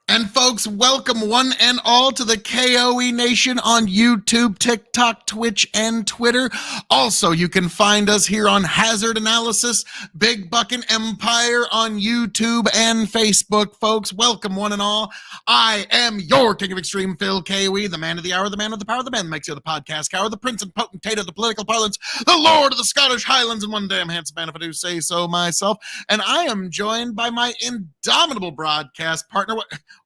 And folks, welcome one and all to the KOE Nation on YouTube, TikTok, Twitch, and Twitter. Also, you can find us here on Hazard Analysis, Big Buckin' Empire on YouTube and Facebook. Folks, welcome one and all. I am your King of Extreme, Phil KOE, the man of the hour, the man of the power, the man that makes you the podcast cower, the prince and potentate of the political parlance, the lord of the Scottish Highlands, and one damn handsome man if I do say so myself. And I am joined by my indomitable broadcast partner.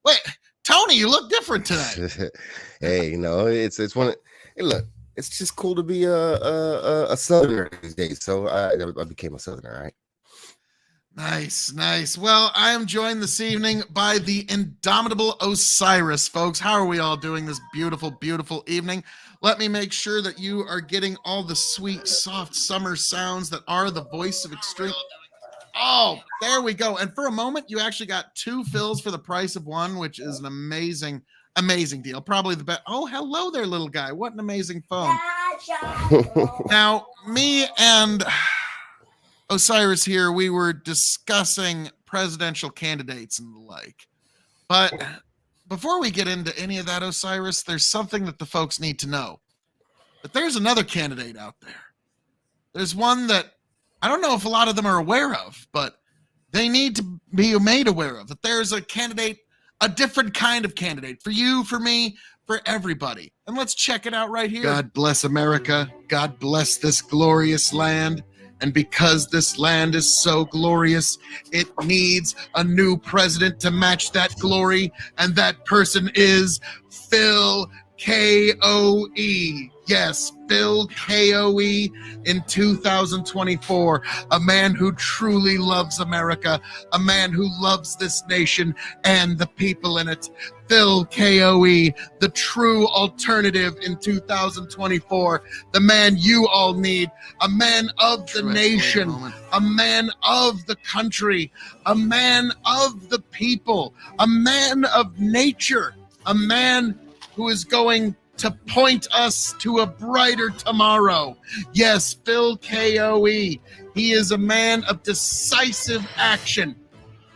Wait, Tony, you look different tonight. Hey, it's one. Hey, look, it's just cool to be a Southerner these days. So I became a Southerner, right? Nice. Well, I am joined this evening by the indomitable Osiris, folks. How are we all doing this beautiful, beautiful evening? Let me make sure that you are getting all the sweet, soft summer sounds that are the voice of extreme. Oh, there we go. And for a moment, you actually got two fills for the price of one, which is an amazing, amazing deal. Probably the best. Oh, hello there, little guy. What an amazing phone. Now, me and Osiris here, we were discussing presidential candidates and the like. But before we get into any of that, Osiris, there's something that the folks need to know. That there's another candidate out there. There's one that I don't know if a lot of them are aware of, but they need to be made aware of that there's a candidate, a different kind of candidate for you, for me, for everybody. And let's check it out right here. God bless America. God bless this glorious land. And because this land is so glorious, it needs a new president to match that glory. And that person is Phil KOE. Yes, Phil KOE in 2024, a man who truly loves America, a man who loves this nation and the people in it. Phil KOE, the true alternative in 2024, the man you all need, a man of the nation, a man of the country, a man of the people, a man of nature, a man who is going to point us to a brighter tomorrow. Yes, Phil KOE. He is a man of decisive action.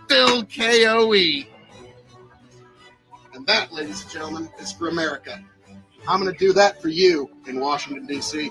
Phil KOE. And that, ladies and gentlemen, is for America. I'm going to do that for you in Washington, D.C.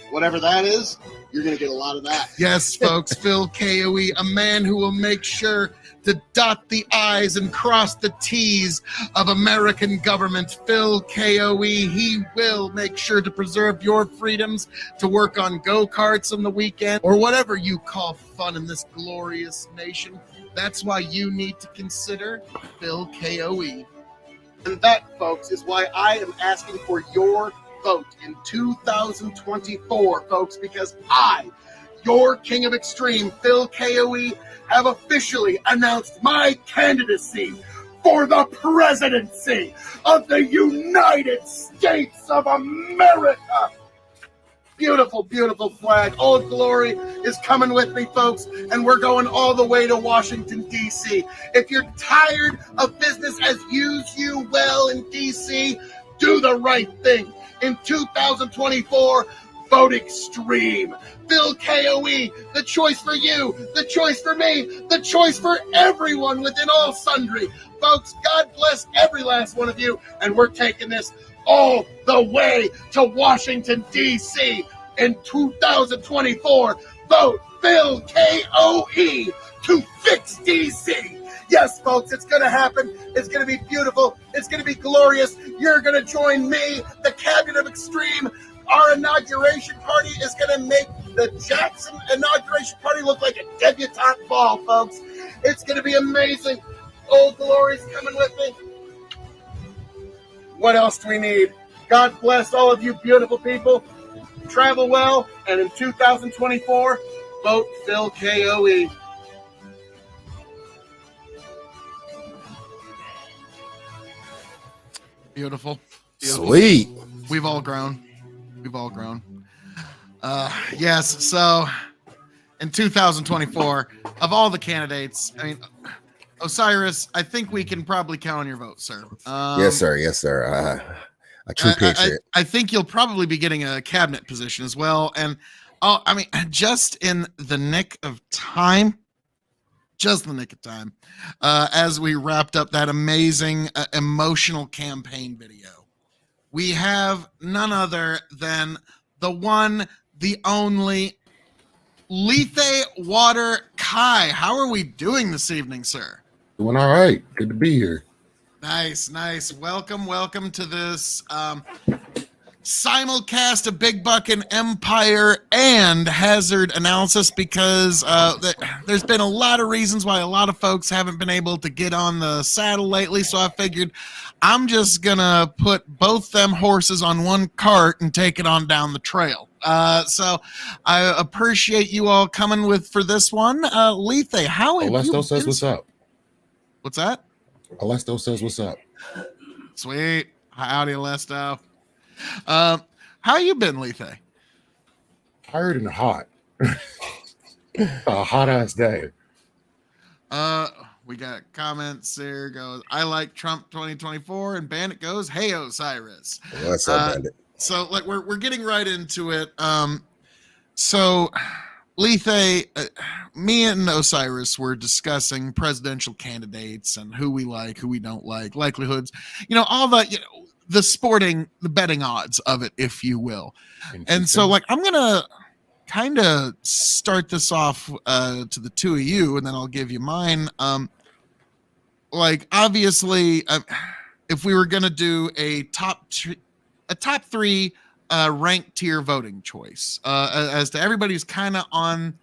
Whatever that is, you're going to get a lot of that. Yes, folks, Phil KOE, a man who will make sure to dot the I's and cross the T's of American government. Phil KOE, he will make sure to preserve your freedoms to work on go-karts on the weekend or whatever you call fun in this glorious nation. That's why you need to consider Phil KOE. And that, folks, is why I am asking for your vote in 2024, folks, because I, your King of Extreme, Phil KOE, have officially announced my candidacy for the presidency of the United States of America. Beautiful, beautiful flag. Old Glory is coming with me, folks, and we're going all the way to Washington, D.C. If you're tired of business as usual in D.C., do the right thing. In 2024, vote extreme. Phil KOE, the choice for you, the choice for me, the choice for everyone within all sundry. Folks, God bless every last one of you, and we're taking this all the way to Washington, D.C. in 2024. Vote Phil KOE to fix D.C. Yes, folks, it's going to happen. It's going to be beautiful. It's going to be glorious. You're going to join me, the Cabinet of Extreme. Our inauguration party is going to make the Jackson inauguration party look like a debutante ball, folks. It's going to be amazing. Old Glory's coming with me. What else do we need? God bless all of you beautiful people. Travel well, and in 2024, vote Phil KOE. Beautiful. Sweet. We've all grown. Yes, so in 2024, of all the candidates, I mean, Osiris, I think we can probably count on your vote, sir. Yes, sir. A true patriot. I think you'll probably be getting a cabinet position as well. And I mean, just in the nick of time, just the nick of time, as we wrapped up that amazing emotional campaign video. We have none other than the one, the only Lethe Water Kai. How are we doing this evening, sir? Doing all right. Good to be here. Nice. Welcome to this simulcast of Big Buck and Empire and Hazard Analysis, because there's been a lot of reasons why a lot of folks haven't been able to get on the saddle lately, so I figured I'm just gonna put both them horses on one cart and take it on down the trail. So I appreciate you all coming for this one. Lethe, how have you Alesto says what's up. What's that? Alesto says what's up. Sweet. Howdy, Alesto. How you been, Lethe? Tired and hot. A hot ass day. We got comments here. Goes, I like Trump 2024, and Bandit goes, hey Osiris. What's up, Bandit? So like we're getting right into it. So Lethe, me and Osiris were discussing presidential candidates and who we like, who we don't like, likelihoods, all the betting odds of it, if you will. And so like I'm gonna kind of start this off to the two of you, and then I'll give you mine. Like obviously, if we were gonna do a top three ranked tier voting choice, as to everybody who's kind of on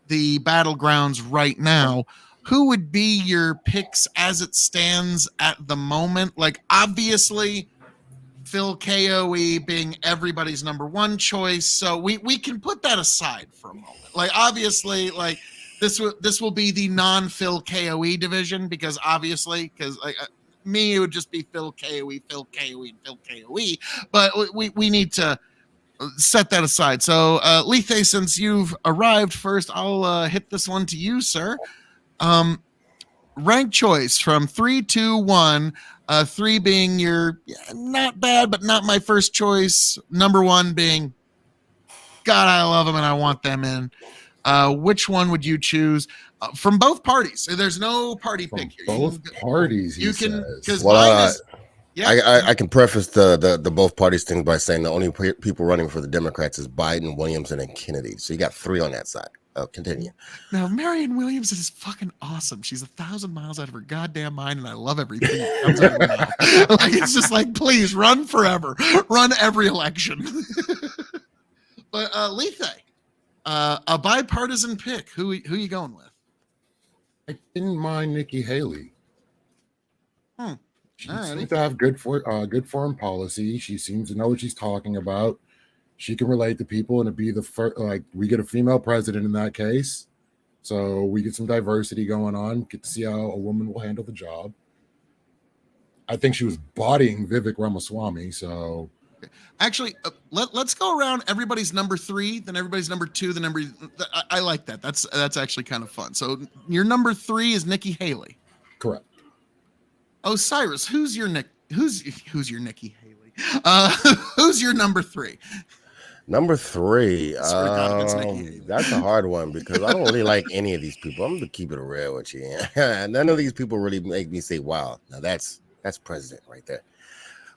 the battlegrounds right now, who would be your picks as it stands at the moment? Like obviously Phil KOE being everybody's number one choice, so we can put that aside for a moment. Like obviously, like this will be the non-Phil KOE division, because like me, it would just be Phil KOE, and Phil KOE. But we need to set that aside. So Lethe, since you've arrived first, I'll hit this one to you, sir. Rank choice from 3, 2, 1. 3 being your not bad, but not my first choice. Number 1 being, God, I love them and I want them in. Which one would you choose from both parties? There's no party pick here. Both parties, you can, because I can preface the both parties thing by saying the only people running for the Democrats is Biden, Williamson, and Kennedy. So you got 3 on that side. Oh, continue. Now, Marianne Williamson is fucking awesome. She's 1,000 miles out of her goddamn mind, and I love everything that comes out of her mouth. Like, it's just like, please run forever, run every election. But Lethe, a bipartisan pick. Who you going with? I didn't mind Nikki Haley. She Alrighty. seems to have good foreign policy. She seems to know what she's talking about. She can relate to people, and to be the first, like, we get a female president in that case, so we get some diversity going on. Get to see how a woman will handle the job. I think she was bodying Vivek Ramaswamy. So actually, let's go around everybody's number 3, then everybody's number 2, then I like that. That's actually kind of fun. So your number 3 is Nikki Haley. Correct. Osiris, who's your Nikki Haley? Who's your number 3? Number 3, that's a hard one, because I don't really like any of these people. I'm gonna keep it real with you. None of these people really make me say, "Wow, now that's president right there."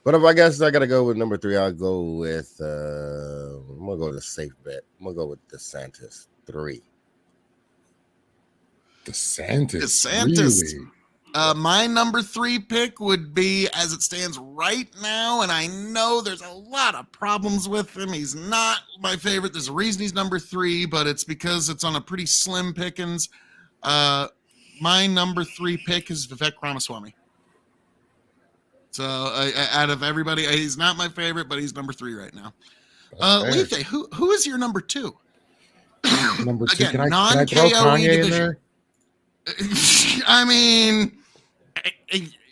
But if I guess I gotta go with number 3, I'll go with I'm gonna go with a safe bet. I'm gonna go with DeSantis 3. DeSantis. Really? My number 3 pick would be, as it stands right now, and I know there's a lot of problems with him. He's not my favorite. There's a reason he's number 3, but it's because it's on a pretty slim pickings. My number 3 pick is Vivek Ramaswamy. So out of everybody, he's not my favorite, but he's number 3 right now. Lethe, who is your number 2? Number 2, Again, can I throw Kanye division in there? I mean,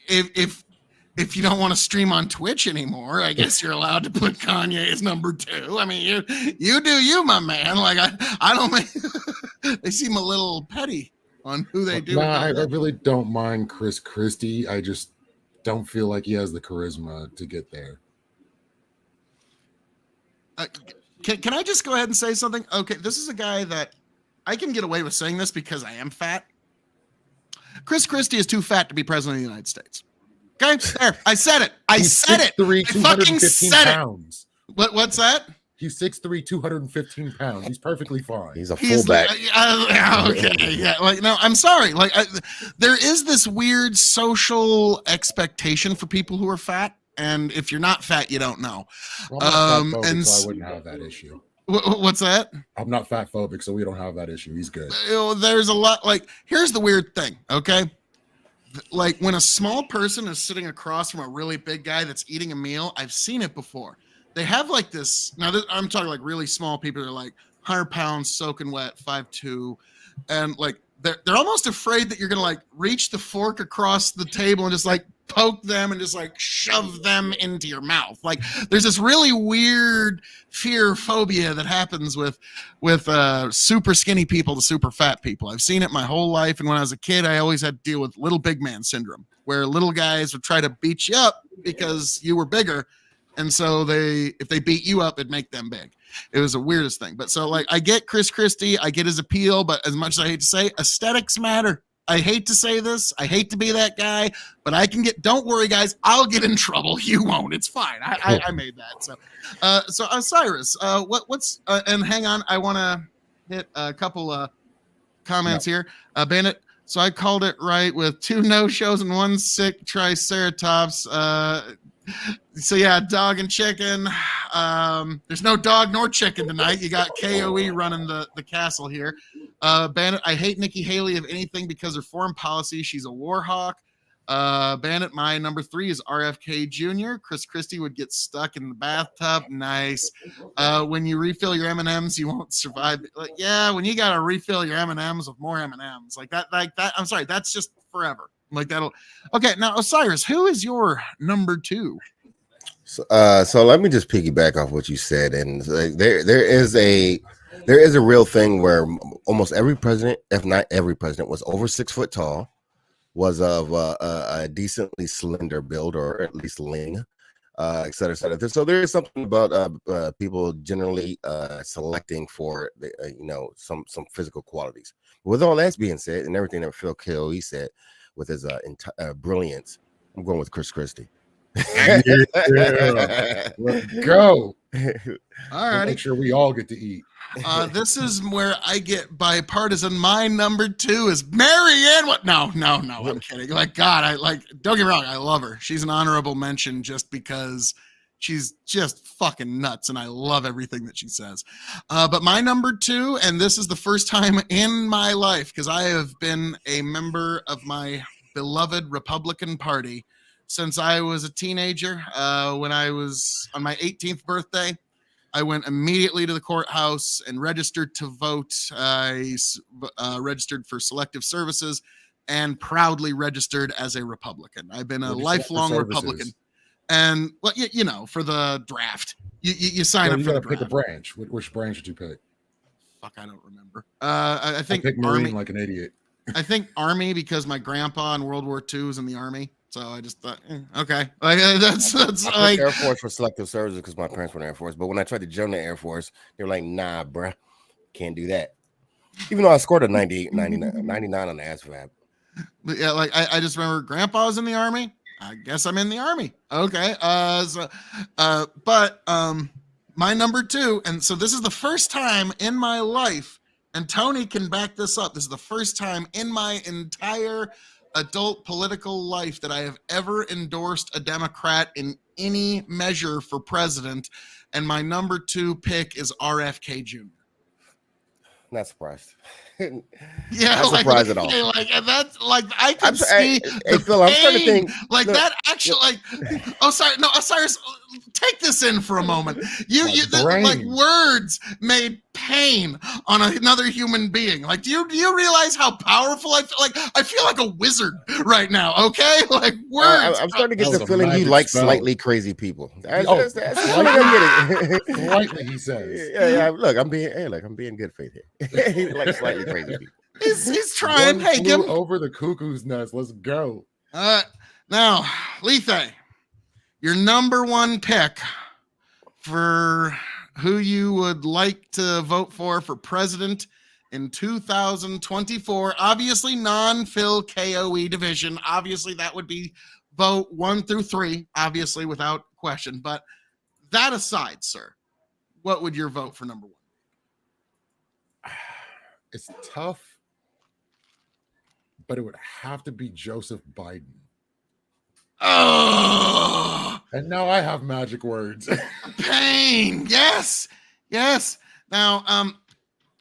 if you don't want to stream on Twitch anymore, I guess you're allowed to put Kanye as number 2. I mean, you do you, my man. Like I don't make they seem a little petty on who they do. I really don't mind Chris Christie. I just don't feel like he has the charisma to get there. Can I just go ahead and say something? Okay, this is a guy that I can get away with saying this because I am fat. Chris Christie is too fat to be president of the United States. Okay, there. I said it. I said it. 6'3", I fucking 215 said it. pounds. What's that? He's 6'3", 215 pounds. He's perfectly fine. He's a fullback. Okay, yeah. Like, no, I'm sorry. Like, there is this weird social expectation for people who are fat, and if you're not fat, you don't know. Well, I'm not fat phobic, and so I wouldn't have that issue. What's that? I'm not fat phobic, so we don't have that issue. He's good. There's a lot. Like, here's the weird thing. Okay, like when a small person is sitting across from a really big guy that's eating a meal, I've seen it before. They have like this. Now I'm talking like really small people. They're like 100 pounds, soaking wet, 5'2", and like they're almost afraid that you're gonna like reach the fork across the table and just like poke them and just like shove them into your mouth. Like there's this really weird fear phobia that happens with super skinny people to super fat people. I've seen it my whole life, and when I was a kid, I always had to deal with little big man syndrome, where little guys would try to beat you up because you were bigger. And so if they beat you up, it'd make them big. It was the weirdest thing. But so like, I get Chris Christie, I get his appeal, but as much as I hate to say, aesthetics matter. I hate to say this. I hate to be that guy, but don't worry guys, I'll get in trouble. You won't. It's fine. I made that. So Osiris, what's and hang on, I want to hit a couple comments here. Bandit. So I called it right with 2 no-shows and 1 sick triceratops. So yeah, dog and chicken. There's no dog nor chicken tonight. You got KOE running the castle here. Bandit, I hate Nikki Haley of anything because her foreign policy. She's a war hawk. Bandit, my number 3 is RFK Jr. Chris Christie would get stuck in the bathtub. Nice. When you refill your M&Ms, you won't survive. Like, yeah, when you got to refill your M&Ms with more M&Ms like that. I'm sorry, that's just forever. Like that'll. Okay, now Osiris, who is your number 2? So let me just piggyback off what you said, and there is a real thing where almost every president, if not every president, was over 6 foot tall, was of a decently slender build, or at least lean, et cetera, et cetera. So there is something about people generally selecting for some physical qualities. With all that being said, and everything that Phil KOE said with his brilliance, I'm going with Chris Christie. Yeah. Let's go. All right. Make sure we all get to eat. This is where I get bipartisan. My number 2 is Marianne. What? No, I'm kidding. Like, God, don't get me wrong, I love her. She's an honorable mention just because she's just fucking nuts, and I love everything that she says. But my number 2, and this is the first time in my life, because I have been a member of my beloved Republican Party since I was a teenager. When I was on my 18th birthday, I went immediately to the courthouse and registered to vote. I registered for selective services and proudly registered as a Republican. I've been a lifelong Republican. And well, for the draft, you sign up for the draft. Pick a branch. Which branch did you pick? Fuck, I don't remember. I think I picked Marine like an idiot. I think Army because my grandpa in World War II was in the Army. So I just thought, okay, like that's I like Air Force for selective services because my parents were in the Air Force. But when I tried to join the Air Force, they were like, "Nah, bruh, can't do that." Even though I scored a 98, 99 on the ASVAB. But yeah, like I just remember Grandpa was in the Army. I guess I'm in the Army. Okay. But my number 2, and so this is the first time in my life, and Tony can back this up. This is the first time in my entire adult political life that I have ever endorsed a Democrat in any measure for president, and my number 2 pick is RFK Jr. Not surprised. Yeah, not surprised at all. Like that's like I can see Phil, I'm trying to think. Like look, that actually, like, oh sorry, no, Osiris, take this in for a moment. Like words made pain on another human being. Like, do you realize how powerful I feel? Like I feel like a wizard right now. Okay, like words. I'm starting to get the feeling you like slightly crazy people. That's I'm getting. Slightly, he says. Yeah. Look, I'm being good faith here. He likes slightly crazy people. He's trying. One hey, give him over the cuckoo's nest. Let's go. Now, Lethe, your number 1 pick for who you would like to vote for president in 2024. Obviously, non-Phil KOE division. Obviously, that would be vote 1 through 3, obviously, without question. But that aside, sir, what would your vote for number 1? It's tough, but it would have to be Joseph Biden. Oh, And now I have magic words. pain. Yes. Now,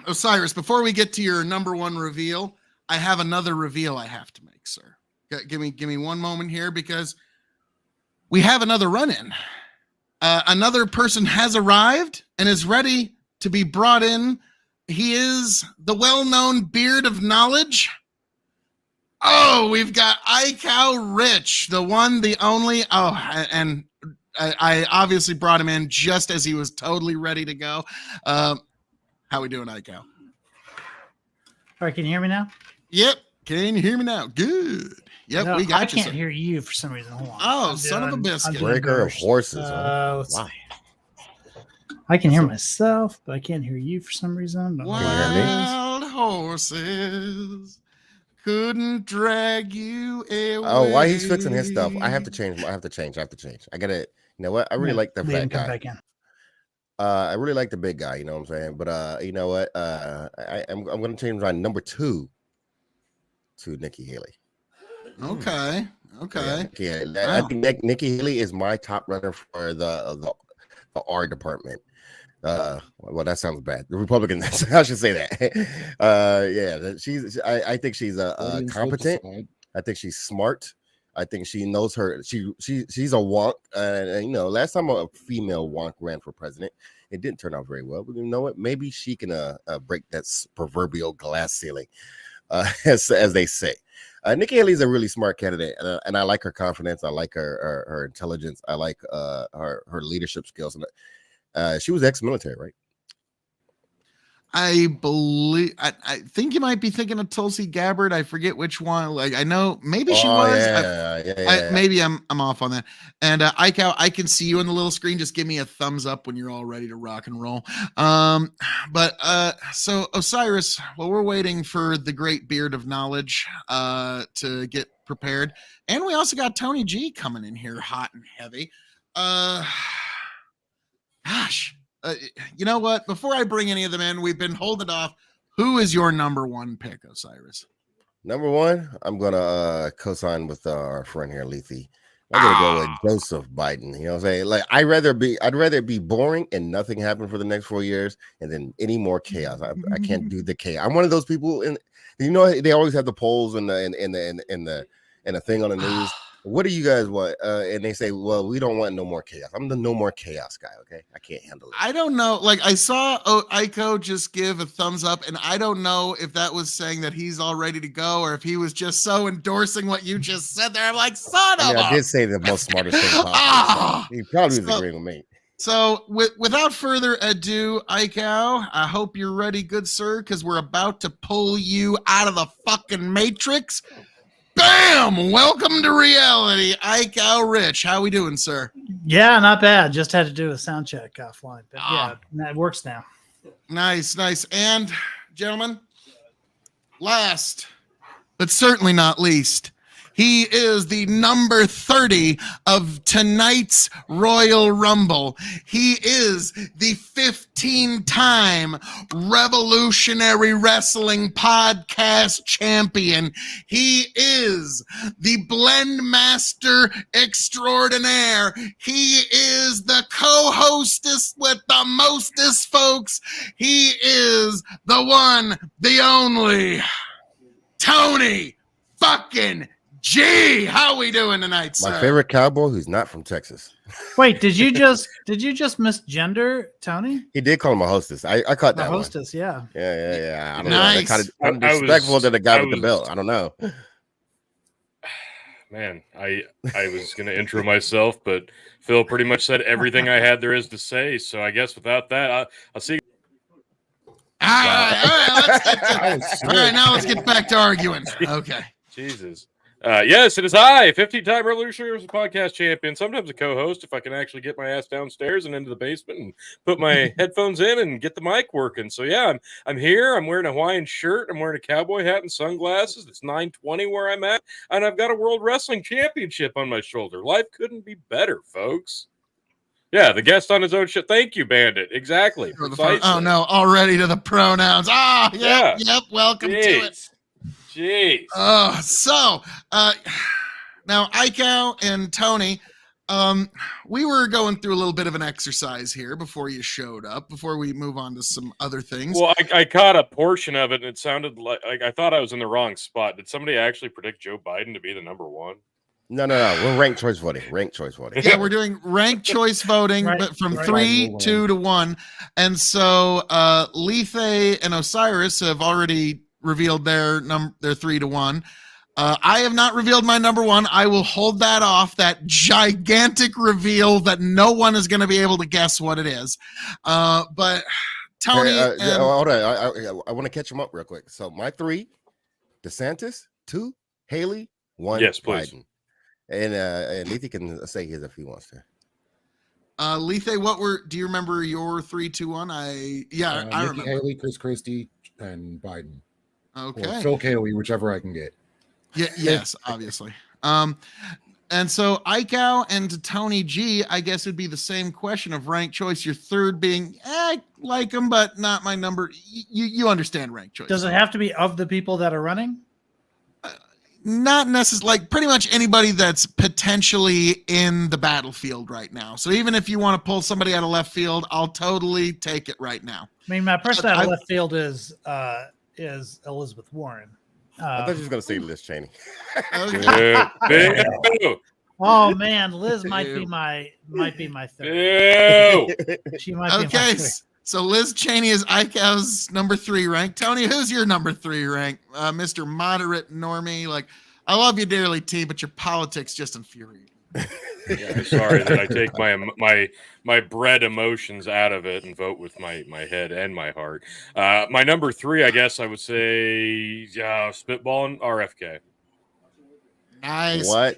Osiris, before we get to your number 1 reveal, I have another reveal I have to make, sir. Give me one moment here, because we have another run-in. Another person has arrived and is ready to be brought in. He is the well-known Beard of Knowledge. Oh, we've got iCow Rich, the one, the only. Oh, and I obviously brought him in just as he was totally ready to go. How we doing, iCow? All right, can you hear me now? Yep. Can you hear me now? Good. Yep, No, we got I you. can't sir. hear you for some reason. Hold on. Oh, I'm son of a biscuit. I'm doing Breaker of first. horses. Huh? Let's Wow. see. I can hear myself, but I can't hear you for some reason. Don't know why that is. Wild horses couldn't drag you away. Oh, while he's fixing his stuff, I have to change. I gotta. You know what? I really Yeah, like the leave him fat come guy. back in. I really like the big guy. You know what I'm saying? But you know what? I'm gonna change my number 2 to Nikki Haley. Okay. Yeah, Wow. I think Nikki Haley is my top runner for the R department. Well, that sounds bad. The Republican, I should say that. I think she's Audience competent. decide. I think she's smart. I think she knows her. She's a wonk. And you know, last time a female wonk ran for president, it didn't turn out very well. But you know what? Maybe she can break that proverbial glass ceiling, as they say. Nikki Haley's a really smart candidate, and I like her confidence. I like her intelligence. I like her leadership skills. And she was ex-military, right? I believe. I think you might be thinking of Tulsi Gabbard. I forget which one. Like, I know maybe she was. Yeah. Maybe I'm off on that. And iCow, I can see you on the little screen. Just give me a thumbs up when you're all ready to rock and roll. So Osiris, while we're waiting for the great Beard of Knowledge to get prepared, and we also got Tony G coming in here hot and heavy. Gosh. You know what? Before I bring any of them in, we've been holding off. Who is your number 1 pick, Osiris? Number 1, I'm gonna co-sign with our friend here, Lethe. I'm gonna go with Joseph Biden. You know what I'm saying? Like, I'd rather it be boring and nothing happen for the next 4 years, and then any more chaos. I can't do the chaos. I'm one of those people. You know, they always have the polls and the thing on the news. What do you guys want? And they say, well, we don't want no more chaos. I'm the no more chaos guy. Okay, I can't handle it. I don't know. Like, I saw Aiko just give a thumbs up, and I don't know if that was saying that he's all ready to go, or if he was just so endorsing what you just said there. I'm like, son of I a. did say the most smartest thing possible. Ah! So he probably was So- agreeing with me. So, without further ado, Aiko, I hope you're ready, good sir, because we're about to pull you out of the fucking matrix. Bam! Welcome to reality, Aiko Rich. How we doing, sir? Yeah, not bad. Just had to do a sound check offline, but yeah, that works now. Nice. And, gentlemen, last but certainly not least, he is the number 30 of tonight's Royal Rumble. He is the 15-time Revolutionary Wrestling Podcast champion. He is the Blend Master extraordinaire. He is the co-hostess with the mostest, folks. He is the one, the only, Tony fucking G. How we doing tonight, sir? My favorite cowboy who's not from Texas. Wait, did you just misgender Tony? He did call him a hostess. I caught The that one. hostess, yeah. Yeah. I don't Nice. know. That kind of I was- disrespectful to the guy I with the was- belt. I don't know. Man, I was going to intro myself, but Phil pretty much said everything I had there is to say. So I guess without that, I'll see. All right, let's get That was all right, now let's get back to arguing. Okay. Jesus. Yes, it is I, 15-time Revolutionary podcast champion, sometimes a co-host if I can actually get my ass downstairs and into the basement and put my headphones in and get the mic working. So yeah, I'm here. I'm wearing a Hawaiian shirt. I'm wearing a cowboy hat and sunglasses. It's 9:20 where I'm at, and I've got a World Wrestling Championship on my shoulder. Life couldn't be better, folks. Yeah, the guest on his own shit. Thank you, Bandit. Exactly. Oh no, already to the pronouns. Yep. Welcome to it. Jeez. So now Iko and Tony, we were going through a little bit of an exercise here before you showed up, before we move on to some other things. Well, I caught a portion of it and it sounded like I thought I was in the wrong spot. Did somebody actually predict Joe Biden to be the number one? No. We're ranked choice voting. Yeah, we're doing ranked choice voting, but from 3, 2 to 1. And so Lethe and Osiris have already revealed their 3 to 1. I have not revealed my number 1. I will hold that off, that gigantic reveal that no one is going to be able to guess what it is. But Tony, hold on. I want to catch him up real quick. So my 3, DeSantis, 2, Haley, 1, yes, please. Biden. And Lethe can say his if he wants to. Lethe, do you remember your 3, 2, 1? I remember. Haley, Chris Christie, and Biden. Okay. Or Phil Cayley, whichever I can get. Yeah. Yes, obviously. And so Iko and Tony G, I guess it'd be the same question of ranked choice. Your third being, I like him, but not my number. You understand ranked choice. Does it have to be of the people that are running? Not necessarily, like pretty much anybody that's potentially in the battlefield right now. So even if you want to pull somebody out of left field, I'll totally take it right now. I mean, my person out of left field is Elizabeth Warren. I thought you were going to say Liz Cheney. Oh man, Liz might be my third. She might be my third. So Liz Cheney is Iko's number 3 rank. Tony, who's your number 3 rank? Mr. Moderate Normie. Like, I love you dearly, T, but your politics just infuriate. Yeah, I'm sorry that I take my bred emotions out of it and vote with my head and my heart. My number 3, I guess I would say spitballing RFK. Nice. What?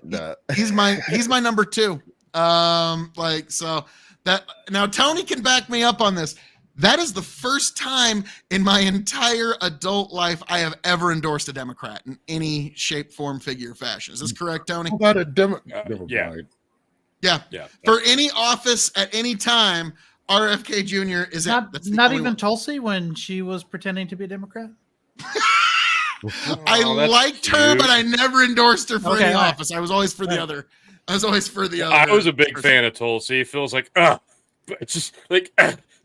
He's my number 2. So that now Tony can back me up on this. That is the first time in my entire adult life I have ever endorsed a Democrat in any shape, form, figure, fashion. Is this correct, Tony? How about a Democrat? Yeah. For any office at any time, RFK Jr. is not even Tulsi when she was pretending to be a Democrat. I liked her, but I never endorsed her for any office. I was always for the other. I was a big fan of Tulsi. It feels like, it's just like.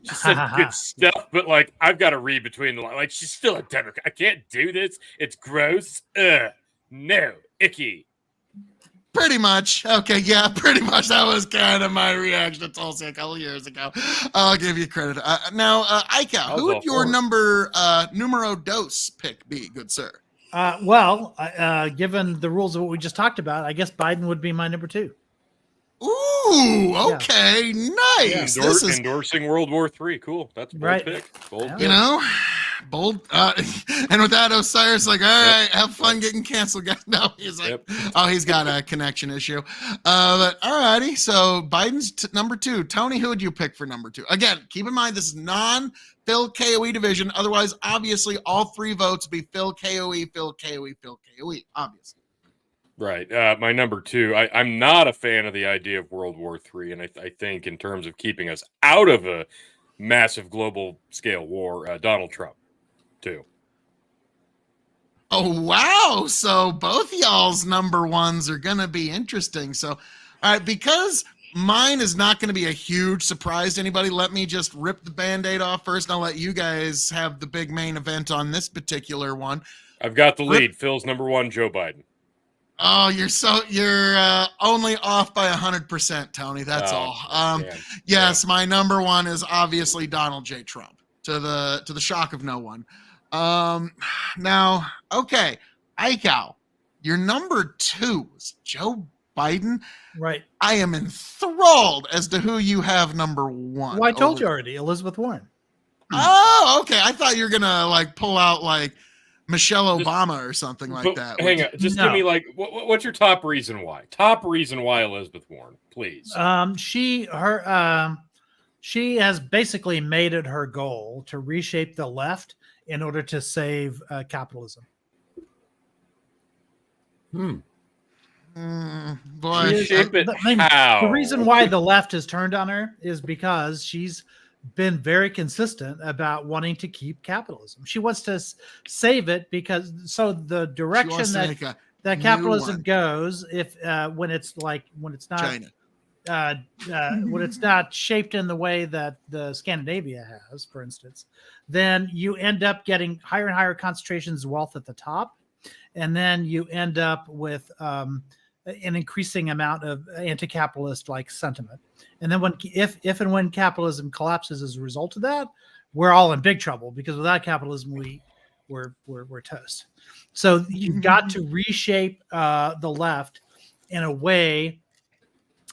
She said good stuff, but like I've got to read between the lines. Like she's still a Democrat. I can't do this. It's gross. No, icky. Pretty much. Okay, yeah, pretty much. That was kind of my reaction to Tulsi a couple years ago. I'll give you credit. Now, Iko, who would your numero dos pick be, good sir? Given the rules of what we just talked about, I guess Biden would be my number 2. Ooh, okay, nice. Yeah. Endorsing World War III. Cool. That's a bold pick. Bold. You know, bold. And with that, Osiris like, all right, have fun getting canceled, guys. No, he's like, he's got a connection issue. But all righty. So Biden's number 2. Tony, who would you pick for number 2? Again, keep in mind this is non-Phil KOE division. Otherwise, obviously, all 3 votes would be Phil KOE, Phil KOE, Phil KOE. Obviously. Right. My number 2, I'm not a fan of the idea of World War III. And I think in terms of keeping us out of a massive global scale war, Donald Trump, too. Oh, wow. So both y'all's number 1s are going to be interesting. So, all right, because mine is not going to be a huge surprise to anybody, let me just rip the Band-Aid off first. And I'll let you guys have the big main event on this particular one. I've got the lead. Phil's number 1, Joe Biden. Oh, you're only off by 100%, Tony. That's all. Yes, my number 1 is obviously Donald J. Trump, to the shock of no one. Now, okay, Iko, your number 2 is Joe Biden. Right. I am enthralled as to who you have number 1. Well, I told you already, Elizabeth Warren. Oh, okay. I thought you were gonna like pull out like Michelle Obama or something like that. Hang on, just give me like what's your top reason why? Top reason why Elizabeth Warren, please. She has basically made it her goal to reshape the left in order to save capitalism. Boy, the reason why the left has turned on her is because she's been very consistent about wanting to keep capitalism. She wants to save it because the direction that capitalism goes, if when it's not China. When it's not shaped in the way that the Scandinavia has, for instance, then you end up getting higher and higher concentrations of wealth at the top, and then you end up with an increasing amount of anti-capitalist like sentiment. And then if and when capitalism collapses as a result of that, we're all in big trouble, because without capitalism, we're toast. So you've got to reshape the left in a way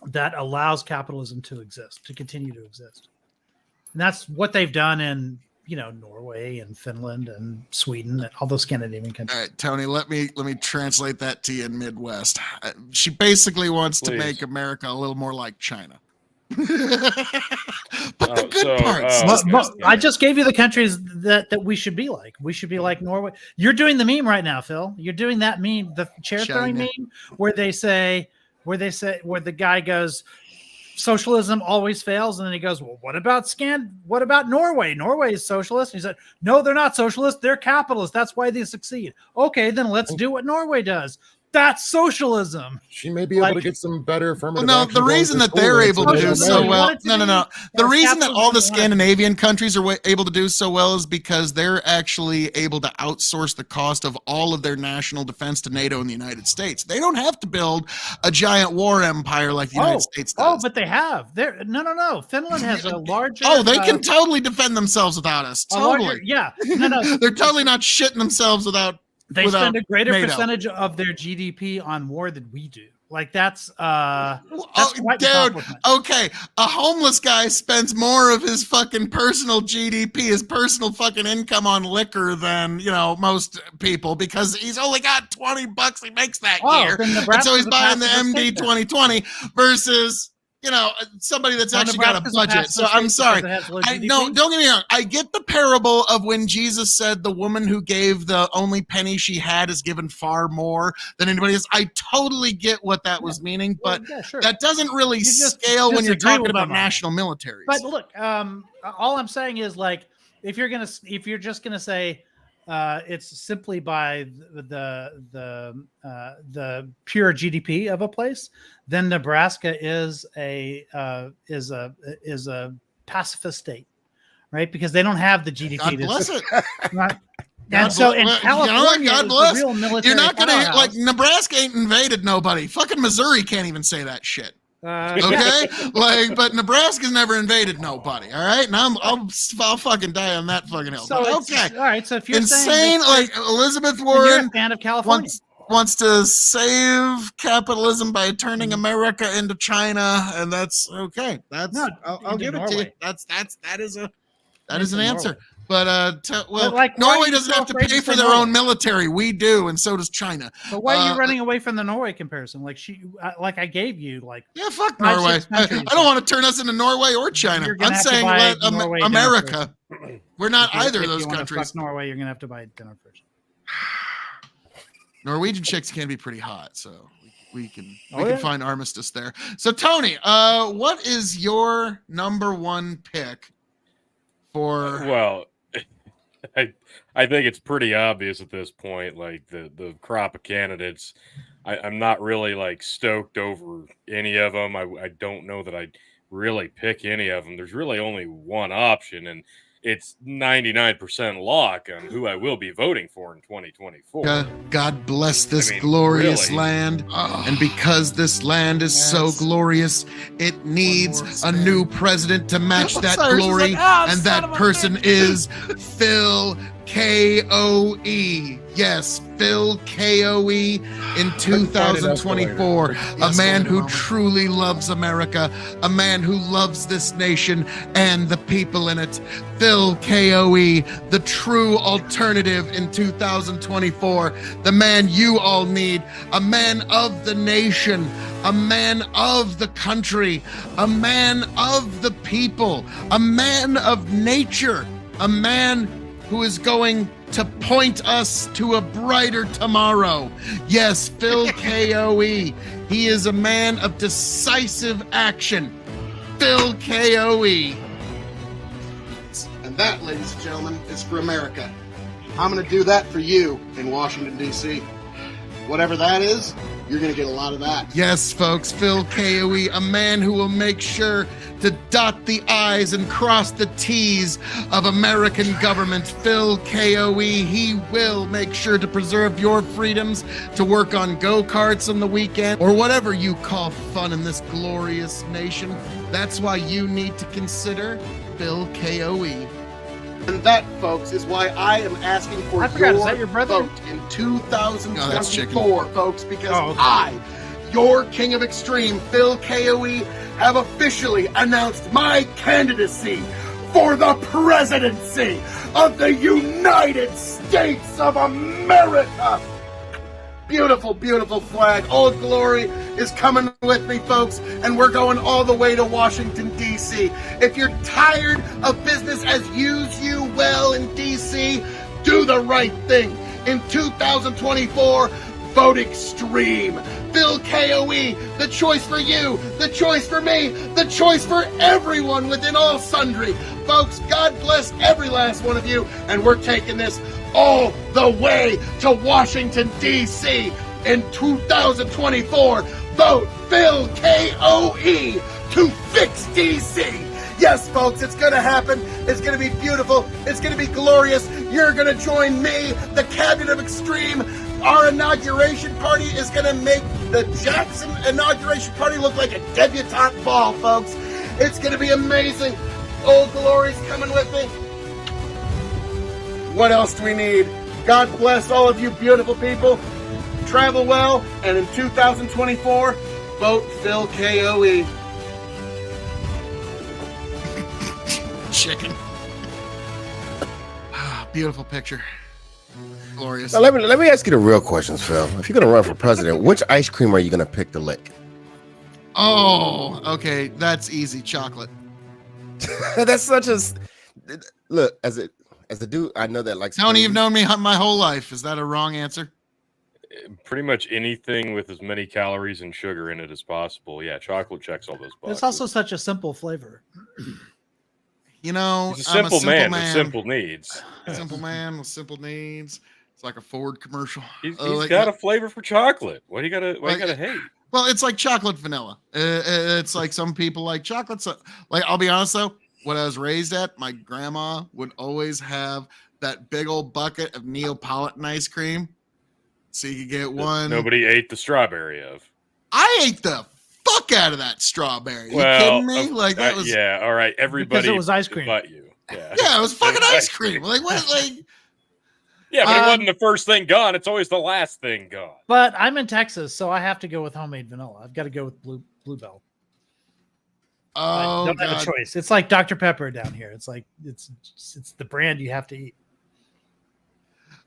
that allows capitalism to exist, to continue to exist. And that's what they've done in, Norway and Finland and Sweden and all those Scandinavian countries. All right, Tony, let me translate that to you in Midwest. She basically wants to make America a little more like China. But the good parts. I just gave you the countries that we should be like. We should be like Norway. You're doing the meme right now, Phil. You're doing that meme, the chair throwing meme, where the guy goes, socialism always fails, and then he goes, well, what about Norway? Norway is socialist. And he said, no, they're not socialist, they're capitalist. That's why they succeed. Okay, then let's do what Norway does. That's socialism. She may be able to get some better affirmative action. The reason that they're able to do so well, the reason that all the Scandinavian countries are able to do so well is because they're actually able to outsource the cost of all of their national defense to NATO and the United States. They don't have to build a giant war empire like the United States does. Oh, but they have. No. Finland has a larger. Oh, they can totally defend themselves without us. Totally. They're totally not shitting themselves without. They spend a greater percentage of their GDP on war than we do. Like that's dude. Okay, a homeless guy spends more of his fucking personal GDP, his personal fucking income on liquor than most people, because he's only got $20 he makes that year, and so he's buying the MD 2020 versus. Somebody that's actually got a budget. So I'm sorry. Don't get me wrong. I get the parable of when Jesus said the woman who gave the only penny she had is given far more than anybody else. I totally get what that was meaning, but that doesn't really scale when you're talking about national militaries. But look, all I'm saying is, like, if you're just gonna say it's simply by the pure GDP of a place, then Nebraska is a pacifist state, right? Because they don't have the GDP. God bless it. Right? And so in California, God bless. Real military You're not gonna Nebraska ain't invaded nobody. Fucking Missouri can't even say that shit. Okay, but Nebraska's never invaded nobody. All right, and I'll fucking die on that fucking hill. So okay, all right. So if you're insane, like Elizabeth Warren, you're a fan of California. Wants to save capitalism by turning America into China, and that's okay. I'll give it to you. That is an answer. But Norway doesn't have to pay for their own military. We do, and so does China. But why are you running away from the Norway comparison? I gave you fuck Norway. I don't want to turn us into Norway or China. I'm saying let America. We're not either of those countries. Fuck Norway, you're gonna have to buy dinner first. Norwegian chicks can be pretty hot, so we can find armistice there. So Tony, what is your number one pick for? Well, I think it's pretty obvious at this point. Like the crop of candidates, I'm not really stoked over any of them. I don't know that I'd really pick any of them. There's really only one option, and it's 99% lock on who I will be voting for in 2024. God bless this glorious land. And because this land is so glorious, it needs a new president to match that glory. And that person is Phil K.O.E. Yes, Phil KOE in 2024. A Yes, man wait a who moment. truly loves America, a man who loves this nation and the people in it. Phil KOE, the true alternative in 2024. The man you all need, a man of the nation, a man of the country, a man of the people, a man of nature, a man who is going to point us to a brighter tomorrow. Yes, Phil KOE. He is a man of decisive action. Phil KOE. And that, ladies and gentlemen, is for America. I'm going to do that for you in Washington, D.C. Whatever that is, you're going to get a lot of that. Yes, folks, Phil KOE, a man who will make sure to dot the I's and cross the T's of American government. Phil KOE, he will make sure to preserve your freedoms to work on go-karts on the weekend or whatever you call fun in this glorious nation. That's why you need to consider Phil KOE. And that, folks, is why I am asking for I forgot, is that your brother? vote in 2024, No, that's chicken. folks, because Oh, okay. I, your king of extreme, Phil KOE, have officially announced my candidacy for the presidency of the United States of America. Beautiful, beautiful flag. Old Glory is coming with me, folks, and we're going all the way to Washington, D.C. If you're tired of business as usual in D.C., do the right thing. In 2024, vote extreme. Phil KOE, the choice for you, the choice for me, the choice for everyone within all sundry. Folks, God bless every last one of you, and we're taking this all the way to Washington, D.C. in 2024. Vote Phil KOE to fix D.C. Yes, folks, it's going to happen. It's going to be beautiful. It's going to be glorious. You're going to join me, the Cabinet of Extreme. Our inauguration party is going to make the Jackson inauguration party look like a debutante ball, folks. It's going to be amazing. Old Glory's coming with me. What else do we need? God bless all of you beautiful people. Travel well, and in 2024, vote Phil KOE. Chicken. Beautiful picture. Glorious. Now, let me ask you the real questions, Phil. If you're gonna run for president, which ice cream are you gonna pick to lick? Oh, okay. That's easy. Chocolate. That's such a look. As a dude, I know that likes. Tony, you've known me my whole life. Is that a wrong answer? Pretty much anything with as many calories and sugar in it as possible. Yeah, chocolate checks all those boxes. It's also such a simple flavor. You know, He's a simple man with simple needs. Simple man with simple needs. It's like a Ford commercial. He's Like, got a flavor for chocolate. Why do you gotta hate? well, it's like chocolate vanilla. It's like some people like chocolate. So, like, I'll be honest though, what I was raised at, my grandma would always have that big old bucket of Neapolitan ice cream. So you could get one. Nobody ate the strawberry of. I ate the fuck out of that strawberry. You Well, kidding me? Like that was yeah. All right, everybody. Because it was ice cream. But you. Yeah. yeah, it was fucking ice cream. Like what? Like Yeah, but it wasn't the first thing gone. It's always the last thing gone. But I'm in Texas, so I have to go with homemade vanilla. I've got to go with Bluebell. I oh don't have god. a choice. It's like Dr. Pepper down here. It's like it's the brand you have to eat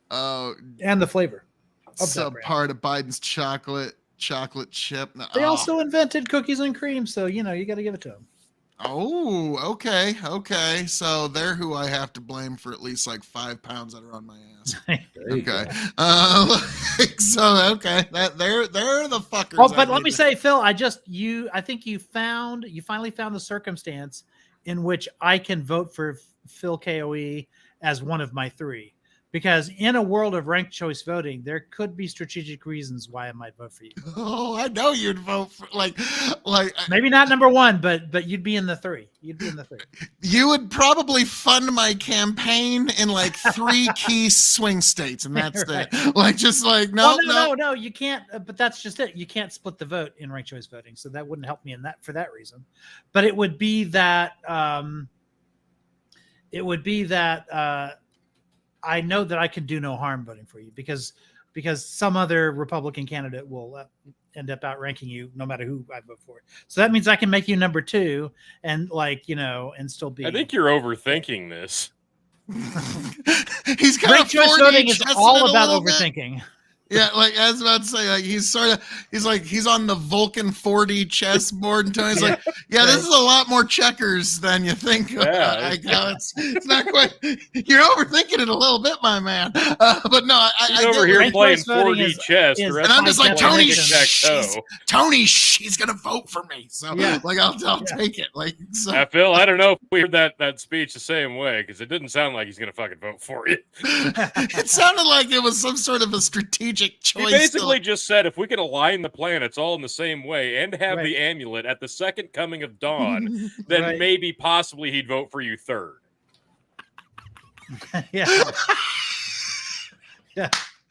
Oh, and the flavor. Of some that brand. part of Biden's chocolate chip. They Oh. also invented cookies and cream, so you got to give it to them. Oh, okay. So they're who I have to blame for at least like 5 pounds that are on my ass. There you go. Okay. So okay, that they're the fuckers. Well, but I let me need to- say, Phil, I think you finally found the circumstance in which I can vote for Phil KOE as one of my 3. Because in a world of ranked choice voting, there could be strategic reasons why I might vote for you. Oh, I know you'd vote for like Maybe not number 1, but you'd be in the 3. You'd be in the 3. you would probably fund my campaign in like 3 key swing states, and that's Right. it. Like just like no. No, you can't. But that's just it. You can't split the vote in ranked choice voting, so that wouldn't help me in that for that reason. But it would be that. I know that I can do no harm voting for you because some other Republican candidate will end up outranking you no matter who I vote for. So that means I can make you number 2 and and still be. I think you're overthinking this. He's kind Ranked of choice voting is all about overthinking. Yeah, like I was about to say, like he's on the Vulcan 4D chessboard, and Tony's like, yeah, this is a lot more checkers than you think. Yeah, It's not quite. You're overthinking it a little bit, my man. But no, He's I over get here ranked playing choice voting 4D chess. is- The and rest I'm of just us like, playing Tony, tic-tac-toe. Tony, she's gonna vote for me. So Yeah. like, I'll Yeah. take it. Like, so. Yeah, Phil, I don't know if we heard that speech the same way because it didn't sound like he's going to fucking vote for you. It sounded like it was some sort of a strategic He choice. basically just said if we could align the planets all in the same way and have Right. the amulet at the second coming of dawn, then Right. maybe possibly he'd vote for you third. Yeah. Yeah.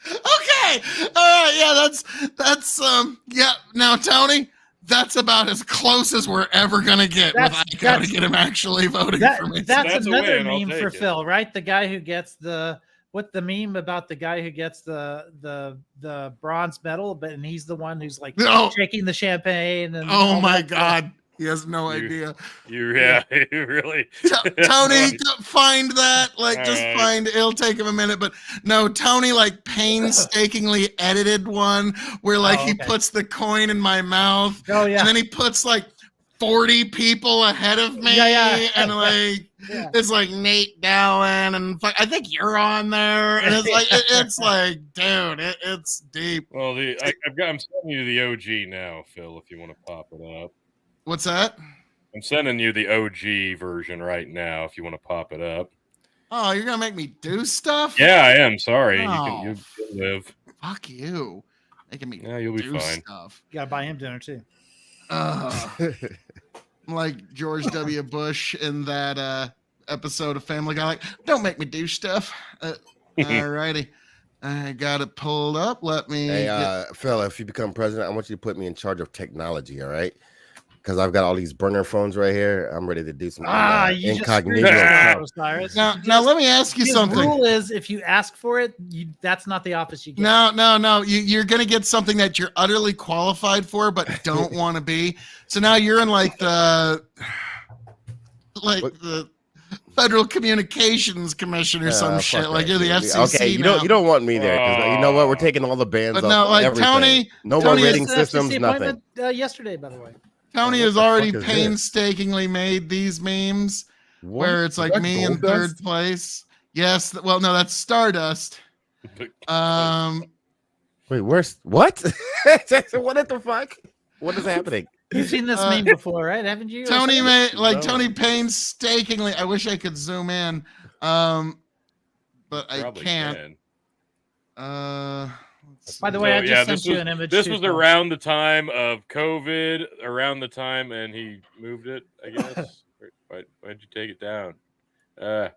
Okay. All right. Yeah, that's yeah. Now, Tony, that's about as close as we're ever gonna get with That's- Ico to that's- get him actually voting for me. That's That's a another win, I'll meme for take it. Phil, right? The guy who gets the meme about the guy who gets the bronze medal, and he's the one who's like No. shaking the champagne and Oh all my that. God. He has no You- idea. You really. Tony, find that. Like, All just right. find. It'll take him a minute, but no. Tony like painstakingly edited one where like he okay. puts the coin in my mouth, Oh yeah. and then he puts like 40 people ahead of me, Yeah. and like Yeah. it's like Nate Dallin, and I think you're on there, and it's like it's like, dude, it's deep. Well, I'm sending you the OG now, Phil. If you want to pop it up, What's that? I'm sending you the OG version right now. If you want to pop it up. Oh, you're gonna make me do stuff? Yeah, I am. Sorry, Oh. you can live. Fuck you, making me Yeah, you'll be do fine. stuff. Gotta buy him dinner too. Like George W. Bush in that episode of Family Guy, like, don't make me do stuff. Alrighty, I got it pulled up. Let me. Hey, Phil, if you become president, I want you to put me in charge of technology, all right? Because I've got all these burner phones right here. I'm ready to do some You just incognito. screwed that stuff. up, Osiris. now let me ask you His something. rule is if you ask for it, that's not the office you get. No. You're gonna get something that you're utterly qualified for, but don't want to be. So now you're in like the Federal Communications Commission or some fuck shit. that Like you're the shit. FCC. Okay, you now. don't want me there because you know what? We're taking all the bans But off. no, like, everything. Tony- no Tony more is rating It's an FCC systems. Nothing. appointment, yesterday, by the way. Tony What has the already fuck is this? painstakingly made these memes where it's Is like that me in gold third dust? place. Yes. Well, no, that's Stardust. Wait, where's what? What the fuck? What is happening? You've seen this meme before, right? Haven't you? Tony Osiris? made like No. Tony painstakingly. I wish I could zoom in, but I Probably can't. can. Let's By the see. way, I So, just yeah, sent this you was- an image. This too, was Phil. around the time of COVID, around the time, and he moved it, I guess. Why'd you take it down? Yeah,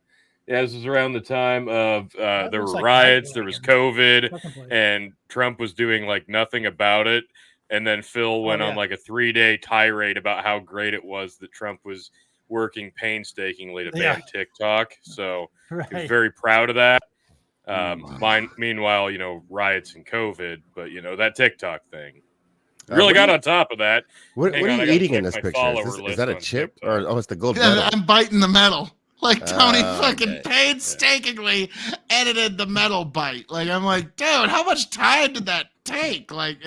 this was around the time of there looks were like riots, Nightwing there was again. COVID, Fucking play. and Trump was doing like nothing about it. And then Phil went on yeah. like a 3-day tirade about how great it was that Trump was working painstakingly to ban Yeah. TikTok. So he was Right. very proud of that. Wow. Meanwhile, riots and COVID, but that TikTok thing Uh, really what got are you- on top of that. What Hang are on, I you gotta eating in check this my picture? follower Is list that a on chip TikTok. or it's the gold Yeah, medal? I'm biting the metal. Like Tony fucking okay. painstakingly edited the metal bite. Like I'm like, dude, how much time did that take? Like,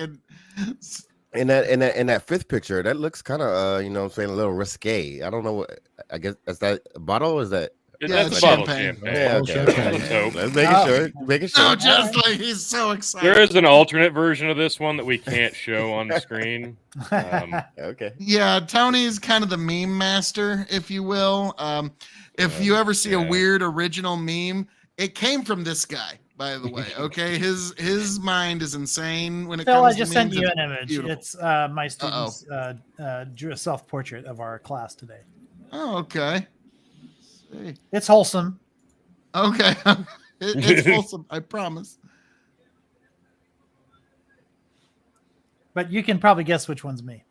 In that fifth picture, that looks kind of I'm saying a little risque. I don't know what. I guess is that a bottle or is that? Yeah, That's it's bottle champagne. champagne. Yeah, okay. okay. Let's hope. Let's make it sure. Making sure. no, just like he's so excited. There is an alternate version of this one that we can't show on the screen. Okay. Yeah, Tony's kind of the meme master, if you will. If you ever see a Yeah. weird original meme, it came from this guy, by the way. Okay, his mind is insane when it Phil, comes I just to sent memes. you It's an image. beautiful. It's my students drew a self-portrait of our class today. Oh, okay. Let's see. It's wholesome. Okay, it's wholesome. I promise. But you can probably guess which one's me.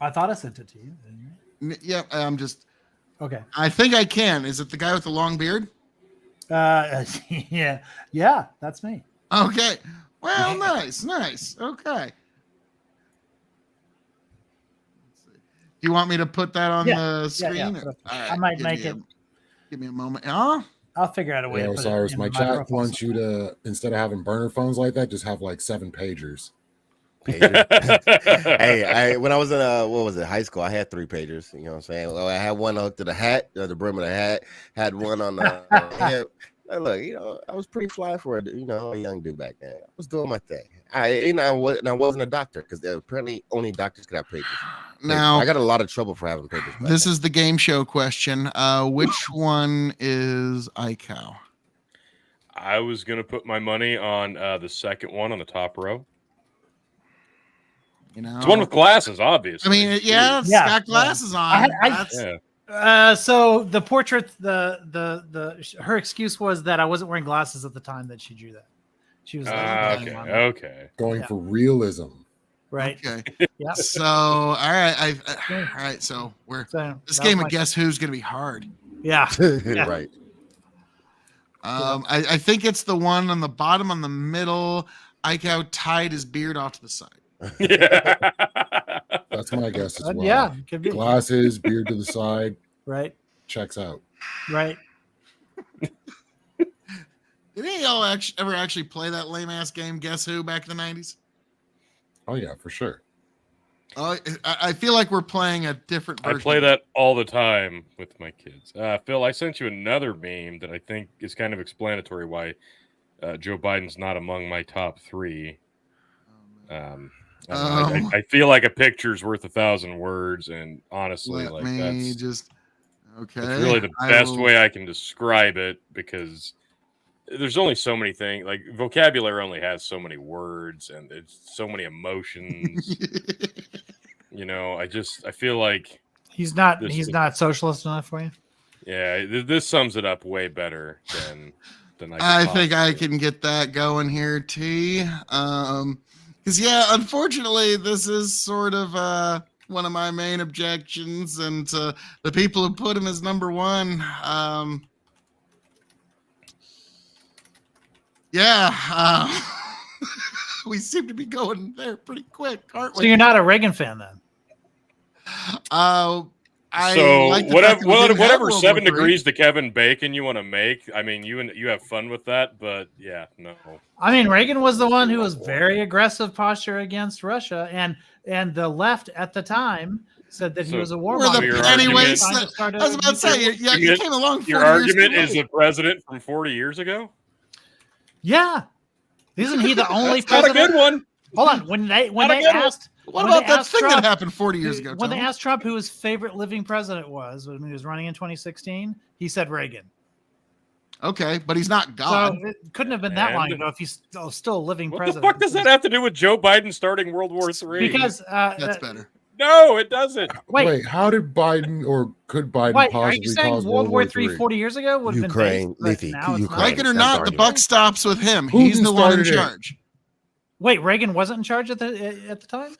I thought I sent it to you. Didn't you? Yeah, I'm just Okay. I think I can. Is it the guy with the long beard? Yeah, that's me. Okay. Well, nice. Okay. Do you want me to put that on the screen? Put up- All right, I might give make me it. Give me a moment. Oh, I'll figure out a way Yeah, to put Osiris, it my in chat profile wants you to, instead of having burner phones like that, just have like 7 pagers. Hey, when I was in what was it, high school, I had 3 pagers. You know what I'm saying? Well, I had one hooked to the hat, the brim of the hat. Had one on the hip. Look, I was pretty fly for a young dude back then. I was doing my thing. I wasn't a doctor because apparently only doctors could have pagers. now I got a lot of trouble for having pagers. back this then. is the game show question. Which one is iCow? I was gonna put my money on the second one on the top row. It's one with glasses, obviously. I mean, yeah, it's Yeah, got glasses on. Yeah. So the portrait, her excuse was that I wasn't wearing glasses at the time that she drew that. She was like, Okay. Going Yeah. for realism. right. Okay. Yeah. So, all right. So So this that game was of Guess Who's going to be hard. Yeah. Right. I think it's the one on the bottom, on the middle. iCow tied his beard off to the side. Yeah. That's my guess as well. Yeah. Could be. Glasses, beard to the side, Right. checks out. Right. Did any of y'all ever actually play that lame ass game Guess Who back in the 90s? Oh yeah, for sure. Oh, I feel like we're playing a different I version. play that all the time with my kids. Phil, I sent you another meme that I think is kind of explanatory why Joe Biden's not among my top 3. I feel like a picture's worth 1,000 words, and honestly, Let like me that's just okay. it's really the I best will- way I can describe it because there's only so many things. Like vocabulary only has so many words, and it's so many emotions. I feel like He's not. This He's is- not socialist enough for you. yeah, this sums it up way better than I could think I possibly. can get that going here, T. Because unfortunately, this is sort of one of my main objections, and the people who put him as number 1. We seem to be going there pretty quick, aren't So we? you're not a Reagan fan then? I So like the fact that we didn't have whatever World War 7 III. degrees to Kevin Bacon you want to make, I mean, you have fun with that, but yeah, no. I mean, Reagan was the one who was very aggressive posture against Russia, and the left at the time said that he So was a We're warmonger. the Your pennyweights. argument- Trying to start a I was about to say, nuclear- you came along 40 Your years argument too is late. the president from 40 years ago? Yeah, isn't he the only That's not a president? good one. Hold on, when they Not a good one. asked, What when about they that asked thing Trump- that happened 40 years ago? when they Tony? asked Trump who his favorite living president was when he was running in 2016, he said Reagan. Okay, but he's not God. So it couldn't have been that long And- ago if he's still a living What president. the fuck does that have to do with Joe Biden starting World War III? Because That's better. No, it doesn't. wait, How did Biden or could Biden are possibly you saying cause World War III? III 40 years ago would have Ukraine, been based, Lethe, but now it's Ukraine. not? Like it or That's not, the argument. buck stops with him. Putin He's the one in started it. charge. Wait, Reagan wasn't in charge at the time?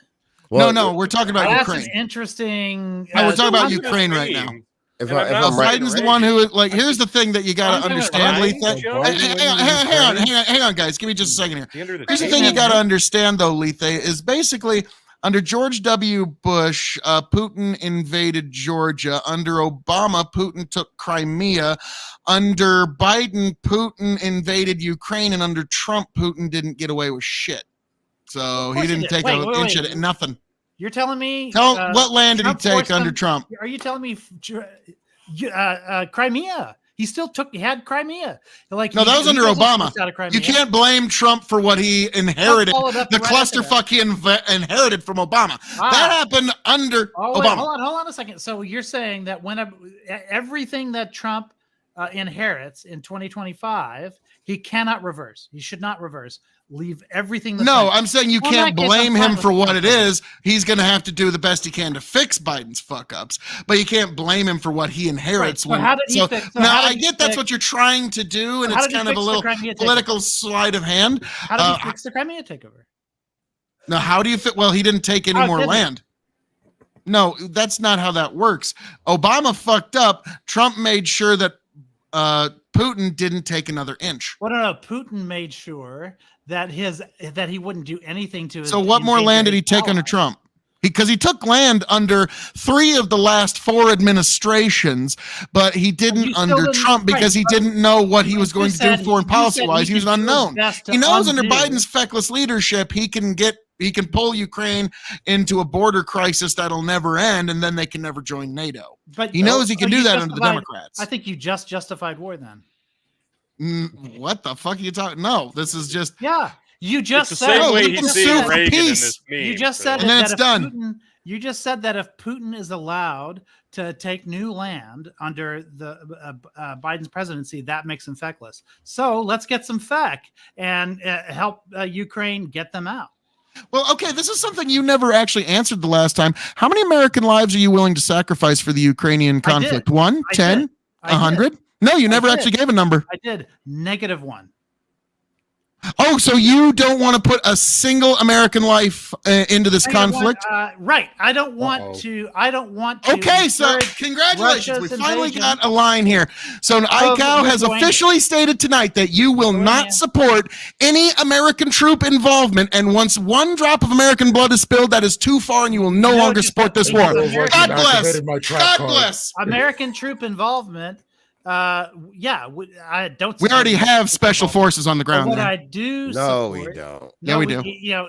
No, we're talking about That's Ukraine. an interesting. No, we're talking about That's Ukraine the right now. theme. If And I, I'm if not I'm right, Biden's the one who, like, here's the thing that you got to I'm talking understand, about Lethe. Biden, Joe. Hang on, guys. Give me just a second here. The end of the Here's the day. thing you got to understand, though, Lethe, is basically under George W. Bush, Putin invaded Georgia. Under Obama, Putin took Crimea. Under Biden, Putin invaded Ukraine. And under Trump, Putin didn't get away with shit. So course he he didn't did. take Wait, an wait, inch wait. of it, nothing. You're telling me? What land did he Trump take forced under them- Trump? Are you telling me Crimea? He still had Crimea. Like No, that was under Obama. Out of Crimea. You can't blame Trump for what he inherited. followed up The right after that. clusterfuck he inherited from Obama. Ah. That happened under Oh, wait, Obama. hold on a second. So you're saying that everything that Trump inherits in 2025, he cannot reverse. He should not reverse. Leave everything. The No, same. I'm saying you Well, in can't that case, blame I'm fine him with for it. what it is. He's going to have to do the best he can to fix Biden's fuck ups, but you can't blame him for what he inherits. Right, so how did he fix- so now how did I he get that's fix- what you're trying to do, and How it's did he kind of a fix the little Crimea takeover? political sleight of hand. How did he fix the Crimea takeover? Now, how do you fit? Well, he didn't take any How more did he? land. No, that's not how that works. Obama fucked up. Trump made sure that Putin didn't take another inch. Well, no. Putin made sure that he wouldn't do anything to his. So what more land did he take under Trump? Because he took land under 3 of the last 4 administrations, but he didn't under Trump because he didn't know what he was going to do foreign policy-wise. He was unknown. He knows under Biden's feckless leadership, he can pull Ukraine into a border crisis that'll never end, and then they can never join NATO. But he knows he can do that under the Democrats. I think you just justified war then. What the fuck are you talking? No, this is just You just it's said the same way he's seeing Reagan in peace. this meme. You just said And then that it's if done. you just said that if Putin is allowed to take new land under the Biden's presidency, that makes him feckless. So let's get some feck and help Ukraine get them out. Well, okay, this is something you never actually answered the last time. How many American lives are you willing to sacrifice for the Ukrainian conflict? 1, 10, 100? No, you never actually gave a number. I did. -1. Oh, so you don't want to put a single American life into this conflict? Right. I don't want to. Okay, so congratulations. We finally got a line here. So ICAO has officially stated tonight that you will not support any American troop involvement. And once one drop of American blood is spilled, that is too far and you will no longer support this war. God bless. God bless. American troop involvement. I don't. We already have special forces on the ground. What there. I do. No, we don't. Yeah, we do.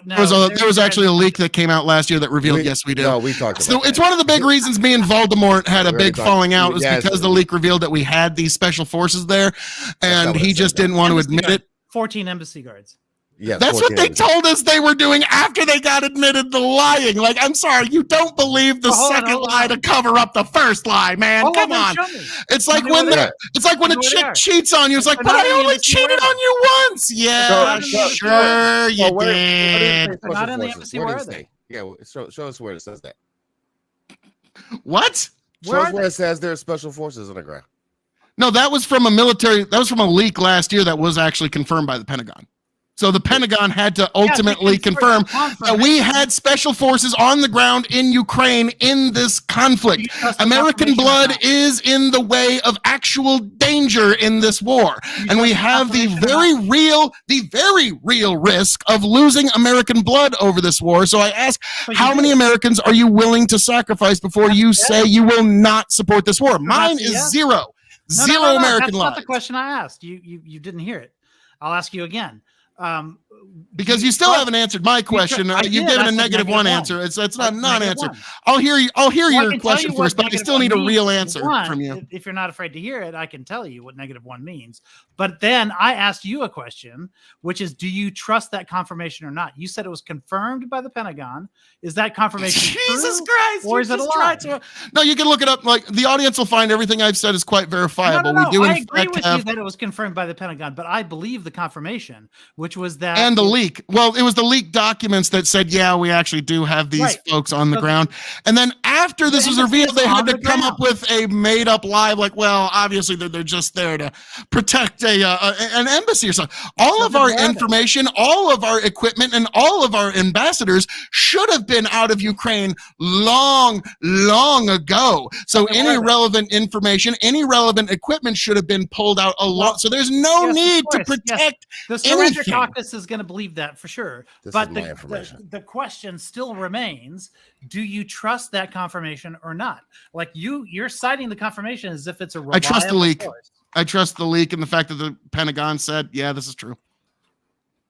No, there was actually a leak that came out last year that revealed yes, we do. No, we talked about So that. it's one of the big reasons me and Voldemort had a We big already falling out talked- was yes. because the leak revealed that we had these special forces there, and what he it just said, didn't want to admit it. 14 embassy guards. Yeah, That's what 14 they episodes. told us they were doing after they got admitted to lying. Like, I'm sorry, you don't believe the second lie to cover up the first lie, man. Come on. It's like when a chick cheats on you. It's like, but I only cheated on you once. Yeah, sure you did. They're not in the embassy, where are they? Yeah, show us where it says that. What? Show us where it says there are special forces on the ground. No, that was from a leak last year that was actually confirmed by the Pentagon. So the Pentagon had to ultimately confirm that we had special forces on the ground in Ukraine in this conflict. American blood is in the way of actual danger in this war. And we have the very real risk of losing American blood over this war. So I ask, how many Americans are you willing to sacrifice before you say you will not support this war? Mine is zero. Zero American lives. That's not the question I asked. You didn't hear it. I'll ask you again. Because you still haven't answered my question. You've given a -1 answer. It's not a non-answer. I'll hear your question first, but I still need a real answer from you. If you're not afraid to hear it, I can tell you what -1 means. But then I asked you a question, which is, do you trust that confirmation or not? You said it was confirmed by the Pentagon. Is that confirmation Jesus true, Christ, or is it a lie? No, you can look it up. Like, the audience will find everything I've said is quite verifiable. No, We do I in agree fact with have you that it was confirmed by the Pentagon, but I believe the confirmation, which was that and the leak. Well, it was the leaked documents that said, yeah, we actually do have these folks on the ground. And then after this was revealed, they had to come up with a made-up lie, like, well, obviously they're just there to protect an embassy or something. All of our information, all of our equipment, and all of our ambassadors should have been out of Ukraine long ago. So any relevant information, any relevant equipment should have been pulled out a lot. So there's no need to protect the Surrender anything. Caucus is going to believe that for sure. This But is my information. the question still remains: do you trust that confirmation or not? Like you're citing the confirmation as if it's a reliable I trust the leak. source. I trust the leak and the fact that the Pentagon said, yeah, this is true.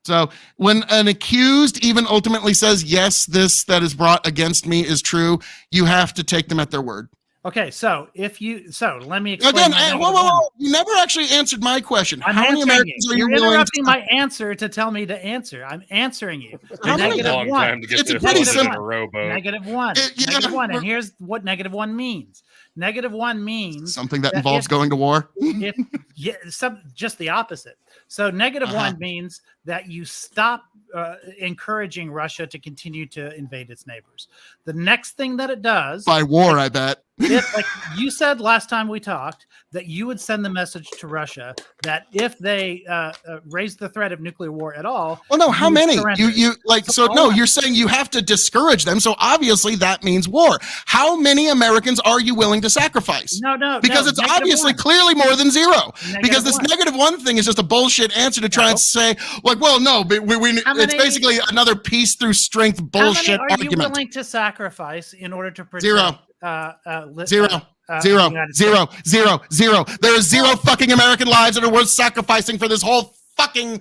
So when an accused even ultimately says, yes, this that is brought against me is true, you have to take them at their word. Okay, so let me explain. Again, whoa. You never actually answered my question. I'm How many answering Americans you. are you You're willing interrupting to... my answer to tell me to answer. I'm answering you. How many? It's a long time to get It's this pretty one in simple. a rowboat. -1. Yeah. -1. And here's what -1 means. -1 means Something that that involves if- going to war. just the opposite. So -1 Uh-huh. means that you stop encouraging Russia to continue to invade its neighbors. The next thing that it does, By war, I bet. like you said last time we talked, that you would send the message to Russia that if they raise the threat of nuclear war at all, Well, no, how you would many? surrender. You like so no, you're saying you have to discourage them. So obviously that means war. How many Americans are you willing to sacrifice? No, Because it's obviously -1. clearly more than 0. Because this -1. -1 thing is just a bullshit answer to try No. and say, like, well, no, but we How it's many- basically another peace through strength bullshit How many are you argument. willing to sacrifice in order to protect 0. li- Zero. the Zero, United zero, States? zero, zero. There are 0 fucking American lives that are worth sacrificing for this whole fucking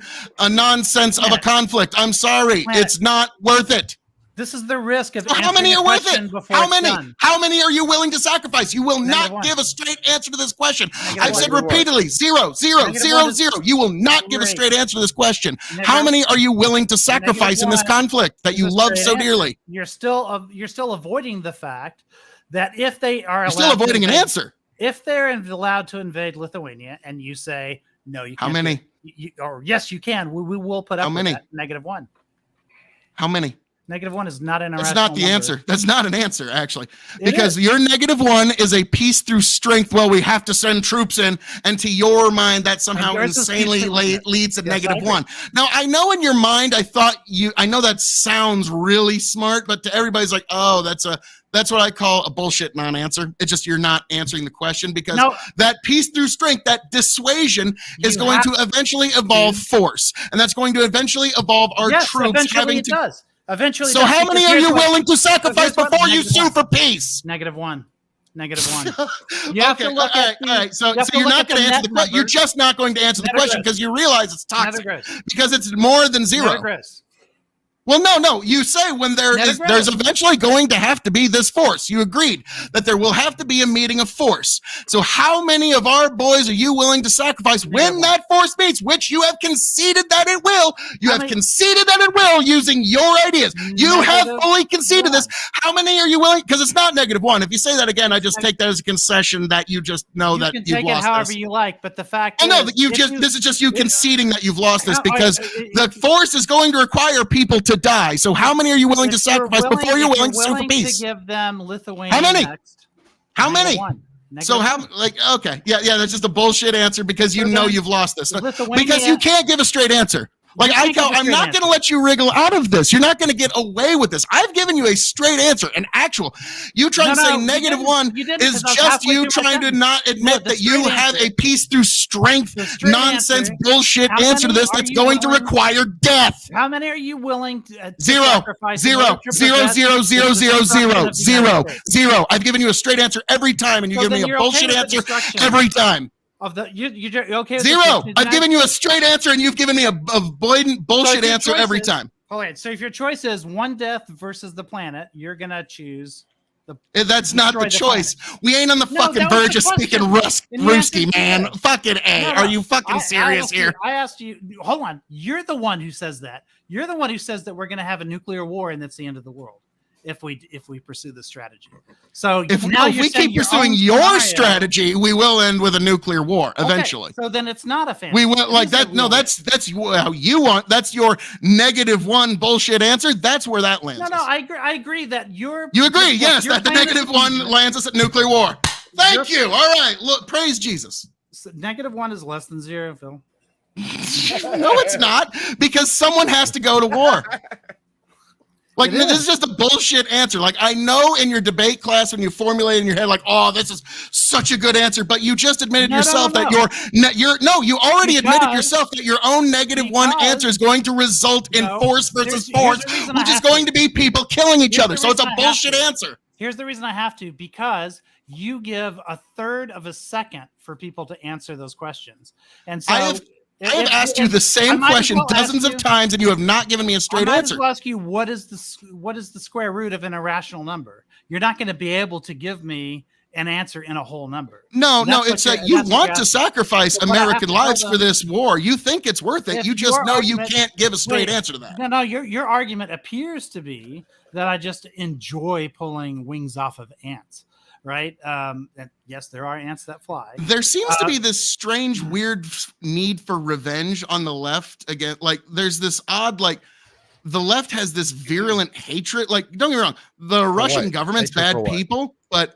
nonsense of a Planet. conflict. I'm sorry. Planet. It's not worth it. This is the risk of So how many answering are a worth question it? before How it's many? done. How many are you willing to sacrifice? You will not -1. give a straight answer to this question. -1. I've said -1. repeatedly, 0, 0, -1 0, is 0. You will not give a great. straight answer to this question. Negative- How many are you willing to sacrifice in this -1 conflict that is you a love straight so answer. dearly? You're still avoiding the fact that if they are You're still allowed to avoiding an invade- answer. if they're allowed to invade Lithuania, and you say no, you How can't. many? Or yes, you can. We will put up How with many? that. -1. How many? -1 is not an That's irrational not the number. answer. That's not an answer, actually, It because is. your -1 is a peace through strength. Well, we have to send troops in, and to your mind, that somehow yours is insanely peace through strength. leads to Yes, I agree. -1. Now, I know in your mind, I know that sounds really smart, but to everybody's like, oh, that's what I call a bullshit non-answer. It's just you're not answering the question because No. that peace through strength, that dissuasion is You going have to eventually evolve force, and that's going to eventually evolve our Yes, troops eventually having it to. does. Eventually. So it does, how because many are here's you what- willing to sacrifice here's what- before you negative sue one. for peace? -1. -1. You have to Okay, look all at right, the- all right. So you have to you're look not at going to the answer net the question. You're numbers. just not going to answer the Net question gross. because you realize it's Net toxic gross. because it's more than Net 0. gross. Well, no. You say when there's gross. eventually going to have to be this force. You agreed that there will have to be a meeting of force. So how many of our boys are you willing to sacrifice when -1. that force meets, which you have conceded that it will? You How have many- conceded that it will using your ideas. You have Negative fully conceded this. 1. How many are you willing? Because it's not -1. If you say that again, I just take that as a concession that you just know You that can you've take it lost however this. you like, but the fact I know is, that you if just this is just you if- conceding that you've lost this How- because the force is going to require people to die. So how many are you willing to if you're sacrifice before you're if willing to sue for peace? to give them Lithuania How many? next, How many? -1. So how okay. Yeah, that's just a bullshit answer because you So know then you've lost this. Lithuania- Because you can't give a straight answer. Like You can't give a I'm straight not answer. going to let you wriggle out of this. You're not going to get away with this. I've given you a straight answer, an actual. You trying to No, say you didn't. -1 You didn't, is 'cause I was just halfway you through my trying to sentence. not admit No, the that you straight have answer- a peace through strength The straight nonsense answer- bullshit how answer to many this are that's you going to willing- require death. How many are you willing to 0, sacrifice in 0, order to 0, prevent 0, 0, the 0, 0, destruction 0, of the United 0, States? 0. I've given you a straight answer every time, and you So give then me a you're okay bullshit with the answer destruction every time. Of the you're okay with 0. the I've given you a straight answer, and you've given me a blatant So bullshit if your answer choice every is- time. All right, so if your choice is one death versus the planet, you're gonna choose the. That's not the Destroy the choice. We ain't on the No, fucking that was verge the of speaking question. And you Ruski, answered man. yes. Fucking A. No, no. Are you fucking I serious asked here? I asked you. Hold on. You're the one who says that. You're the one who says that we're gonna have a nuclear war and that's the end of the world if we pursue this strategy. So If now we you're saying keep pursuing own your scenario. strategy, we will end with a nuclear war Okay, eventually. so then it's not a fantasy. We went like It is a that. No, real that's how you want. That's your -1 bullshit answer. That's where that lands. No, us. I agree that you're. You agree? your- Yes, your that the plan is- -1 lands us at nuclear war. Thank Your- you. All right. Look, praise Jesus. -1 is less than 0, Phil. No, it's not, because someone has to go to war. Like, It this is. is just a bullshit answer. Like, I know in your debate class when you formulate in your head, like, oh, this is such a good answer, but you just admitted No, no, yourself no, that no. you already admitted Because- yourself that your own -1 because- answer is going to result in No, force versus here's force, the reason I which is have to. going to be people killing each Here's other. the So it's a reason I have bullshit to. answer. Here's the reason I have to, because you give a third of a second for people to answer those questions. And so I have asked you the I same might as question well ask dozens of you- times, and you have not given me a I straight might answer. as well ask you, what is the square root of an irrational number? You're not going to be able to give me an answer in a whole number. No, That's what it's you're- that you that's what want you're to asking. sacrifice But what I have American to tell lives for them- this war. You think it's worth it. If You just your know you argument- can't give a straight Wait, answer to that. No, your argument appears to be that I just enjoy pulling wings off of ants. right? And yes, there are ants that fly. There seems to be this strange, weird need for revenge on the left. Again, like there's this odd, like the left has this virulent hatred. Like, don't get me wrong, the Russian what? government's Hatred for bad what? people, but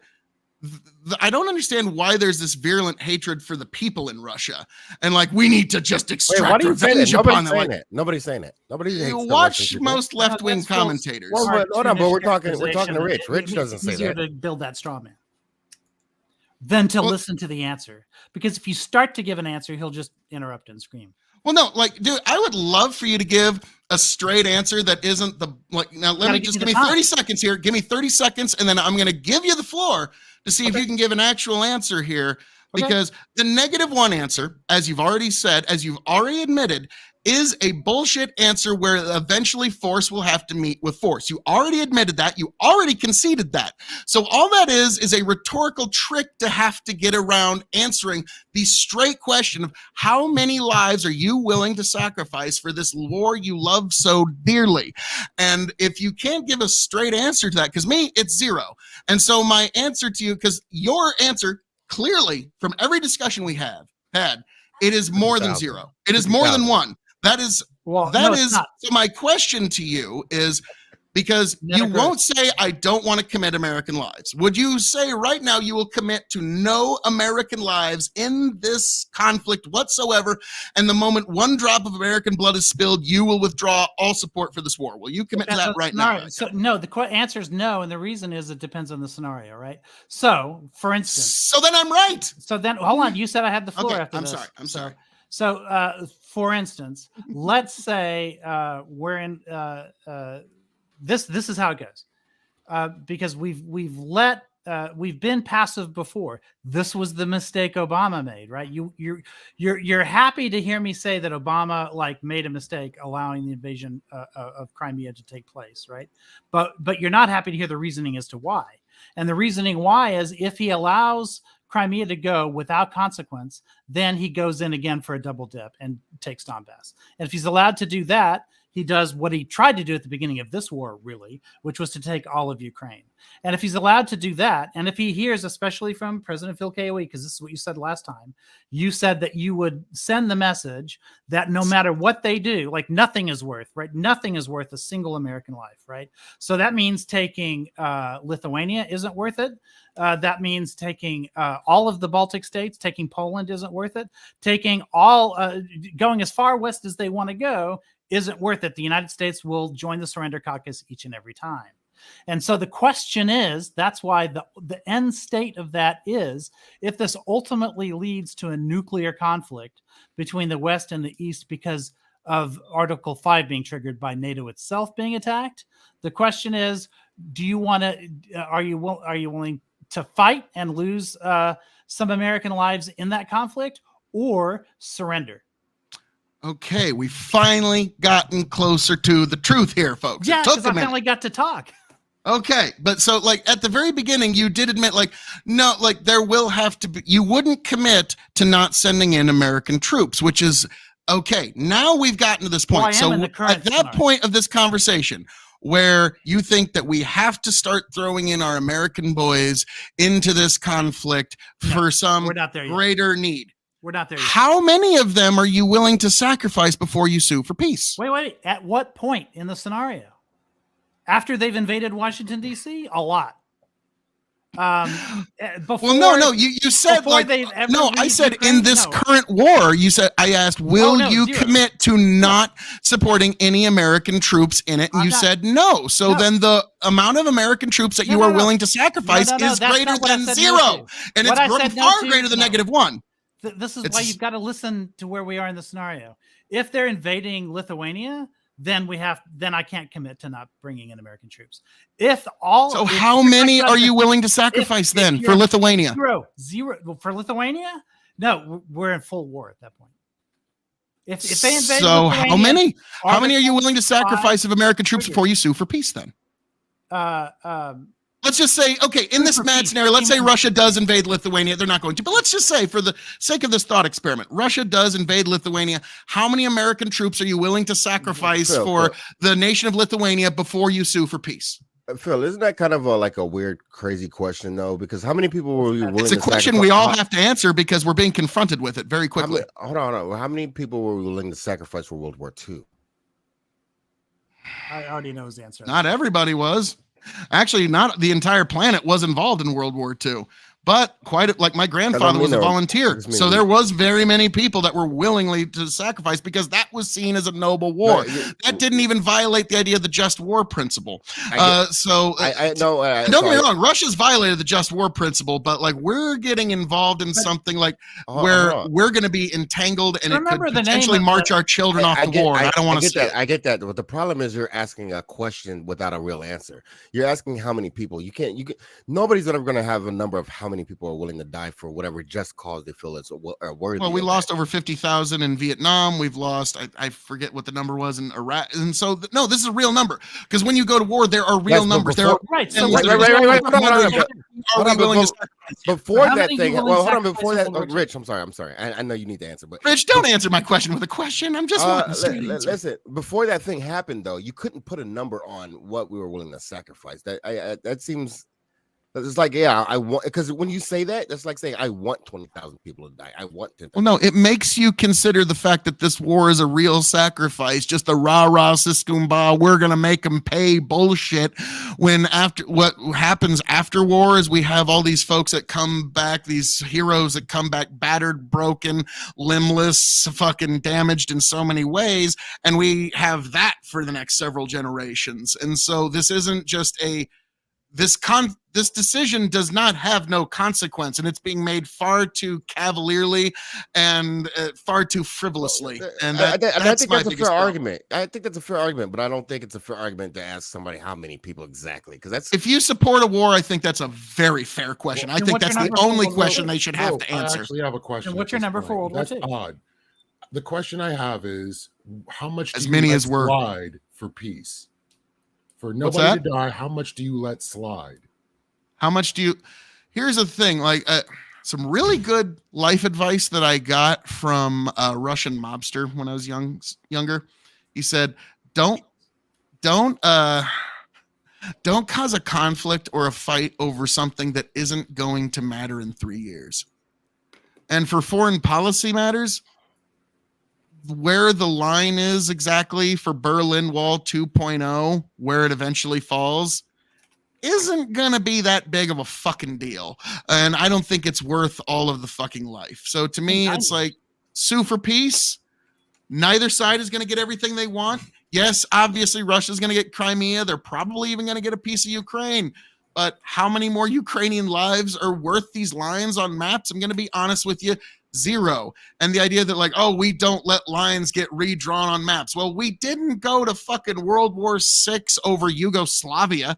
I don't understand why there's this virulent hatred for the people in Russia, and like we need to just Wait, extract what are you saying? revenge upon them. Like, Nobody's saying that. Nobody hates you the watch Russian people. most left-wing That's still- commentators. Well, Hard hold on, but we're talking characterization. to Rich. Rich It doesn't makes it say easier that. to build that straw man than to Well- listen to the answer, because if you start to give an answer, he'll just interrupt and scream. Well, no, like, dude, I would love for you to give a straight answer that isn't the like. Now, let Gotta me give just me give the me time. 30 seconds here. Give me 30 seconds, and then I'm going to give you the floor to see if you can give an actual answer here. Okay. Because the -1 answer, as you've already said, as you've already admitted, is a bullshit answer where eventually force will have to meet with force. You already admitted that. You already conceded that. So all that is a rhetorical trick to have to get around answering the straight question of how many lives are you willing to sacrifice for this war you love so dearly? And if you can't give a straight answer to that, because me, it's 0. And so my answer to you, because your answer clearly from every discussion we have had, it is more than 0. It is more than 1. That is Well, that no, it's is not. so my question to you is, because Never you good. won't say I don't want to commit American lives. Would you say right now you will commit to no American lives in this conflict whatsoever? And the moment one drop of American blood is spilled, you will withdraw all support for this war. Will you commit to That's that a right scenario. now? So no, the answer is no, and the reason is it depends on the scenario, right? So, for instance, So then I'm right. so then hold on, you said I had the floor Okay, after I'm this. sorry. I'm sorry. So, for instance, let's say we're in this is how it goes, because we've been passive before. This was the mistake Obama made, right? You're happy to hear me say that Obama like made a mistake allowing the invasion of Crimea to take place, right? But you're not happy to hear the reasoning as to why. And the reasoning why is if he allows Crimea to go without consequence, then he goes in again for a double dip and takes Donbass. And if he's allowed to do that, he does what he tried to do at the beginning of this war, really, which was to take all of Ukraine. And if he's allowed to do that, and if he hears, especially from President Phil Koe, because this is what you said last time, you said that you would send the message that no matter what they do, like nothing is worth, right? Nothing is worth a single American life, right? So that means taking Lithuania isn't worth it. That means taking all of the Baltic states, taking Poland isn't worth it. Taking all, going as far west as they want to go isn't worth it. The United States will join the surrender caucus each and every time. And so the question is, that's why the end state of that is, if this ultimately leads to a nuclear conflict between the West and the East because of Article 5 being triggered by NATO itself being attacked, the question is, do you want to, are you willing to fight and lose some American lives in that conflict, or surrender? Okay, we've finally gotten closer to the truth here, folks. Yeah, It took because a I minute. finally got to talk. Okay, but so like at the very beginning, you did admit like, no, like there will have to be, you wouldn't commit to not sending in American troops, which is okay. Now we've gotten to this point. Well, I am So in the at current that scenario. point of this conversation, where you think that we have to start throwing in our American boys into this conflict for some We're not there yet. greater need. We're not there yet. How many of them are you willing to sacrifice before you sue for peace? Wait. At what point in the scenario? After they've invaded Washington, D.C.? A lot. Before, Well, no, you said before like they've ever no. I reached said Ukraine? in this No. current war. You said I asked, will no, you 0. commit to not supporting any American troops in it? And I'm you not- said no. So No. then the amount of American troops that No, you no, are no. willing to sacrifice No, is that's greater not what I than said 0, no to. and What it's I grown said no far to- greater than no. -1. This is why It's- you've got to listen to where we are in the scenario. If they're invading Lithuania, then I can't commit to not bringing in American troops. So how many are you willing to sacrifice if then for you're- Lithuania? Zero. Well, for Lithuania? No, we're in full war at that point. If they invade So how Lithuania, many? How many are you willing to Article 5 sacrifice of American troops triggered. before you sue for peace then? Let's just say, okay, in this for mad peace. scenario, let's say Even- Russia does invade Lithuania. They're not going to, but let's just say, for the sake of this thought experiment, Russia does invade Lithuania. How many American troops are you willing to sacrifice Phil, for the nation of Lithuania before you sue for peace? Phil, isn't that kind of like a weird, crazy question though? Because how many people were we willing It's a to question sacrifice? we all have to answer because we're being confronted with it very quickly. Hold on. How many people were we willing to sacrifice for World War II? I already know his answer. Not everybody was. Actually, not the entire planet was involved in World War II. But like my grandfather was a volunteer. So there was very many people that were willingly to sacrifice because that was seen as a noble war. That didn't even violate the idea of the just war principle. Don't get me wrong, Russia's violated the just war principle, but like we're getting involved in something like where we're going to be entangled and it could potentially march our children off the war. I don't want to see it. I get that. But the problem is you're asking a question without a real answer. You're asking how many people. Nobody's ever going to have a number of how many people are willing to die for whatever just cause they feel is worthy. Well, we lost over 50,000 in Vietnam. We've lost, I forget what the number was in Iraq. And so, this is a real number because when you go to war, there are real numbers. Before that thing, Rich, I'm sorry. I know you need to answer, but Rich, don't answer my question with a question. I'm just listen. Before that thing happened, though, you couldn't put a number on what we were willing to sacrifice. That seems. It's like, I want, because when you say that, that's like saying I want 20,000 people to die. I want 10,000. Well, no, it makes you consider the fact that this war is a real sacrifice, just a rah-rah siskumba, we're going to make them pay bullshit. When after what happens after war is we have all these folks that come back, these heroes that come back battered, broken, limbless, fucking damaged in so many ways. And we have that for the next several generations. And so this isn't just this decision does not have no consequence, and it's being made far too cavalierly and far too frivolously. And I think that's a fair argument. I think that's a fair argument, but I don't think it's a fair argument to ask somebody how many people exactly. Because that's if you support a war, I think that's a very fair question. I think that's the only question they should have to answer. I actually have a question. And what's your number for World War II? That's odd. The question I have is how much as many as were slide for peace. For nobody to die, how much do you let slide? How much do you? Here's the thing, like some really good life advice that I got from a Russian mobster when I was younger. He said, don't cause a conflict or a fight over something that isn't going to matter in 3 years. And for foreign policy matters, where the line is exactly for Berlin Wall 2.0, where it eventually falls, isn't going to be that big of a fucking deal. And I don't think it's worth all of the fucking life. So to me, it's like sue for peace. Neither side is going to get everything they want. Yes, obviously Russia's going to get Crimea. They're probably even going to get a piece of Ukraine. But how many more Ukrainian lives are worth these lines on maps? I'm going to be honest with you. 0. And the idea that like, oh, we don't let lines get redrawn on maps. Well, we didn't go to fucking World War VI over Yugoslavia.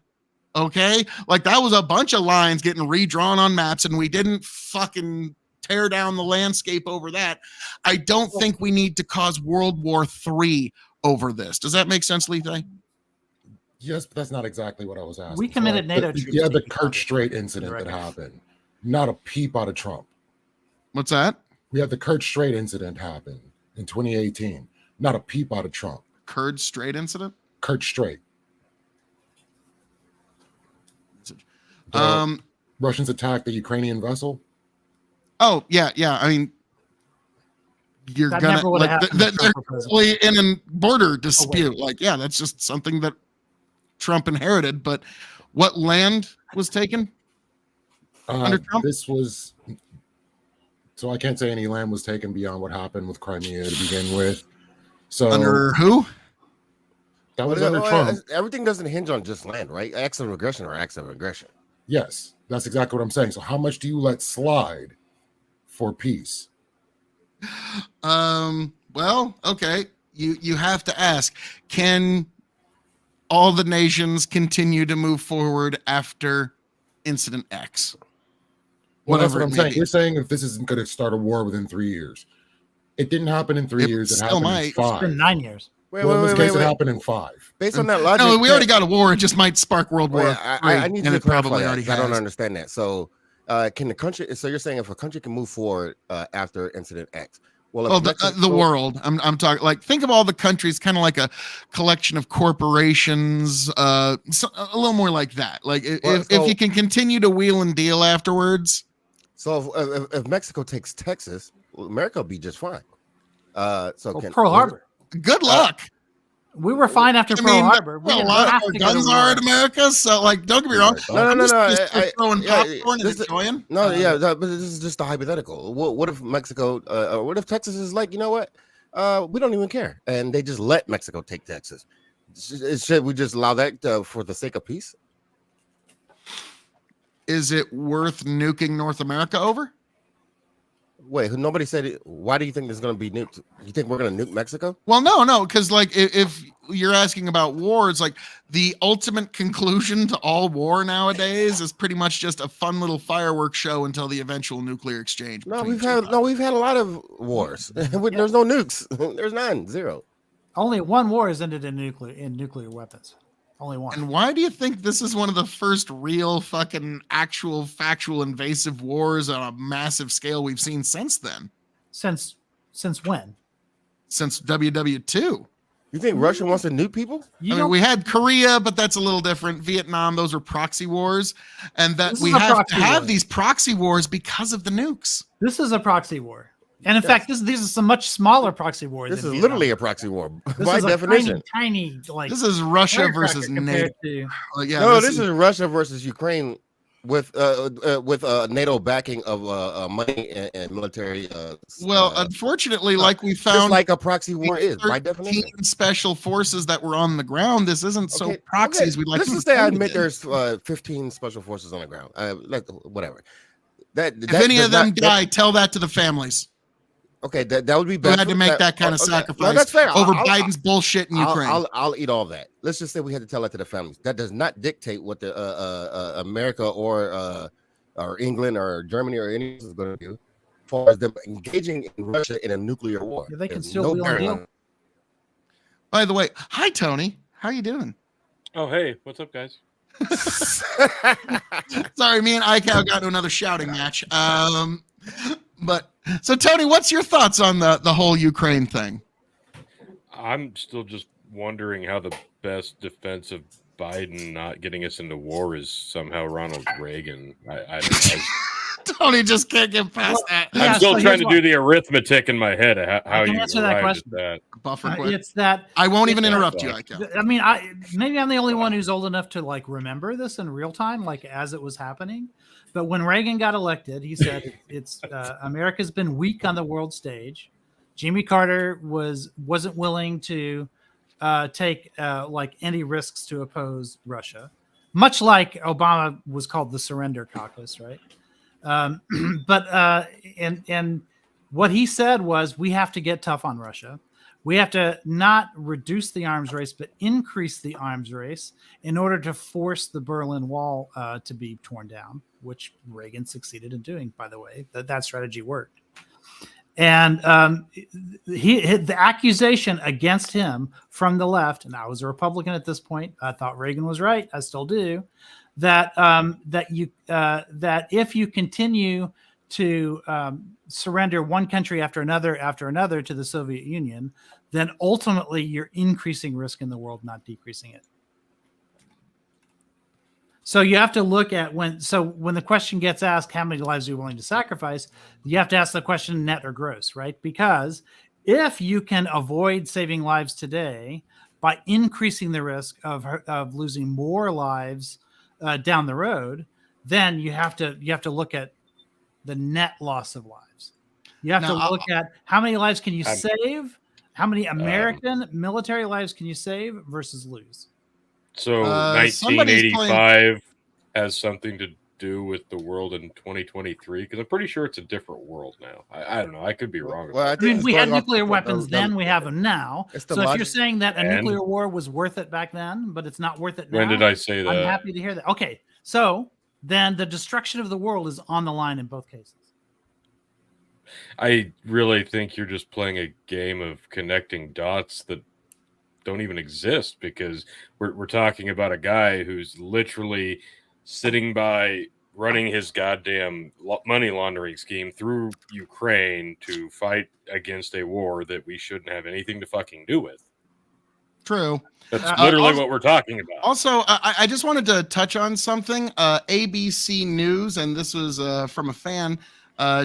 Okay. Like that was a bunch of lines getting redrawn on maps and we didn't fucking tear down the landscape over that. I don't think we need to cause World War III over this. Does that make sense, Lethe? Yes, but that's not exactly what I was asking. We committed NATO troops. Yeah, the Kerch Strait incident that happened. Not a peep out of Trump. What's that? We had the Kerch Strait incident happen in 2018. Not a peep out of Trump. Kerch Strait incident? Kerch Strait. Russians attacked the Ukrainian vessel. Oh, yeah. I mean, you're going to like they're probably in a border dispute. Like, yeah, that's just something that Trump inherited. But what land was taken under Trump? This was. So I can't say any land was taken beyond what happened with Crimea to begin with. So under who? That was under Trump. Everything doesn't hinge on just land, right? Acts of aggression or acts of aggression. Yes, that's exactly what I'm saying. So how much do you let slide for peace? Well, okay. You have to ask, can all the nations continue to move forward after incident X? Well, that's what I'm saying. You're saying if this isn't going to start a war within 3 years. It didn't happen in 3 years. It happened in 5. It's been 9 years. In this case, it happened in 5. Based on that logic, no, we already got a war. It just might spark World War. I need to probably already. I don't understand that. So, can the country? So you're saying if a country can move forward after incident X, Well, Well, the world. I'm talking like think of all the countries, kind of like a collection of corporations. A little more like that. Like if you can continue to wheel and deal afterwards. So if Mexico takes Texas, America will be just fine. Pearl Harbor. Good luck. We were fine after Pearl Harbor. We A lot of guns are in America, so like, don't get me wrong. No. Throwing popcorn and enjoying. But this is just a hypothetical. What if Mexico? What if Texas is like, you know what? We don't even care, and they just let Mexico take Texas. Should we just allow that for the sake of peace? Is it worth nuking North America over? Wait, nobody said it. Why do you think there's going to be nuked? You think we're going to nuke Mexico? Well, no, because like if you're asking about war, it's like the ultimate conclusion to all war nowadays is pretty much just a fun little fireworks show until the eventual nuclear exchange. We've had a lot of wars. There's no nukes. There's none, zero. Only one war has ended in nuclear weapons. Only one. And why do you think this is one of the first real fucking actual factual invasive wars on a massive scale we've seen since then? Since when? Since WW2. You think Russia wants to nuke people? I mean, we had Korea, but that's a little different. Vietnam, those were proxy wars. And that we have to have these proxy wars because of the nukes. This is a proxy war. And in fact, these are some much smaller proxy wars. This is literally a proxy war by definition. Tiny, like this is Russia versus NATO. This is Russia versus Ukraine with NATO backing of money and military. Unfortunately, like we found, just like a proxy war is by definition. Special forces that were on the ground. This isn't so proxies. We'd like to say I admit there's 15 special forces on the ground. Like whatever. If any of them die, tell that to the families. Okay, that would be better. We had to make that kind of sacrifice. No, that's fair. Over Biden's bullshit in Ukraine. I'll eat all that. Let's just say we had to tell that to the families. That does not dictate what the America or England or Germany or anyone is going to do, as far as them engaging in Russia in a nuclear war. Yeah, they can still deal. By the way, hi Tony. How you doing? Oh hey, what's up, guys? Sorry, me and iCal got into another shouting match. But so Tony, what's your thoughts on the whole Ukraine thing? I'm still just wondering how the best defense of Biden not getting us into war is somehow Ronald Reagan. I Tony just can't get past that. I'm still trying to do the arithmetic in my head of how you answer that question. That. Buffer it's that I won't even interrupt you. I mean, maybe I'm the only one who's old enough to like remember this in real time, like as it was happening. But when Reagan got elected, he said it's America's been weak on the world stage. Jimmy Carter wasn't willing to take like any risks to oppose Russia, much like Obama was called the Surrender Caucus, right? But what he said was we have to get tough on Russia. We have to not reduce the arms race, but increase the arms race in order to force the Berlin Wall to be torn down, which Reagan succeeded in doing, by the way. That strategy worked. And the accusation against him from the left, and I was a Republican at this point, I thought Reagan was right, I still do, that if you continue to surrender one country after another to the Soviet Union, then ultimately you're increasing risk in the world, not decreasing it. So you have to look at when the question gets asked, how many lives are you willing to sacrifice? You have to ask the question net or gross, right? Because if you can avoid saving lives today by increasing the risk of losing more lives down the road, then you have to look at the net loss of lives. You have to look at how many lives can you save, how many American military lives can you save versus lose. So 1985 has something to do with the world in 2023 because I'm pretty sure it's a different world now. I don't know. I could be wrong. Well, I mean, we had nuclear weapons then. We have them now. So if you're saying that a nuclear war was worth it back then, but it's not worth it now, when did I say that? I'm happy to hear that. Okay, so then the destruction of the world is on the line in both cases. I really think you're just playing a game of connecting dots that don't even exist because we're talking about a guy who's literally sitting by running his goddamn money laundering scheme through Ukraine to fight against a war that we shouldn't have anything to fucking do with. True. That's literally also, what we're talking about. Also, I just wanted to touch on something. ABC News, and this was from a fan,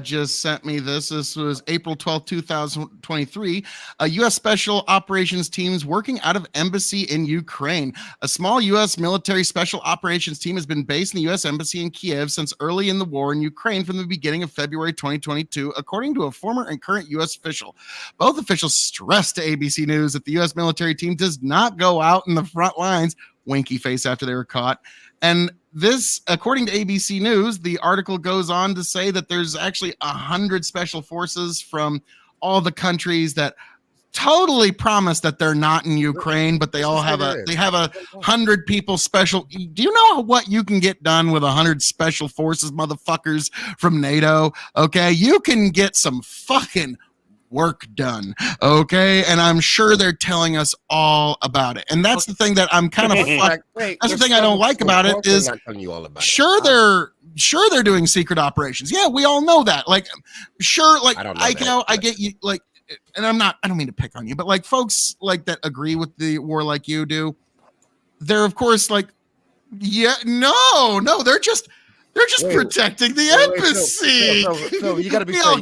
just sent me this. This was April 12th, 2023. U.S. Special Operations teams working out of embassy in Ukraine. A small U.S. military special operations team has been based in the U.S. Embassy in Kiev since early in the war in Ukraine from the beginning of February 2022, according to a former and current U.S. official. Both officials stressed to ABC News that the U.S. military team does not go out in the front lines, winky face after they were caught. And this, according to ABC News, the article goes on to say that there's actually 100 special forces from all the countries that totally promise that they're not in Ukraine, but they all have a 100 people special. Do you know what you can get done with 100 special forces motherfuckers from NATO? Okay, you can get some fucking work done. Okay, and I'm sure they're telling us all about it. And that's the thing that I'm kind of that's the thing I don't like about it is sure they're doing secret operations. Yeah, we all know that. Like sure, like I get you, like, and I don't mean to pick on you, but like folks like that agree with the war like you do, they're of course like, yeah, no, they're just protecting the embassy. So you got to be fair.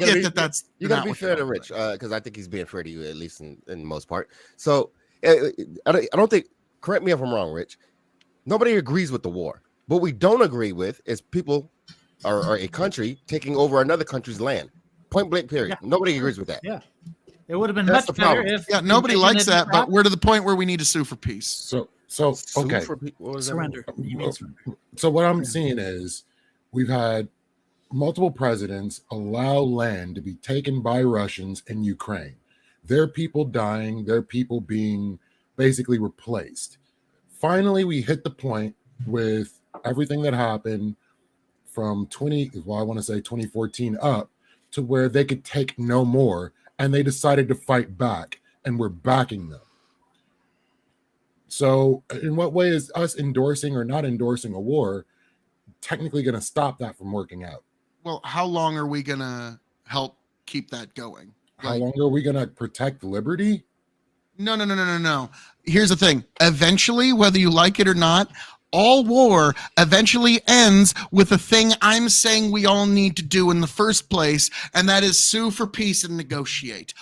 You got to be fair to Rich, because I think he's being fair to you, at least in most part. So I don't think, correct me if I'm wrong, Rich, nobody agrees with the war. What we don't agree with is people or a country taking over another country's land. Point blank, period. Yeah. Nobody agrees with that. Yeah. It would have been much better if nobody likes that, but we're to the point where we need to sue for peace. So okay. Surrender. So what I'm seeing is we've had multiple presidents allow land to be taken by Russians in Ukraine. Their people dying, their people being basically replaced. Finally, we hit the point with everything that happened from 2014 up to where they could take no more, and they decided to fight back, and we're backing them. So in what way is us endorsing or not endorsing a war technically going to stop that from working out? Well, how long are we going to help keep that going? How long are we going to protect liberty? No. Here's the thing. Eventually, whether you like it or not, all war eventually ends with the thing I'm saying we all need to do in the first place, and that is sue for peace and negotiate.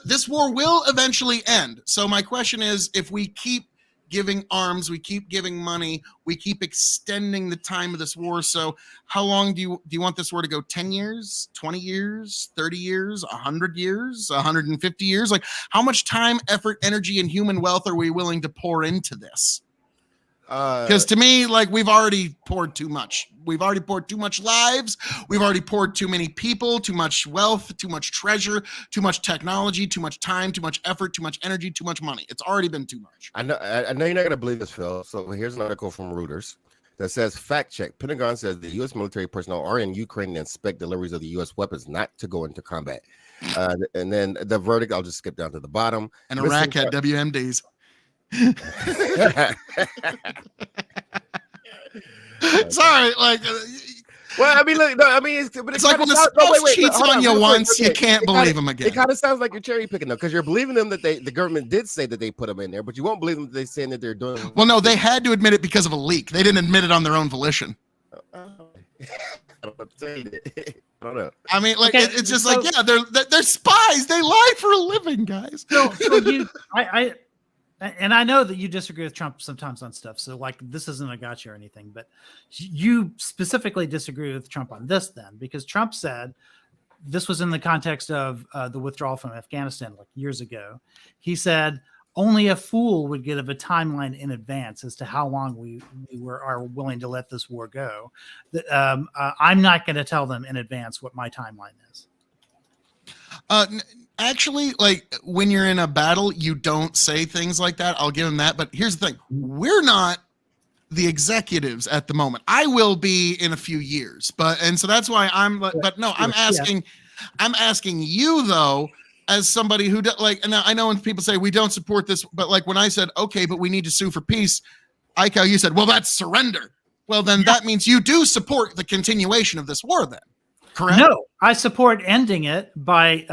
This war will eventually end. So my question is, if we keep giving arms, we keep giving money, we keep extending the time of this war. So how long do you want this war to go? 10 years, 20 years, 30 years, 100 years, 150 years? Like, how much time, effort, energy, and human wealth are we willing to pour into this? Because to me, like, we've already poured too much. We've already poured too much lives. We've already poured too many people, too much wealth, too much treasure, too much technology, too much time, too much effort, too much energy, too much money. It's already been too much. I know you're not going to believe this, Phil. So here's an article from Reuters that says, fact check. Pentagon says the U.S. military personnel are in Ukraine and inspect deliveries of the U.S. weapons not to go into combat. And then the verdict, I'll just skip down to the bottom. And Iraq had WMDs. Sorry, like. Well, I mean, look, no, I mean, it's like when the spouse cheats on you once, you can't believe them again. It kind of sounds like you're cherry picking though, because you're believing them that the government did say that they put them in there, but you won't believe them that they're saying that they're doing. Well, no, they had to admit it because of a leak. They didn't admit it on their own volition. I don't know. I mean, like, okay, it's just like, yeah, they're spies. They lie for a living, guys. So and I know that you disagree with Trump sometimes on stuff. So, like, this isn't a gotcha or anything, but you specifically disagree with Trump on this then, because Trump said, this was in the context of the withdrawal from Afghanistan like years ago. He said, only a fool would give a timeline in advance as to how long we are willing to let this war go. I'm not going to tell them in advance what my timeline is. Actually, like, when you're in a battle, you don't say things like that. I'll give him that. But here's the thing. We're not the executives at the moment. I will be in a few years. And so that's why I'm asking you though, as somebody who and I know when people say we don't support this, but like when I said, okay, but we need to sue for peace, Iko, you said, well, that's surrender. Well, then that means you do support the continuation of this war, then, correct? No, I support ending it by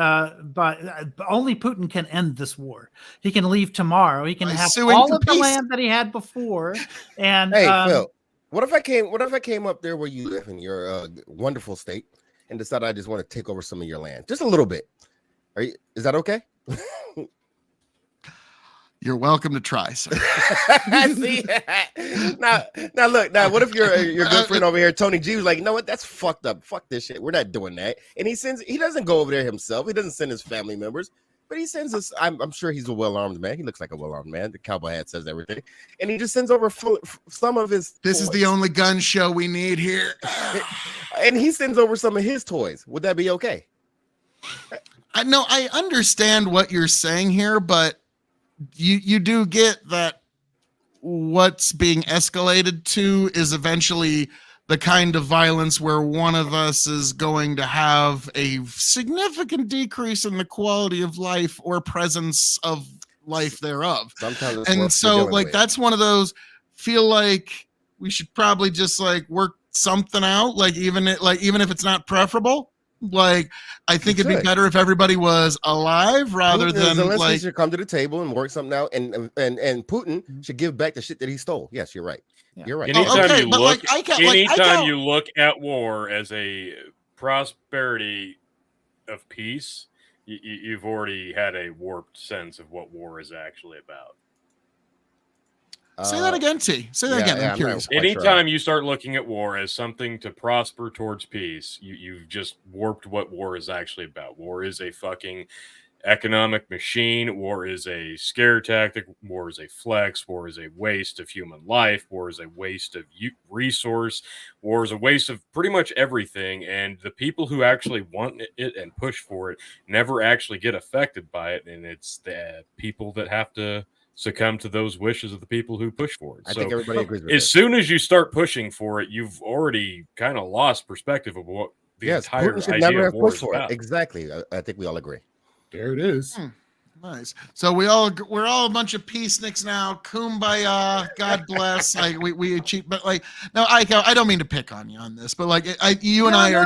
only Putin can end this war. He can leave tomorrow. He can By have suing all for of the peace. land that he had before. And Hey, Phil, what if I came up there where you live in your wonderful state and decided I just want to take over some of your land, just a little bit? Is that okay? You're welcome to try, sir. See, now look, what if your good friend over here, Tony G, was like, you know what, that's fucked up. Fuck this shit. We're not doing that. And he doesn't go over there himself. He doesn't send his family members, but he sends us. I'm sure he's a well-armed man. He looks like a well-armed man. The cowboy hat says everything, and he just sends over some of his. This is toys. the only gun show we need here. And he sends over some of his toys. Would that be okay? I understand what you're saying here, but you do get that what's being escalated to is eventually the kind of violence where one of us is going to have a significant decrease in the quality of life or presence of life thereof. Sometimes it's And worth so dealing like with. that's one of those feel like we should probably just like work something out, like even if it's not preferable. Like, I think it'd be should. better if everybody was alive rather than Zelensky like. should come to the table and work something out, and Putin should give back the shit that he stole. Yes, you're right. Yeah. You're right. Anytime okay, you but, look, like, I can't- anytime you look at war as a prosperity of peace, you've already had a warped sense of what war is actually about. Say that again, T. Say that yeah, again. yeah, I'm I'm curious. not- quite sure. Anytime you start looking at war as something to prosper towards peace, you've just warped what war is actually about. War is a fucking economic machine. War is a scare tactic. War is a flex. War is a waste of human life. War is a waste of resource. War is a waste of pretty much everything. And the people who actually want it and push for it never actually get affected by it. And it's the people that have to succumb to those wishes of the people who push for it. I think everybody agrees with as that. soon as you start pushing for it, you've already kind of lost perspective of what the Yes, entire Putin should idea never of have war pushed is for about. it. Exactly. I think we all agree. There it is. Nice. So we're all a bunch of peaceniks now. Kumbaya. God bless. Like we achieve, but like no, I don't mean to pick on you on this, but like you and I are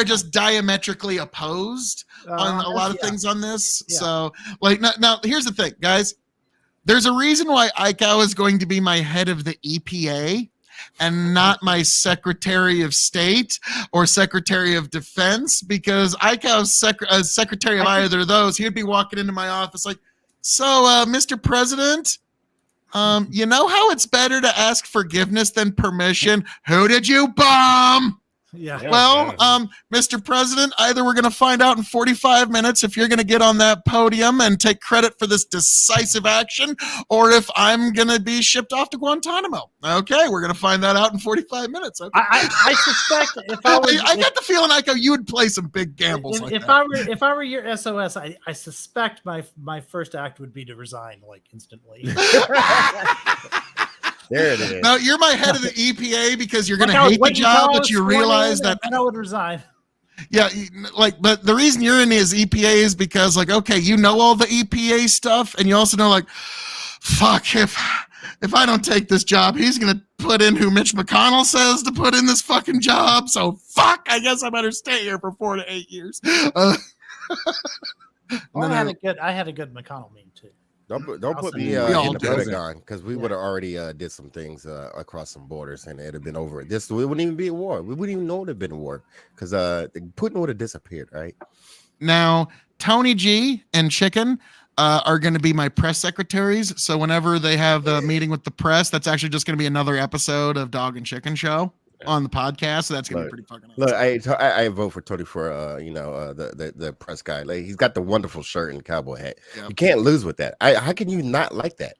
just diametrically opposed on a lot of things on this. Yeah. So like now here's the thing, guys. There's a reason why ICAO is going to be my head of the EPA and not my Secretary of State or Secretary of Defense, because ICAO's secretary of either of those, he would be walking into my office like, so, Mr. President, you know how it's better to ask forgiveness than permission? Who did you bomb? Yeah. Yeah, Well, yeah. Mr. President, either we're going to find out in 45 minutes if you're going to get on that podium and take credit for this decisive action, or if I'm going to be shipped off to Guantanamo. Okay, we're going to find that out in 45 minutes. Okay. I suspect if I was I got the feeling, Iko, you would play some big gambles like if that. I were your SOS, I suspect my first act would be to resign like instantly. There it is. No, you're my head of the EPA because you're going to Like I was hate the waiting job, until I but you was sworn realize in, that and I would resign. yeah, like, but the reason you're in his EPA is because, like, okay, you know all the EPA stuff, and you also know, like, fuck, if I don't take this job, he's gonna put in who Mitch McConnell says to put in this fucking job. So fuck, I guess I better stay here for 4 to 8 years. Well, then I had a good McConnell meme too. Don't put Also, me we all in the do. Pentagon, because we would have already did some things across some borders, and it'd have been over. This it wouldn't even be a war. We wouldn't even know it had been a war, because Putin would have disappeared, right? Now, Tony G and Chicken are going to be my press secretaries. So whenever they have the meeting with the press, that's actually just going to be another episode of Dog and Chicken Show on the podcast. So that's going to be pretty fucking awesome. Look, I vote for Tony for the press guy. Like, he's got the wonderful shirt and cowboy hat. Yep. You can't lose with that. How can you not like that?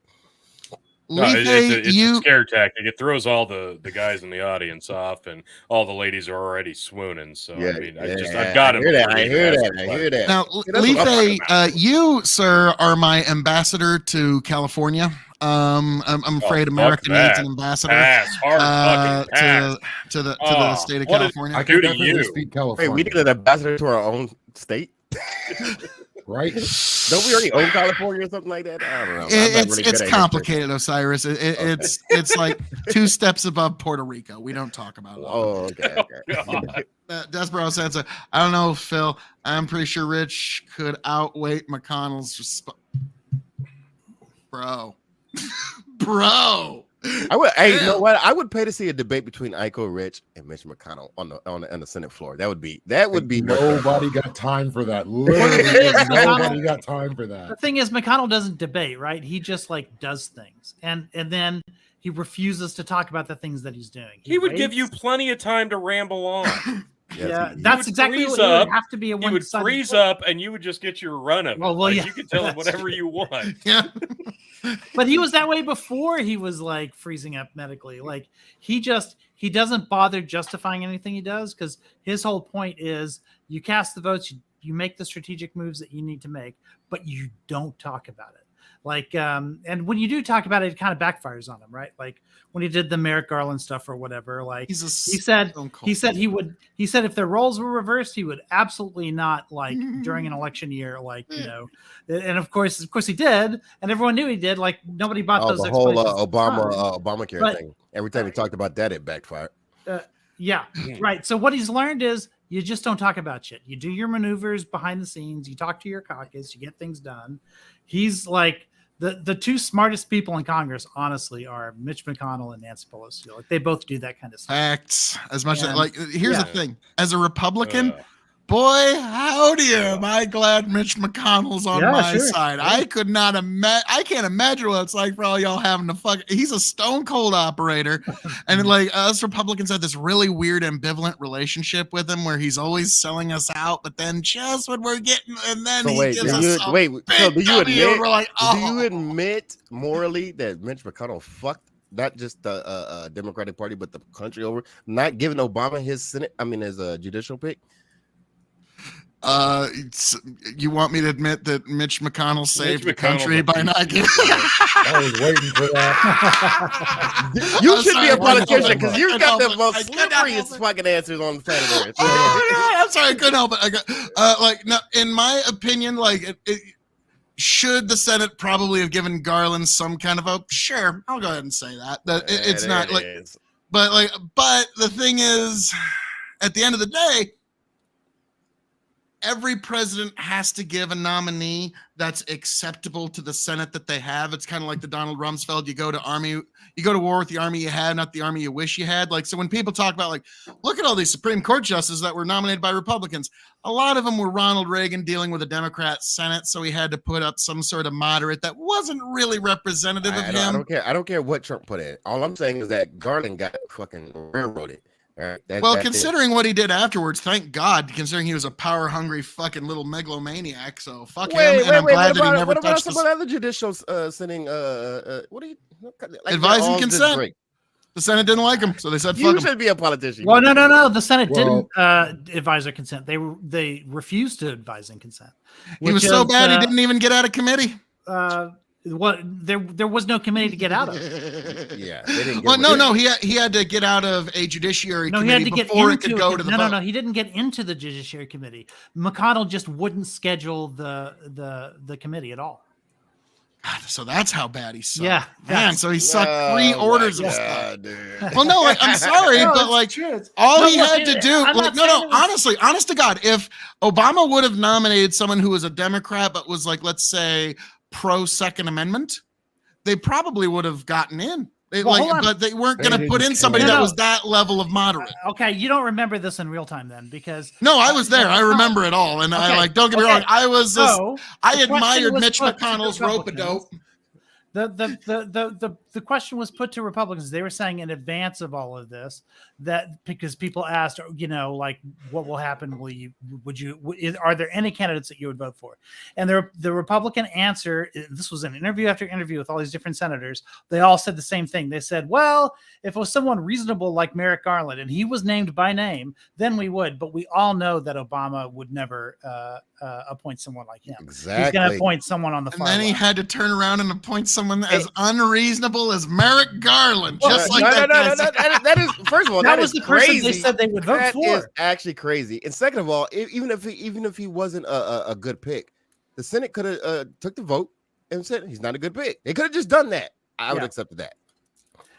No, it's a scare tactic. It throws all the guys in the audience off, and all the ladies are already swooning. So I mean, I've got him. I hear that. Now, That's what I'm talking Life, you, sir, are my ambassador to California. I'm afraid America needs an ambassador Hard fucking pass. to the state of what California. I do can to definitely you. speak Hey, California. we need an ambassador to our own state. right? Don't we already own California or something like that? I don't know. I'm not really good It's at complicated, Osiris. It's like 2 steps above Puerto Rico. We don't talk about it. Oh, okay. Desperado Sansa. I don't know, Phil. I'm pretty sure Rich could outweigh McConnell's bro. I would. Hey, you know what? I would pay to see a debate between Iko Rich and Mitch McConnell on the Senate floor. That would be. Nobody got time for that. Literally, nobody got time for that. The thing is, McConnell doesn't debate, right? He just like does things, and then he refuses to talk about the things that he's doing. He would give you plenty of time to ramble on. Yeah, that's exactly what it would have to be. You would freeze up, and you would just get your run of it. Well, like, yeah, you could tell him whatever you want. Yeah, but he was that way before he was like freezing up medically. Like he doesn't bother justifying anything he does because his whole point is you cast the votes, you make the strategic moves that you need to make, but you don't talk about it. Like, and when you do talk about it, it kind of backfires on him, right? Like when he did the Merrick Garland stuff or whatever, like he said if their roles were reversed, he would absolutely not like during an election year, like, you know, and of course he did. And everyone knew he did. Like nobody bought those. The whole Obamacare thing. Every time he talked about that, it backfired. Yeah, right. So what he's learned is you just don't talk about shit. You do your maneuvers behind the scenes. You talk to your caucus. You get things done. He's like the 2 smartest people in Congress, honestly, are Mitch McConnell and Nancy Pelosi. Like they both do that kind of stuff. Facts. As much as like, here's the thing: as a Republican, boy, howdy, am I glad Mitch McConnell's on my side. Yeah. I could not imagine. I can't imagine what it's like for all y'all having to fuck. He's a stone cold operator, and like us Republicans have this really weird ambivalent relationship with him, where he's always selling us out, but then just when we're getting, and then so he gives us so do you admit? We're like, do you admit morally that Mitch McConnell fucked not just the Democratic Party, but the country over, not giving Obama his his judicial pick? You want me to admit that Mitch McConnell saved the country by not giving? I was waiting for that. You should be a politician because you've got the most slipperiest fucking answers on the planet Earth. I'm sorry, I couldn't help it. No, in my opinion, should the Senate probably have given Garland some kind of a sure? I'll go ahead and say that. It's not like, but the thing is, at the end of the day, every president has to give a nominee that's acceptable to the Senate that they have. It's kind of like the Donald Rumsfeld. You go to war with the army you had, not the army you wish you had. Like, so when people talk about like, look at all these Supreme Court justices that were nominated by Republicans, a lot of them were Ronald Reagan dealing with a Democrat Senate. So he had to put up some sort of moderate that wasn't really representative of him. I don't care what Trump put in. All I'm saying is that Garland got fucking railroaded. Considering what he did afterwards, thank God, considering he was a power-hungry fucking little megalomaniac. So fuck him. And I'm glad that he never touched some other judicial sending. What do you advise and consent? The Senate didn't like him, so they said, "Fuck him." You should be a politician. Well, no. The Senate didn't advise or consent. They refused to advise and consent. He was so bad he didn't even get out of committee. There was no committee to get out of. Yeah, they didn't. No. He had to get out of a judiciary committee before it could go to the vote. No. He didn't get into the judiciary committee. McConnell just wouldn't schedule the committee at all. God, so that's how bad he sucked. Yeah, man. So he sucked 3 orders of stuff. Well, no, I'm sorry, but all he had to do, honestly, honest to God, if Obama would have nominated someone who was a Democrat but was like, let's say, pro Second Amendment, they probably would have gotten in. But they weren't going to put in somebody that was that level of moderate. Okay, you don't remember this in real time then, because no, I was there. I remember it all, and I don't get me wrong. I was I admired Mitch McConnell's rope-a-dope. The question was put to Republicans. They were saying in advance of all of this that because people asked, like, what will happen? Are there any candidates that you would vote for? And the Republican answer, this was an interview after interview with all these different senators. They all said the same thing. They said, well, if it was someone reasonable like Merrick Garland and he was named by name, then we would. But we all know that Obama would never appoint someone like him. Exactly. He's going to appoint someone on the far And then he had to turn around and appoint someone as unreasonable as Merrick Garland. That is, first of all, that was the crazy. Person they said they would vote for. That is actually crazy. And second of all, even if he wasn't a good pick, the Senate could have took the vote and said he's not a good pick. They could have just done that. I would have accepted that.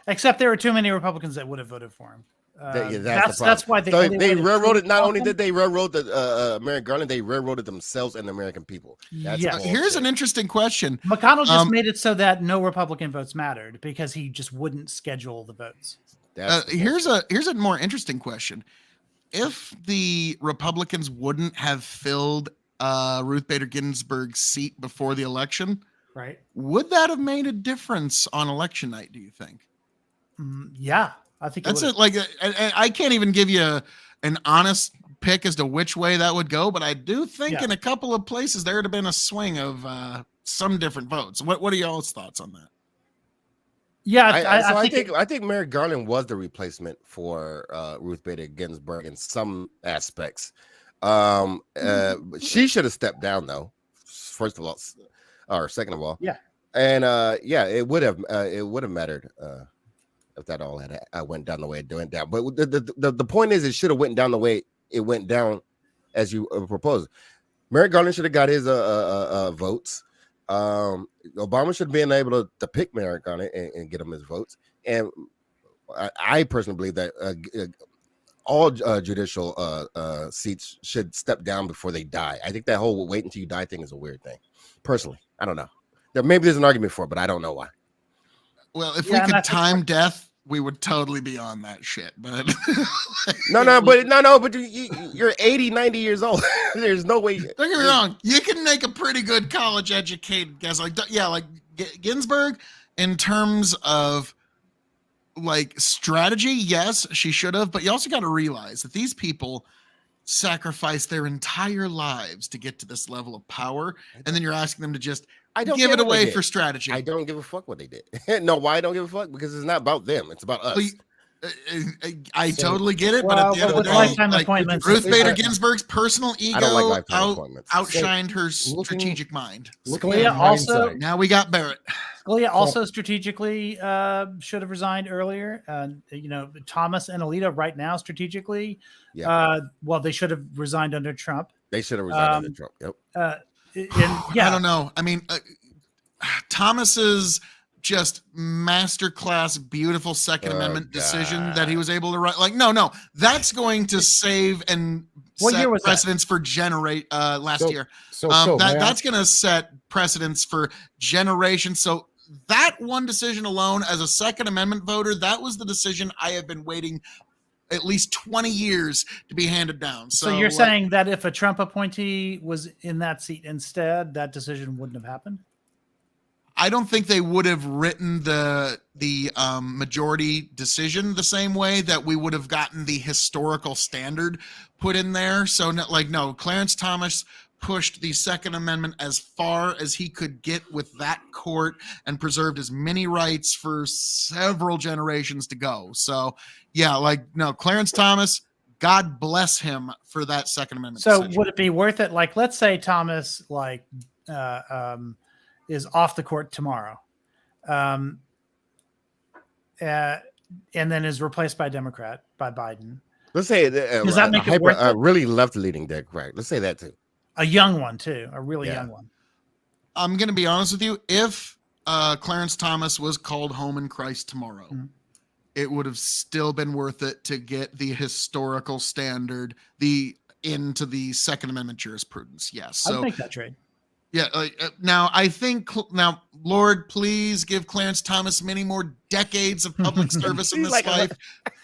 Except there were too many Republicans that would have voted for him. That's why they railroaded. Not only did they railroad the Merrick Garland, they railroaded themselves and the American people. Here's an interesting question. McConnell just made it so that no Republican votes mattered because he just wouldn't schedule the votes. Here's a more interesting question. If the Republicans wouldn't have filled Ruth Bader Ginsburg's seat before the election, right, would that have made a difference on election night, do you think? Yeah, I think that's it. Like, I can't even give you an honest pick as to which way that would go, but I do think in a couple of places there would have been a swing of some different votes. What are y'all's thoughts on that? Yeah, I think Merrick Garland was the replacement for Ruth Bader Ginsburg in some aspects. She should have stepped down though. First of all, or second of all, and it would have mattered if that all had went down the way it went down. But the point is, it should have went down the way it went down as you proposed. Merrick Garland should have got his votes. Obama should have been able to pick Merrick Garland and get him his votes. And I personally believe that all judicial seats should step down before they die. I think that whole wait until you die thing is a weird thing. Personally, I don't know. Maybe there's an argument for it, but I don't know why. Well, if we could time death, we would totally be on that shit. But but you're 80, 90 years old. There's no way. Don't get me wrong. You can make a pretty good college educated guess. Like Ginsburg, in terms of like strategy, yes, she should have. But you also got to realize that these people sacrificed their entire lives to get to this level of power, and then you're asking them to just give it away for strategy. I don't give a fuck what they did. No, why I don't give a fuck? Because it's not about them. It's about us. I totally get it, but at the end of the day, Ruth Bader Ginsburg's personal ego outshined her strategic mind. Now we got Barrett. Scalia also strategically should have resigned earlier. Thomas and Alito right now strategically, they should have resigned under Trump. They should have resigned under Trump. Yep. I don't know. I mean, Thomas's just masterclass, beautiful Second Amendment decision that he was able to write. Like, no, that's going to save and set precedents for last year. That's going to set precedents for generations. So that one decision alone, as a Second Amendment voter, that was the decision I have been waiting at least 20 years to be handed down. So you're saying that if a Trump appointee was in that seat instead, that decision wouldn't have happened? I don't think they would have written the majority decision the same way that we would have gotten the historical standard put in there. So no, Clarence Thomas pushed the Second Amendment as far as he could get with that court and preserved as many rights for several generations to go. So Clarence Thomas, God bless him for that Second Amendment decision. Would it be worth it? Like, let's say Thomas is off the court tomorrow, and then is replaced by a Democrat, by Biden. Let's say does that make it worth it? Really left-leaning Democrat. Let's say that too. A young one too, a really young one. I'm going to be honest with you. If Clarence Thomas was called home in Christ tomorrow, it would have still been worth it to get the historical standard into the Second Amendment jurisprudence. Yes, so I'd make that trade. Yeah. Now, I think Lord, please give Clarence Thomas many more decades of public service in this life.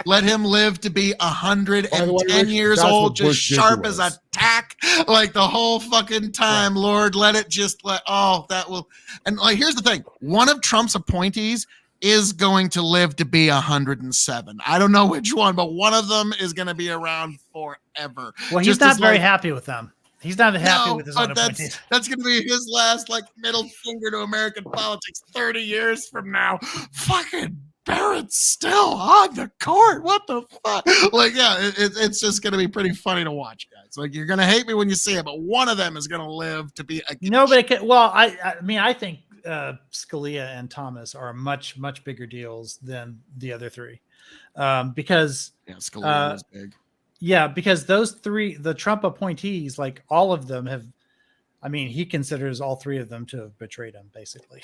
Let him live to be 110 years old, just sharp as a tack, like the whole fucking time. Right. Lord, let it just that will. And here's the thing: one of Trump's appointees is going to live to be 107. I don't know which one, but one of them is going to be around forever. Well, he's not very happy with them. He's not happy with his own appointees. That's going to be his last middle finger to American politics 30 years from now. Fucking Barrett's still on the court. What the fuck? It's just going to be pretty funny to watch, guys. You're going to hate me when you see it, but one of them is going to live to be a nobody can. Well, I think Scalia and Thomas are much, much bigger deals than the other three, because Scalia is big. Yeah, because those three, the Trump appointees, all of them have I mean, he considers all three of them to have betrayed him, basically,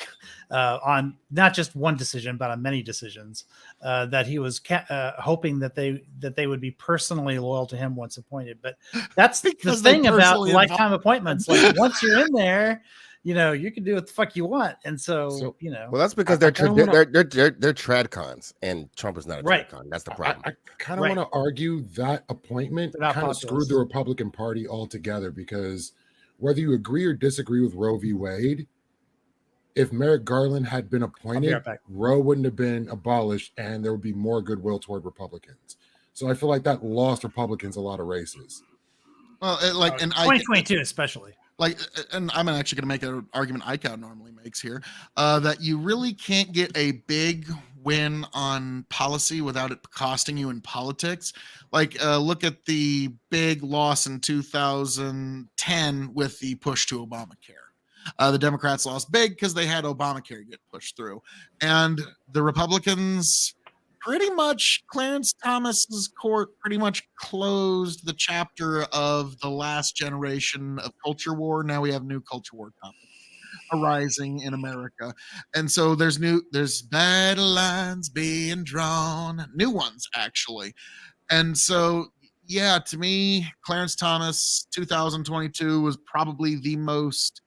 on not just one decision, but on many decisions. That he was hoping that they would be personally loyal to him once appointed. But that's the Because they thing about personally lifetime appointments. Like once you're in there, you can do what the fuck you want. And so Well, that's because they're tradcons, and Trump is not a Right. tradcon. That's the problem. I kind of Right. want to argue that appointment They're not kind of populist. screwed the Republican Party altogether, because whether you agree or disagree with Roe v. Wade, if Merrick Garland had been appointed, right back. Roe wouldn't have been abolished, and there would be more goodwill toward Republicans. So I feel like that lost Republicans a lot of races. Well, and 2022 especially. And I'm actually going to make an argument ICAO normally makes here, that you really can't get a big win on policy without it costing you in politics. Look at the big loss in 2010 with the push to Obamacare. The Democrats lost big because they had Obamacare get pushed through, and the Republicans pretty much, Clarence Thomas's court pretty much closed the chapter of the last generation of culture war. Now we have new culture war topics arising in America. And so there's battle lines being drawn, new ones actually. And so, yeah, to me, Clarence Thomas 2022 was probably the most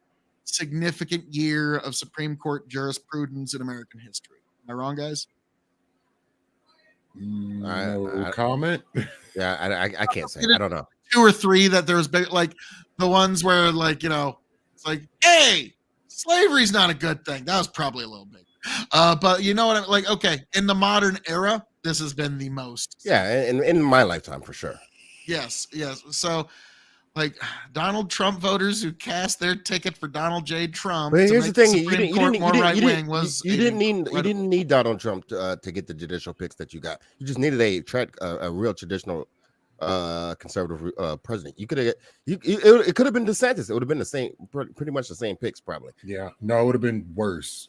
significant year of Supreme Court jurisprudence in American history. Am I wrong, guys? No comment. Yeah, I can't say. I don't know. 2 or 3 that there was big, like the ones where it's like, hey, slavery's not a good thing. That was probably a little big. But you know what I'm like, okay, in the modern era, this has been the most. Yeah, in my lifetime for sure. Yes. So Donald Trump voters who cast their ticket for Donald J. Trump. But here's the thing: you didn't need Donald Trump to get the judicial picks that you got. You just needed a real traditional conservative president. You could have it could have been DeSantis. It would have been the same, pretty much the same picks, probably. Yeah, no, it would have been worse.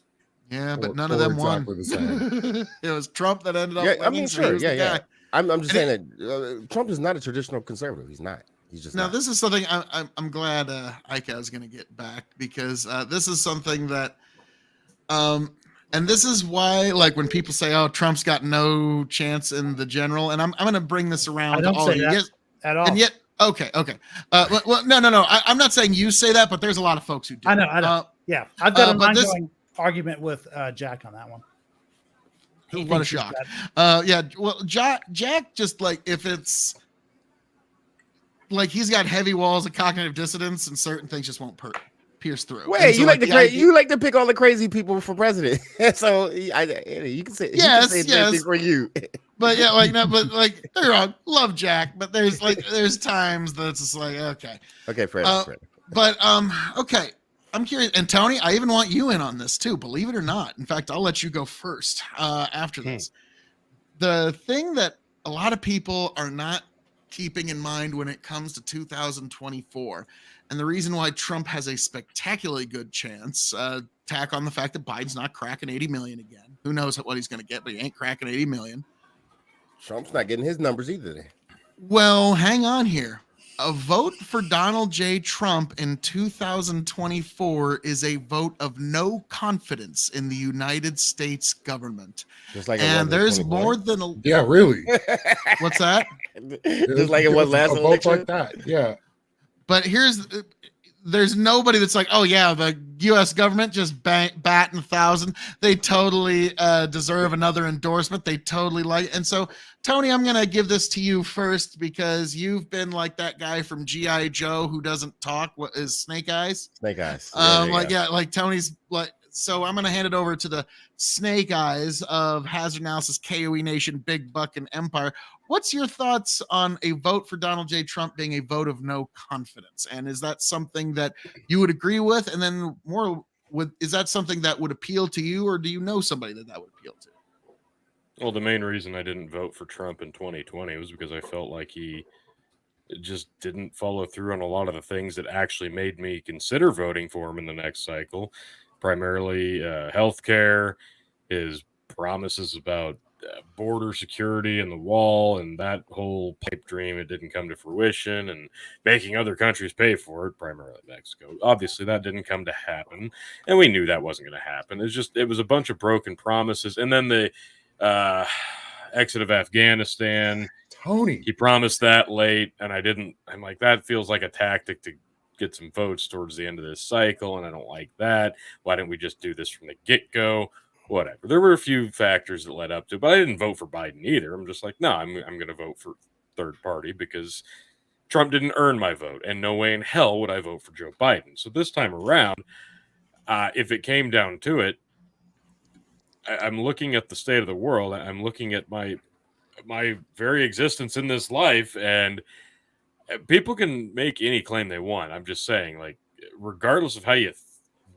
Yeah, but Or- none of or them won. exactly the same. It was Trump that ended up. Yeah, I winning, mean, so he sure, was the yeah. guy. I'm just saying that Trump is not a traditional conservative. He's not. He's just Now, not. this is something I'm glad Ika is going to get back, because this is something that, and this is why, when people say, "Oh, Trump's got no chance in the general," and I'm going to bring this around I to don't all say of you. that Yes, at all. and yet, okay. Well, no. I'm not saying you say that, but there's a lot of folks who do. I know. Yeah, I've got an but this- ongoing argument with Jack on that one. He What a thinks he's shock. got- Yeah. Well, Jack just if it's he's got heavy walls of cognitive dissonance, and certain things just won't pierce through. Wait, And so, you like the idea- you like to pick all the crazy people for president. So you can say Yes, you can say yes. for you. But yeah, they're wrong. Love Jack, but there's times that's just okay. Okay, Fred. But okay. I'm curious, and Tony, I even want you in on this too, believe it or not. In fact, I'll let you go first after this. The thing that a lot of people are not keeping in mind when it comes to 2024, and the reason why Trump has a spectacularly good chance, tack on the fact that Biden's not cracking 80 million again. Who knows what he's going to get, but he ain't cracking 80 million. Trump's not getting his numbers either. Well, hang on here. A vote for Donald J. Trump in 2024 is a vote of no confidence in the United States government. Just like And there's more than Yeah, really. what's that? Just like it was last a vote election. like that. Yeah. But there's nobody that's like, oh yeah, the U.S. government just batting 1,000. They totally deserve another endorsement. They totally like. And so, Tony, I'm gonna give this to you first, because you've been like that guy from G.I. Joe who doesn't talk. What is Snake Eyes? Snake Eyes. Yeah, there you go. Like Tony's like. So I'm gonna hand it over to the Snake Eyes of Hazard Analysis, KOE Nation, Big Buck, and Empire. What's your thoughts on a vote for Donald J. Trump being a vote of no confidence? And is that something that you would agree with? And then is that something that would appeal to you, or do you know somebody that would appeal to? Well, the main reason I didn't vote for Trump in 2020 was because I felt like he just didn't follow through on a lot of the things that actually made me consider voting for him in the next cycle. Primarily healthcare, his promises about border security and the wall and that whole pipe dream, it didn't come to fruition, and making other countries pay for it, primarily Mexico. Obviously, that didn't come to happen, and we knew that wasn't going to happen. It was a bunch of broken promises, and then the exit of Afghanistan. Tony, He promised that late, and I didn't. I'm like, that feels like a tactic to get some votes towards the end of this cycle, and I don't like that. Why didn't we just do this from the get-go? Whatever. There were a few factors that led up to it, but I didn't vote for Biden either. I'm just like, no, I'm going to vote for third party because Trump didn't earn my vote, and no way in hell would I vote for Joe Biden. So this time around, if it came down to it, I'm looking at the state of the world. I'm looking at my very existence in this life, and people can make any claim they want. I'm just saying, like, regardless of how you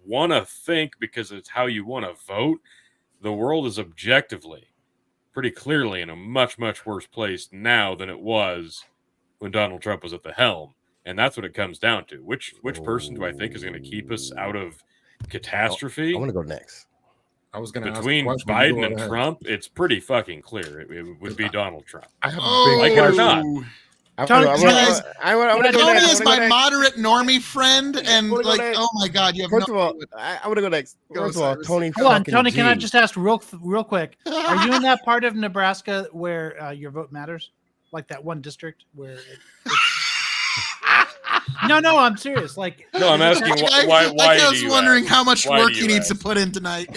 want to think, because it's how you want to vote, the world is objectively, pretty clearly, in a much, much worse place now than it was when Donald Trump was at the helm. And that's what it comes down to. Which person do I think is going to keep us out of catastrophe? I want to go next. I was going to Between ask Biden and Trump, it's pretty fucking clear. It would be Donald Trump. I have a Oh, big Like it or question. not. Tony, I want to go Tony next. is my moderate normie friend, and wanna go like, next. oh my god, you have First no of all, clue. I want to go next. Go, First of all, Cyrus. Tony. Hold on, fucking Tony. Can I G. just ask real quick? Are you in that part of Nebraska where your vote matters, like that one district where? No, I'm serious. Like, No, I'm asking why I do was you wondering ask? how much Why work do he you needs to ask? put in tonight.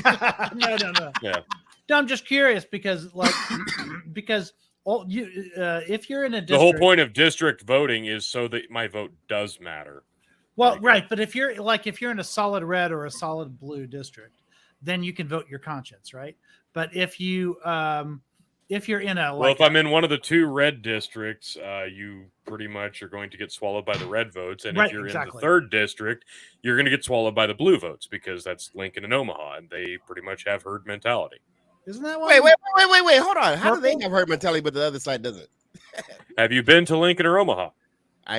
no. Yeah. No, I'm just curious because, like, because if you're in a district, The whole point of district voting is so that my vote does matter. well, Very good. right, but if you're in a solid red or a solid blue district, then you can vote your conscience, right? But if you're in a Well, if I'm in one of the two red districts, you pretty much are going to get swallowed by the red votes. And Right, if you're in exactly. the third district, you're going to get swallowed by the blue votes because that's Lincoln and Omaha, and they pretty much have herd mentality. isn't that one? Wait. Hold on. How do they have herd mentality, but the other side doesn't? Have you been to Lincoln or Omaha? But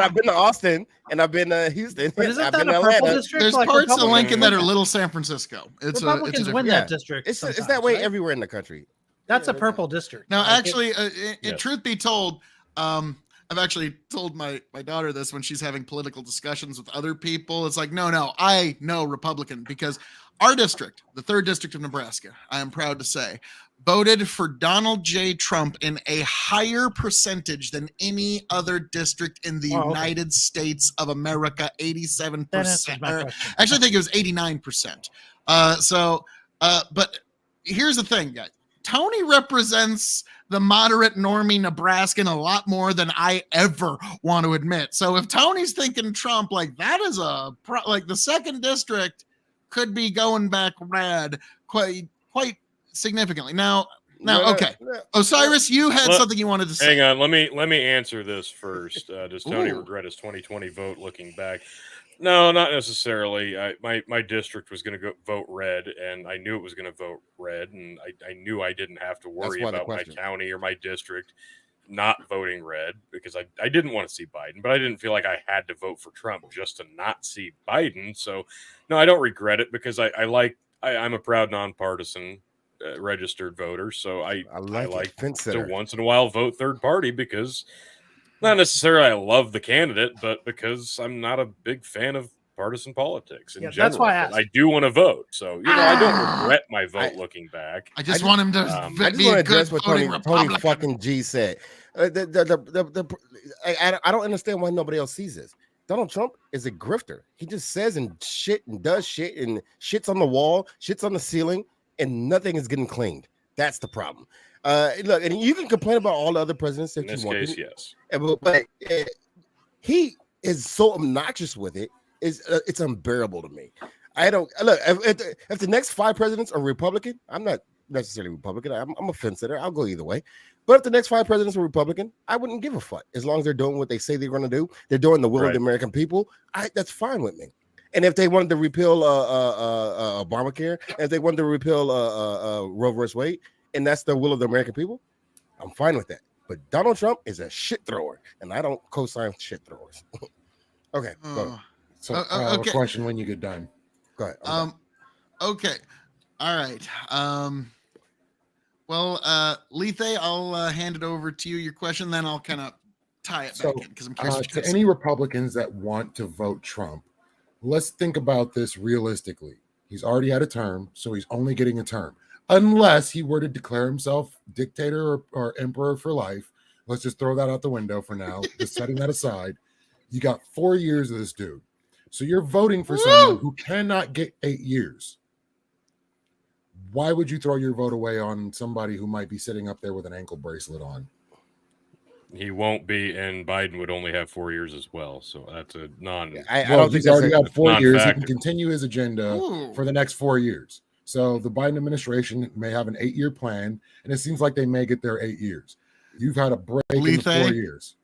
I've been to Austin and I've been to Houston. But isn't I've that been a to purple Atlanta. district? There's Like parts of Republicans Lincoln that are win little San Francisco. It's Republicans win yeah. that district. It's sometimes, that way right? everywhere in the country. That's a purple district. Now, Like, actually, Yes. truth be told, I've actually told my daughter this when she's having political discussions with other people. It's like, no, I know Republican because our district, the 3rd district of Nebraska, I am proud to say, voted for Donald J. Trump in a higher percentage than any other district in the Oh, okay. United States of America, 87%. that answers my question. Actually, I think it was 89%. But here's the thing, guys. Tony represents the moderate normie Nebraskan a lot more than I ever want to admit. So if Tony's thinking Trump, like that is like the 2nd district could be going back red quite significantly. Now, okay. Osiris, you had Well, something you wanted to say. Hang on, let me answer this first. Does Tony Ooh. regret his 2020 vote looking back? No, not necessarily. My district was going to vote red, and I knew it was going to vote red, and I knew I didn't have to worry why the about my question. county or my district not voting red because I didn't want to see Biden, but I didn't feel like I had to vote for Trump just to not see Biden. So, no, I don't regret it because I'm a proud nonpartisan registered voter, so I like fence to sitter. once in a while vote third party because not necessarily I love the candidate, but because I'm not a big fan of partisan politics in Yeah, general. that's why I But I asked. do want to vote, so I don't regret my vote looking back. I just want him to I just be want a to good address what voting Tony Republican. fucking G said. I don't understand why nobody else sees this. Donald Trump is a grifter. He just says and shit and does shit and shits on the wall, shits on the ceiling, and nothing is getting cleaned. That's the problem. Look, and you can complain about all the other presidents that In this you want, case, yes. but he is so obnoxious with it. It's unbearable to me. I don't look if the next 5 presidents are Republican. I'm not necessarily Republican. I'm a fence sitter. I'll go either way. But if the next 5 presidents are Republican, I wouldn't give a fuck as long as they're doing what they say they're going to do. They're doing the will of Right. the American people. That's fine with me. And if they wanted to repeal Obamacare, and if they wanted to repeal Roe versus Wade, and that's the will of the American people, I'm fine with that. But Donald Trump is a shit thrower, and I don't co-sign shit throwers. Okay, go. So Okay. a question when you get done. Go ahead. I'm done. Okay. All right. Well, Lethe, I'll hand it over to you. Your question, then I'll kind of tie it back in because I'm curious. What you To guys any Republicans that want to vote Trump, let's think about this realistically. He's already had a term, so he's only getting a term. Unless he were to declare himself dictator or emperor for life. Let's just throw that out the window for now. Just setting that aside. You got 4 years of this dude. So you're voting for someone who cannot get 8 years. Why would you throw your vote away on somebody who might be sitting up there with an ankle bracelet on? He won't be, and Biden would only have 4 years as well. So that's a non. I don't think he's already that's got 4 years. He can non-factor. continue his agenda for the next 4 years. So the Biden administration may have an 8-year plan, and it seems like they may get their 8 years. You've had a break in the 4 years.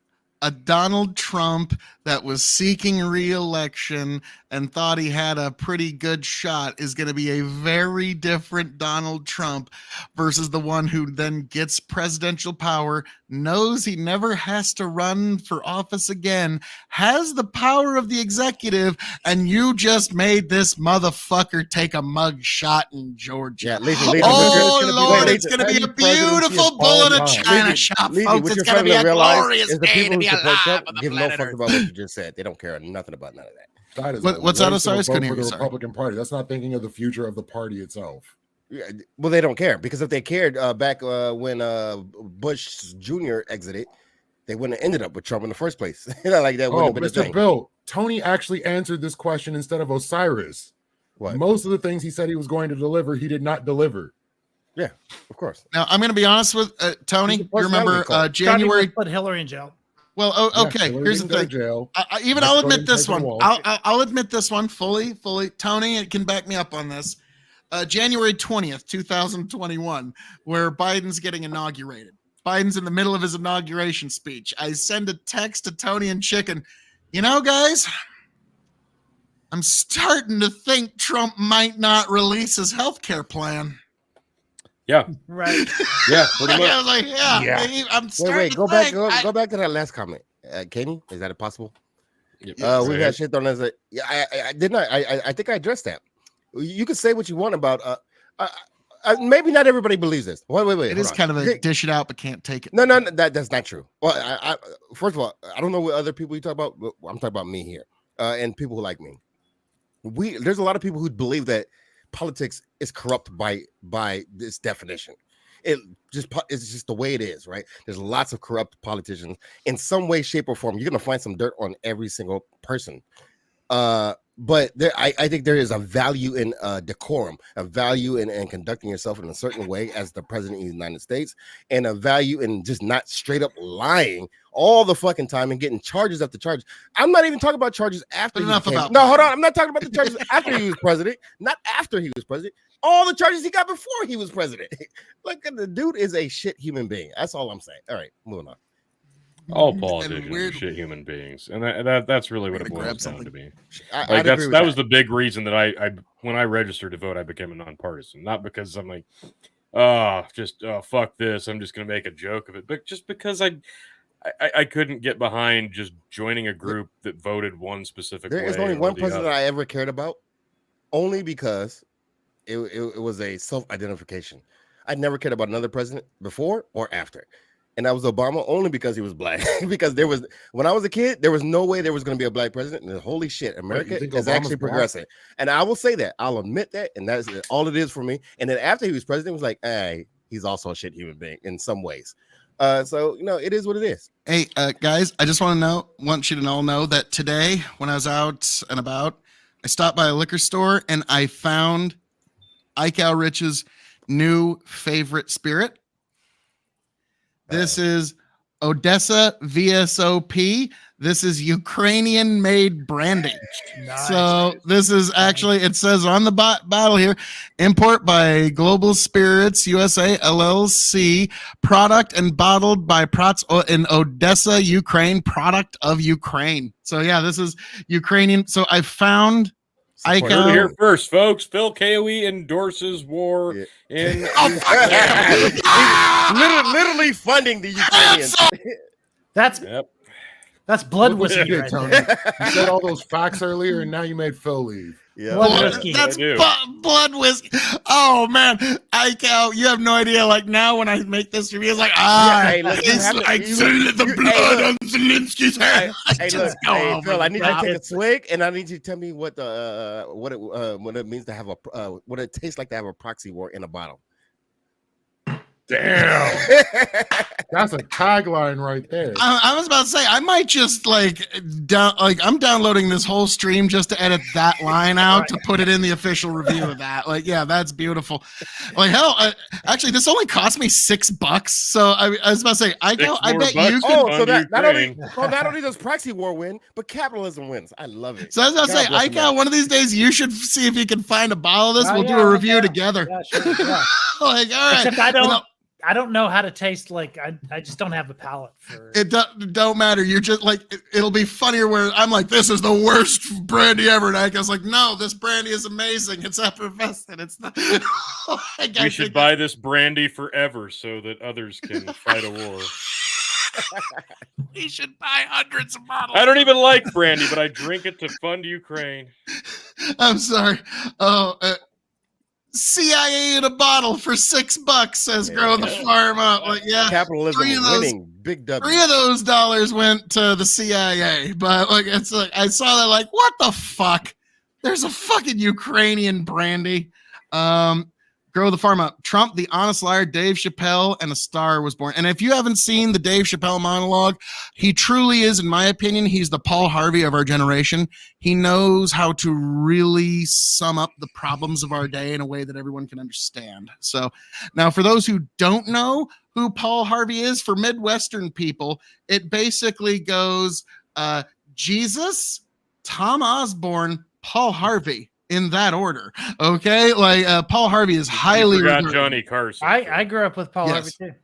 a Donald Trump that was seeking re-election and thought he had a pretty good shot is going to be a very different Donald Trump versus the one who then gets presidential power, knows he never has to run for office again, has the power of the executive, and you just made this motherfucker take a mug shot in Georgia. Yeah, Lacey, Oh, Lord, it's going to be a beautiful bull in a china shop, folks. It's going to be a glorious day to be alive on the give no planet fuck Earth. about what you just said. They don't care nothing about none of that. That is What's that? a Osiris? waste of a Couldn't vote hear for you, the sorry. Republican Party. That's not thinking of the future of the party itself. Yeah, well, they don't care, because if they cared back when Bush Jr. exited, they wouldn't have ended up with Trump in the first place. Like that wouldn't Oh, have been a Mr. thing. Bill, Tony actually answered this question instead of Osiris. What? Most of the things he said he was going to deliver, he did not deliver. Yeah, of course. Now, I'm going to be honest with Tony. He's a You remember personality January? put Hillary in jail. Well, okay. Hillary Here's the didn't go to thing. jail. Even Let's I'll go admit and this take the one. wall. I'll admit this one fully. Tony, it can back me up on this. January 20th, 2021, where Biden's getting inaugurated. Biden's in the middle of his inauguration speech. I send a text to Tony and Chicken. You know, guys, I'm starting to think Trump might not release his health care plan. Yeah, Right. yeah, pretty I much. was like, yeah. I'm starting Wait, to go back, think go back to that last comment, Kenny. Is that possible? Yep. We had shit on as a. Yeah, I did not. I think I addressed that. You can say what you want about. Maybe not everybody believes this. Wait. It hold is on. kind of a dish it out, but can't take it. No, that's not true. Well, I first of all, I don't know what other people you talk about. But I'm talking about me here, and people who like me. There's a lot of people who believe that politics is corrupt by this definition. It's just the way it is, right? There's lots of corrupt politicians in some way, shape, or form. You're gonna find some dirt on every single person. But I think there is a value in decorum, a value in conducting yourself in a certain way as the president of the United States, and a value in just not straight up lying all the fucking time and getting charges after charges. I'm not even talking about charges after. But enough about no, hold on. I'm not talking about the charges after he was president, not after he was president. All the charges he got before he was president. Look, the dude is a shit human being. That's all I'm saying. All right, moving on. All politicians are weird- shit human beings, and that's really what it Gotta grab boils down something. to me. I'd agree with That was the big reason that I when I registered to vote, I became a nonpartisan. Not because I'm like, fuck this, I'm just gonna make a joke of it, but just because I couldn't get behind just joining a group that voted one specific way. There is only or one the president other. I ever cared about, only because it was a self-identification. I never cared about another president before or after. And that was Obama, only because he was black. Because when I was a kid, there was no way there was going to be a black president. And holy shit, America think is Obama's actually black? progressing. And I will say that. I'll admit that. And that's all it is for me. And then after he was president, it was like, hey, he's also a shit human being in some ways. So, it is what it is. Hey, guys, I just want you to all know that today, when I was out and about, I stopped by a liquor store and I found Ike Rich's new favorite spirit. This is Odessa VSOP. This is Ukrainian-made brandy. Nice. So this is actually, it says on the bottle here, import by Global Spirits USA LLC, product and bottled by Prats in Odessa, Ukraine, product of Ukraine. So yeah, this is Ukrainian. So I found Ike. Heard it here first, folks. Phil KOE endorses war in. Literally funding the Ukrainians. That's Yep. blood Look what you whiskey did, right Tony. there. You said all those facts earlier, and now you made Phil leave. Yeah. Blood whiskey. That's I do. blood whiskey. Oh man, Cal, you have no idea. Like now, when I make this review, it's like hey, look, you it's have to- like you- the you- blood hey, look. on Zelensky's head. Hey, Just look, go hey, over Phil, I it. need you to take a It's- swig, and I need you to tell me what it means to have a what it tastes like to have a proxy war in a bottle. Damn, that's a tagline right there. I was about to say I might just I'm downloading this whole stream just to edit that line out to put it in the official review of that. Like, yeah, that's beautiful. Like hell, actually, this only cost me $6. So I was about to say, I $6 bet more you bucks. could. Oh, so Fund not only Ukraine. does proxy war win, but capitalism wins. I love it. So I was about to say, God bless I America. one of these days you should see if you can find a bottle of this. Oh, We'll do yeah, a review yeah. together. Yeah, sure, yeah. Like, all right. Except I You know, don't. I don't know how to taste like I just don't have the palate for it don't matter. You're just like it'll be funnier where I'm like, this is the worst brandy ever, and I was like, no, this brandy is amazing. It's effervescent. It's not. We should buy this brandy forever so that others can fight a war. We should buy hundreds of bottles. I don't even like brandy, but I drink it to fund Ukraine. I'm sorry. Oh, CIA in a bottle for $6, says Yeah, Grow the yeah. Farm Up. Like, yeah. Capitalism Three of those- winning. Big W. 3 of those dollars went to the CIA, but like it's like I saw that like what the fuck? There's a fucking Ukrainian brandy. Grow the Farm Up. Trump, the honest liar, Dave Chappelle, and a star was born. And if you haven't seen the Dave Chappelle monologue, he truly is, in my opinion, he's the Paul Harvey of our generation. He knows how to really sum up the problems of our day in a way that everyone can understand. So now for those who don't know who Paul Harvey is, for Midwestern people, it basically goes Jesus, Tom Osborne, Paul Harvey. In that order, okay? Like Paul Harvey is highly You forgot regarded. Johnny Carson. I grew up with Paul Yes. Harvey too.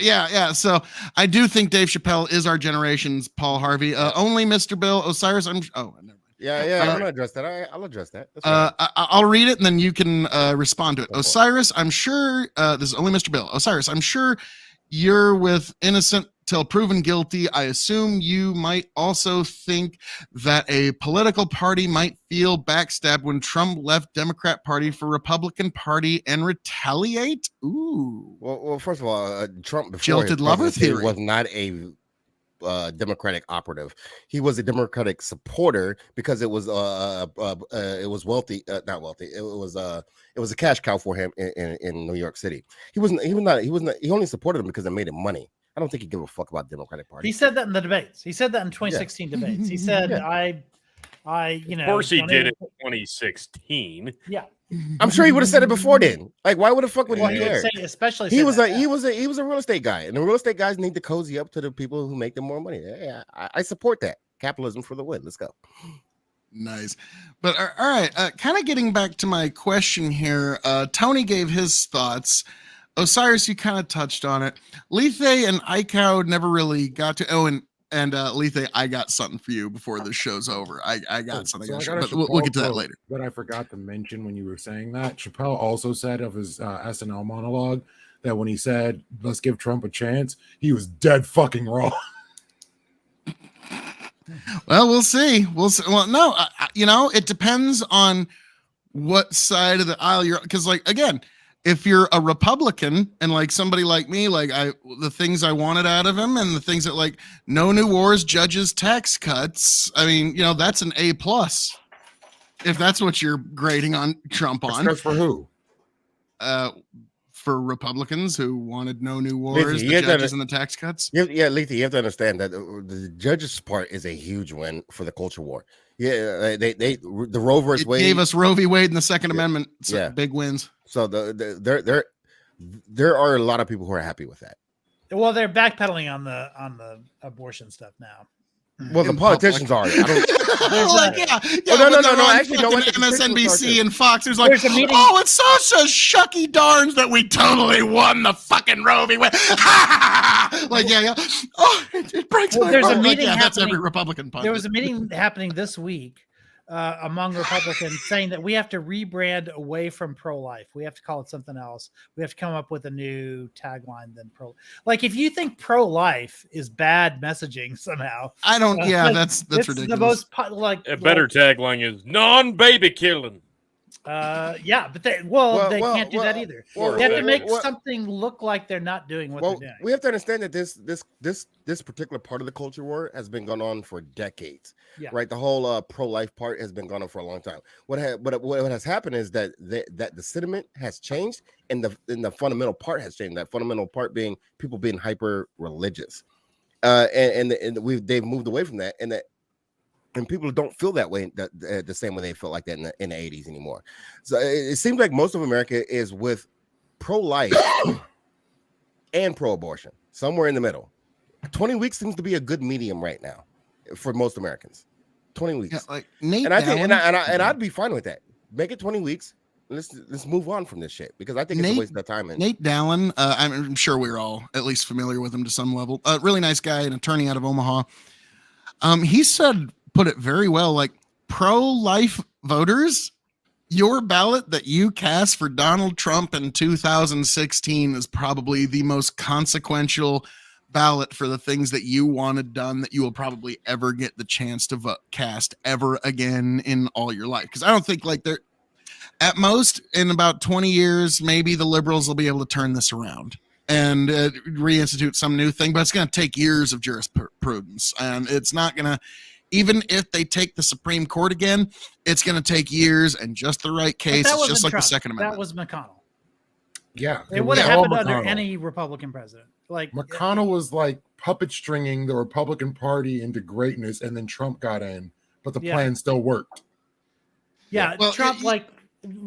Yeah. So I do think Dave Chappelle is our generation's Paul Harvey. Only Mr. Bill Osiris. Never mind. Yeah, I'm gonna address that. I'll address that. That's fine. I'll read it and then you can respond to it. Go for it. Osiris, I'm sure this is only Mr. Bill. Osiris, I'm sure you're with innocent till proven guilty. I assume you might also think that a political party might feel backstabbed when Trump left Democrat Party for Republican Party and retaliate. Ooh. Well, first of all, Trump before Jilted his lover presidency theory. was not a Democratic operative. He was a Democratic supporter because it was wealthy, not wealthy. It was a cash cow for him in New York City. He only supported him because it made him money. I don't think he gave a fuck about the Democratic Party. He said that in the debates. He said that in 2016 debates. He said, Yeah. Of course he did it in 2016. Yeah. I'm sure he would have said it before then. Like, why would the fuck would Well, he he would care? say, especially He say was that, he was a real estate guy, and the real estate guys need to cozy up to the people who make them more money. Yeah, I support that. Capitalism for the win. Let's go. Nice. But all right, kind of getting back to my question here. Tony gave his thoughts. Osiris, you kind of touched on it. Lethe and Icow never really got to. Oh, and Lethe, I got something for you before this show's over. I got something, So I but got a we'll get to Chappelle that quote later. that I forgot to mention when you were saying that. Chappelle also said of his SNL monologue that when he said, let's give Trump a chance, he was dead fucking wrong. Well, we'll see. We'll see. Well, no, it depends on what side of the aisle you're. Because, like, again, if you're a Republican and like somebody like me, like the things I wanted out of him and the things that like no new wars, judges, tax cuts. I mean, that's an A+. If that's what you're grading on Trump on. That's for who? For Republicans who wanted no new wars, Listen, the you have to judges and the tax cuts. Lethe, you have to understand that the judges' part is a huge win for the culture war. Yeah, the Roe versus It Wade gave us Roe v. Wade in the Second Yeah. Amendment. So Yeah. big wins. So there are a lot of people who are happy with that. well, they're backpedaling on the abortion stuff now. Well, the In politicians are. I don't, Like, yeah, Oh, no, when no, they're no, on actually, no, fucking what the constituents are MSNBC too. and Fox. There's like, There's a meeting- oh, it's such a shucky darns that we totally won the fucking Roe v. Wade. Like, yeah. Oh, it breaks Well, my there's a heart. Like, meeting yeah, that's every happening- Republican pundit. There was a meeting happening this week among Republicans saying that we have to rebrand away from pro-life. We have to call it something else. We have to come up with a new tagline than pro. Like if you think pro-life is bad messaging somehow, I don't. Yeah, like, that's it's ridiculous. the most A better tagline is non-baby killing. Yeah, but they Well, they well, can't do that either. well, They have to make well, something look like they're not doing what Well, they're doing. we have to understand that this particular part of the culture war has been going on for decades, Yeah. right? The whole pro-life part has been going on for a long time. What has happened is that the sentiment has changed, and the fundamental part has changed. That fundamental part being people being hyper religious, and they've moved away from that, and people don't feel that way, the same way they felt like that in the 80s anymore. So it seems like most of America is with pro-life and pro-abortion, somewhere in the middle. 20 weeks seems to be a good medium right now for most Americans. 20 weeks. Yeah, like Nate And I think, Dallin- and I'd be fine with that. Make it 20 weeks. Let's move on from this shit, because I think it's a waste of time. Nate Dallin, I'm sure we're all at least familiar with him to some level. Really nice guy, an attorney out of Omaha. He put it very well, like pro-life voters, your ballot that you cast for Donald Trump in 2016 is probably the most consequential ballot for the things that you wanted done that you will probably ever get the chance to cast ever again in all your life. Because I don't think like they're at most in about 20 years, maybe the liberals will be able to turn this around and reinstitute some new thing, but it's going to take years of jurisprudence, and it's not going to, even if they take the Supreme Court again, it's going to take years and just the right case. It's just like Trump. the Second Amendment. That was McConnell. Yeah, It would have was all happened under McConnell. any Republican president. Like McConnell was like puppet stringing the Republican Party into greatness, and then Trump got in, but the Yeah. plan still worked. Yeah, Well, Trump y-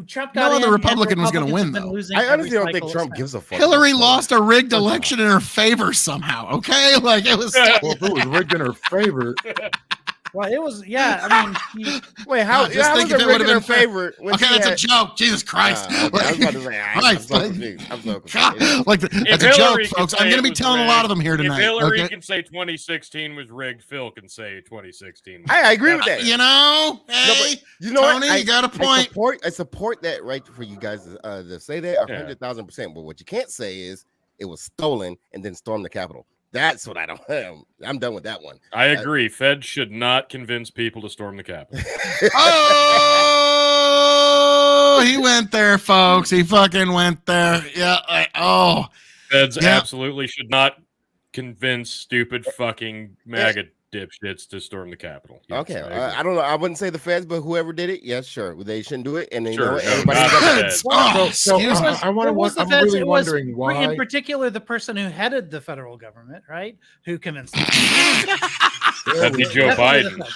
Trump no got other in, and Republican was gonna Republicans win, have been though. losing I every honestly don't think cycle Trump it's gives a fuck. Hillary about lost a rigged Of course not. election in her favor somehow. Okay, like it was. Well, if it was rigged in her favor, Well, it was, yeah. I mean, Wait, how? No, just How think was if it it would've rigged in her been fair. favor? when Okay, she that's a had- joke. Jesus Christ! Okay, I was about to say, I'm Christ, so like- confused. I'm so God, confused. like that's a Hillary joke, can folks. say I'm going to it be was telling a lot of rigged. them here If tonight. Hillary Okay? can say 2016 was rigged, Phil can say 2016. I agree with that. You know, No, hey, but you know Tony, what? you got a point. I support that right for you guys to say that 100,000%. But what you can't say is it was stolen and then stormed the Capitol. That's what I don't. I'm done with that one. I agree. Fed should not convince people to storm the Capitol. Oh, he went there, folks. He fucking went there. Yeah. Feds Yeah. absolutely should not convince stupid fucking MAGA dipshits to storm the Capitol. Yes, Okay, I agree. I don't know. I wouldn't say the feds, but whoever did it, yes, sure, they shouldn't do it. And then Sure, you know what? no, Everybody not got the that. feds. Oh, so excuse me. I want it was to. the I'm feds, really it was wondering why. in particular the person who headed the federal government, right? Who convinced them. That'd be Joe Definitely the Biden. feds.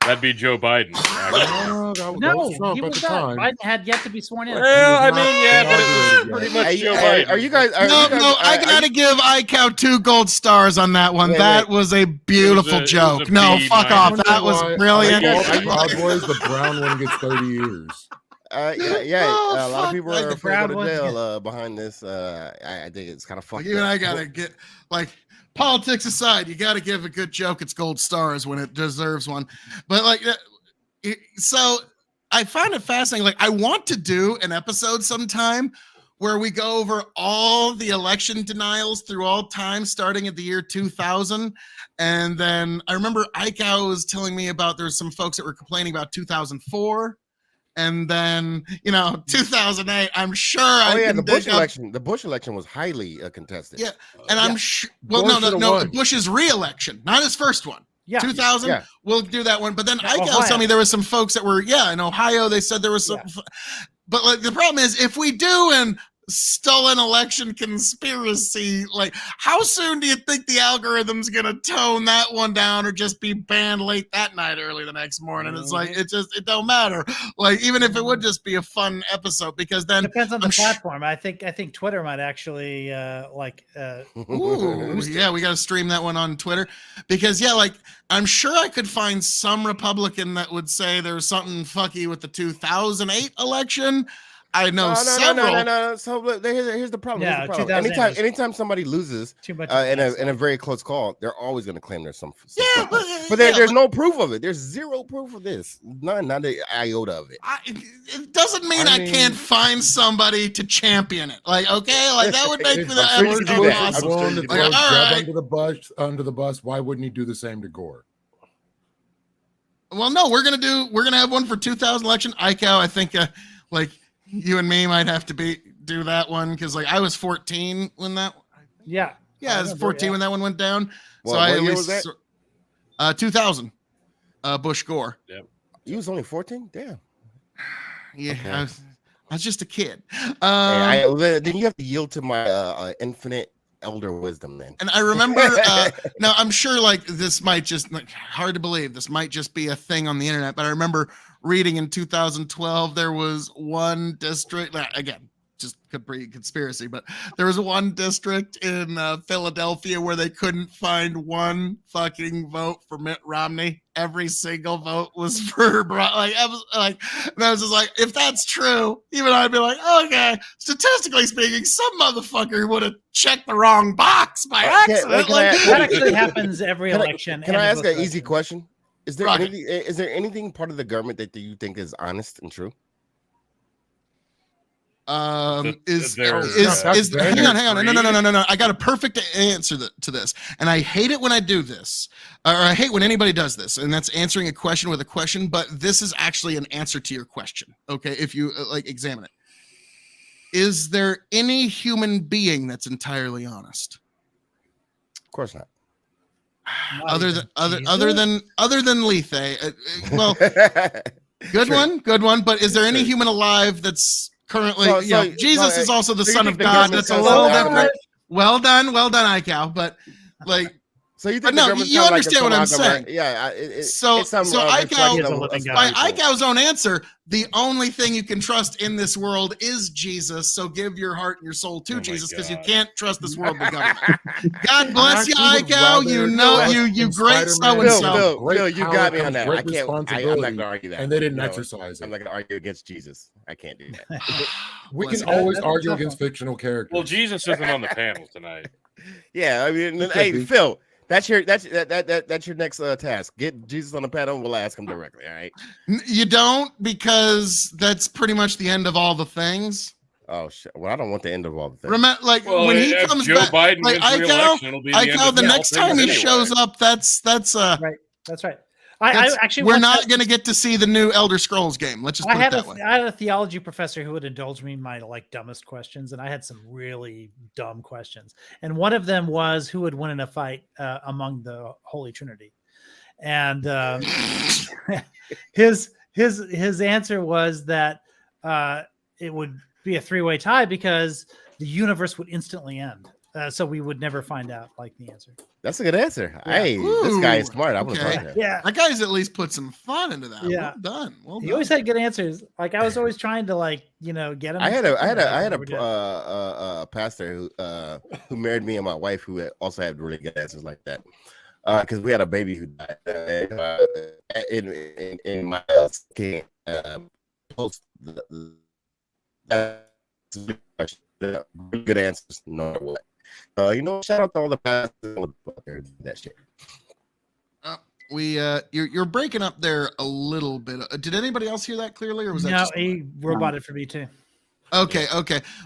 That'd be Joe Biden. actually. That No, was Trump he at was the not. time. Biden had yet to be sworn in. Well, I not mean, yeah, but it was inaugurated pretty yet. much Hey, Joe hey, Biden. are you guys? No, I gotta give iCow 2 gold stars on that one. Wait, that wait. was a beautiful It was a joke. No, B fuck minus. off. Wonder That was why- brilliant. All Are the you- Proud Boys, the brown one gets 30 years. Yeah. Oh, a lot fuck, of people like are the afraid to go Brown to ones jail behind this. I think it's kind of fucked. Like, even up. I gotta get like politics aside, you gotta give a good joke its gold stars when it deserves one. But like, so I find it fascinating. Like, I want to do an episode sometime where we go over all the election denials through all time, starting at the year 2000. And then I remember Icow was telling me about there's some folks that were complaining about 2004. And then, 2008, I'm sure Oh I yeah, can the Bush dig up- election. The Bush election was highly contested. Yeah. And I'm sure, well, Gore no, should've no, won. Bush's re-election, not his first one. Yeah. 2000, Yeah. we'll do that one. But then Yeah, Ike was Ohio. telling me there was some folks that were, in Ohio, they said there was some, but like the problem is if we do an stolen election conspiracy, like how soon do you think the algorithm's gonna tone that one down or just be banned late that night, early the next morning? It's like, it don't matter. Like, even if it would just be a fun episode, because then Depends on the I'm sh- platform. I think Twitter might actually Ooh, yeah, we got to stream that one on Twitter because, like, I'm sure I could find some Republican that would say there was something fucky with the 2008 election. I know No. several. So look, here's the problem. Yeah, Here's the problem. 2008 Anytime somebody loses Too much. in a very close call, they're always going to claim there's some. Yeah, but there's no proof of it. There's zero proof of this. None, not an iota of it. It doesn't mean I can't find somebody to champion it. Like, okay, like that would make If for the George episode Bush is awesome. willing to Like, throw all Jeb right. under the bus, why wouldn't he do the same to Gore? Well, no, we're gonna have one for 2000 election. ICAO, I think, like you and me might have to do that one because like I was 14 when that. Yeah. Yeah, I was 14 when that one went down. So What I at year least was that? 2000. Bush Gore. You was only 14. Damn. Yeah, Okay. I was just a kid. Then you have to yield to my infinite elder wisdom. Then. And I remember, now I'm sure like this might just hard to believe. This might just be a thing on the internet, but I remember reading in 2012 there was one district. Again, just could be conspiracy, but there was one district in Philadelphia where they couldn't find one fucking vote for Mitt Romney. Every single vote was for like I was like, and I was just like, if that's true, even I'd be like, okay. Statistically speaking, some motherfucker would have checked the wrong box by accident. That actually happens every election. Can I ask an easy question? Is there Rocket. anything part of the government that you think is honest and true? Hang on. No. I got a perfect answer to this, and I hate it when I do this, or I hate when anybody does this, and that's answering a question with a question. But this is actually an answer to your question. Okay, if you like examine it, is there any human being that's entirely honest? Of course not. Other than Lethe. Well, good one. But is there any human alive that's currently, Jesus is also the Son of God. That's a little different. Well done, ICAO. But like, so you but think no, you understand what I'm saying. Yeah. So ICAO, by ICAO. ICAO's own answer, the only thing you can trust in this world is Jesus. So give your heart and your soul to Jesus, because you can't trust this world with government. God bless you, ICAO. You great so and so. Bill, you got me on that. I'm not gonna argue that. And they didn't exercise it. I'm not gonna argue against Jesus. I can't do that. We can always argue against fictional characters. Well, Jesus isn't on the panel tonight. Yeah, I mean, hey, Phil. That's your next task. Get Jesus on the panel. We'll ask him directly. All right. You don't, because that's pretty much the end of all the things. Oh shit! Well, I don't want the end of all the things. Remember, like when he comes Joe back, Biden like wins re-election, it'll be the end of the all next time he things shows up, that's right. That's right. I actually we're not going to get to see the new Elder Scrolls game. Let's just put it that way. I had a theology professor who would indulge me in my like dumbest questions, and I had some really dumb questions. And one of them was, who would win in a fight among the Holy Trinity? And his answer was that it would be a three-way tie because the universe would instantly end. So we would never find out like the answer. That's a good answer. Yeah. Hey, this guy is smart. I would have thought that. Yeah, that guy's at least put some thought into that. Yeah. Well done. He always had good answers. Like I was always trying to get him. I had a pastor who married me and my wife who also had really good answers like that. Because we had a baby who died in my post. Good answers, no matter what. Shout out to all the pastors that shit. You're breaking up there a little bit. Did anybody else hear that clearly, or was that just he roboted for me too? Okay.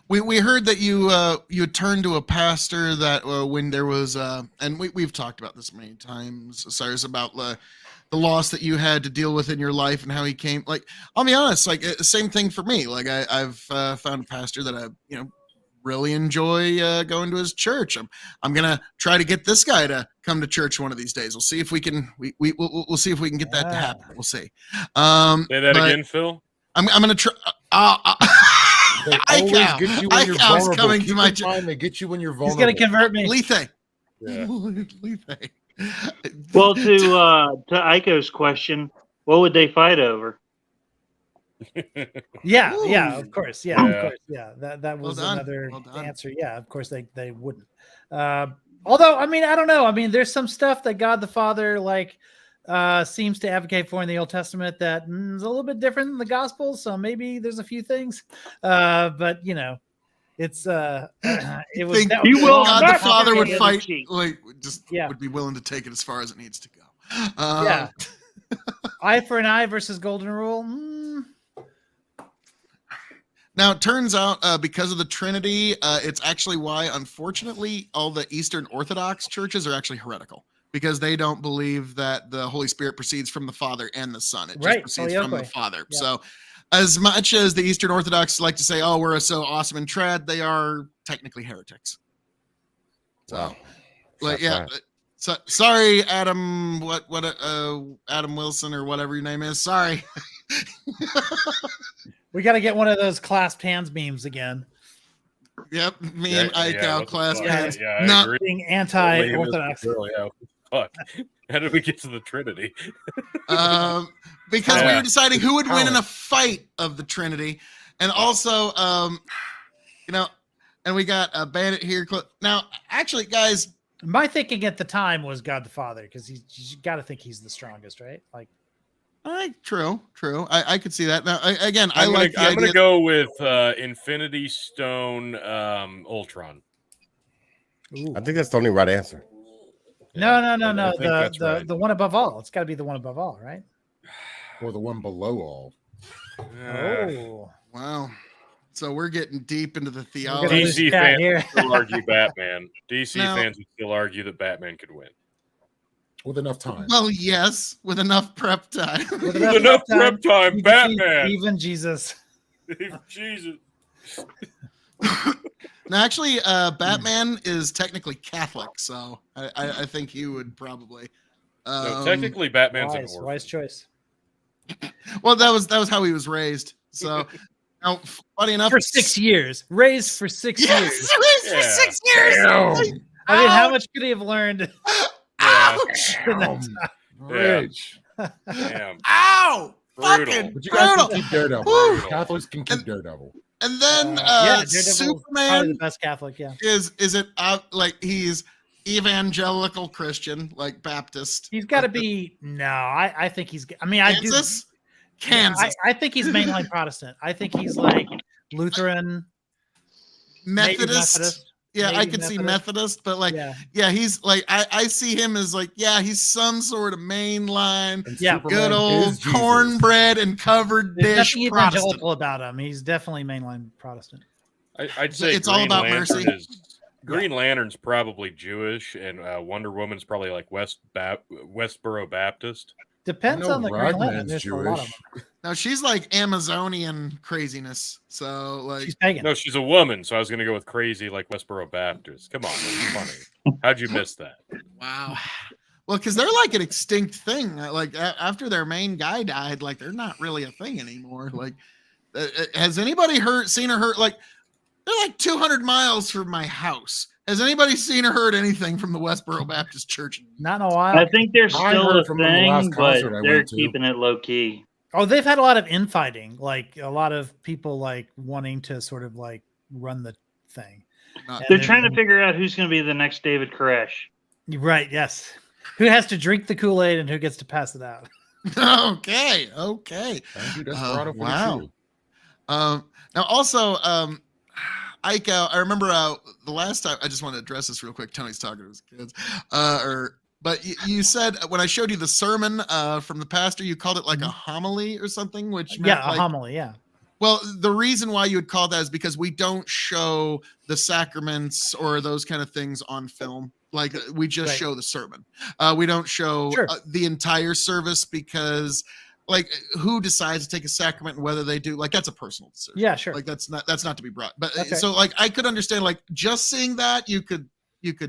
We heard that you turned to a pastor that when there was and we've talked about this many times, Cyrus, about the loss that you had to deal with in your life and how he came. Like, I'll be honest, like same thing for me. Like I've found a pastor that I really enjoy going to his church. I'm gonna try to get this guy to come to church one of these days. We'll see if we can. We'll see if we can get that to happen. We'll see. Say that again, Phil. I'm gonna try. ICAO's coming to my church. They get you when you're He's vulnerable. gonna convert me. Lethe. Yeah. Lethe. Well, to Aiko's question, what would they fight over? Yeah, of course. Yeah, Yeah. of course. Yeah, that was done. another Well done. answer. Yeah, of course they wouldn't. Although, I mean, I don't know. I mean, there's some stuff that God the Father seems to advocate for in the Old Testament that is a little bit different than the Gospels. So maybe there's a few things, but it's it was. Think that He was will God not the Father would forget the fight, cheat. like, just Yeah. would be willing to take it as far as it needs to go. Yeah. Eye for an eye versus golden rule. Now, it turns out because of the Trinity, it's actually why, unfortunately, all the Eastern Orthodox churches are actually heretical because they don't believe that the Holy Spirit proceeds from the Father and the Son. It just Right, proceeds from the filioque. Father. Yeah. So, as much as the Eastern Orthodox like to say, "Oh, we're so awesome and trad," they are technically heretics. So, Wow. like, Shots yeah. fired. So, sorry, Adam. Adam Wilson or whatever your name is. Sorry. We got to get one of those clasped hands memes again. Yep, me and Ike out what the class fuck? hands. Yeah, I No, agree. Being Wait, anti-orthodox. girl, yeah, what the fuck? How did we get to the Trinity? Because we Yeah. were deciding who would win in a Talent. fight of the Trinity, and also, and we got a Bandit here. Now, actually, guys, My thinking at the time was God the Father because you got to think he's the strongest, right? Like, true. I could see that. Now, again, I'm like the gonna idea. go with Infinity Stone Ultron. I think that's the only right answer. no. I think that's The right. the one above all. It's got to be the one above all, right? Or the one below all. Oh, Wow. So we're getting deep into the we're theology. gonna lose DC Pat fans here. still argue Batman. DC Now- fans would still argue that Batman could win. With enough time. Well, yes, with enough prep time. With With enough prep time, he defeats Batman. even Jesus. Jesus. Now, actually, Batman is technically Catholic, so I think he would probably. No, technically, Batman's an Wise, orphan. wise choice. Well, that was how he was raised. So, now, funny enough, For 6 years, raised for 6 Yes, years. raised for Yeah. 6 years. I mean, how Ouch! much could he have learned? Ouch! in that time? Rich. Damn. Ow! Brutal. Fucking But you guys brutal. can keep Daredevil. Woo. Catholics can keep Daredevil. And then Yeah, Daredevil's probably Superman the best Catholic. Yeah, is it like he's evangelical Christian, like Baptist. he's got to like the- be. No, I think he's. I mean, I do. Kansas. Yeah, Kansas. I think he's mainline Protestant. I think he's like Lutheran, maybe Methodist. Yeah, I maybe could see Methodist. Methodist, but like, Yeah, yeah, he's like, I see him as like, yeah, he's some sort of mainline, And Yeah. Superman good old is Jesus. cornbread and covered there's dish nothing Protestant. evangelical about him. He's definitely mainline Protestant. I'd say It's all Green about Lantern mercy. Green Lantern's probably Jewish, and Wonder Woman's probably like Westboro Baptist. Depends I know on the Green Lantern. Ragman's There's a lot of Jewish. them. Now she's like Amazonian craziness. So like, She's pagan. No, she's a woman, so I was going to go with crazy like Westboro Baptist. Come on, that's funny. How'd you miss that? wow. Well, because they're like an extinct thing. Like after their main guy died, like they're not really a thing anymore. Like, has anybody seen or heard? Like, they're like 200 miles from my house. Has anybody seen or heard anything from the Westboro Baptist Church? Not in a while. I think they're I still heard a from them the thing, last but concert I they're went to. keeping it low key. Oh, they've had a lot of infighting, like a lot of people like wanting to sort of like run the thing. Not- They're trying to figure out who's going to be the next David Koresh. Right, yes. Who has to drink the Kool-Aid and who gets to pass it out? Okay. Thank you, Desperado, for the Wow. shoe. Now also, Ike, I remember the last time. I just want to address this real quick. Tony's talking to his kids, but you said when I showed you the sermon from the pastor, you called it like a homily or something, which meant Yeah, a like, homily, yeah. well, the reason why you would call that is because we don't show the sacraments or those kind of things on film. Like we just Right. show the sermon. We don't show Sure. the entire service because, like, who decides to take a sacrament and whether they do, like, that's a personal decision. Yeah, sure. Like that's not to be brought. But Okay. so like I could understand like just seeing that you could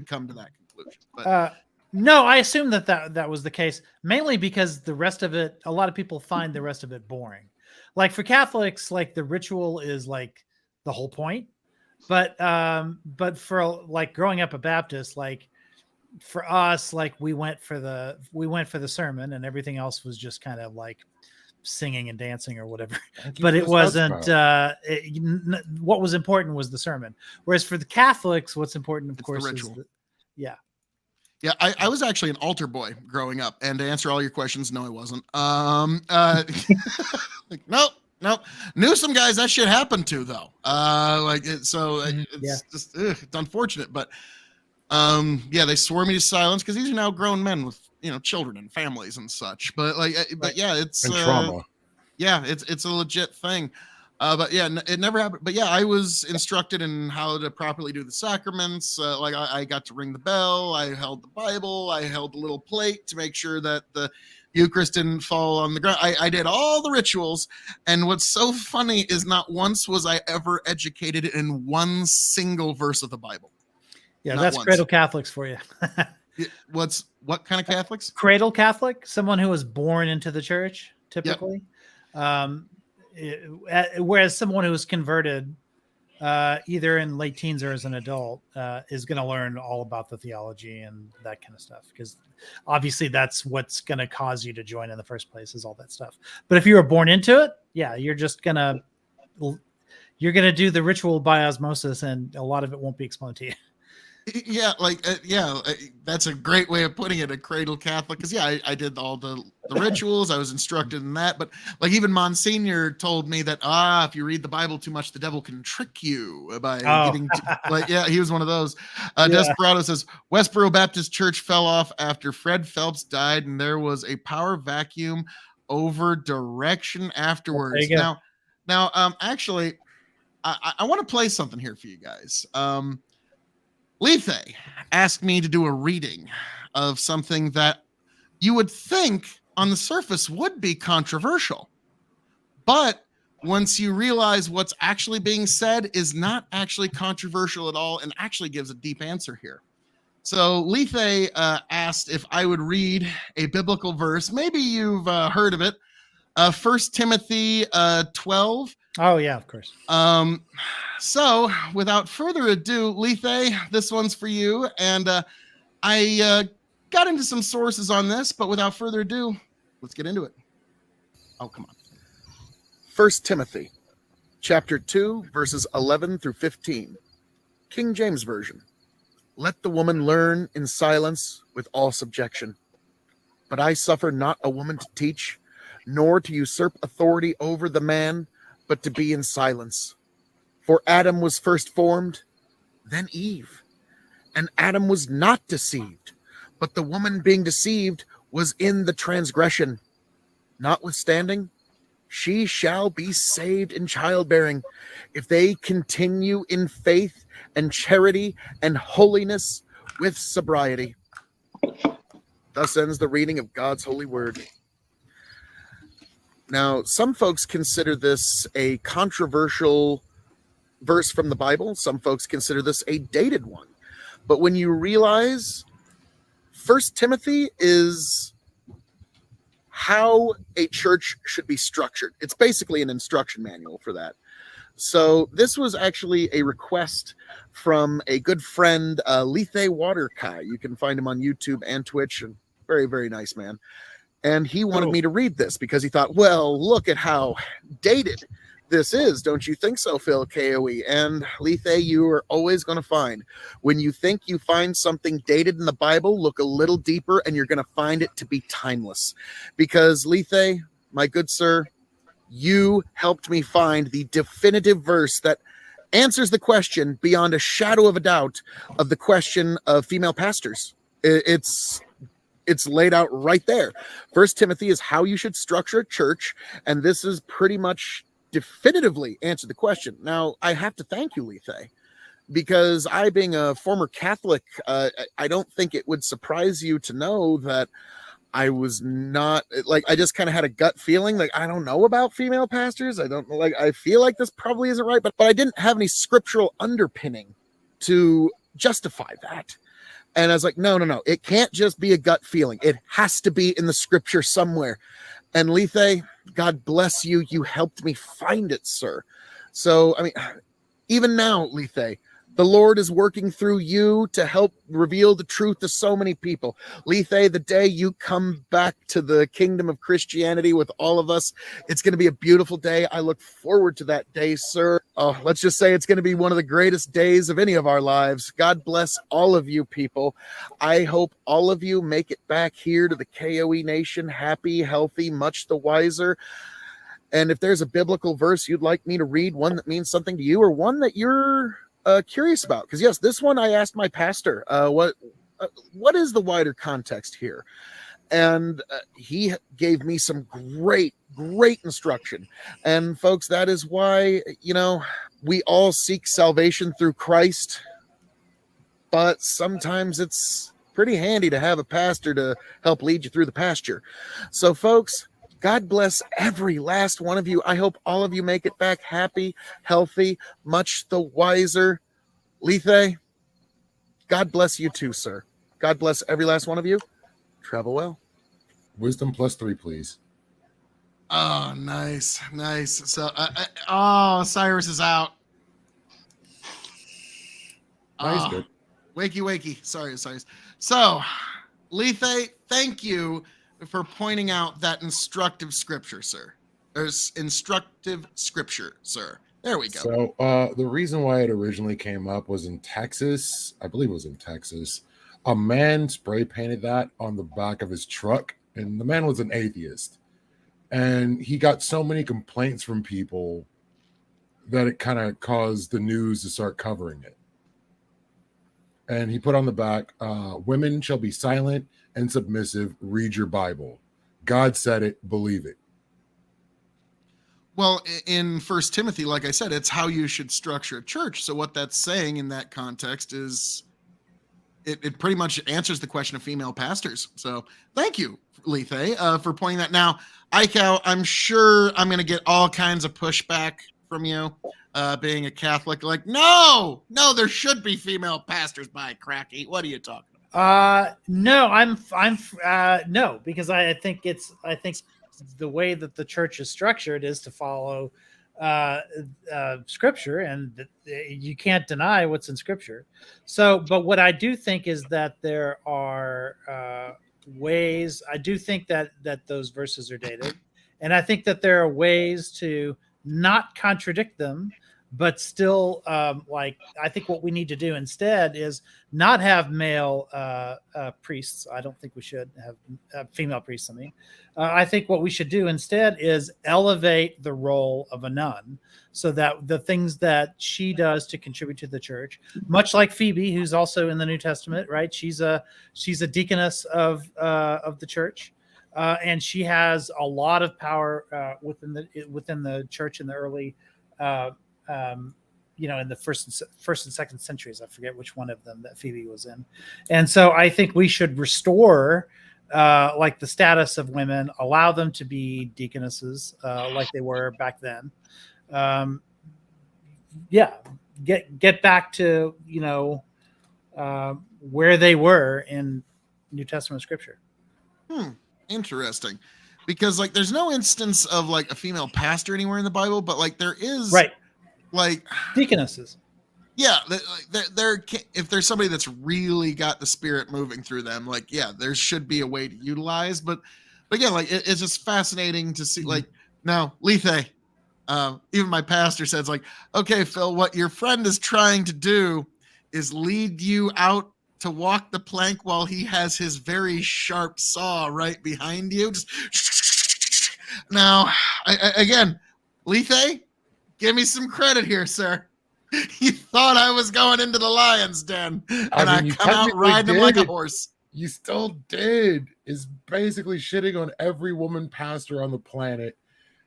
come to that conclusion. But No, I assume that was the case, mainly because the rest of it, a lot of people find the rest of it boring. Like for Catholics, like the ritual is like the whole point. But for like growing up a Baptist, like for us, like we went for the sermon and everything else was just kind of like singing and dancing or whatever. Thank you But for it the wasn't spout. what was important was the sermon. Whereas for the Catholics, what's important, of It's the course, is ritual. Yeah, I was actually an altar boy growing up, and to answer all your questions, no, I wasn't. Like, nope. Knew some guys that shit happened to though. It's just it's unfortunate, but yeah, they swore me to silence because these are now grown men with children and families and such. But yeah, it's And trauma. yeah, it's a legit thing. But yeah, it never happened. But yeah, I was instructed in how to properly do the sacraments. I got to ring the bell. I held the Bible. I held the little plate to make sure that the Eucharist didn't fall on the ground. I did all the rituals. And what's so funny is not once was I ever educated in one single verse of the Bible. Yeah, Not that's once. cradle Catholics for you. What kind of Catholics? Cradle Catholic, someone who was born into the church, typically. Whereas someone who was converted, either in late teens or as an adult, is going to learn all about the theology and that kind of stuff, because obviously that's what's going to cause you to join in the first place, is all that stuff. But if you were born into it, yeah, you're gonna do the ritual by osmosis, and a lot of it won't be explained to you. Yeah, that's a great way of putting it, a cradle Catholic, because yeah, I did all the rituals. I was instructed in that, but like even Monsignor told me that if you read the Bible too much, the devil can trick you by getting he was one of those. Desperado says Westboro Baptist Church fell off after Fred Phelps died, and there was a power vacuum over direction afterwards. Now, actually, I want to play something here for you guys. Lethe asked me to do a reading of something that you would think on the surface would be controversial. But once you realize what's actually being said is not actually controversial at all and actually gives a deep answer here. So Lethe asked if I would read a biblical verse. Maybe you've heard of it. 1 Timothy 12. Oh, yeah, of course. So without further ado, Lethe, this one's for you. And I got into some sources on this, but without further ado, let's get into it. Oh, come on. 1 Timothy chapter 2, verses 11 through 15. King James Version. Let the woman learn in silence with all subjection. But I suffer not a woman to teach, nor to usurp authority over the man, but to be in silence. For Adam was first formed, then Eve. And Adam was not deceived, but the woman being deceived was in the transgression. Notwithstanding, she shall be saved in childbearing, if they continue in faith and charity and holiness with sobriety. Thus ends the reading of God's holy word. Now, some folks consider this a controversial verse from the Bible. Some folks consider this a dated one. But when you realize 1 Timothy is how a church should be structured, it's basically an instruction manual for that. So this was actually a request from a good friend, Lethe Waterkai. You can find him on YouTube and Twitch. And very, very nice man. And he wanted me to read this because he thought, well, look at how dated this is. Don't you think so, Phil KOE? And Lethe, you are always going to find, when you think you find something dated in the Bible, look a little deeper and you're going to find it to be timeless. Because Lethe, my good sir, you helped me find the definitive verse that answers the question beyond a shadow of a doubt of the question of female pastors. It's laid out right there. 1 Timothy is how you should structure a church, and this is pretty much definitively answered the question. Now, I have to thank you, Lethe, because I, being a former Catholic, I don't think it would surprise you to know that I was not, like, I just kind of had a gut feeling, like, I don't know about female pastors. I feel like this probably isn't right, but I didn't have any scriptural underpinning to justify that. And I was like, no. It can't just be a gut feeling. It has to be in the scripture somewhere. And Lethe, God bless you. You helped me find it, sir. So, I mean, even now, Lethe, The Lord is working through you to help reveal the truth to so many people. Lethe, the day you come back to the kingdom of Christianity with all of us, it's going to be a beautiful day. I look forward to that day, sir. Oh, let's just say it's going to be one of the greatest days of any of our lives. God bless all of you people. I hope all of you make it back here to the KOE Nation happy, healthy, much the wiser. And if there's a biblical verse you'd like me to read, one that means something to you or one that you're curious about, because yes, this one I asked my pastor, what is the wider context here? And he gave me some great instruction. And folks, that is why, we all seek salvation through Christ, but sometimes it's pretty handy to have a pastor to help lead you through the pasture. So folks, God bless every last one of you. I hope all of you make it back happy, healthy, much the wiser. Lethe, God bless you too, sir. God bless every last one of you. Travel well. Wisdom +3, please. Oh, nice. So, Cyrus is out. Nice, good. Wakey. Sorry. So, Lethe, thank you for pointing out that instructive scripture, sir. There's instructive scripture, sir. There we go. So the reason why it originally came up was in Texas. I believe it was in Texas. A man spray painted that on the back of his truck, and the man was an atheist. And he got so many complaints from people that it kind of caused the news to start covering it. And he put on the back, women shall be silent and submissive. Read your Bible. God said it. Believe it. Well, in 1 Timothy, like I said, it's how you should structure a church. So what that's saying in that context is it pretty much answers the question of female pastors. So thank you, Lethe, for pointing that. Now, Iko, I'm sure I'm going to get all kinds of pushback from you, being a Catholic. Like, no, there should be female pastors by cracky. What are you talking about? No, because I think the way that the church is structured is to follow scripture, and you can't deny what's in scripture. So, but what I do think is that there are ways. I do think that those verses are dated, and I think that there are ways to not contradict them, but still, I think what we need to do instead is not have male priests. I don't think we should have female priests. I think what we should do instead is elevate the role of a nun, so that the things that she does to contribute to the church, much like Phoebe, who's also in the New Testament, right? She's a deaconess of the church. And she has a lot of power within the church in the early, in the first and second centuries. I forget which one of them that Phoebe was in. And so I think we should restore the status of women, allow them to be deaconesses like they were back then. Get back to where they were in New Testament scripture. Interesting, because there's no instance of a female pastor anywhere in the Bible, but there is deaconesses. Yeah, there if there's somebody that's really got the Spirit moving through them, there should be a way to utilize. But again, it's just fascinating to see. Now, Lethe, even my pastor says, okay, Phil, what your friend is trying to do is lead you out to walk the plank while he has his very sharp saw right behind you. Just now, again, Lethe, give me some credit here, sir. You thought I was going into the lion's den, and I come out riding him like a horse. You still did. Is basically shitting on every woman pastor on the planet.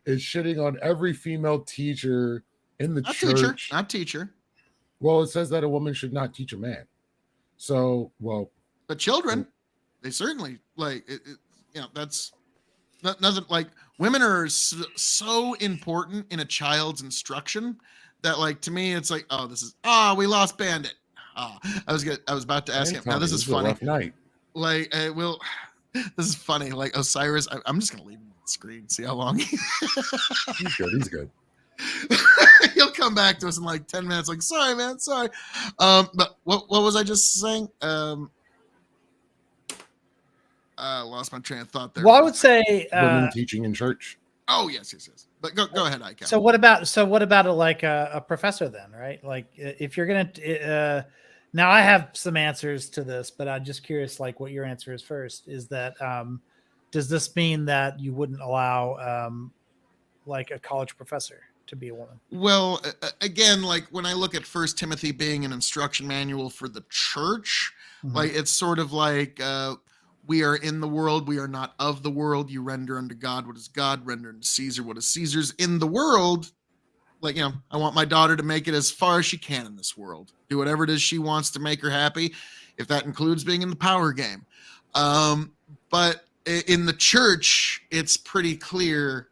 Is shitting on every female teacher in the church. Not teacher. Well, it says that a woman should not teach a man. So, but children, they certainly that's nothing. Women are so important in a child's instruction that to me it's we lost Bandit. I was about to ask him. Now this is funny. Rough night. This is funny. Osiris, I'm just gonna leave him on the screen. See how long. He's good. He'll come back to us in like 10 minutes. Like, sorry, man, sorry. But what was I just saying? I lost my train of thought there. Well, I would say. Women teaching in church. Oh yes. But go ahead, Ike. So what about a professor then, right? Like if you're gonna now I have some answers to this, but I'm just curious, like what your answer is first. Is that does this mean that you wouldn't allow like a college professor to be a woman? Well, again, like when I look at First Timothy being an instruction manual for the church, like it's sort of like we are in the world, we are not of the world. You render unto God what is God, render unto Caesar what is Caesar's. In the world, like, you know, I want my daughter to make it as far as she can in this world. Do whatever it is she wants to make her happy, if that includes being in the power game. But in the church, it's pretty clear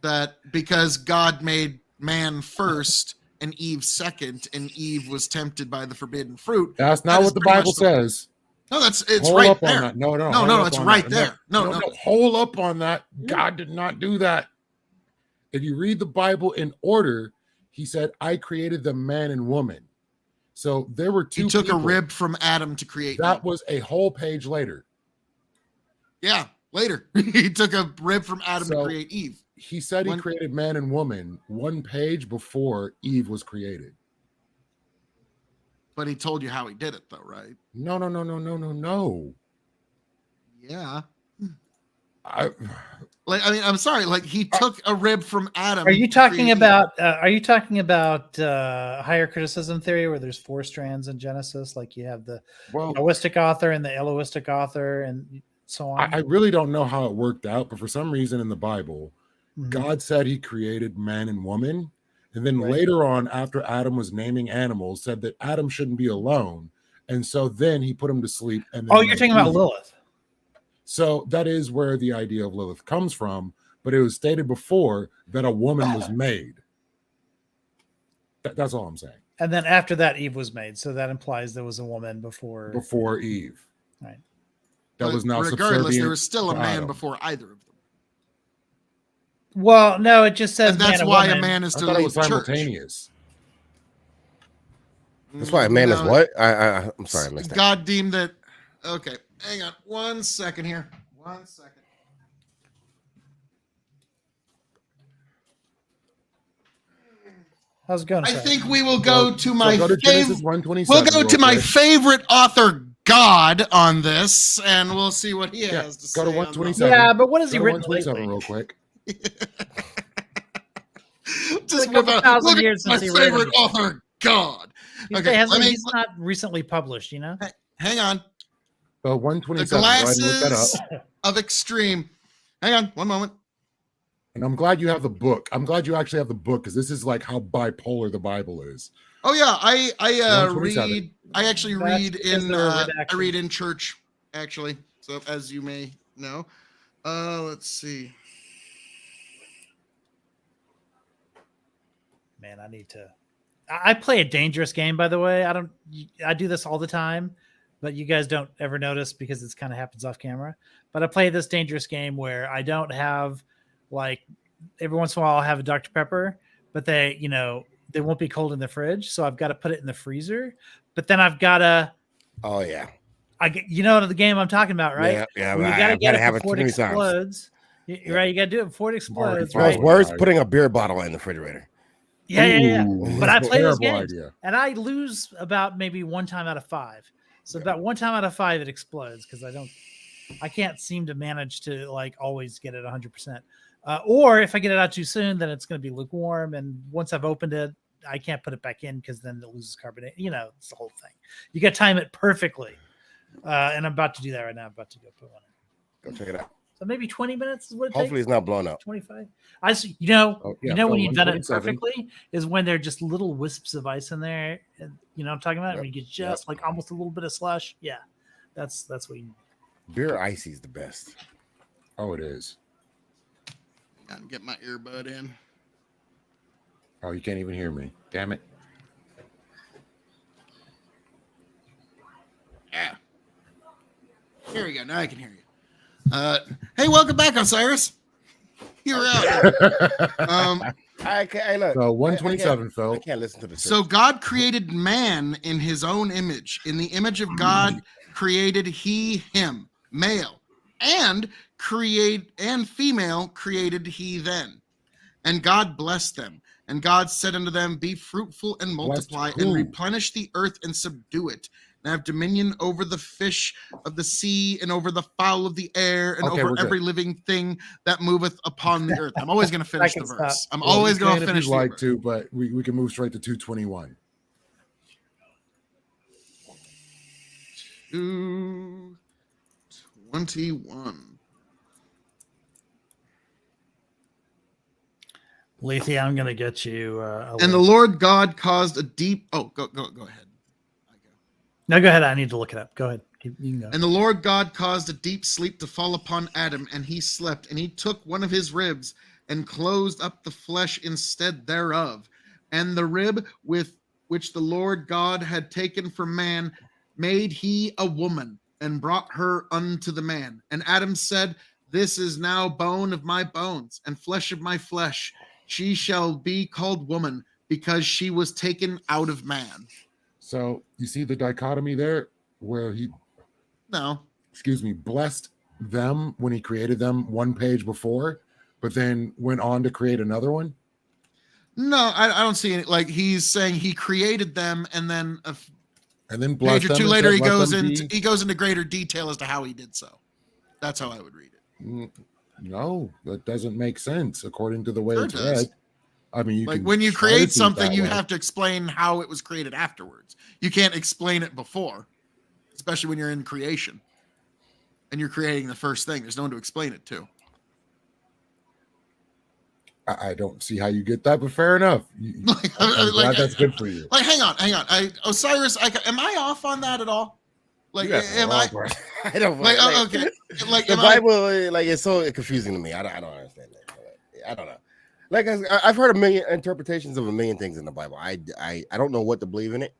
that because God made man first and Eve second, and Eve was tempted by the forbidden fruit. That's not what the Bible says. No, it's Hold right up there. on that. No, it's right there. No. Hold up on that. God did not do that. If you read the Bible in order, he said, I created the man and woman. So there were two. He took people. a rib from Adam to create That Eve. was a whole page later. Yeah, later. He took a rib from Adam to create Eve. He said he created man and woman one page before Eve was created. But he told you how he did it, though, right? No. Yeah. I'm sorry. Like he took a rib from Adam. Are you talking about? Higher criticism theory, where there's 4 strands in Genesis? Like you have the Noistic author and the Eloistic author, and so on. I really don't know how it worked out, but for some reason in the Bible, God said He created man and woman. And then later on, after Adam was naming animals, said that Adam shouldn't be alone. And so then he put him to sleep. And then you're talking about Lilith. So that is where the idea of Lilith comes from. But it was stated before that a woman was made. That's all I'm saying. And then after that, Eve was made. So that implies there was a woman before Eve. Right. That was not regardless, there was still a man before either of them. Well, no, it just says and that's why a man is to lead the simultaneous. That's why a man is what? I'm sorry, I missed that. God deemed that. Okay, hang on 1 second here. 1 second. How's it going? I think we will go to my favorite. We'll go to my favorite author, God, on this, and we'll see what he has to say. Go to 127. Yeah, but what has he written 127 real quick. Just like a thousand years my since favorite author, God. Okay, he's not recently published, you know. Hang on. 127. The Glasses of Extreme. Hang on, one moment. And I'm glad you have the book. I'm glad you actually have the book because this is like how bipolar the Bible is. Oh yeah, I read. I actually read in. I read in church actually. So as you may know, let's see. Man, I play a dangerous game, by the way. I do this all the time, but you guys don't ever notice because it's kind of happens off camera. But I play this dangerous game where I don't have, like, every once in a while I'll have a Dr. Pepper, but they won't be cold in the fridge. So I've got to put it in the freezer, but then I've got to, you know the game I'm talking about, right? Yeah. You got to get it before it explodes. Right. You got to do it before it explodes. Right. Worse, putting a beer bottle in the refrigerator. Yeah. But I play this game and I lose about maybe 1 time out of 5. So about 1 time out of 5, it explodes because I can't seem to manage to like always get it 100%. Or if I get it out too soon, then it's going to be lukewarm. And once I've opened it, I can't put it back in because then it loses carbonate. You know, it's the whole thing. You got to time it perfectly. And I'm about to do that right now. I'm about to go put one in. Go check it out. So maybe 20 minutes is what it Hopefully takes. it's not blown up. 25. I see. You know when you've done it perfectly is when there are just little wisps of ice in there. And, you know what I'm talking about? When you get just like almost a little bit of slush. Yeah, that's what you need. Beer icy is the best. Oh, it is. Gotta get my earbud in. Oh, you can't even hear me. Damn it. Yeah. Here we go. Now I can hear you. Hey, welcome back, Osiris. You're out. I can't. Look, So 127, Phil. I can't listen to the. So God created man in his own image. In the image of God created he him, male, and female created he then. And God blessed them. And God said unto them, be fruitful and multiply Blessed and who? replenish the earth and subdue it. And have dominion over the fish of the sea and over the fowl of the air and Okay, over we're good. every living thing that moveth upon the earth. I'm always going to finish the can verse. stop. I'm Well, always you going can to if finish you'd the like verse. to, but we can move straight to 221. 221. Lethe, I'm going to get you. And the Lord God caused a deep. Oh, go ahead. No, go ahead. I need to look it up. Go ahead. You can go. And the Lord God caused a deep sleep to fall upon Adam, and he slept. And he took one of his ribs and closed up the flesh instead thereof. And the rib with which the Lord God had taken from man made he a woman and brought her unto the man. And Adam said, this is now bone of my bones and flesh of my flesh. She shall be called woman because she was taken out of man. So you see the dichotomy there where he, No. blessed them when he created them one page before, but then went on to create another one. No, I don't see it. Like he's saying he created them, and then a And then page blessed or them two and later said, he "Let goes them into be-" he goes into greater detail as to how he did so. That's how I would read it. No, that doesn't make sense according to the way Sure it's does. read. I mean, you Like can when you try to create see it something, that you way. have to explain how it was created afterwards. You can't explain it before, especially when you're in creation and you're creating the first thing. There's no one to explain it to. I don't see how you get that, but fair enough. I'm glad that's good for you. Like, hang on. Osiris, am I off on that at all? Like, You guys are am wrong, I? bro. I don't. Like, Like, okay. Like, the am I? Bible, like, it's so confusing to me. I don't understand that. I don't know. Like I've heard a million interpretations of a million things in the Bible. I don't know what to believe in it.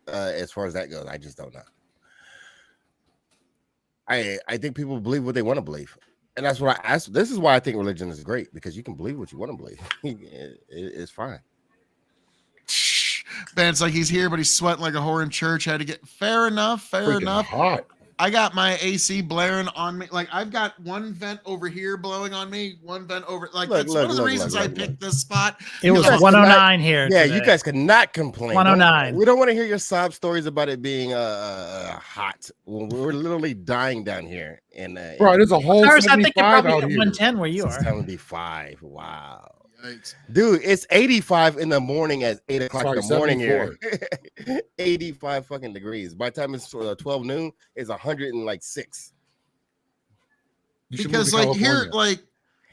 As far as that goes, I just don't know. I think people believe what they want to believe, and that's what I. This is why I think religion is great, because you can believe what you want to believe. It's fine. Man, it's like he's here, but he's sweating like a whore in church. Had to get fair enough. Freaking hot. I got my AC blaring on me. Like I've got one vent over here blowing on me, one vent over. Like that's one of the reasons I picked this spot. It was guys 109 here. Yeah, today. you guys cannot complain. 109. We don't want to hear your sob stories about it being hot. We're literally dying down here. And Bro, there's a whole Cyrus, I think you're 75 probably out at here. 110 where you are. 75. Wow. Yikes. Dude, it's 85 in the morning at 8 o'clock in the Sorry, morning here. 85 fucking degrees. By the time it's 12 noon, it's 106. You should Because move to like here, California. like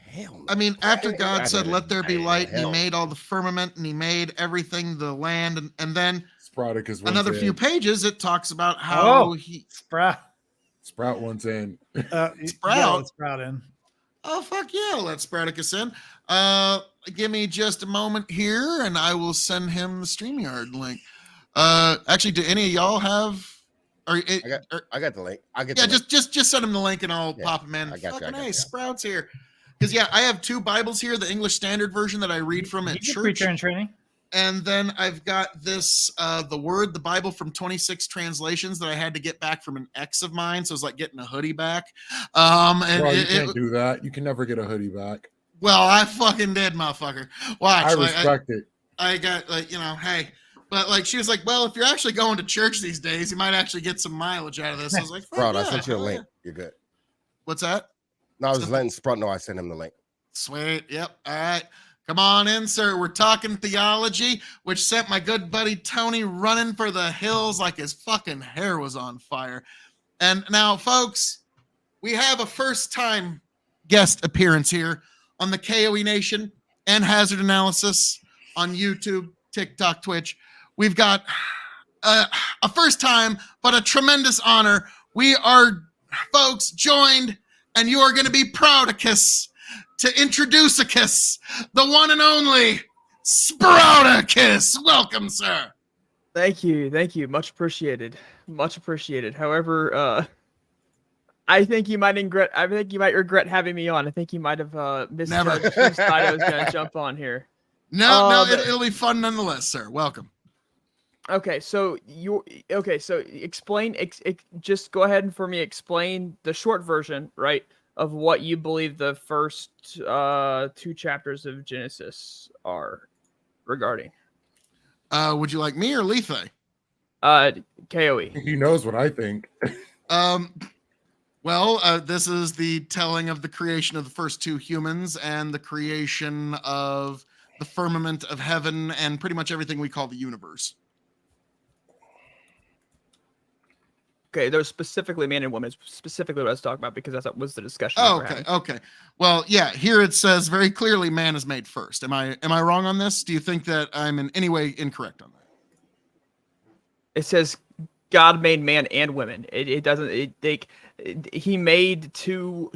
Hell no. I mean, after I God said, didn't- "Let there be I- light," and He hell. made all the firmament, and He made everything, the land, and then Sproutikus once another in. few pages, it talks about how Oh. He. Sprout. Sprout once in. Sprout? Sprout in. Oh fuck yeah! Let Sproutikus in. Give me just a moment here, and I will send him the StreamYard link. Actually, do any of y'all have? Or, I got the link. I'll get yeah, the link. just send him the link, and I'll Yeah, pop him in. I got you, Fucking I got hey, you. Sprout's here. Because yeah, I have two Bibles here: the English Standard Version that I read from at He's a church, preacher in training. and then I've got this the Bible from 26 translations that I had to get back from an ex of mine, so it's like getting a hoodie back. And Bro, you can't do that. You can never get a hoodie back. well, I fucking did, motherfucker. Watch, I like, respect it. I got like hey, but like she was like, well, if you're actually going to church these days, you might actually get some mileage out of this. I was like, Sprout, I yeah, sent you a hell link. yeah. You're good. What's that? No, I was letting Sprout know I sent him the link. Sweet. Yep. All right. Come on in, sir. We're talking theology, which sent my good buddy Tony running for the hills like his fucking hair was on fire. And now, folks, we have a first-time guest appearance here on the KOE Nation and Hazard Analysis on YouTube, TikTok, Twitch. We've got a first time, but a tremendous honor. We are, folks, joined, and you are going to be proudicus to introduce a kiss, the one and only Sprouticus. Welcome, sir. Thank you. Much appreciated. However, I think you might regret having me on. I think you might have misjudged whose side I was going to jump on here. No, it'll be fun nonetheless, sir. Welcome. Okay, so explain. Just go ahead and for me explain the short version, right, of what you believe the first 2 chapters of Genesis are regarding. Would you like me or Lethe? KOE. He knows what I think. Well, this is the telling of the creation of the first 2 humans and the creation of the firmament of heaven and pretty much everything we call the universe. Okay, there's specifically man and woman. Specifically what I was talking about because that was the discussion. Oh, okay. Well, yeah, here it says very clearly man is made first. Am I wrong on this? Do you think that I'm in any way incorrect on that? It says God made man and women. He made two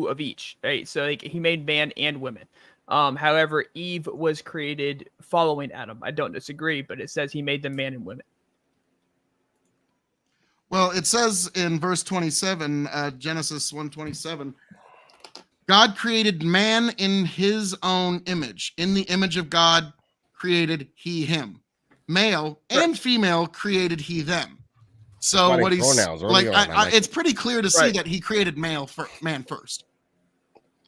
of each, right? So he made man and women. However, Eve was created following Adam. I don't disagree, but it says he made them man and women. Well, it says in verse 27, Genesis 1:27, God created man in his own image. In the image of God created he him. Male and female created he them. So what he's like, it's pretty clear to see that he created man first.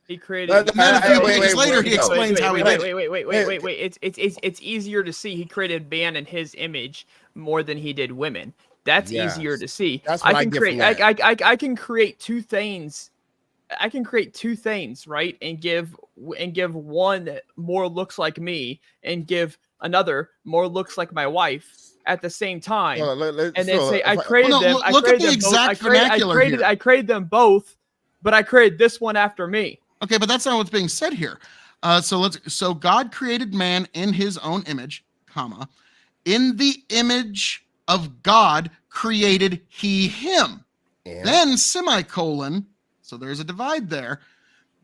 He created. And then a few pages later, he explains how he did. Wait. It's easier to see he created man in his image more than he did women. That's easier to see. That's what I can create 2 things. I can create 2 things, right? And give one more looks like me, and give another more looks like my wife at the same time. And then say I created them. Look at the exact vernacular here. I created them both, but I created this one after me. Okay, but that's not what's being said here. So God created man in his own image, comma, in the image of God created he him. Yeah. Then semicolon, so there's a divide there.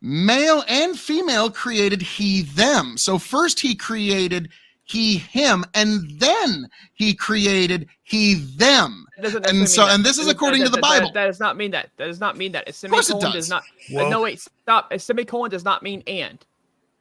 Male and female created he them. So first he created he him, and then he created he them. And this is according to the Bible. That does not mean that. That does not mean that. A semicolon does not. No, wait, stop. A semicolon does not mean and.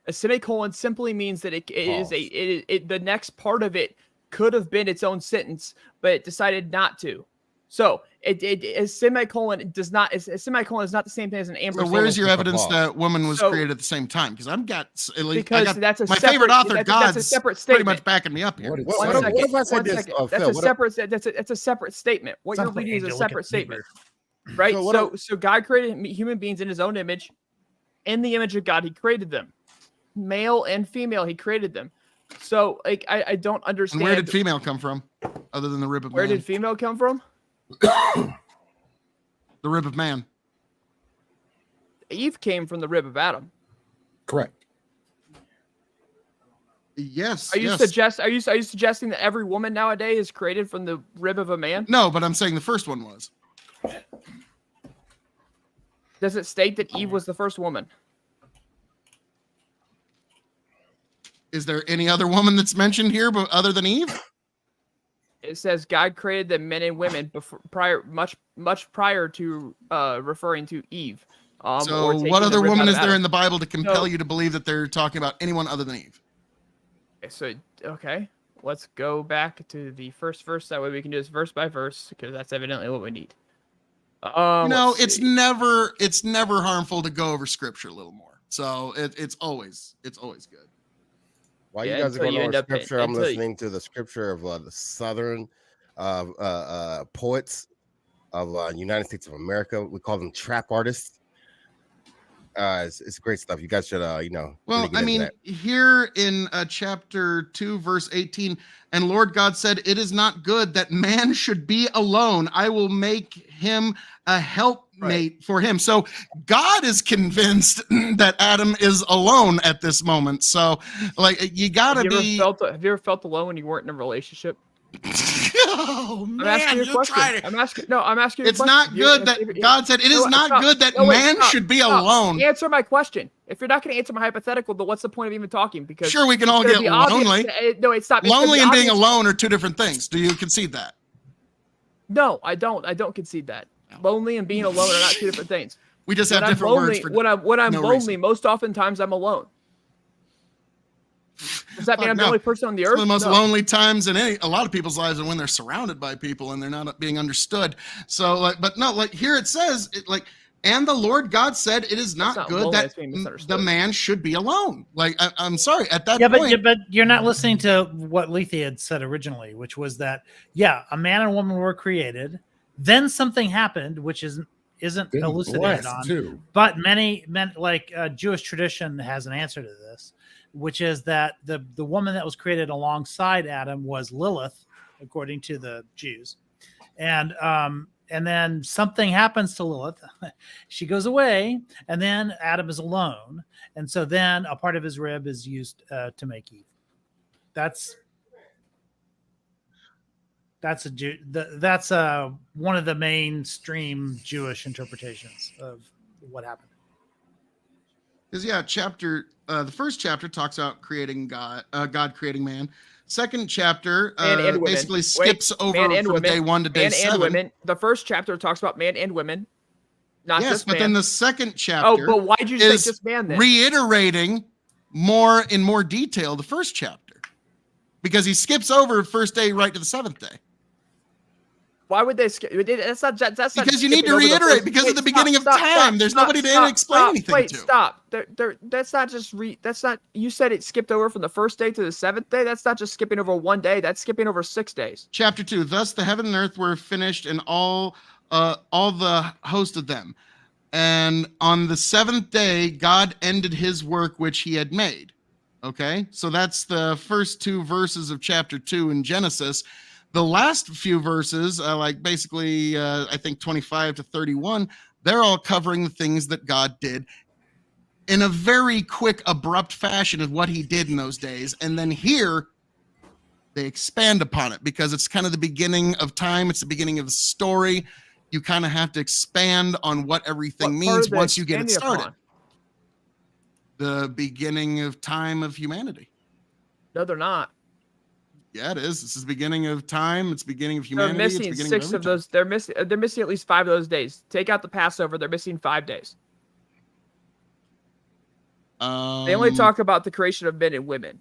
A semicolon simply means that it is the next part of it could have been its own sentence, but it decided not to. So a semicolon does not. A semicolon is not the same thing as an ampersand. So where's your evidence that woman was created at the same time? Because that's a my separate, favorite author, that's a separate statement. pretty much backing me up here. What if I said this? That's a separate statement. What you're reading is a separate statement, right? So God created human beings in His own image. In the image of God, He created them, male and female. He created them. So, I don't understand. And where did female come from, other than the rib of man? Where did female come from? The rib of man. Eve came from the rib of Adam. Correct. Yes. Are you suggesting that every woman nowadays is created from the rib of a man? No, but I'm saying the first one was. Does it state that Eve was the first woman? Is there any other woman that's mentioned here, but other than Eve? It says God created the men and women much prior to referring to Eve. So what other woman is there in the Bible to compel you to believe that they're talking about anyone other than Eve? Okay, let's go back to the first verse. That way we can do this verse by verse, because that's evidently what we need. It's never harmful to go over scripture a little more. So it's always good. While you guys are going over scripture, I'm listening to the scripture of the Southern poets of United States of America. We call them trap artists. It's great stuff. You guys should, Well, I mean, here in chapter 2, verse 18, and Lord God said, "It is not good that man should be alone. I will make him a helpmate for him." So God is convinced that Adam is alone at this moment. So, you gotta be. Have you ever felt alone when you weren't in a relationship? Oh man, I'm asking you a question. I'm asking you. It's not good that God said it is not good that man should be alone. Answer my question. If you're not going to answer my hypothetical, then what's the point of even talking? Because sure, we can all get lonely. No, it's not. Lonely and being alone are two different things. Do you concede that? No, I don't. I don't concede that. Lonely and being alone are not two different things. We just have different words for when I'm lonely, reason. most oftentimes I'm alone. Does that mean Fuck I'm no. the only person on the Some earth? of the most No. lonely times in a lot of people's lives are when they're surrounded by people and they're not being understood. So, like, but no, like here it says, and the Lord God said, it is not, not good lonely, that it's being the misunderstood. man should be alone. Like, I'm sorry, at that Yeah, point, but you're not listening to what Lethe had said originally, which was that a man and woman were created, then something happened, which isn't Then elucidated blessed, on. too. But many like Jewish tradition has an answer to this, which is that the woman that was created alongside Adam was Lilith, according to the Jews, and then something happens to Lilith. She goes away, and then Adam is alone, and so then a part of his rib is used to make Eve. That's one of the mainstream Jewish interpretations of what happened. because the first chapter talks about creating God creating man. Second chapter Man and women. basically Wait, skips over man and from women. day 1 to day Man 7. and women. The first chapter talks about man and women, not Yes, just but man. then the second chapter Oh, but why'd you say is just man then? reiterating in more detail the first chapter, because he skips over first day right to the 7th day. Why would they skip? That's not Because you need skipping to over the reiterate, first- because wait, of the beginning of time. There's nobody to explain anything wait, to. Stop. That's not just that's not. You said it skipped over from the first day to the 7th day. That's not just skipping over one day. That's skipping over 6 days. Chapter 2. Thus the heaven and earth were finished, and all the host of them. And on the 7th day, God ended his work which he had made. Okay, so that's the first 2 verses of chapter 2 in Genesis. The last few verses, basically, I think 25 to 31, they're all covering the things that God did in a very quick, abrupt fashion of what he did in those days. And then here, they expand upon it because it's kind of the beginning of time. It's the beginning of the story. You kind of have to expand on what everything What part means are they once you get it expanding started. upon? The beginning of time of humanity. No, they're not. Yeah, it is. This is the beginning of time. It's the beginning of They're humanity. It's the missing beginning 6 every of time. those. They're missing at least 5 of those days. Take out the Passover. They're missing 5 days. They only talk about the creation of men and women,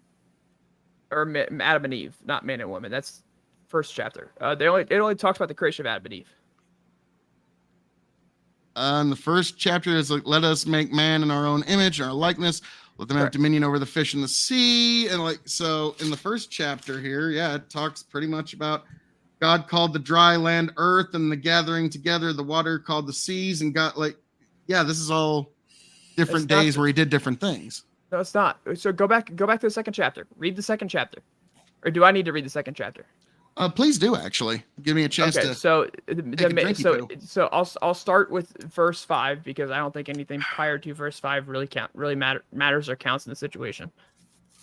or Adam and Eve, not man and woman. That's first chapter. It only talks about the creation of Adam and Eve. And the first chapter is like, let us make man in our own image, in our likeness. Let them have Correct. dominion over the fish in the sea. And so in the first chapter here, it talks pretty much about God called the dry land earth, and the gathering together, the water called the seas, and God this is all different It's not days the- where he did different things. No, it's not. So go back to the second chapter. Read the second chapter. Or do I need to read the second chapter? Please do, actually. Give me a chance Okay, to. so a drinky poo. so I'll start with verse 5 because I don't think anything prior to verse 5 really matters or counts in the situation.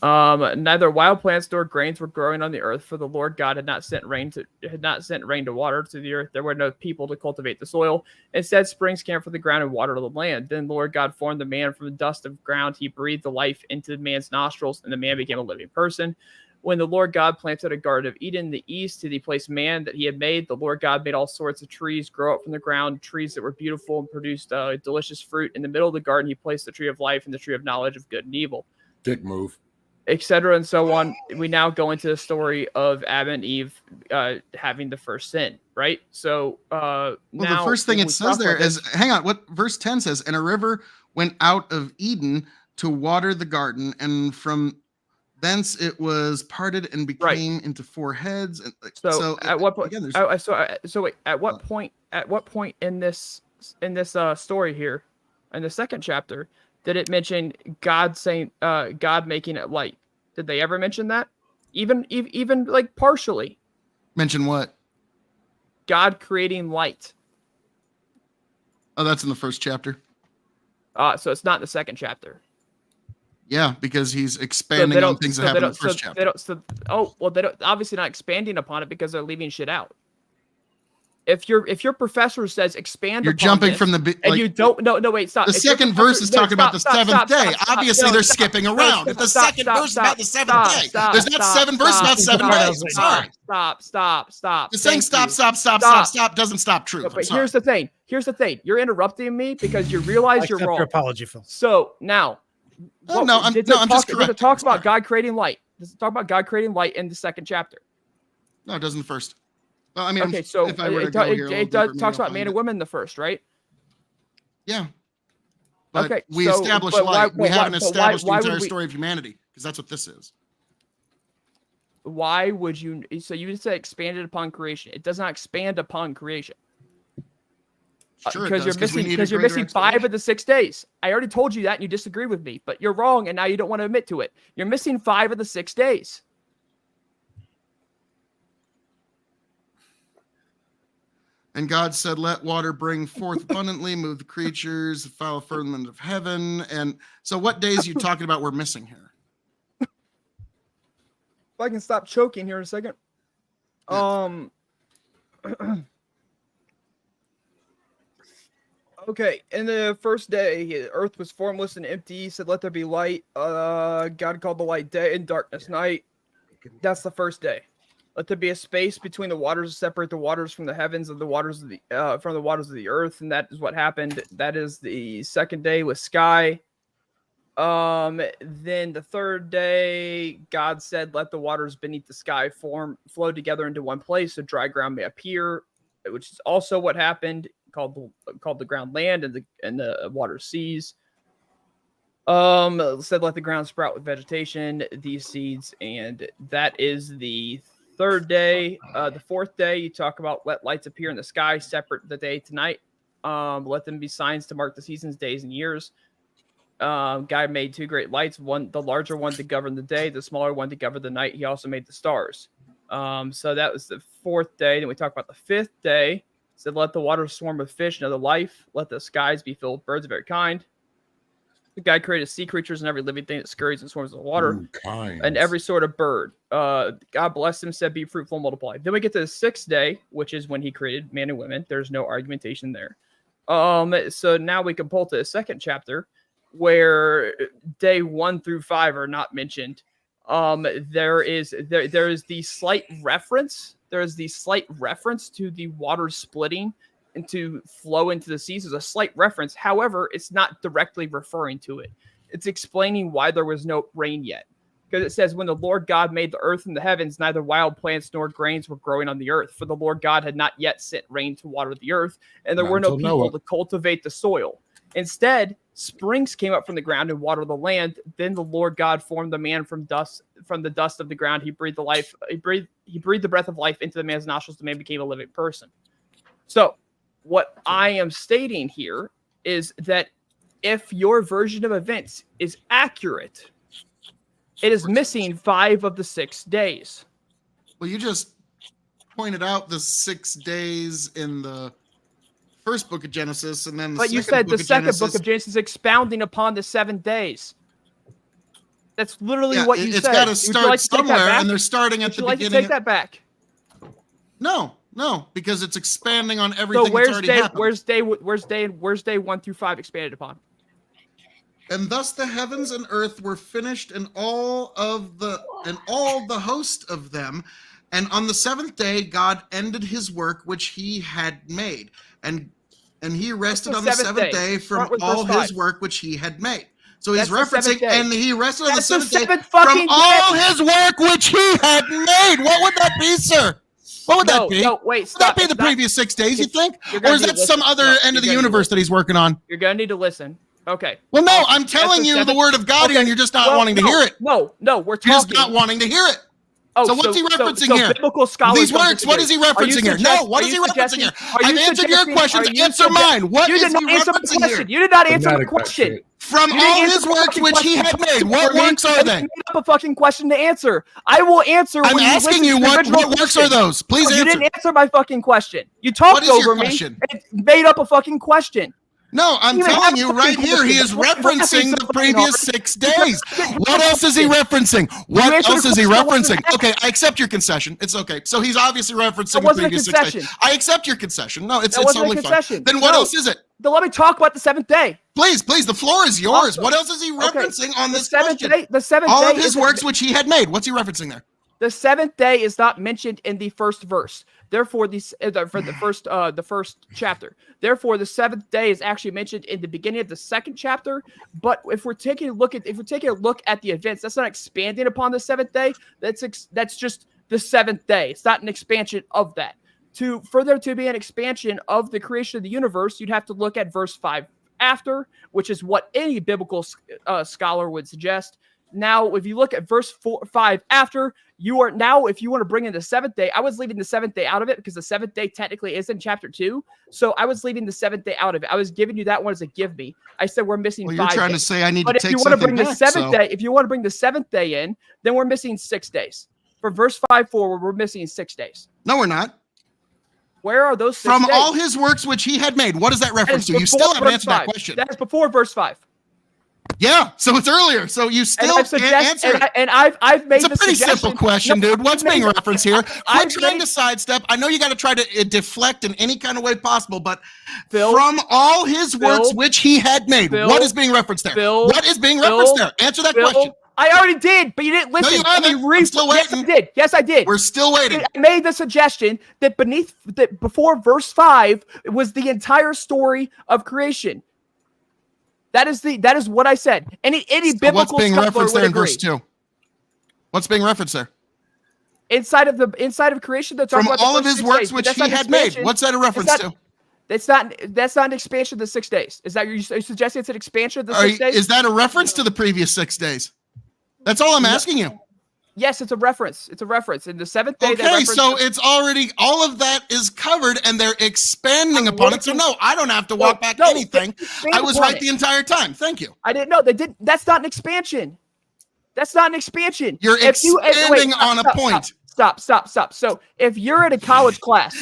Neither wild plants nor grains were growing on the earth, for the Lord God had not sent rain to water to the earth. There were no people to cultivate the soil. Instead, springs came from the ground and watered the land. Then the Lord God formed the man from the dust of ground. He breathed the life into the man's nostrils, and the man became a living person. When the Lord God planted a garden of Eden in the east to the place man that he had made, the Lord God made all sorts of trees grow up from the ground, trees that were beautiful and produced delicious fruit. In the middle of the garden, he placed the tree of life and the tree of knowledge of good and evil, Dick move. etc. and so on. We now go into the story of Adam and Eve having the first sin, right? So now The first thing when it we says talk there about is, hang on, what verse 10 says, and a river went out of Eden to water the garden, and from thence it was parted and became into 4 heads. And So at what point? again, there's- So wait, at what point? At what point in this story here, in the second chapter, did it mention God saying, God making it light? Did they ever mention that? Even like partially, mention what? God creating light. Oh, that's in the first chapter. So it's not in the second chapter. Yeah, because he's So expanding they on don't. things So that they happened in don't. the first So chapter. they don't. So they don't. Obviously not expanding upon it because they're leaving shit out. If your professor says expand, You're upon jumping this, from the and you don't. No, wait, stop. The If your second professor- verse is no, talking about the stop, seventh stop, day. stop, Obviously, no, they're stop, skipping no, around. If the second verse is about the seventh day, there's not 7 verses about 7 days. I'm sorry. Stop. Just saying Thank stop you. doesn't stop truth. I'm But sorry. here's the thing. You're interrupting me because you realize you're Accept wrong. your apology, Phil. So now, Oh, no, I'm did just it correcting. talk Sorry. about God creating light? Does it talk about God creating light in the second chapter? No, it doesn't the first. Well, I mean, Okay, so if I were to go here a little it deeper, does maybe talks I'll about man find and it. women in the first, right? Yeah. But Okay, we so- established but why- light. We but haven't why- but established why the would entire we- story of humanity, because that's what this is. Why would you? So you just said expanded upon creation. It does not expand upon creation. Sure, it Because does, you're missing we need a because you're greater missing 5 explanation. of the 6 days. I already told you that, and you disagree with me. But you're wrong, and now you don't want to admit to it. You're missing 5 of the 6 days. And God said, "Let water bring forth abundantly, move the creatures, the fowl firmament of heaven." And so, what days are you talking about we're missing here? If I can stop choking here in a second. Okay, in the first day, earth was formless and empty. He said, "Let there be light." God called the light day and darkness night. That's the first day. Let there be a space between the waters to separate the waters from the heavens and the waters of the from the waters of the earth, and that is what happened. That is the second day with sky. Then the third day, God said, "Let the waters beneath the sky flow together into one place, so dry ground may appear," which is also what happened. Called the ground land and the water seas. Said, "Let the ground sprout with vegetation, these seeds," and that is the third day. The fourth day, you talk about let lights appear in the sky, separate the day to night. Let them be signs to mark the seasons, days, and years. God made 2 great lights, the larger one to govern the day, the smaller one to govern the night. He also made the stars. So that was the fourth day. Then we talk about the fifth day. Said, "Let the waters swarm with fish and other life. Let the skies be filled with birds of every kind." The God created sea creatures and every living thing that scurries and swarms in the water, and every sort of bird. God blessed them, said, "Be fruitful and multiply." Then we get to the 6th day, which is when he created man and women. There's no argumentation there. So now we can pull to the 2nd chapter, where day 1 through 5 are not mentioned. There is the slight reference. There is the slight reference to the water splitting and to flow into the seas. There's a slight reference. However, it's not directly referring to it. It's explaining why there was no rain yet. Because it says, "When the Lord God made the earth and the heavens, neither wild plants nor grains were growing on the earth. For the Lord God had not yet sent rain to water the earth, and there Not were no until people Noah. to cultivate the soil. Instead, springs came up from the ground and watered the land. Then the Lord God formed the man from the dust of the ground. He breathed the breath of life into the man's nostrils. The man became a living person." So what I am stating here is that if your version of events is accurate, it is missing 5 of the 6 days. Well, you just pointed out the 6 days in the first book of Genesis, and then But you said the second book of Genesis expounding upon the 7 days. That's literally what you it's said. got to Would you start like to take that somewhere, back? and they're starting at Would the you like beginning. to take that back? No, because it's expanding on everything So that's already happened. where's day 1 through 5 expanded upon? And thus the heavens and earth were finished, and all the host of them. And on the 7th day, God ended his work which he had made, and he rested the on the 7th 7th day? day from Start with all verse his 5. work which he had made. So he's That's the 7th referencing, day. and he rested on the That's the 7th day 7th from fucking all day. his work which he had made. What would that be, sir? What would that be? No, wait, Would stop. that be It's the not- previous 6 days, you think? You're Or gonna is need that to some listen. other No, end you're of the gonna need to universe that he's working on? You're gonna need to listen. Okay. Well, no, Awesome. I'm telling That's you the seventh- word of God, Okay. and you're just not Well, wanting to no, hear it. No, we're You're talking. just not wanting to hear it. Oh, So what's he referencing so here? biblical scholars These don't works, what is he disagree. Are you referencing here? suggest- No, what are is you he referencing here? suggesting- are you I've answered your suggesting- questions. are you Answer sugge- mine. What You is did he not answer my referencing question. here? You did not answer my Fanatic, that question. shit. From You didn't all answer his my works fucking which he question. had made. For What me, works are and they? you made up a fucking question to answer. I will answer I'm when you asking listen you to the what original works question. are those? Please No, you answer. didn't answer my fucking question. You talked What is your over me question? and made up a fucking question. No, I'm You even telling have you a right fucking here, he is question. Why referencing so the fucking previous hard? 6 days. What else is he referencing? You What answered else the is he question that wasn't referencing? Okay, I accept your concession. It's okay. So he's obviously referencing That the wasn't a previous 6 days. concession. I accept your concession. No, it's That wasn't a totally fine. concession. Then what No. else is it? Then let me talk about the 7th day. Please, the floor is yours. Awesome. What else is he Okay. referencing on The this 7th question? day. The 7th All day of his is works which he had made. What's he referencing there? The 7th day is not mentioned in the first verse. Therefore, for the first chapter. Therefore, the seventh day is actually mentioned in the beginning of the second chapter. But if we're taking a look at the events, that's not expanding upon the seventh day. That's just the seventh day. It's not an expansion of that. To be an expansion of the creation of the universe, you'd have to look at verse 5 after, which is what any biblical scholar would suggest. Now, if you look at verse 5 after, you are now, if you want to bring in the seventh day, I was leaving the seventh day out of it because the seventh day technically is in chapter 2. So I was leaving the seventh day out of it. I was giving you that one as a give me. I said we're missing 5 you're trying days. to say I need but to if take you want to something bring the back, seventh so- day, if you want to bring the seventh day in, then we're missing 6 days. For verse 5 forward, we're missing 6 days. No, we're not. Where are those 6 From days? all his works which he had made. What is that reference to? You still haven't answered that question. That is before verse 5. Yeah, so it's earlier. So you still And can't answer it. I've made It's a the pretty suggestion. simple question, No, dude. What's being referenced here? I've Quit trying made- to sidestep. I know you got to try to deflect in any kind of way possible, but Phil, from all his works Phil, which he had made, Phil, what is being referenced there? Phil, What is being Phil, referenced there? Answer that Phil, question. I already did, but you didn't listen. you haven't. I'm still Yes, I waiting. did. Yes, I did. We're still waiting. I made the suggestion that before verse 5 was the entire story of creation. That is what I said. Any So biblical what's being scholar referenced would there in agree. verse 2? What's being referenced there? Inside of creation, they're talking From about the all of first his 6 works days, but which that's he not an had made. expansion. What's that a reference That's to? not, that's not an expansion of the 6 days. Is that are you suggesting it's an expansion of the 6 days? Is that a reference to the previous 6 days? That's all I'm asking you. Yes, it's a reference. It's a reference. In the seventh day, they Okay, reference so it's already all of that is covered, and they're expanding upon it. So no, I don't have to walk back anything. expand I was upon right it. the entire time. Thank you. I didn't know they did. That's not an expansion. That's not an expansion. You're expanding on a stop, point. Stop. So if you're in a college class,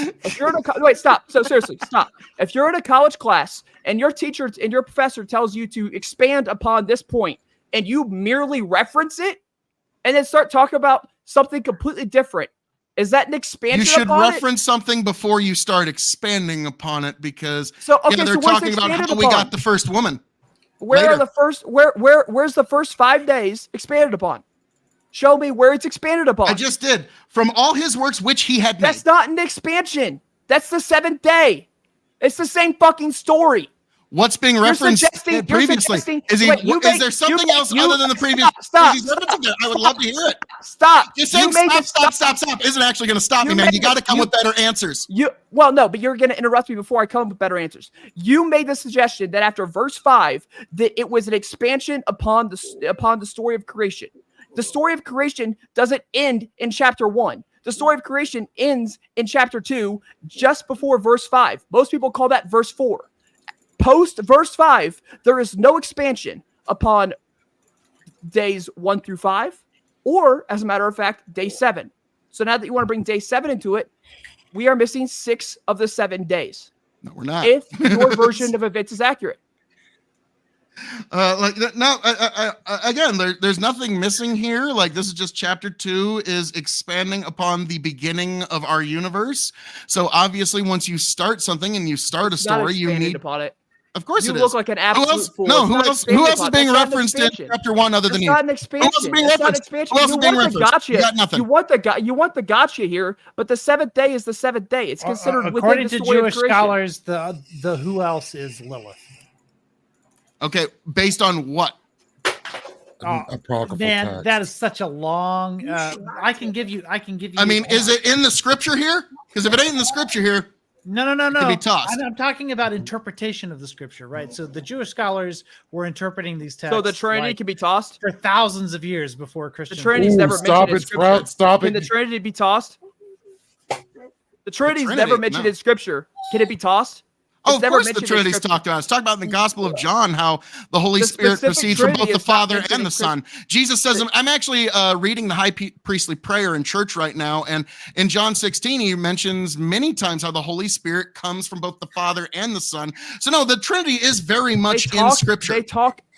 stop. So seriously, stop. If you're in a college class and your teacher and your professor tells you to expand upon this point, and you merely reference it, and then start talking about something completely different, is that an expansion? You should upon reference something before you start expanding upon it, because So okay, they're so what's talking about expanded how we upon? got the first woman. Where later. are the first? Where's the first 5 days expanded upon? Show me where it's expanded upon. I just did. From all his works which he had made. That's not an expansion. That's the seventh day. It's the same fucking story. What's being referenced previously? Is there something else other than the previous? Stop. Is he referencing it? I would love to hear it. Stop. Just saying stop isn't actually going to stop me, man. You got to come with better answers. No, but you're going to interrupt me before I come up with better answers. You made the suggestion that after verse 5 that it was an expansion upon the story of creation. The story of creation doesn't end in chapter 1. The story of creation ends in chapter 2, just before verse 5. Most people call that verse 4. Post verse 5, there is no expansion upon days 1 through 5, or as a matter of fact, day 7. So now that you want to bring day 7 into it, we are missing 6 of the 7 days. No, we're not. If your version of events is accurate. Again, there's nothing missing here. Like, this is just chapter 2 is expanding upon the beginning of our universe. So obviously, once you start something and you start a It's not story, you expanded need. upon it. Of course, You it look is. like an absolute fool. No, It's who not else? expanded Who else is upon. being That's not an referenced in expansion. chapter 1 other than That's you? not an expansion. Who else is being That's not an referenced? expansion. Who else is You being want the referenced? gotcha. You got nothing. You want the gotcha here, but the 7th day is the 7th day. It's considered according within to the story Jewish of creation. scholars. The who else is Lilith? Okay, based on what? Apocryphal Man, text. that is such a long. I can give you. I mean, is it in the scripture here? Because if it ain't in the scripture here, No. could be tossed. I'm talking about interpretation of the scripture, right? So the Jewish scholars were interpreting these texts. So the Trinity like, can be tossed. for thousands of years before The Christian. Trinity's never stop mentioned in it, scripture. Sprout. Stop Can it. the Trinity be tossed? The Trinity's Trinity, never mentioned no. in scripture. Can it be tossed? Oh, It's of never course the mentioned in Trinity's Scripture. talked about. It's talked about in the Gospel of John how the Holy The Spirit specific proceeds from both Trinity the is not Father mentioned and in the Son. Jesus says, I'm actually reading the high priestly prayer in church right now, and in John 16, he mentions many times how the Holy Spirit comes from both the Father and the Son. So no, the Trinity is very much in Scripture.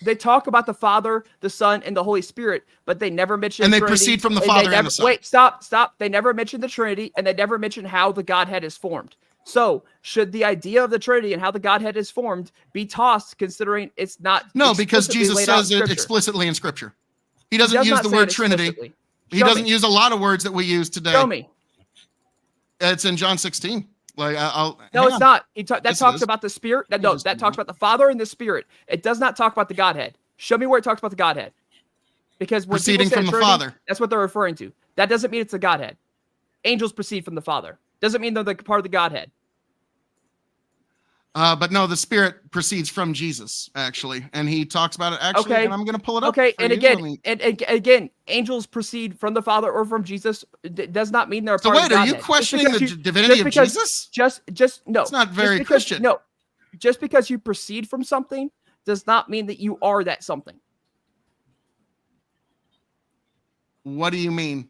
They talk about the Father, the Son, and the Holy Spirit, but they never mention And the they Trinity, proceed from the Father and the Son. Wait, stop. They never mention the Trinity, and they never mention how the Godhead is formed. So, should the idea of the Trinity and how the Godhead is formed be tossed, considering it's not? No, because explicitly Jesus laid out in says it Scripture? explicitly in Scripture. He He doesn't does use not the say word it Trinity. explicitly. He Show doesn't me. use a lot of words that we use today. Show me. It's in John 16. Like I'll No, hang it's on. that Yes, it talks is. about the Spirit. It No, is. that talks about the Father and the Spirit. It does not talk about the Godhead. Show me where it talks about the Godhead. Because when people Proceeding say from the Trinity, Father. that's what they're referring to. That doesn't mean it's the Godhead. Angels proceed from the Father. Doesn't mean they're the part of the Godhead. But no, the Spirit proceeds from Jesus, actually, and he talks about it actually. Okay. And I'm going to pull it up. Okay, for and you. again, Let me- again, angels proceed from the Father or from Jesus. Does not mean they're a So part of wait, the are you Godhead. Just questioning the because divinity of because- Jesus? Just no. It's not Just very because- Christian. No, just because you proceed from something does not mean that you are that something. What do you mean?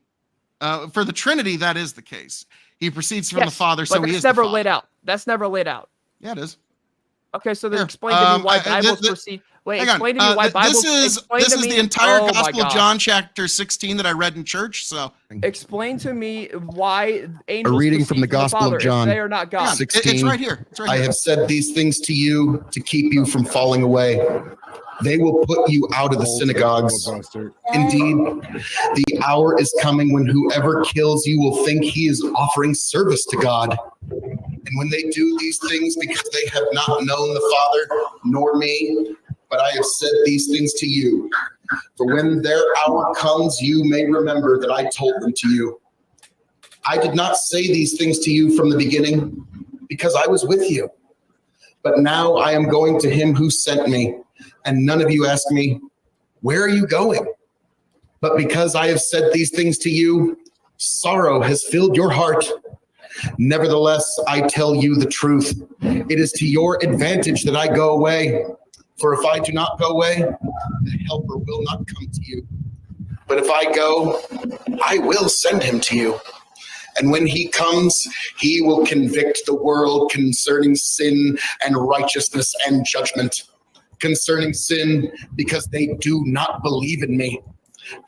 For the Trinity, that is the case. He proceeds from the Yes, Father, so but he that's is never the Father. laid out. That's never laid out. Yeah, it is. Okay, so then Here, explain to me why I- Bibles this- proceed. Wait, Hang on. explain to me why Bibles. Explain This to is me, the entire oh my Gospel of gosh. John, chapter 16, that I read in church. So Explain to me why angels. reading from proceed the Gospel of Father if John. They are not hang God. on. It's 16. right here. It's right I here. have said these things to you to keep you from falling away. They will put you out of the synagogues. Buster. Indeed, the hour is coming when whoever kills you will think he is offering service to God. And when they do these things because they have not known the Father nor me, but I have said these things to you. For when their hour comes, you may remember that I told them to you. I did not say these things to you from the beginning because I was with you. But now I am going to him who sent me, and none of you ask me, where are you going? But because I have said these things to you, sorrow has filled your heart. Nevertheless, I tell you the truth. It is to your advantage that I go away. For if I do not go away, the helper will not come to you. But if I go, I will send him to you. And when he comes, he will convict the world concerning sin and righteousness and judgment. Concerning sin, because they do not believe in me.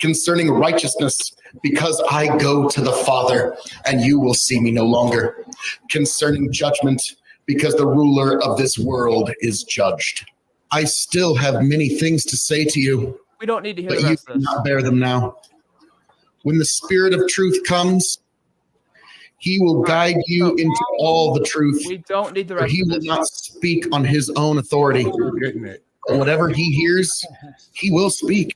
Concerning righteousness, because I go to the Father and you will see me no longer. Concerning judgment, because the ruler of this world is judged. I still have many things to say to you, We don't need to hear but the you rest of this. cannot bear them now. When the Spirit of truth comes, he will guide you into all the truth. We don't need the For rest he of will this. not speak on his own authority. You're getting it. But whatever he hears, he will speak.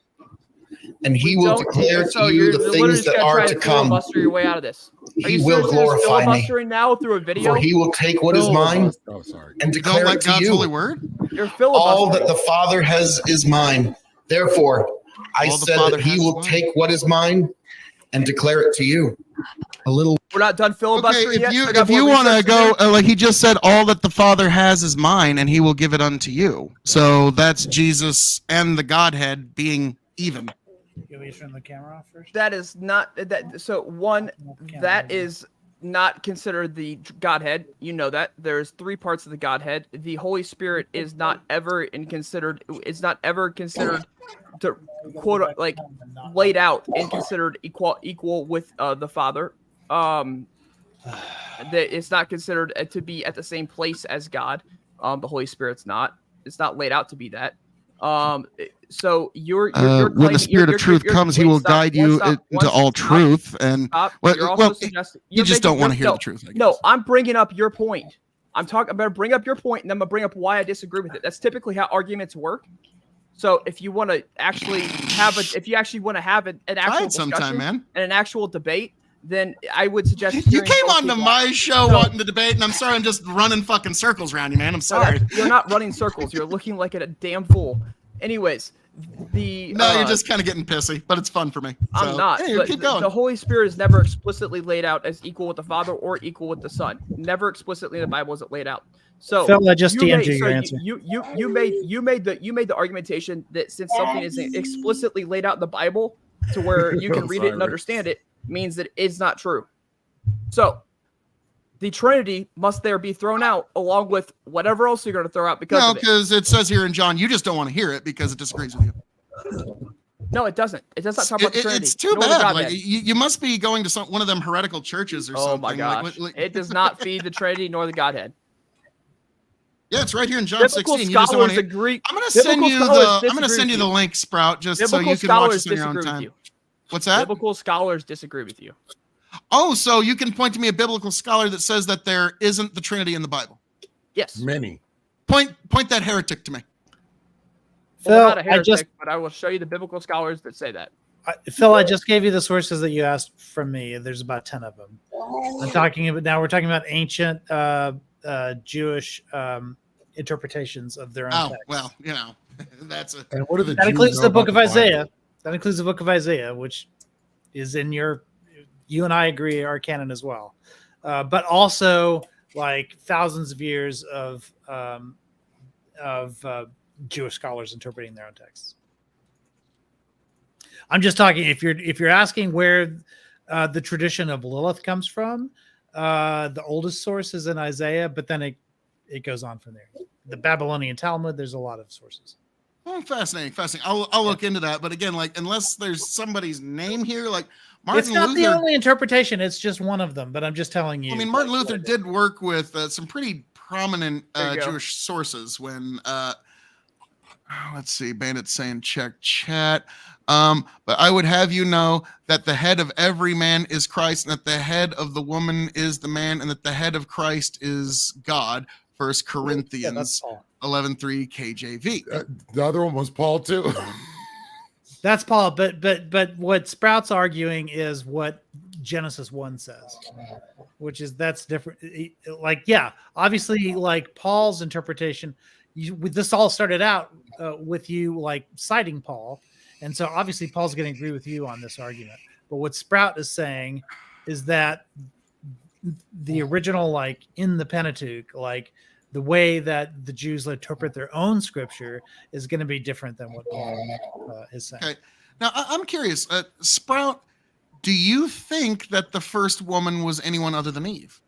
And he We will don't- declare so to you you're the literally things just that gonna are try to come. filibuster your way out of this. Are He you will seriously just glorify me. filibustering now through a video? For he will take what is mine Oh, sorry. and You don't declare like it to God's holy you. word? You're filibustering. All that the Father has is mine. Therefore, I All the said Father that he has is will mine. take what is mine and declare it to you. A little We're not done Okay, filibustering yet. I if got you more want to research to go, do. like he just said, all that the Father has is mine, and he will give it unto you. So that's Jesus and the Godhead being even. You want me to turn the camera off first? That is not that. So one, that is not considered the Godhead. You know that there's three parts of the Godhead. The Holy Spirit is not ever considered. It's not ever considered to quote like laid out and considered equal with the Father. That it's not considered to be at the same place as God. The Holy Spirit's not. It's not laid out to be that. So you're when claiming- the Spirit of truth comes, he wait, will stop, guide one you stop, into one all stop, truth. And stop. well, You're also well, suggesting you just don't want to hear no, the truth. I guess. No, I'm bringing up your point. I'm going to bring up your point, and then I'm going to bring up why I disagree with it. That's typically how arguments work. So if you want to actually have if you actually want to have an Try actual it sometime, discussion man. and an actual debate, then I would suggest You hearing came both on to people. my show No. wanting to debate, and I'm sorry, I'm just running fucking circles around you, man. I'm No, sorry. you're not running circles. You're looking like a damn fool. Anyways, No, you're just kind of getting pissy, but it's fun for me. I'm So, not. hey, But keep going. the Holy Spirit is never explicitly laid out as equal with the Father or equal with the Son. Never explicitly in the Bible is it laid out. So Phil, I just you DM'd made- you your so answer. you made the argumentation that since something isn't explicitly laid out in the Bible to where you can read it and Sorry. understand it means that it's not true. So the Trinity must there be thrown out along with whatever else you're going to throw out because No, of it. because it says here in John, you just don't want to hear it because it disagrees with you. No, it doesn't. It does not talk about the Trinity. It's too nor the bad. Godhead. Like you must be going to one of them heretical churches or Oh something. my gosh. It does not feed the Trinity nor the Godhead. Yeah, it's right here in John Biblical 16. You just don't want scholars to. agree. I'm gonna send Biblical you scholars the. I'm gonna disagree send you with the you. link, Sprout, just so Biblical you can watch scholars this on your own disagree with time. you. What's that? Biblical scholars disagree with you. Oh, so you can point to me a biblical scholar that says that there isn't the Trinity in the Bible. Yes. Many. Point that heretic to me. Well, Phil, not a I heretic, just but I will show you the biblical scholars that say that. Phil, I just gave you the sources that you asked from me. There's about 10 of them. We're talking about ancient Jewish interpretations of their own Oh, text. well, you know, that's a. And what are the That Jews includes know the about book of Bible? Isaiah. That includes the book of Isaiah, which is in you and I agree, our canon as well. But also like thousands of years of Jewish scholars interpreting their own texts. I'm just talking if you're asking where the tradition of Lilith comes from, the oldest source is in Isaiah, but then it goes on from there. The Babylonian Talmud, there's a lot of sources. Oh, fascinating. I'll look into that. But again, like unless there's somebody's name here, like Martin It's not Luther. the only interpretation; it's just one of them. But I'm just telling you. I mean, Martin Luther did work with some pretty prominent There you go. Jewish sources when let's see, Bandit saying check chat. But I would have you know that the head of every man is Christ, and that the head of the woman is the man, and that the head of Christ is God. 1 Yeah, that's Corinthians Paul. 11:3 KJV. The other one was Paul too. That's Paul. But what Sprout's arguing is what Genesis 1 says, which is that's different. Like, yeah, obviously, like Paul's interpretation. This all started out with you like citing Paul, and so obviously Paul's going to agree with you on this argument. But what Sprout is saying is that the original, like in the Pentateuch, like the way that the Jews interpret their own scripture is going to be different than what Paul is saying. Okay. Now I'm curious, Sprout. Do you think that the first woman was anyone other than Eve?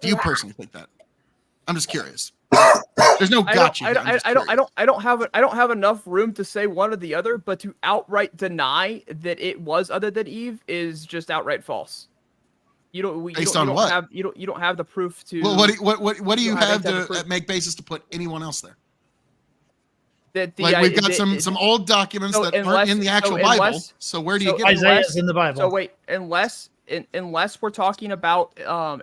Do you personally think that? I'm just curious. There's no gotcha. I don't have enough room to say one or the other, but to outright deny that it was other than Eve is just outright false. You don't have the proof to. Well, what do you have to proof. make basis to put anyone else there? That Like we've got some old documents that aren't in the actual Bible. So where do you get Isaiah is in the Bible. So wait, unless we're talking about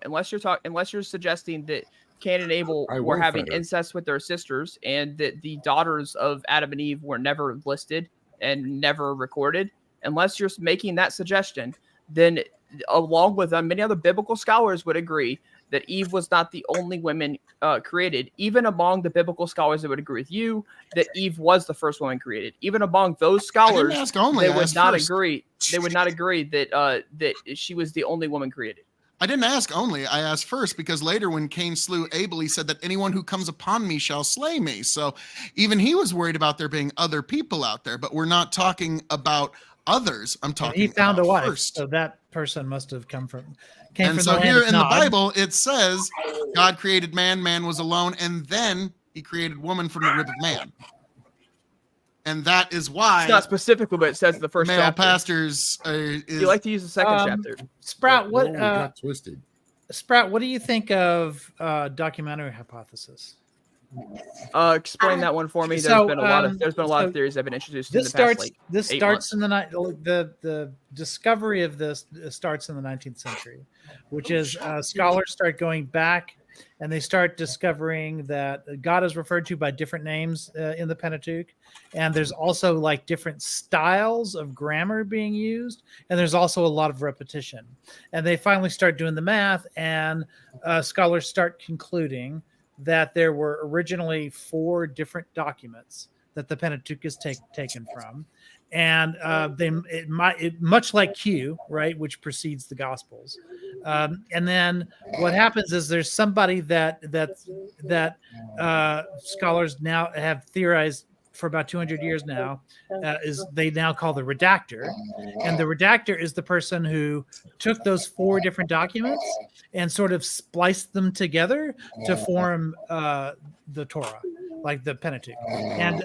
unless you're suggesting that Cain and Abel were having incest with their sisters and that the daughters of Adam and Eve were never listed and never recorded, unless you're making that suggestion, then along with many other biblical scholars would agree that Eve was not the only woman created. Even among the biblical scholars that would agree with you that Eve was the first woman created. Even among those scholars, they would not agree. They would not agree that that she was the only woman created. I didn't ask only. I asked first because later when Cain slew Abel, he said that anyone who comes upon me shall slay me. So even he was worried about there being other people out there, but we're not talking about others. I'm talking. He found a wife, first. so that person must have came from. And so here in the Bible, it says God created man, man was alone, and then he created woman from the rib of man. And that is why it's not specifically, but it says in the first male chapter. pastors You like to use the second chapter. Sprout, what got twisted. Sprout, what do you think of documentary hypothesis? Explain that one for me. There's been a lot of theories that have been introduced in the past. This starts in the discovery of this starts in the 19th century, which is scholars start going back and they start discovering that God is referred to by different names in the Pentateuch, and there's also like different styles of grammar being used, and there's also a lot of repetition. And they finally start doing the math, and scholars start concluding that there were originally 4 different documents that the Pentateuch is taken from, and much like Q, right, which precedes the Gospels, and then what happens is there's somebody that scholars now have theorized for about 200 years now, is they now call the redactor, and the redactor is the person who took those 4 different documents and sort of spliced them together to form the Torah, like the Pentateuch, and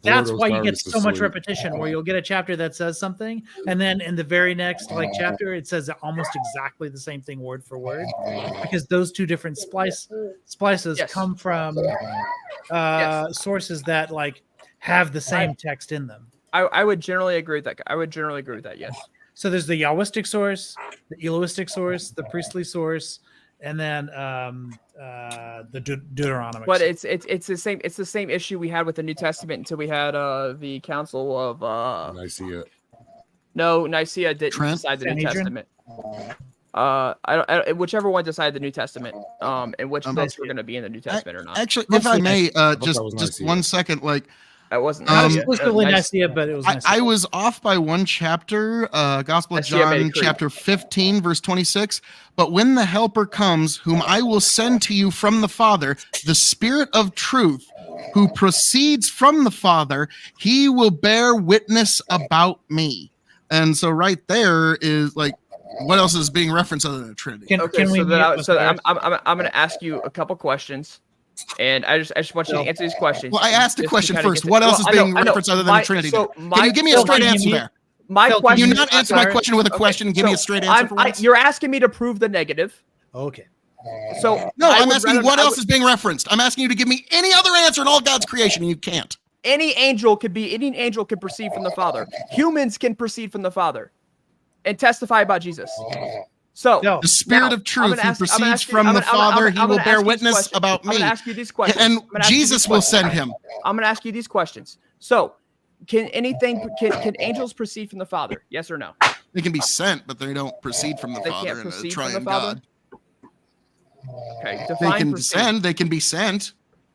that's why you get so much repetition, where you'll get a chapter that says something, and then in the very next chapter it says almost exactly the same thing word for word, because those 2 different splices come from sources that like have the same text in them. I would generally agree with that. Yes. So there's the Yahwistic source, the Elohistic source, the priestly source, and then the Deuteronomic. But source. it's the same issue we had with the New Testament until we had the Council of Nicaea. No, Nicaea didn't Trent? decide the New Sanhedrin? Testament. I whichever one decided the New Testament, and which books were going to be in the New Testament or not. Actually, if I may, thought just that was just Nicaea. 1 second, like That wasn't Not Um, exclusively Nice- Nicaea, but it was Nicaea. I was off by one chapter, Gospel of Nicaea made John, it clear. chapter 15, verse 26. But when the Helper comes, whom I will send to you from the Father, the Spirit of truth, who proceeds from the Father, he will bear witness about me. And so right there is like, what else is being referenced other than the Trinity? Okay, so mute then Osiris? I'm going to ask you a couple questions, and I just want you to answer these questions. Well, I asked a just to question kinda first. get What the- else is I know- being I know. referenced other than My- the Trinity? so Can my- you give me a so straight my- answer there? My Phil, can question. You not I'm answer my sorry. question with a Okay, question and give me a so straight answer for once? you're asking me to prove the negative. Okay. So No, I I'm would asking you rather- what I else would- is being referenced. I'm asking you to give me any other answer in all God's creation, and you can't. Any angel can proceed from the Father. Humans can proceed from the Father and testify about Jesus. So No. The Spirit now, of truth I'm who proceeds from the Father, he will bear witness about I'm me. going to ask you these questions. And I'm gonna ask you Jesus these will questions. send him. I'm going to ask you these questions. So, can angels proceed from the Father? Yes or no? They can be sent, but they don't proceed from the They Father can't in a proceed from the triune Father? God. Okay. They Define can proceed. descend, they can be sent.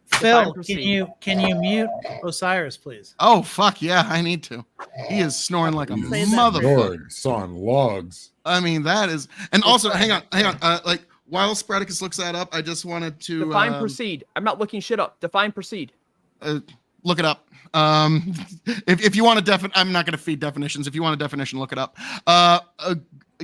Phil, proceed. can you mute Osiris, please? Oh, fuck yeah, I need to. He is snoring like a Say that. motherfucker. Lord, son, logs. I mean, that is. And also, hang on. Like, while Spartacus looks that up, I just wanted to Define proceed. I'm not looking shit up. Define proceed. look it up. If you want to I'm not going to feed definitions. If you want a definition, look it up.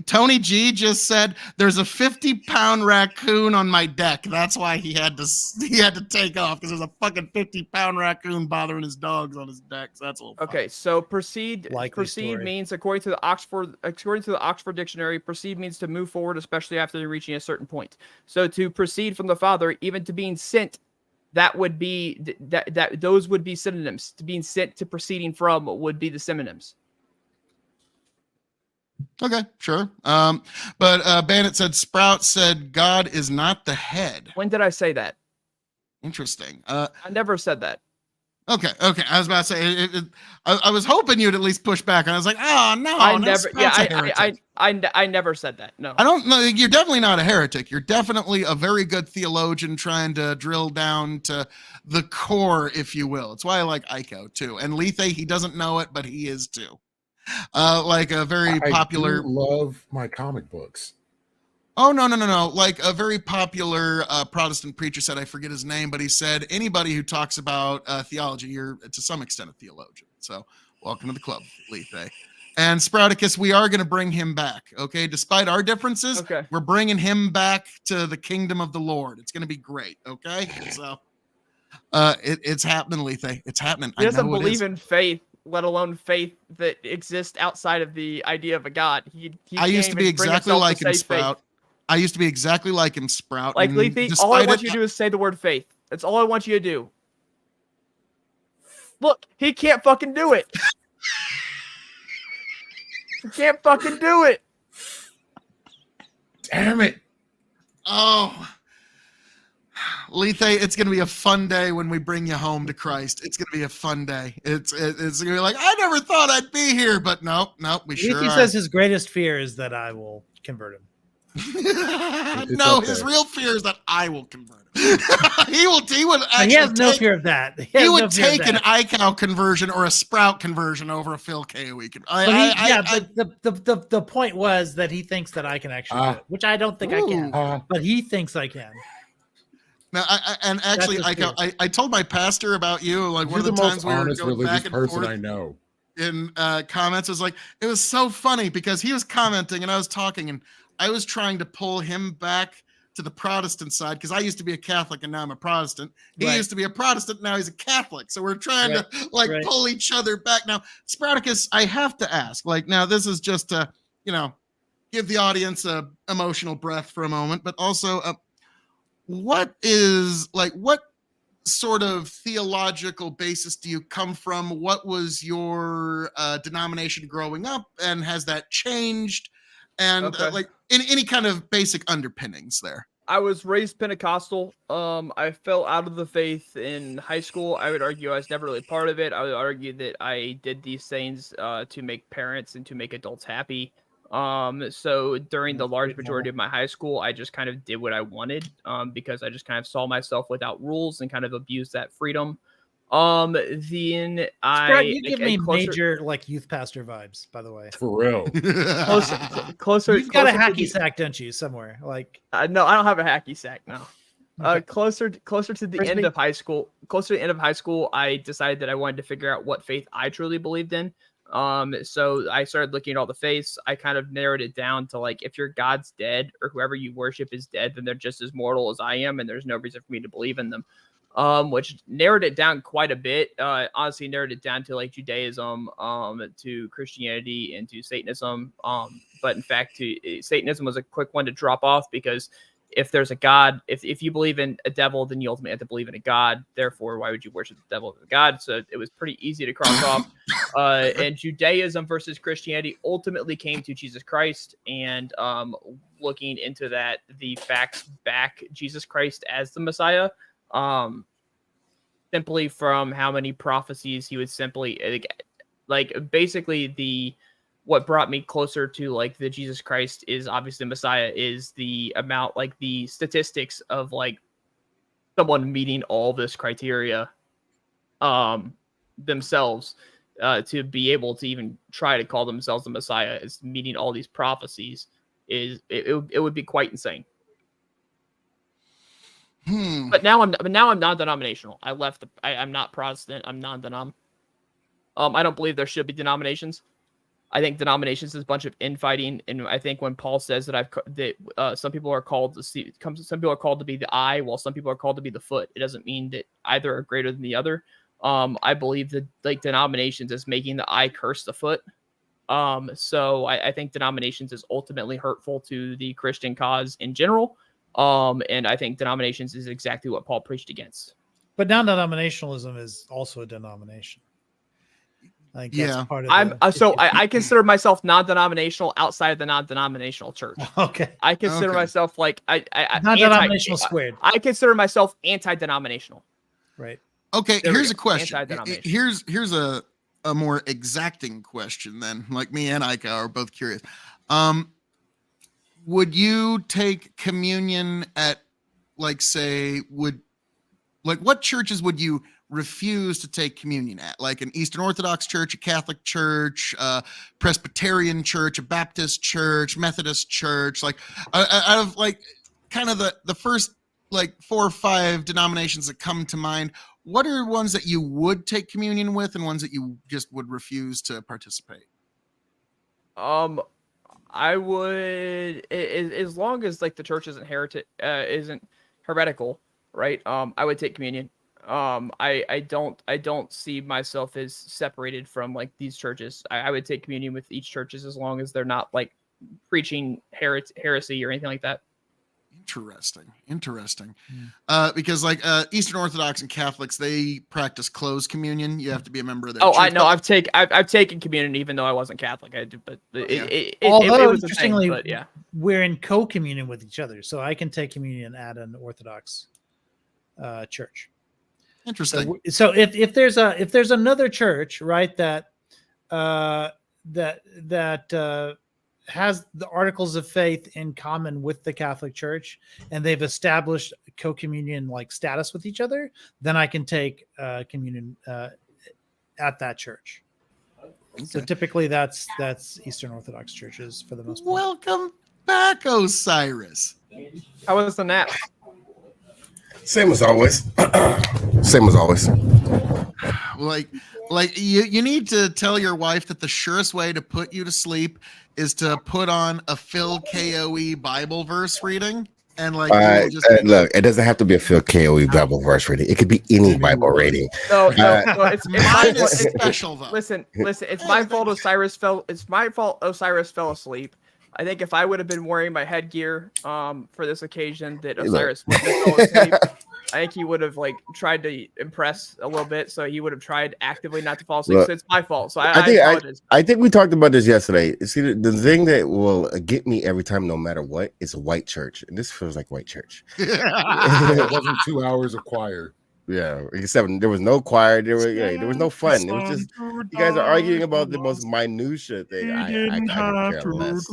Tony G just said there's a 50-pound raccoon on my deck. That's why he had to take off, because there's a fucking 50-pound raccoon bothering his dogs on his deck. So that's a little Okay, so proceed Likely proceed story. means according to the Oxford Dictionary, proceed means to move forward, especially after reaching a certain point. So to proceed from the Father, even to being sent, that would be that those would be synonyms. To being sent to proceeding from would be the synonyms. Okay, sure. But Bandit said Sprout said God is not the head. When did I say that? Interesting. I never said that. Okay. I was about to say I was hoping you'd at least push back, and I was like, oh no, I no, never. Sprout's a Yeah, heretic. I never said that. No. I don't know. You're definitely not a heretic. You're definitely a very good theologian trying to drill down to the core, if you will. It's why I like Aiko too. And Lethe, he doesn't know it, but he is too. Like a very popular. I do love my comic books. Oh, no. Like a very popular Protestant preacher said, I forget his name, but he said, anybody who talks about theology, you're to some extent a theologian. So welcome to the club, Lethe. And Sprouticus, we are going to bring him back. Okay. Despite our differences, Okay. we're bringing him back to the kingdom of the Lord. It's going to be great. Okay. So it's happening, Lethe. It's happening. He doesn't I know it is. believe in faith, let alone faith that exists outside of the idea of a God. He I can't used to be even bring exactly himself to like him, say Sprout. faith. I used to be exactly like him, Sprout. Like and Lethe, all I despite want it, you to do is say the word faith. That's all I want you to do. Look, he can't fucking do it. He can't fucking do it. Damn it. Oh, Lethe, it's going to be a fun day when we bring you home to Christ. It's going to be a fun day. It's going to be like, I never thought I'd be here, but no, we sure He are. says his greatest fear is that I will convert him. No, okay. his real fear is that I will convert him. he would actually He has no take, fear of that. he would take an iCow conversion or a Sprout conversion over a Phil KOE. The point was that he thinks that I can actually do it, which I don't think I can, but he thinks I can. Now, actually, That's his fear. I told my pastor about you. Like You're one of the the times most we were honest going religious back and person forth I know. in comments, was like, it was so funny because he was commenting and I was talking and I was trying to pull him back to the Protestant side because I used to be a Catholic and now I'm a Protestant. He Right. used to be a Protestant, now he's a Catholic. So we're trying Right. to like Right. pull each other back. Now, Sprouticus, I have to ask, like, now this is just to, give the audience a emotional breath for a moment, but also what sort of theological basis do you come from? What was your denomination growing up, and has that changed? And like any kind of basic underpinnings there. I was raised Pentecostal. I fell out of the faith in high school. I would argue I was never really part of it. I would argue that I did these things to make parents and to make adults happy. So during the large majority of my high school, I just kind of did what I wanted because I just kind of saw myself without rules and kind of abused that freedom. Then Scott, you give me major like youth pastor vibes, by the way. For real. closer. You've got a hacky sack, don't you? Somewhere like no, I don't have a hacky sack. No. Closer to the end of high school. Closer to the end of high school, I decided that I wanted to figure out what faith I truly believed in. So I started looking at all the faiths. I kind of narrowed it down to like, if your God's dead or whoever you worship is dead, then they're just as mortal as I am, and there's no reason for me to believe in them. Which narrowed it down quite a bit. Honestly, narrowed it down to like Judaism, to Christianity, and to Satanism. But in fact, Satanism was a quick one to drop off because if there's a God, if you believe in a devil, then you ultimately have to believe in a God. Therefore, why would you worship the devil as a God? So it was pretty easy to cross off. And Judaism versus Christianity ultimately came to Jesus Christ. And looking into that, the facts back Jesus Christ as the Messiah. Simply from how many prophecies he would simply like basically what brought me closer to like the Jesus Christ is obviously Messiah is the amount, like the statistics of like someone meeting all this criteria themselves to be able to even try to call themselves the Messiah is meeting all these prophecies is it would be quite insane. But now I'm non-denominational. I left. I'm not Protestant. I'm non-denom. I don't believe there should be denominations. I think denominations is a bunch of infighting, and I think when Paul says that some people are called to see, some people are called to be the eye, while some people are called to be the foot. It doesn't mean that either are greater than the other. I believe that like denominations is making the eye curse the foot. So I think denominations is ultimately hurtful to the Christian cause in general. And I think denominations is exactly what Paul preached against. But non-denominationalism is also a denomination. Like that's part of I consider myself non-denominational outside of the non-denominational church. Okay. I consider myself like I non-denominational squared. I consider myself anti-denominational. Right. Okay, here's a question. Here's a more exacting question then. Like me and Ika are both curious. Would you take communion at what churches would you refuse to take communion at? Like an Eastern Orthodox church, a Catholic church, a Presbyterian church, a Baptist church, Methodist church, like out of like kind of the first like 4 or 5 denominations that come to mind, what are ones that you would take communion with and ones that you just would refuse to participate? I would, as long as like the church isn't heretical, right? I would take communion. I don't see myself as separated from like these churches. I would take communion with each churches as long as they're not like preaching heresy or anything like that. Interesting. Because like Eastern Orthodox and Catholics, they practice closed communion. You have to be a member of their church. I know. I've taken communion even though I wasn't Catholic. I did, but it was interestingly, a thing, but yeah, we're in co-communion with each other, so I can take communion at an Orthodox church. Interesting. So if there's another church, right, that has the articles of faith in common with the Catholic Church, and they've established co-communion like status with each other, then I can take communion at that church. Okay. So typically that's Eastern Orthodox churches for the most part. Welcome back, Osiris. How was the nap? Same as always. Same as always. Like you need to tell your wife that the surest way to put you to sleep is to put on a Phil KOE Bible verse reading, and like look, it doesn't have to be a Phil KOE Bible verse reading. It could be any Bible reading. No, it's special though. Listen, it's my fault Osiris fell asleep. I think if I would have been wearing my headgear for this occasion, that Osiris would have fell asleep. I think he would have like tried to impress a little bit, so he would have tried actively not to fall asleep. Look, So it's my fault. So I think we talked about this yesterday. See, the thing that will get me every time, no matter what, is a white church, and this feels like white church. It wasn't 2 hours of choir. Yeah, except there was no choir. There was no fun. It was just you guys are arguing about the most minutia thing. I care less.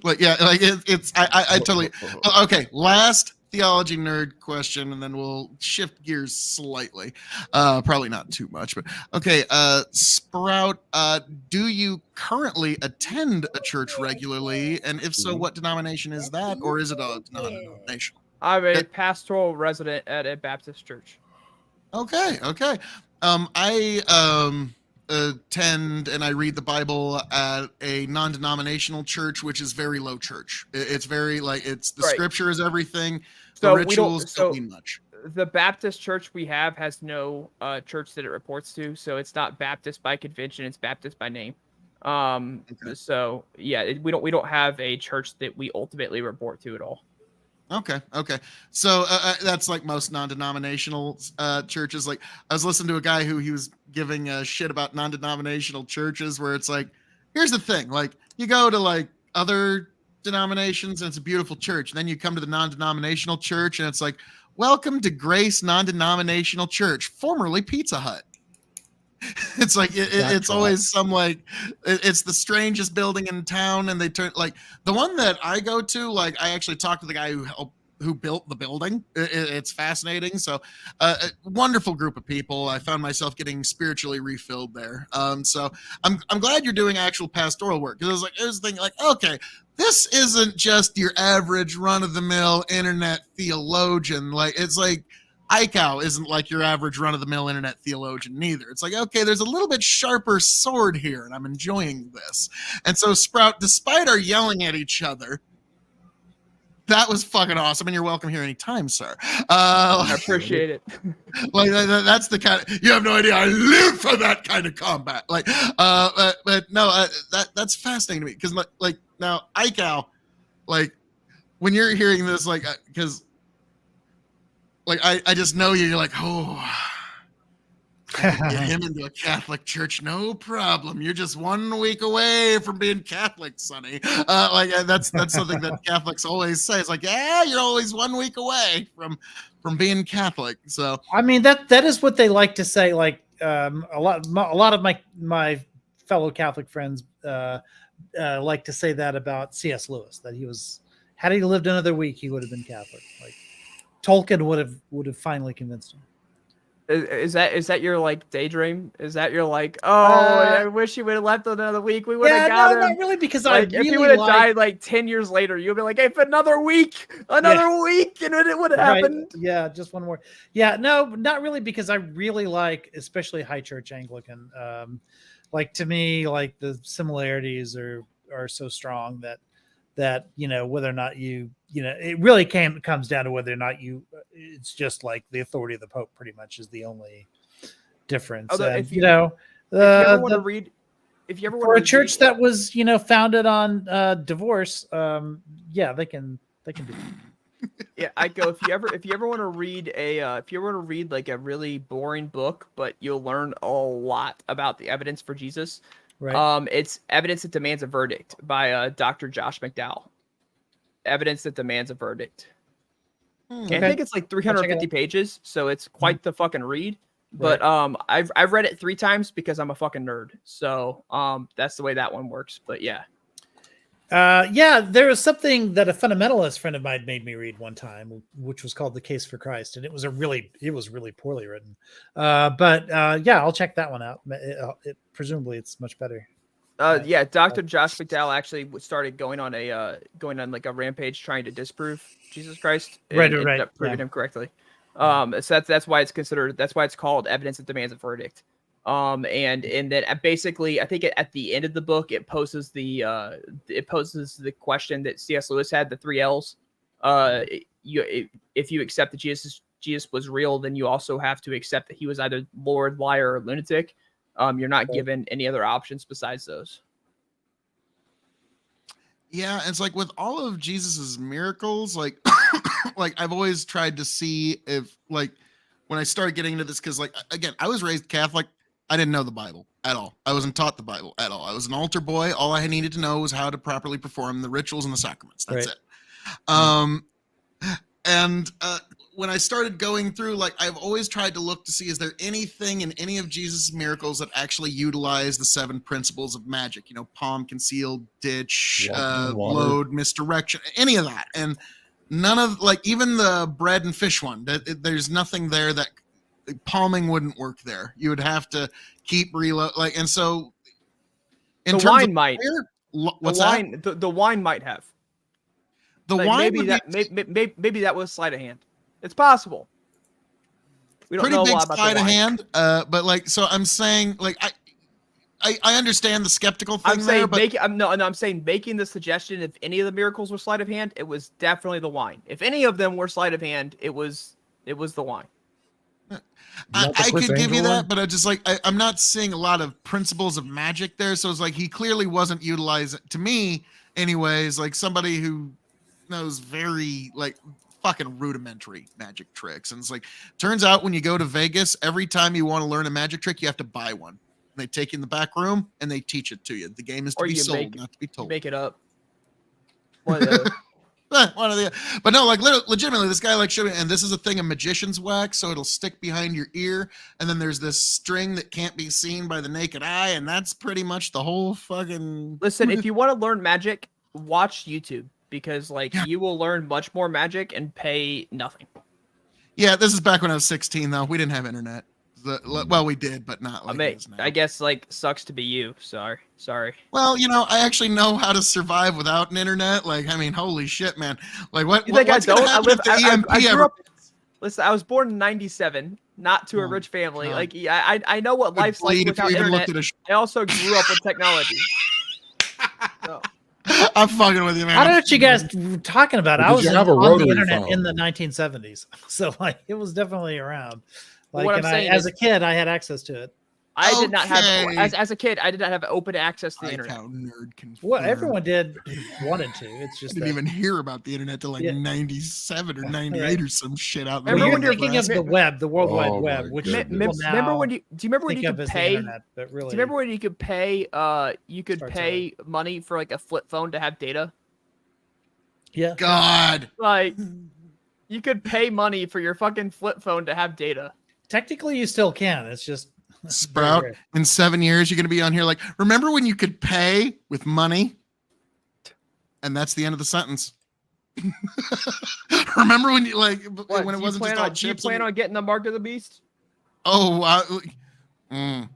Like, yeah, like it's I totally okay. Last theology nerd question, and then we'll shift gears slightly. Probably not too much, but okay. Sprout, do you currently attend a church regularly? And if so, what denomination is that, or is it a non-denominational? I'm a pastoral resident at a Baptist church. Okay. I attend and I read the Bible at a non-denominational church, which is very low church. It's very like it's the scripture is everything. The rituals don't mean much. The Baptist church we have has no church that it reports to, so it's not Baptist by convention; it's Baptist by name. So yeah, we don't have a church that we ultimately report to at all. Okay. So that's like most non-denominational churches. Like I was listening to a guy who he was giving a shit about non-denominational churches, where it's like, here's the thing: like you go to like other denominations and it's a beautiful church, and then you come to the non-denominational church and it's like, welcome to Grace Non-Denominational Church, formerly Pizza Hut. It's like it's always some like it's the strangest building in town, and they turn like the one that I go to. Like I actually talked to the guy who built the building. It's fascinating. So a wonderful group of people. I found myself getting spiritually refilled there. So I'm glad you're doing actual pastoral work, because it was thinking like, okay, this isn't just your average run-of-the-mill internet theologian. Like it's like Eichau isn't like your average run-of-the-mill internet theologian neither. It's like, okay, there's a little bit sharper sword here, and I'm enjoying this. And so, Sprout, despite our yelling at each other, that was fucking awesome, and you're welcome here anytime, sir. I appreciate it. Like that's the kind of, you have no idea. I live for that kind of combat. Like, but no, that's fascinating to me, because like now Eichau, like when you're hearing this, like because. Like I just know you're like, oh, I can get him into a Catholic church, no problem. You're just 1 week away from being Catholic, Sonny. Like that's something that Catholics always say. It's like, yeah, you're always 1 week away from being Catholic. So I mean that is what they like to say. Like a lot of my fellow Catholic friends like to say that about C.S. Lewis, that had he lived another week, he would have been Catholic. Like Tolkien would have finally convinced him. Is that your like daydream? Is that your like, I wish he would have left another week? We would have got him. Not really, because like, if he would have died like 10 years later, you'd be like, hey, for another week, and it would have happened. Yeah, just one more. Yeah, no, not really, because I really like, especially High Church Anglican. Like to me, like the similarities are so strong that whether or not it really comes down to whether or not it's just like the authority of the Pope pretty much is the only difference. If you ever want to read for a church that was founded on divorce, they can do that. Yeah, I go, if you ever want to read like a really boring book, but you'll learn a lot about the evidence for Jesus. Right. It's Evidence That Demands a Verdict by Dr. Josh McDowell. Evidence That Demands a Verdict. Okay. I think it's like 350 pages, so it's quite the fucking read. But I've read it 3 times because I'm a fucking nerd. So that's the way that one works. But yeah. There was something that a fundamentalist friend of mine made me read one time, which was called The Case for Christ, and it was really poorly written. I'll check that one out. Presumably it's much better. Dr. Josh McDowell actually started going on like a rampage trying to disprove Jesus Christ. Right. Ended up proving him correctly. So that's why it's called Evidence That Demands a Verdict. And then basically, I think at the end of the book, it poses the question that C.S. Lewis had, the 3 L's. If you accept that Jesus was real, then you also have to accept that he was either Lord, liar, or lunatic. You're not given any other options besides those. Yeah, it's like with all of Jesus's miracles, like like I've always tried to see if like when I started getting into this, because like again, I was raised Catholic. I didn't know the Bible at all. I wasn't taught the Bible at all. I was an altar boy. All I needed to know was how to properly perform the rituals and the sacraments. That's it. And when I started going through, like I've always tried to look to see, is there anything in any of Jesus' miracles that actually utilize the 7 principles of magic? You know, palm, conceal, ditch, load, misdirection, any of that. And none of, like, even the bread and fish one, there's nothing there that palming wouldn't work there. You would have to keep reload, like, and so in The terms wine of might. what's the that? wine, the wine might have. The Like, wine maybe would that be maybe that was sleight of hand. It's possible. We don't pretty know a big lot about sleight the of wine. hand. But like, so I'm saying, like, I understand the skeptical thing I'm saying there, but I'm saying making the suggestion if any of the miracles were sleight of hand, it was definitely the wine. If any of them were sleight of hand, it was the wine. I could give you that, but I just like I'm not seeing a lot of principles of magic there. So it's like he clearly wasn't utilizing, to me, anyways, like somebody who knows very like fucking rudimentary magic tricks. And it's like, turns out when you go to Vegas, every time you want to learn a magic trick, you have to buy one. And they take you in the back room and they teach it to you. The game is to Or be you sold, not to be You told. make it up. One of the other. One of the, but no, like legitimately, this guy like showed me, and this is a thing of magician's wax, so it'll stick behind your ear, and then there's this string that can't be seen by the naked eye, and that's pretty much the whole fucking. Listen, if you want to learn magic, watch YouTube because like Yeah. you will learn much more magic and pay nothing. Yeah, this is back when I was 16, though. We didn't have internet. Well, we did, but not like it is now. I guess like sucks to be you. Sorry. Well, you know, I actually know how to survive without an internet. Like, I mean, holy shit, man! Like, You think I what's gonna don't? I happen live. if the I EMP grew ever? up. Listen, I was born in '97, not to a Oh, rich family. God. Like, yeah, I know what Would life's like bleed if you without even internet. looked at I also grew up with technology. So, I'm fucking with you, man. I don't know what you guys were talking about. But I did was you have a on the rotary internet phone? in the 1970s, so like it was definitely around. Like, What I'm and saying as is- a kid, I had access to it. I did not have Okay. as a kid. I did not have open access to the Like internet. how nerd can. Well, everyone did wanted to. It's I just didn't that, even hear about the internet till like Yeah. 97 or 98 Right. or some shit out in Remember the when you're you're middle thinking of of the web, the World Wide Oh, Web, my which goodness. people Remember now when you do you remember when think you of could as the pay? internet, but really, Do you remember when you could pay? You could Starts pay money for like a flip phone to have data. yeah, God. Like, you could pay money for your fucking flip phone to have data. technically you still can. It's just very Sprout, rare. in 7 years, you're going to be on here like, remember when you could pay with money? And that's the end of the sentence. Remember when you like What, when it do wasn't you just plan all on, do you chips? plan and- on getting the Mark of the Beast? Oh, wow. Mm.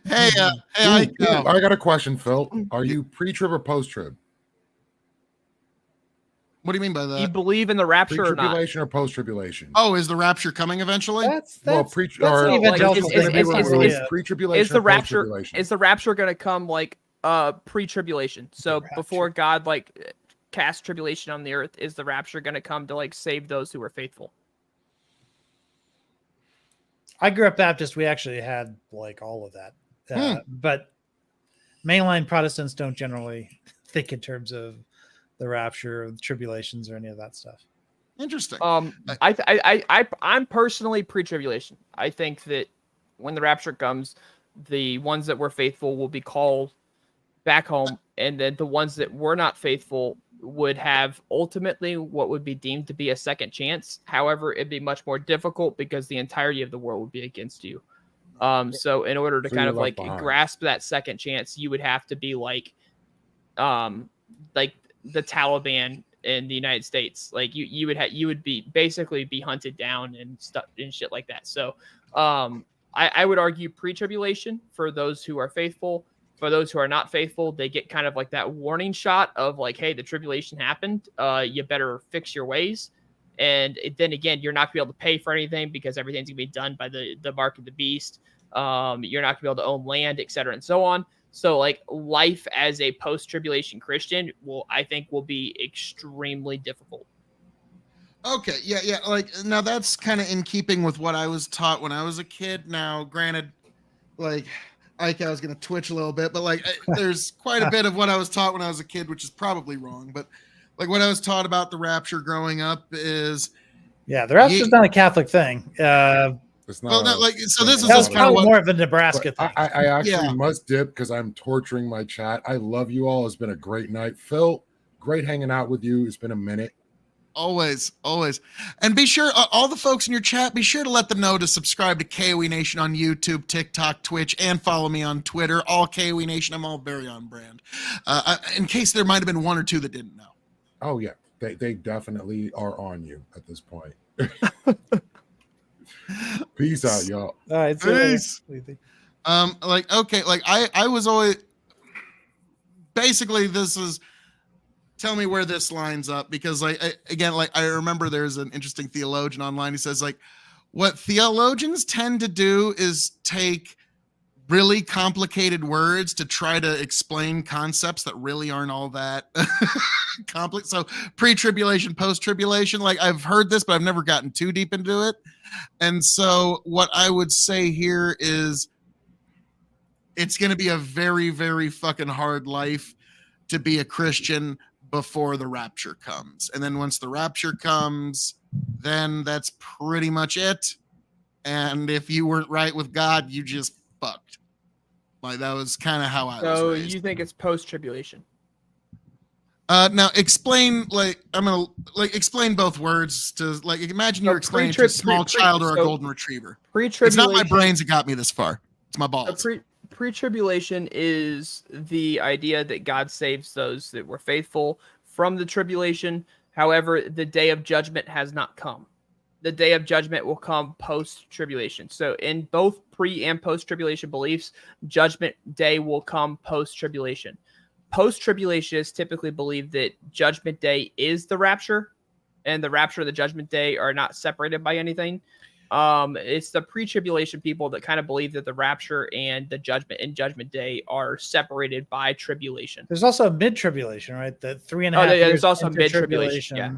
Hey, Ooh, hey, ooh, I got a question, Phil. Are you pre-trib or post-trib? what do you mean by Do you that? believe in the rapture or not? Pre-tribulation or post-tribulation? Oh, is the rapture coming eventually? That's well, that's pre that's or an like, evangelical is- thing. is- That's is- really is- a- pre-tribulation Is the or rapture post-tribulation? is the rapture going to come like pre-tribulation? So rapture. before God like cast tribulation on the earth, is the rapture going to come to like save those who are faithful? I grew up Baptist. We actually had like all of that, but mainline Protestants don't generally think in terms of the rapture or the tribulations or any of that stuff. Interesting. I'm personally pre-tribulation. I think that when the rapture comes, the ones that were faithful will be called back home, and then the ones that were not faithful would have ultimately what would be deemed to be a second chance. However, it'd be much more difficult because the entirety of the world would be against you. So in order to So kind you're of like left behind. grasp that second chance, you would have to be like the Taliban in the United States. Like you would be basically be hunted down and stuff and shit like that. So I would argue pre-tribulation for those who are faithful. For those who are not faithful, they get kind of like that warning shot of like, hey, the tribulation happened. You better fix your ways. And then again, you're not gonna be able to pay for anything because everything's gonna be done by the mark of the beast. You're not gonna be able to own land, et cetera, and so on. So like life as a post-tribulation Christian I think will be extremely difficult. Okay, yeah. Like now that's kind of in keeping with what I was taught when I was a kid. Now, granted, like I was gonna twitch a little bit, but like there's quite a bit of what I was taught when I was a kid, which is probably wrong. But like what I was taught about the rapture growing up is Yeah, the rapture's not a Catholic thing. It's not well, not like so. This is That was just kind of probably what more of a Nebraska But thing. I actually Yeah. must dip because I'm torturing my chat. I love you all. It's been a great night. Phil, great hanging out with you. It's been a minute. always, and be sure all the folks in your chat. Be sure to let them know to subscribe to KOE Nation on YouTube, TikTok, Twitch, and follow me on Twitter. All KOE Nation. I'm all very on brand. In case there might have been one or two that didn't know. Oh, yeah. They definitely are on you at this point. Peace out, y'all. All right, Peace. Like okay, like I was always basically this is tell me where this lines up because like again like I remember there's an interesting theologian online who says like what theologians tend to do is take really complicated words to try to explain concepts that really aren't all that complex. So pre-tribulation, post-tribulation, like I've heard this, but I've never gotten too deep into it. And so what I would say here is it's going to be a very, very fucking hard life to be a Christian before the rapture comes. And then once the rapture comes, then that's pretty much it. And if you weren't right with God, you just fucked. Like that was kind of how I was So raised. you think it's post-tribulation? Now explain like I'm gonna like explain both words to like imagine you're explaining to a small child or a golden retriever. Pre-tribulation. It's not my brains that got me this far. It's my balls. Pre-tribulation is the idea that God saves those that were faithful from the tribulation. However, the day of judgment has not come. The day of judgment will come post-tribulation. So in both pre and post-tribulation beliefs, judgment day will come post-tribulation. Post-tribulationists typically believe that judgment day is the rapture, and the rapture and the judgment day are not separated by anything. It's the pre-tribulation people that kind of believe that the rapture and the judgment day are separated by tribulation. There's also a mid-tribulation, right? The 3.5 Oh, yeah, years there's also into mid-tribulation, yeah.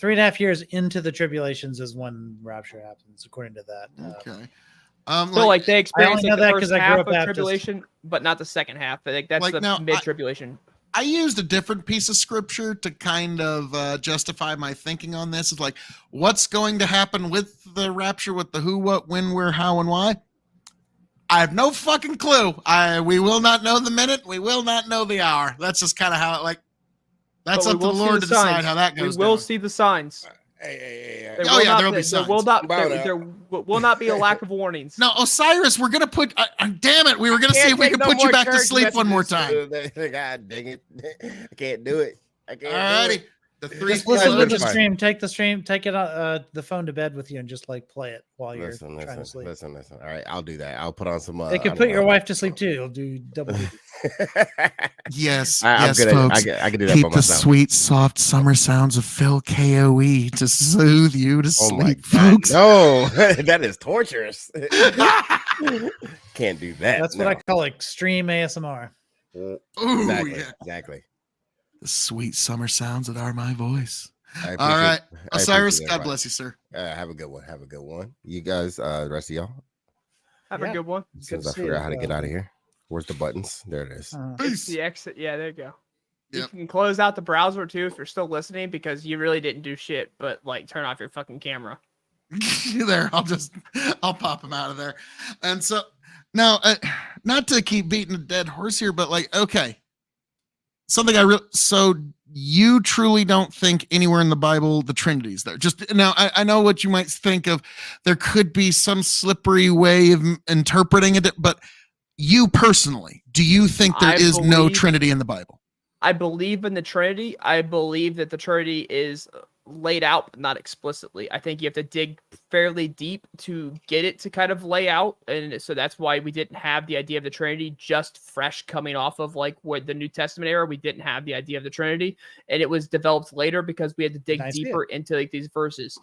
3.5 years into the tribulations is when rapture happens, according to that. Okay. So like they experience know like, the that first 'cause I grew half up of Baptist. tribulation, but not the second half. I think that's Like, the now, mid-tribulation. I used a different piece of scripture to kind of justify my thinking on this. It's like, what's going to happen with the rapture, with the who, what, when, where, how, and why? I have no fucking clue. We will not know the minute. We will not know the hour. That's just kind of how it like. That's But up we to the will see Lord the to decide signs. how that goes. We will down. see the signs. Hey. There Oh, will yeah, not there will be there signs. will not Bow there will not be a lack of warnings. Now, Osiris, we're gonna put. Damn it, we were gonna see Can't if we take could no put you more back to church sleep one more time. God dang it. I can't do it. I can't do Alrighty, it. the three. Just listen to the That's fine. stream. Take it the phone to bed with you, and just like play it while you're trying to sleep. Listen. All right, I'll do that. I'll put on some. It could I put don't your know. wife to sleep too. You'll do double duty. Yes, I'm yes, good at it. folks. I can do that Keep by the myself. sweet, soft summer sounds of Phil KOE to soothe you to Oh my sleep, God, folks. no, that is torturous. Can't do that. That's what I call extreme ASMR. Ooh, Exactly. yeah. Exactly. The sweet summer sounds that are my voice. I All right, I Osiris, appreciate God that, bless you, sir. Have a good one. Have a good one. You guys, the rest of y'all. Have Yeah. a good one. As soon as to I see figure you, out how to get Phil. out of here. Where's the buttons? There it is. Uh, Peace. The exit. Yeah, there you go. You Yep. can close out the browser too if you're still listening because you really didn't do shit. But like, turn off your fucking camera. There, I'll pop him out of there. And so now, not to keep beating a dead horse here, but like, okay, something so you truly don't think anywhere in the Bible the Trinity's there? Just now, I know what you might think of. There could be some slippery way of interpreting it, but you personally, do you think there is no believe- Trinity in the Bible? I believe in the Trinity. I believe that the Trinity is laid out, but not explicitly. I think you have to dig fairly deep to get it to kind of lay out. And so that's why we didn't have the idea of the Trinity just fresh coming off of like what the New Testament era. We didn't have the idea of the Trinity. And it was developed later because we had to dig Nice bit. deeper into like these verses.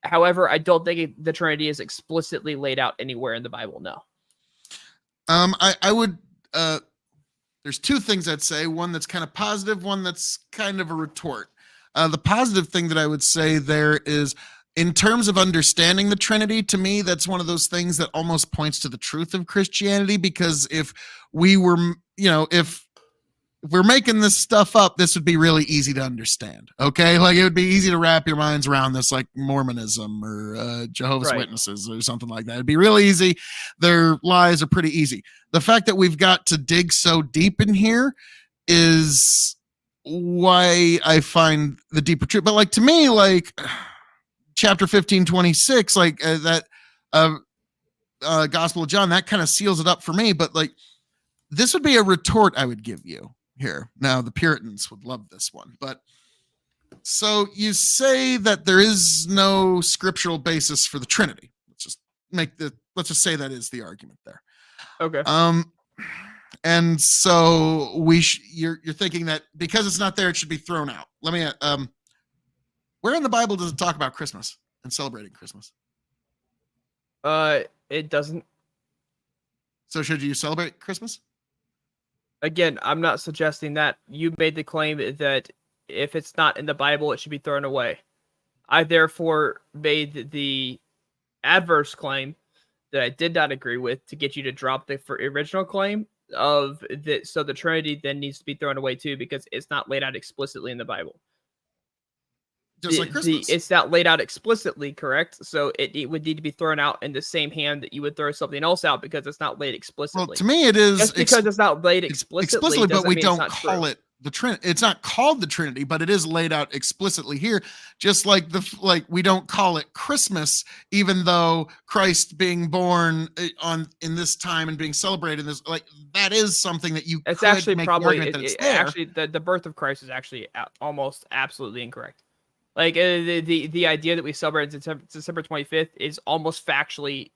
However, I don't think the Trinity is explicitly laid out anywhere in the Bible. No. I would there's two things I'd say, one that's kind of positive, one that's kind of a retort. The positive thing that I would say there is in terms of understanding the Trinity, to me, that's one of those things that almost points to the truth of Christianity, because if we were, if if we're making this stuff up, this would be really easy to understand. Okay, like it would be easy to wrap your minds around this, like Mormonism or Jehovah's Witnesses or something like that. It'd be really easy. Their lies are pretty easy. The fact that we've got to dig so deep in here is why I find the deeper truth. But like to me, like chapter 15:26, like that Gospel of John, that kind of seals it up for me. But like this would be a retort I would give you here. Now the Puritans would love this one, but so you say that there is no scriptural basis for the Trinity. Let's just say that is the argument there. Okay. And so you're thinking that because it's not there, it should be thrown out. Let me where in the Bible does it talk about Christmas and celebrating Christmas? It doesn't. So should you celebrate Christmas? Again, I'm not suggesting that. You made the claim that if it's not in the Bible, it should be thrown away. I therefore made the adverse claim that I did not agree with to get you to drop the original claim of that. So the Trinity then needs to be thrown away too, because it's not laid out explicitly in the Bible. Just like Christmas. It's not laid out explicitly, correct? So it would need to be thrown out in the same hand that you would throw something else out because it's not laid explicitly. Well, to me, it is just because it's not laid explicitly, but we don't call it the Trinity. It's not called the Trinity, but it is laid out explicitly here. Just like we don't call it Christmas, even though Christ being born in this time and being celebrated this, like that is something that you. It's could actually make probably the argument that it's there. actually the birth of Christ is actually almost absolutely incorrect. Like the idea that we celebrate December 25th is almost factually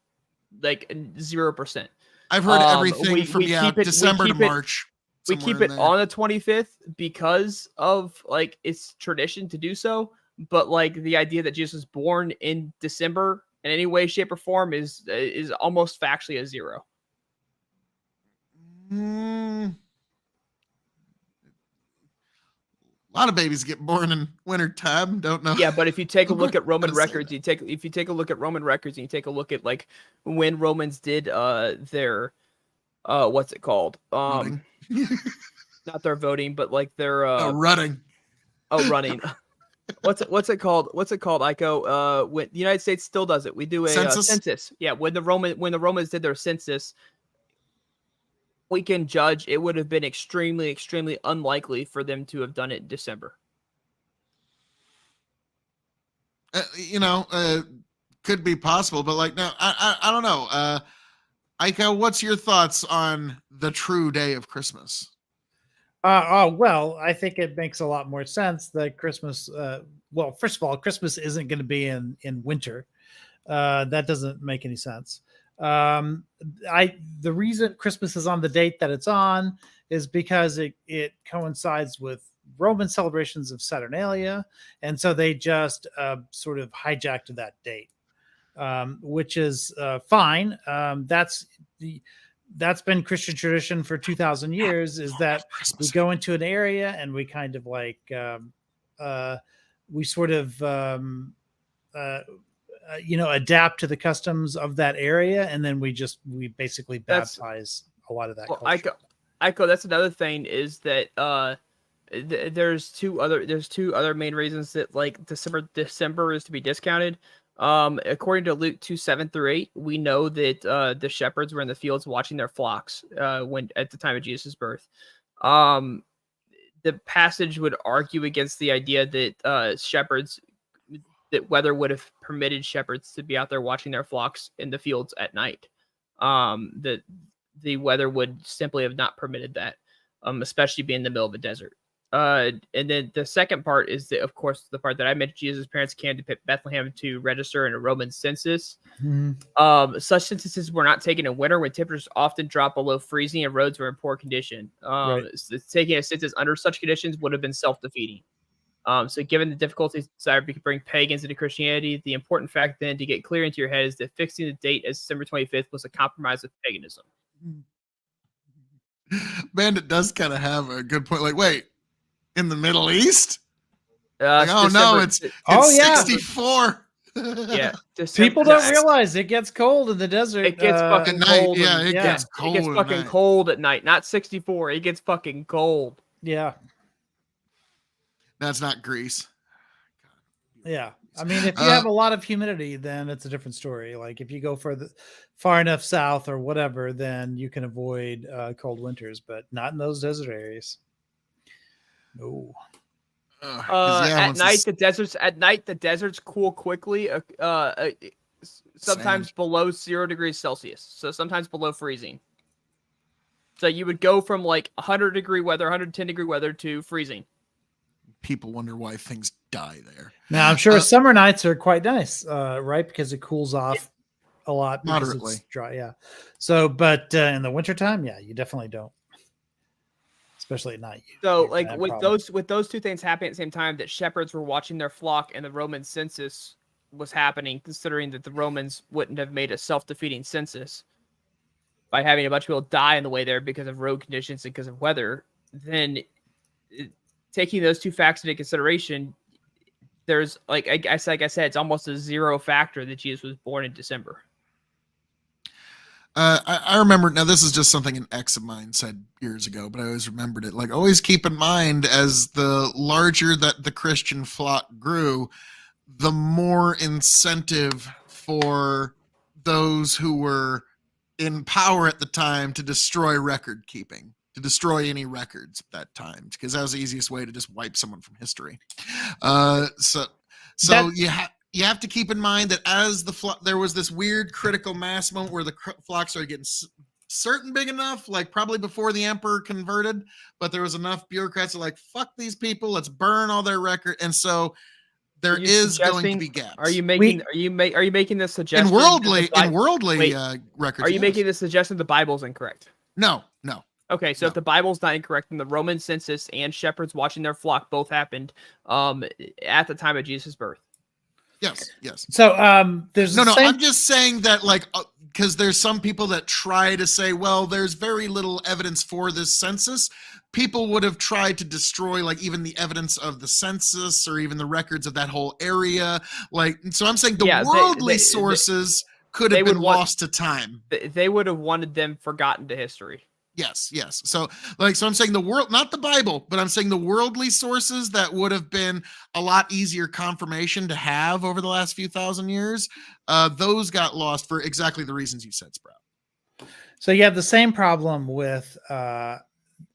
like 0%. I've heard everything from December to March. We keep it on the 25th because of like it's tradition to do so, but like the idea that Jesus was born in December in any way, shape, or form is almost factually a 0. A lot of babies get born in winter time. Don't know. Yeah, but if you take a look at Roman records, if you take a look at Roman records and you take a look at like when Romans did their what's it called? Not their voting, but like their running. Oh, running. What's it called? What's it called, Iko? When the United States still does it, we do a census. Yeah, when the Romans did their census, we can judge it would have been extremely, extremely unlikely for them to have done it in December. Could be possible, but like, no, I don't know. Ika, what's your thoughts on the true day of Christmas? Well, I think it makes a lot more sense that Christmas. Well, first of all, Christmas isn't going to be in winter. That doesn't make any sense. The reason Christmas is on the date that it's on is because it coincides with Roman celebrations of Saturnalia, and so they just sort of hijacked that date, which is fine. That's been Christian tradition for 2,000 years. Is that we go into an area and we kind of like we sort of adapt to the customs of that area, and then we basically baptize a lot of that culture. Iko, that's another thing is that there's two other main reasons that like December is to be discounted. According to Luke 2:7-8, we know that the shepherds were in the fields watching their flocks when at the time of Jesus' birth. The passage would argue against the idea that that weather would have permitted shepherds to be out there watching their flocks in the fields at night. That the weather would simply have not permitted that, especially being in the middle of a desert. And then the second part is, of course, the part that I mentioned. Jesus' parents came to Bethlehem to register in a Roman census. Mm-hmm. Such censuses were not taken in winter when temperatures often dropped below freezing and roads were in poor condition. Right. So taking a census under such conditions would have been self-defeating. So given the difficulties desired to bring pagans into Christianity, the important fact then to get clear into your head is that fixing the date as December 25th was a compromise with paganism. Bandit does kind of have a good point. Like, wait, in the Middle East? It's 64. Yeah. People don't realize it gets cold in the desert. It gets fucking cold. It gets cold. It gets fucking cold at night. Not 64. It gets fucking cold. Yeah. That's not Greece. Yeah. I mean, if you have a lot of humidity, then it's a different story. Like if you go far enough south or whatever, then you can avoid cold winters, but not in those desert areas. No. At night, the deserts cool quickly. Sometimes below 0 degrees Celsius. So sometimes below freezing. So you would go from like 100-degree weather, 110-degree weather to freezing. People wonder why things die there. Now, I'm sure summer nights are quite nice, right? Because it cools off a lot. Moderately. It's dry, yeah. So, but in the wintertime, yeah, you definitely don't. Especially at night. So, like with those two things happening at the same time, that shepherds were watching their flock and the Roman census was happening, considering that the Romans wouldn't have made a self-defeating census by having a bunch of people die on the way there because of road conditions and because of weather, then taking those two facts into consideration, there's like I said, it's almost a zero factor that Jesus was born in December. I remember, now this is just something an ex of mine said years ago, but I always remembered it. Like, always keep in mind, as the larger that the Christian flock grew, the more incentive for those who were in power at the time to destroy record keeping, to destroy any records at that time, because that was the easiest way to just wipe someone from history. So you have to keep in mind that as there was this weird critical mass moment where the flock started getting certain big enough, like probably before the emperor converted, but there was enough bureaucrats that like, fuck these people, let's burn all their record. And so there is going to be gaps. Are you making this suggestion in worldly records? Are you making the suggestion the Bible's incorrect? No. Okay, so if the Bible's not incorrect, then the Roman census and shepherds watching their flock both happened at the time of Jesus' birth. Yes. So there's I'm just saying that, like, because there's some people that try to say, well, there's very little evidence for this census. People would have tried to destroy, like, even the evidence of the census or even the records of that whole area. Like, so I'm saying worldly sources could have been lost to time. They would have wanted them forgotten to history. Yes. So I'm saying the world, not the Bible, but I'm saying the worldly sources that would have been a lot easier confirmation to have over the last few thousand years. Those got lost for exactly the reasons you said, Sprout. So you have the same problem with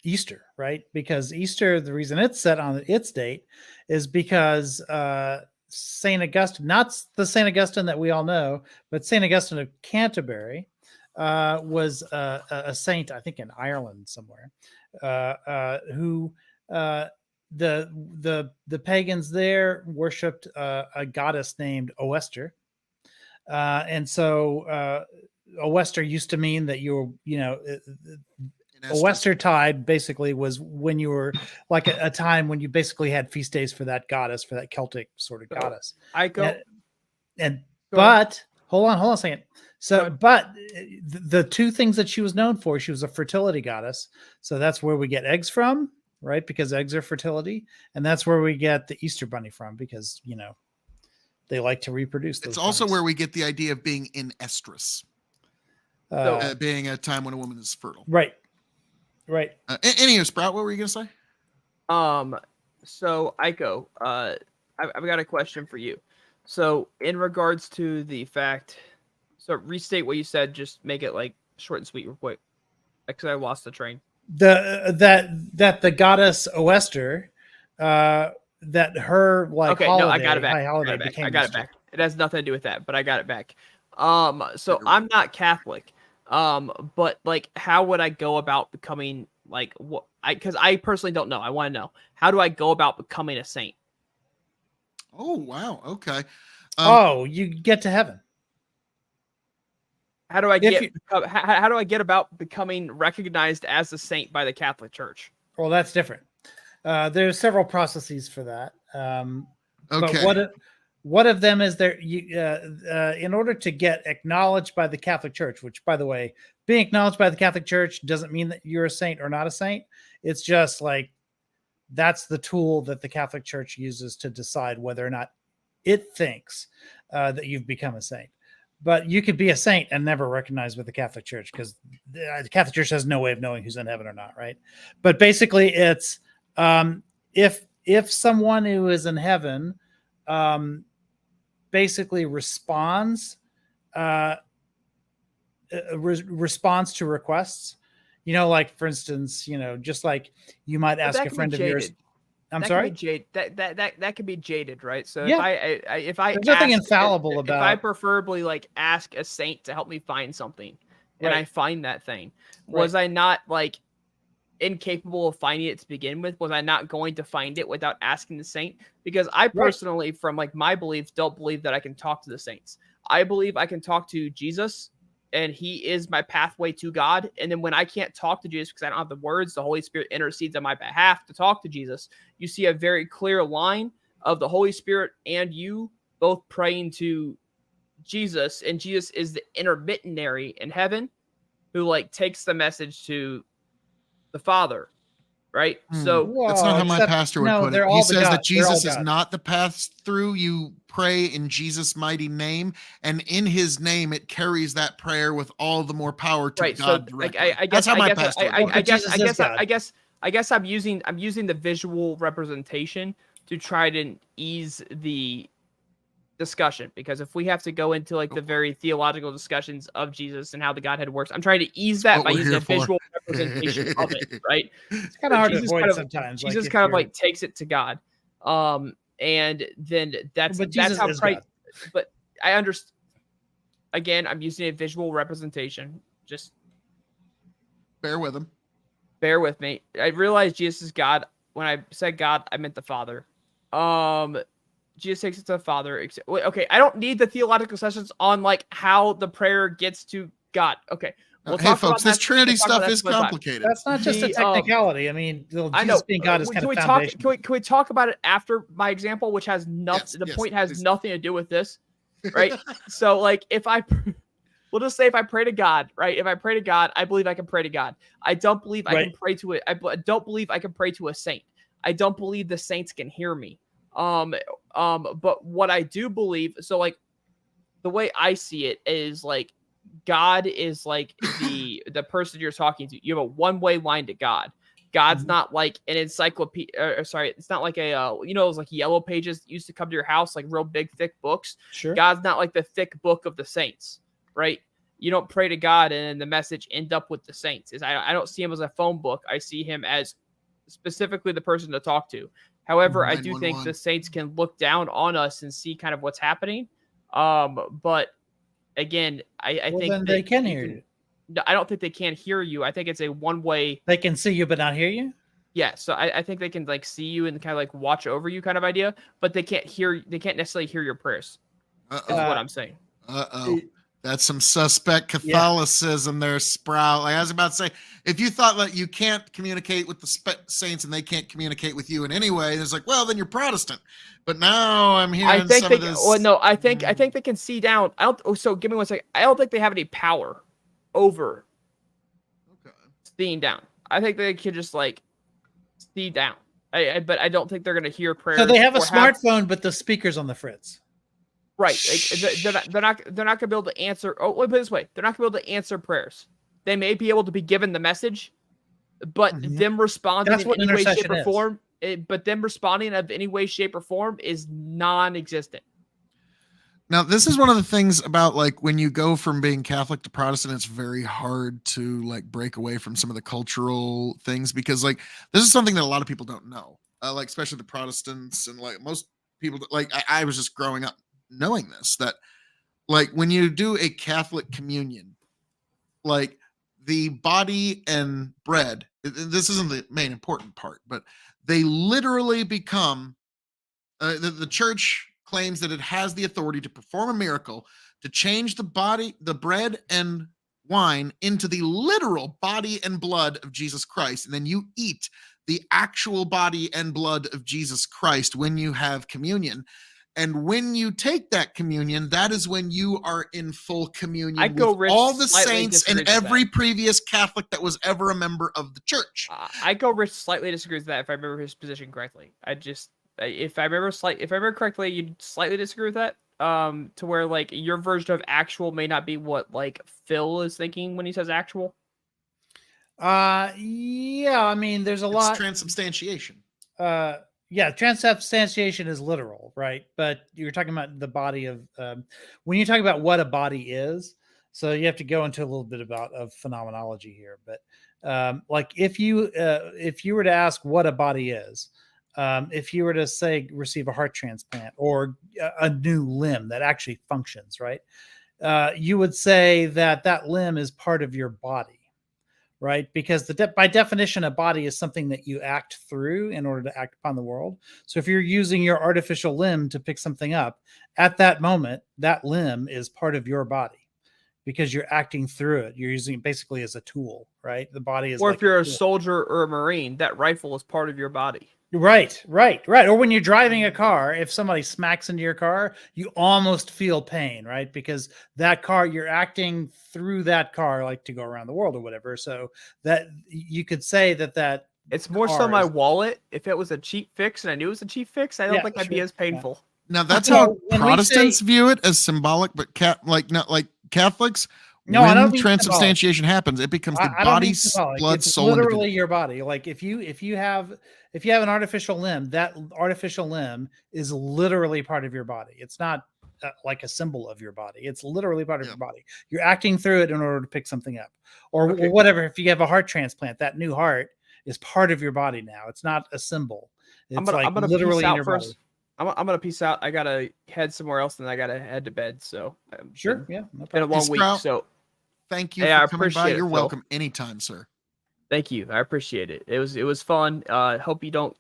Easter, right? Because Easter, the reason it's set on its date is because St. Augustine, not the St. Augustine that we all know, but St. Augustine of Canterbury, was a saint, I think in Ireland somewhere, who the pagans there worshipped a goddess named Oester, and so Oester used to mean that Oestertide basically was when you were like a time when you basically had feast days for that goddess, for that Celtic sort of goddess. But hold on a second. So, but the two things that she was known for, she was a fertility goddess. So that's where we get eggs from, right? Because eggs are fertility. And that's where we get the Easter bunny from, because, they like to reproduce. It's also where we get the idea of being in estrus, being a time when a woman is fertile. Right. Anyway, Sprout, what were you going to say? So Aiko, I've got a question for you. So in regards to the fact, so restate what you said, just make it like short and sweet real quick, because I lost the train. That the goddess Oester, that her like okay, holiday, no, I got it back. I got it back. It has nothing to do with that, but I got it back. So I'm not Catholic, but like, how would I go about becoming like what? Because I personally don't know. I want to know, how do I go about becoming a saint? Oh wow, okay. You get to heaven. How do I get about becoming recognized as a saint by the Catholic Church? Well, that's different. There's several processes for that. Okay. But what of them is there? In order to get acknowledged by the Catholic Church, which, by the way, being acknowledged by the Catholic Church doesn't mean that you're a saint or not a saint. It's just like that's the tool that the Catholic Church uses to decide whether or not it thinks that you've become a saint. But you could be a saint and never recognized with the Catholic Church, because the Catholic Church has no way of knowing who's in heaven or not, right? But basically, it's If someone who is in heaven basically responds responds to requests, like for instance, just like you might ask a friend of yours. I'm sorry. That could be jaded, right? So Yeah. if I There's nothing ask- infallible if about. I preferably like ask a saint to help me find something, and I Right. find that thing, was I not like incapable of finding it to begin with? Was I not going to find it without asking the saint? Because I personally, from like my beliefs, don't believe that I can talk to the saints. I believe I can talk to Jesus, and he is my pathway to God. And then when I can't talk to Jesus because I don't have the words, the Holy Spirit intercedes on my behalf to talk to Jesus. You see a very clear line of the Holy Spirit and you both praying to Jesus, and Jesus is the intermediary in heaven who like takes the message to the Father, right? So That's not how my pastor would put it. He says that Jesus is God. not the path through. You pray in Jesus' mighty name, and in his name, it carries that prayer with all the more power to right. God So like directly. I guess That's how I my guess pastor would I put it. guess I'm using the visual representation to try to ease the discussion, because if we have to go into like the very theological discussions of Jesus and how the Godhead works, I'm trying to ease that What by we're using here a for. visual representation of it, right? It's kind of hard to Jesus avoid kind of- sometimes. Jesus if kind of you're- like takes it to God, and then that's But Jesus how is pray. God. But I understand. Again, I'm using a visual representation. Just Bear with him. bear with me. I realized Jesus is God. When I said God, I meant the Father. Jesus takes it to the Father. Okay, I don't need the theological sessions on like how the prayer gets to God. Okay, we'll Hey, talk folks, about this that- Trinity we'll talk about stuff that is some other time. complicated. That's not just a The, technicality. I mean, I know. Jesus being God is Can kind of we talk? foundational. Can we talk about it after my example, which has nothing? Yes, Point has please. nothing to do with this, right? So, like, if I, we'll just say if I pray to God, right? If I pray to God, I believe I can pray to God. I don't believe I can pray to it. I don't believe I can pray to a saint. I don't believe the saints can hear me. But what I do believe, so like, the way I see it is like, God is like the person you're talking to. You have a one-way line to God. God's not like an encyclopedia. Sorry, it's not like a those like yellow pages that used to come to your house, like real big thick books. Sure. God's not like the thick book of the saints, right? You don't pray to God and then the message end up with the saints. I don't see him as a phone book. I see him as specifically the person to talk to. However, I do think 911. the saints can look down on us and see kind of what's happening. But again, I think then that they can hear you. No, I don't think they can't hear you. I think it's a one-way. They can see you but not hear you. Yeah, so I think they can like see you and kind of like watch over you kind of idea, but they can't hear. They can't necessarily hear your prayers. Is what I'm saying. That's some suspect Catholicism there, Sprout. Like I was about to say, if you thought that you can't communicate with the saints and they can't communicate with you in any way, it's like, well, then you're Protestant. But now I'm hearing I think some they. of this. Well, no, I think they can see down. I don't. So give me 1 second. I don't think they have any power over seeing down. I think they can just like see down. But I don't think they're gonna hear prayers. So they have a or smartphone, but the speaker's on the fritz. Right. Like, they're not gonna be able to answer. Oh, let me put it this way: they're not gonna be able to answer prayers. They may be able to be given the message, but them responding That's what in any way, shape, intercession or is. form. But them responding of any way, shape, or form is non-existent. Now, this is one of the things about like when you go from being Catholic to Protestant, it's very hard to like break away from some of the cultural things because like this is something that a lot of people don't know, like especially the Protestants and like most people. Like I was just growing up knowing this that like when you do a Catholic communion, like the body and bread. This isn't the main important part, but they literally become the church claims that it has the authority to perform a miracle to change the bread and wine into the literal body and blood of Jesus Christ. And then you eat the actual body and blood of Jesus Christ when you have communion. And when you take that communion, that is when you are in full communion with all the saints and every previous Catholic that was ever a member of the church. I go Rich slightly disagree with that if I remember his position correctly. If I remember correctly, you slightly disagree with that. To where like your version of actual may not be what like Phil is thinking when he says actual. Yeah, I mean, there's a lot. Transubstantiation. yeah, transubstantiation is literal, right? But you're talking about the body of when you talk about what a body is. So you have to go into a little bit of phenomenology here. But like if you were to ask what a body is, if you were to say receive a heart transplant or a new limb that actually functions, right? You would say that limb is part of your body, right? Because by definition, a body is something that you act through in order to act upon the world. So if you're using your artificial limb to pick something up, at that moment, that limb is part of your body because you're acting through it. You're using it basically as a tool, right? The body is. Or like if you're a soldier or a Marine, that rifle is part of your body. Right. Or when you're driving a car, if somebody smacks into your car, you almost feel pain, right? Because that car, you're acting through that car, like to go around the world or whatever. So that you could say that it's more so my wallet. If it was a cheap fix and I knew it was a cheap fix, I don't think I'd be as painful. Now that's how Protestants view it, as symbolic, but not like Catholics. No, when I don't mean transubstantiation happens, it becomes the body's blood, it's soul, literally your body. Like if you have an artificial limb, that artificial limb is literally part of your body. It's not like a symbol of your body. It's literally part of your body. You're acting through it in order to pick something up, or whatever. If you have a heart transplant, that new heart is part of your body now. It's not a symbol. It's I'm gonna literally peace out in your first. body. I'm gonna peace out. I gotta head somewhere else, and I gotta head to bed. So sure, yeah, no been a long week. So thank you for coming by. You're welcome anytime, sir. Thank you. I appreciate it. It was fun. Hope you don't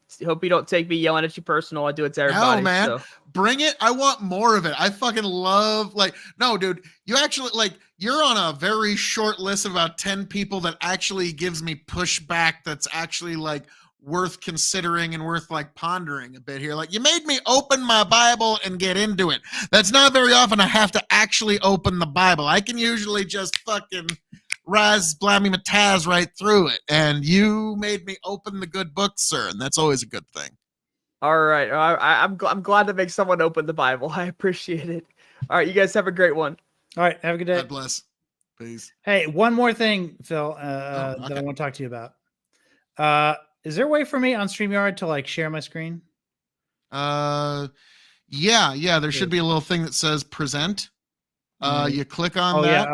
take me yelling at you personal. I do it to everybody. No, man. So. Bring it. I want more of it. I fucking love no, dude, you actually you're on a very short list of about 10 people that actually gives me pushback that's actually worth considering and worth pondering a bit here. You made me open my Bible and get into it. That's not very often I have to actually open the Bible. I can usually just fucking raz blammy mataz right through it, and you made me open the good book, sir, and that's always a good thing. All right, I'm glad to make someone open the Bible. I appreciate it. All right, you guys have a great one. All right, have a good day. God bless. Peace. Hey, one more thing, Phil, that I want to talk to you about. Is there a way for me on StreamYard to share my screen? Yeah. There should be a little thing that says present. You click on that,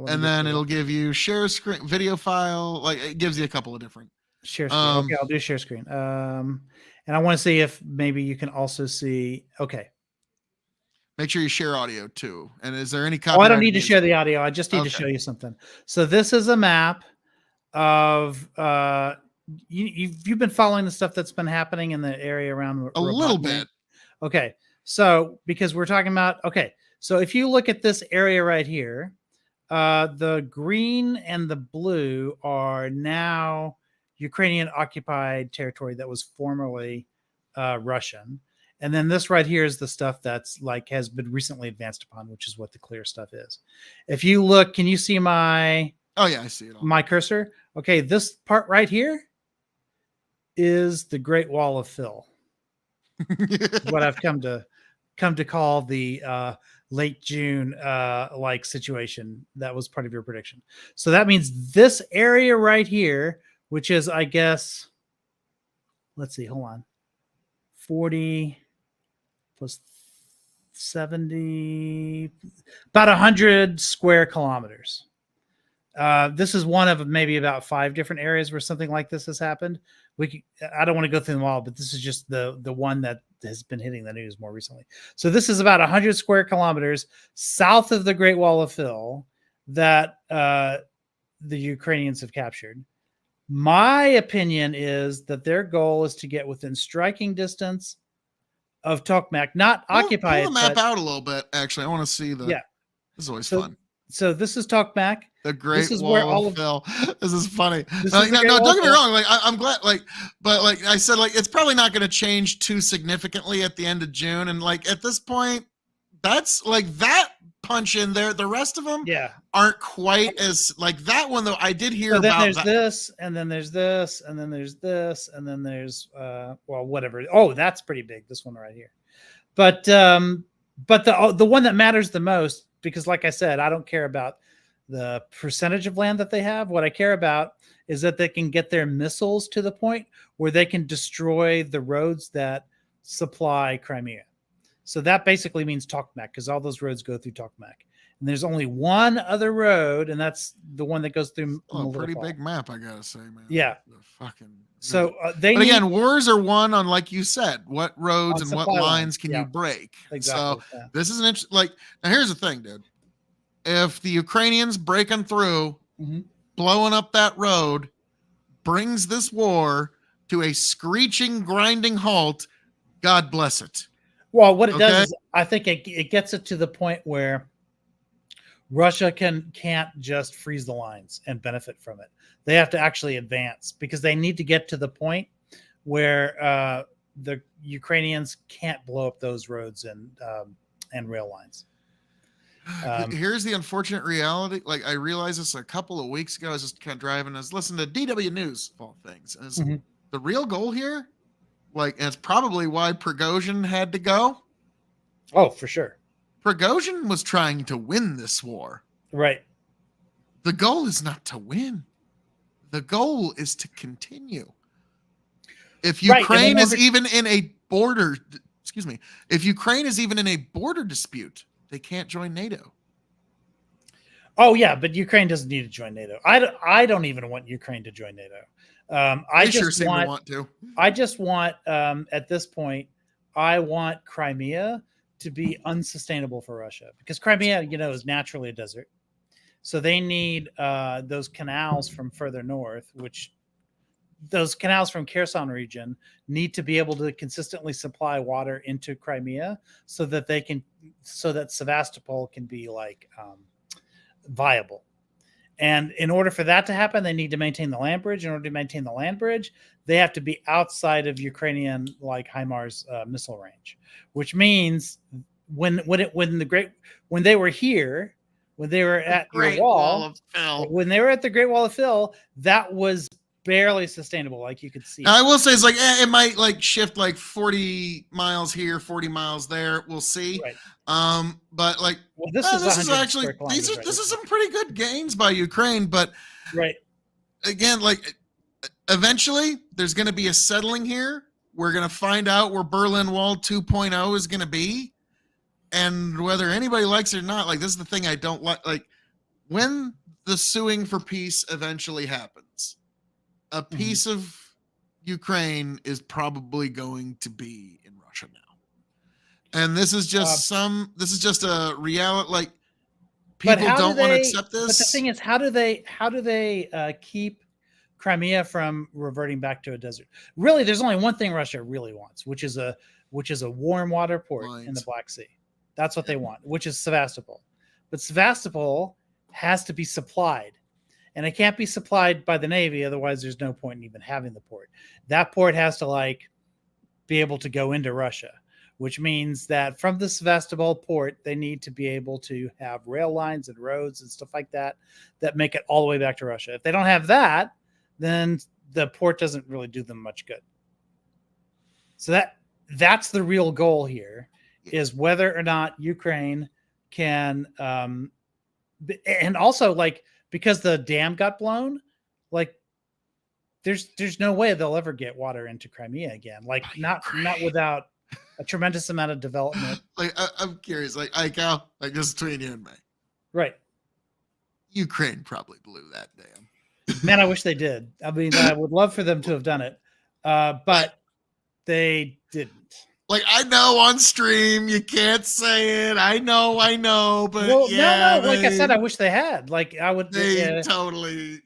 and then it'll give you share screen, video file. It gives you a couple of different share screen. Okay, I'll do share screen. And I want to see if maybe you can also see. Okay. Make sure you share audio too. And is there any? I don't need to share the audio. I just need to show you something. So this is a map of you've been following the stuff that's been happening in the area around a little bit. Okay. So because we're talking about so if you look at this area right here, the green and the blue are now Ukrainian occupied territory that was formerly Russian. And then this right here is the stuff that's has been recently advanced upon, which is what the clear stuff is. If you look, can you see my? Oh yeah, I see it all. My cursor. Okay, this part right here is the Great Wall of Phil. What I've come to call the late June situation that was part of your prediction. So that means this area right here, which is, I guess, let's see, hold on, 40 plus 70, about 100 square kilometers. This is one of maybe about 5 different areas where something like this has happened. I don't want to go through them all, but this is just the one that has been hitting the news more recently. So this is about 100 square kilometers south of the Great Wall of Phil that the Ukrainians have captured. My opinion is that their goal is to get within striking distance of Tokmak, not occupied. Pull the map out a little bit. Actually, I want to see the. Yeah, this is always fun. So this is Tokmak. The Great Wall of Phil. This is funny. No, don't get me wrong. I'm glad. But I said, it's probably not going to change too significantly at the end of June. And at this point, that's that punch in there. The rest of them, aren't quite as that one though. I did hear about. Then there's this, and then there's this, and then there's this, and then there's whatever. Oh, that's pretty big. This one right here. But the one that matters the most, because like I said, I don't care about the percentage of land that they have. What I care about is that they can get their missiles to the point where they can destroy the roads that supply Crimea. So that basically means Tokmak, because all those roads go through Tokmak. And there's only one other road, and that's the one that goes through. Oh, pretty big map, I gotta say, man. Yeah. The fucking. So but again, wars are won on, like you said, what roads and what lines can you break. Exactly. So this is an interesting. Like, now here's the thing, dude. If the Ukrainians breaking through, blowing up that road, brings this war to a screeching, grinding halt, God bless it. Well, what it does is, I think it gets it to the point where Russia can't just freeze the lines and benefit from it. They have to actually advance, because they need to get to the point where the Ukrainians can't blow up those roads and rail lines. Here's the unfortunate reality. Like, I realized this a couple of weeks ago. I was just kind of driving. I was listening to DW News, of all things. And the real goal here, like, and it's probably why Prigozhin had to go. Oh, for sure. Prigozhin was trying to win this war. Right. The goal is not to win. The goal is to continue. If Ukraine is even in a border, if Ukraine is even in a border dispute, they can't join NATO. Oh yeah, but Ukraine doesn't need to join NATO. I don't even want Ukraine to join NATO. I just want to. I just want at this point, I want Crimea to be unsustainable for Russia, because Crimea, is naturally a desert. So they need those canals from further north, which those canals from Kherson region need to be able to consistently supply water into Crimea, so that Sevastopol can be viable. And in order for that to happen, they need to maintain the land bridge. In order to maintain the land bridge, they have to be outside of Ukrainian HIMARS missile range, which means when they were here, when they were at your wall, when they were at the Great Wall of Phil, that was barely sustainable. Like you could see. Now, I will say, it's it might shift 40 miles here, 40 miles there. We'll see. Right. But this is actually this is some pretty good gains by Ukraine. But again, eventually there's going to be a settling here. We're going to find out where Berlin Wall 2.0 is going to be, and whether anybody likes it or not. This is the thing I don't like. When the suing for peace eventually happens, a piece of Ukraine is probably going to be in Russia now. And this is just a reality. People don't want to accept this. But the thing is, how do they keep Crimea from reverting back to a desert? Really, there's only one thing Russia really wants, which is a warm water port in the Black Sea. That's what they want, which is Sevastopol. But Sevastopol has to be supplied, and it can't be supplied by the Navy. Otherwise, there's no point in even having the port. That port has to be able to go into Russia, which means that from the Sevastopol port, they need to be able to have rail lines and roads and stuff like that make it all the way back to Russia. If they don't have that, then the port doesn't really do them much good. So that's the real goal here, is whether or not Ukraine can, and also because the dam got blown, there's no way they'll ever get water into Crimea again. Not without a tremendous amount of development. I'm curious, just between you and me. Right. Ukraine probably blew that dam. Man, I wish they did. I mean, I would love for them to have done it. But they didn't. I know on stream you can't say it. I know, but no. Like I said, I wish they had. I would. They totally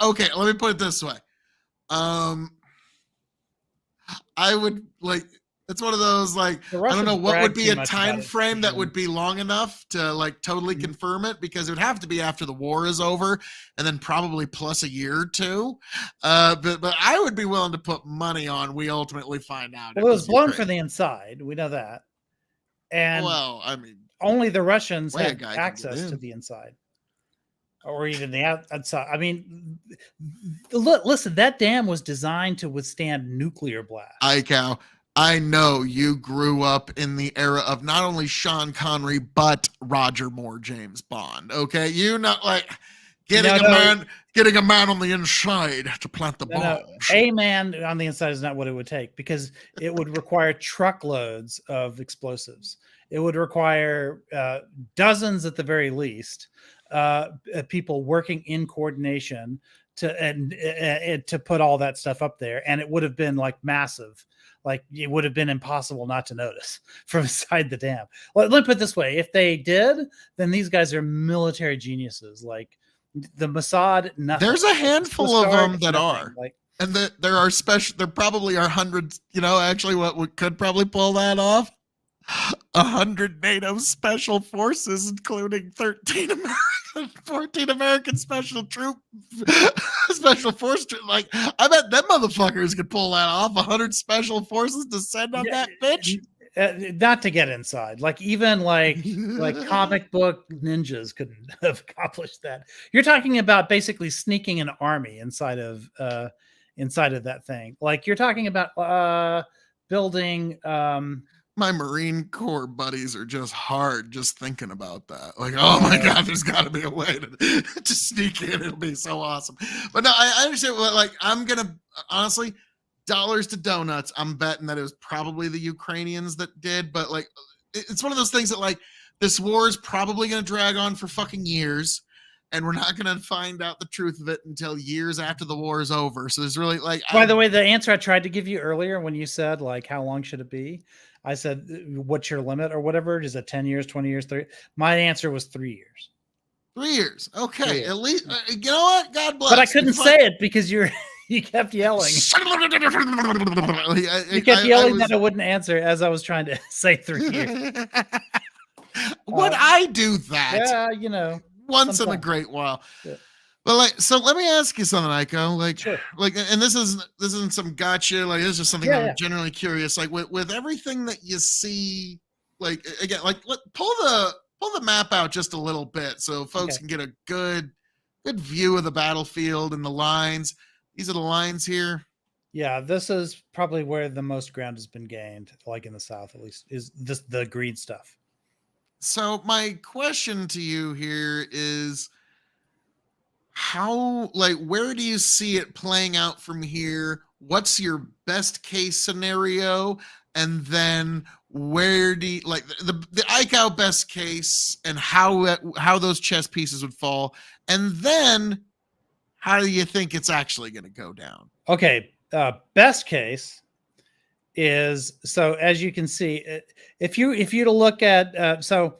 okay, let me put it this way. I would it's one of those I don't know what would be a time frame that would be long enough to totally confirm it, because it would have to be after the war is over, and then probably plus a year or two. But I would be willing to put money on we ultimately find out. Well, it was blown from the inside. We know that. And only the Russians had access to the inside, or even the outside. I mean, listen, that dam was designed to withstand nuclear blast. I know you grew up in the era of not only Sean Connery but Roger Moore, James Bond. Okay, you know, like getting a man on the inside to plant the bombs. A man on the inside is not what it would take, because it would require truckloads of explosives. It would require dozens at the very least, people working in coordination to put all that stuff up there, and it would have been like massive. Like, it would have been impossible not to notice from inside the dam. Let me put it this way: if they did, then these guys are military geniuses. Like the Mossad, nothing. There's a handful of them that nothing. are. Like, And there are there probably are hundreds, actually what we could probably pull that off. 100 NATO special forces, including 14 American special force. Like, I bet them motherfuckers could pull that off. 100 special forces to send on that bitch. Not to get inside, like even like comic book ninjas couldn't have accomplished that. You're talking about basically sneaking an army inside of that thing. Like, you're talking about building. My Marine Corps buddies are just hard just thinking about that. Like, oh my God, there's got to be a way to sneak in. It'll be so awesome. But no, I understand. Like, I'm gonna honestly, dollars to donuts, I'm betting that it was probably the Ukrainians that did. But like, it's one of those things that, like, this war is probably gonna drag on for fucking years, and we're not gonna find out the truth of it until years after the war is over. So there's really, like, by the way, the answer I tried to give you earlier when you said, like, how long should it be? I said, what's your limit or whatever? Is it 10 years, 20 years, 30? My answer was 3 years. 3 years. Okay. At least, you know what? God bless. But I couldn't say it because you kept yelling. You kept yelling that I wouldn't answer as I was trying to say 3 years. Would I do that? Yeah, once sometime. in a great while. Yeah. But like, so let me ask you something, Aiko. Like, Sure. and this isn't some gotcha. Like, this is just something I'm generally curious. Like, with everything that you see, like, again, like, pull the map out just a little bit so folks can get a good view of the battlefield and the lines. These are the lines here. Yeah, this is probably where the most ground has been gained, like in the South, at least, is the green stuff. So my question to you here is, where do you see it playing out from here? What's your best case scenario? And then where do you, like, the ICAO best case, and how those chess pieces would fall? And then how do you think it's actually going to go down? Okay. Best case is, so as you can see, if you to look at, so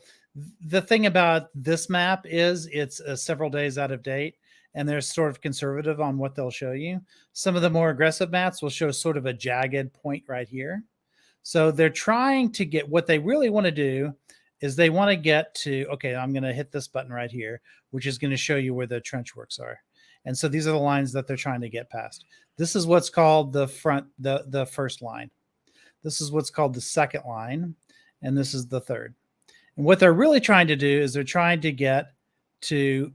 the thing about this map is it's several days out of date, and they're sort of conservative on what they'll show you. Some of the more aggressive maps will show sort of a jagged point right here. So they're trying to get, what they really want to do is they want to get to, okay, I'm going to hit this button right here, which is going to show you where the trench works are. And so these are the lines that they're trying to get past. This is what's called the first line. This is what's called the second line. And this is the third. And what they're really trying to do is they're trying to get to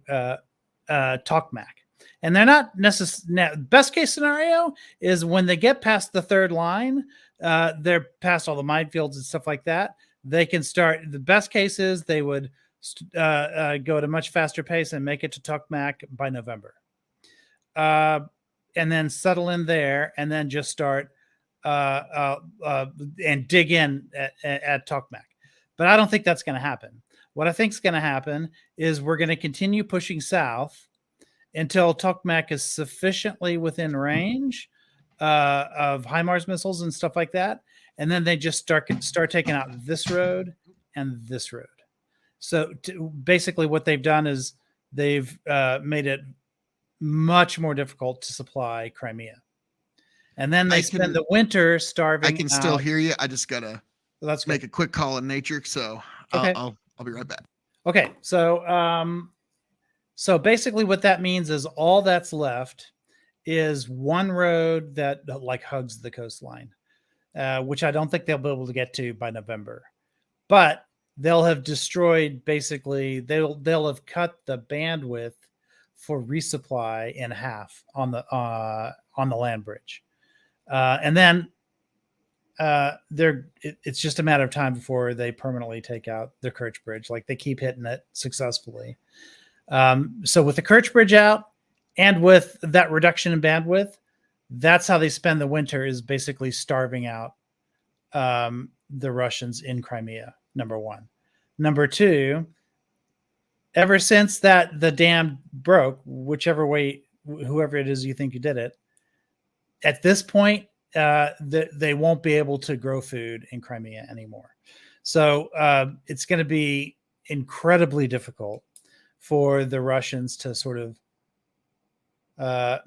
Tokmak. And they're not necessarily, best case scenario is when they get past the third line, they're past all the minefields and stuff like that. They can start, the best case is they would go at a much faster pace and make it to Tokmak by November. And then settle in there and then just start and dig in at Tokmak. But I don't think that's going to happen. What I think is going to happen is we're going to continue pushing south until Tokmak is sufficiently within range of HIMARS missiles and stuff like that. And then they just start taking out this road and this road. So basically what they've done is they've made it much more difficult to supply Crimea. And then they spend the winter starving. I can still hear you. I just got to make a quick call in nature. So okay. I'll be right back. Okay. So, so basically what that means is all that's left is one road that like hugs the coastline, which I don't think they'll be able to get to by November, but they'll have destroyed, basically they'll have cut the bandwidth for resupply in half on the land bridge. And then it's just a matter of time before they permanently take out the Kerch Bridge. Like they keep hitting it successfully. So with the Kerch Bridge out and with that reduction in bandwidth, that's how they spend the winter, is basically starving out the Russians in Crimea, number one. Number two, ever since that the dam broke, whichever way, whoever it is you think you did it, at this point, they won't be able to grow food in Crimea anymore. So it's going to be incredibly difficult for the Russians to sort of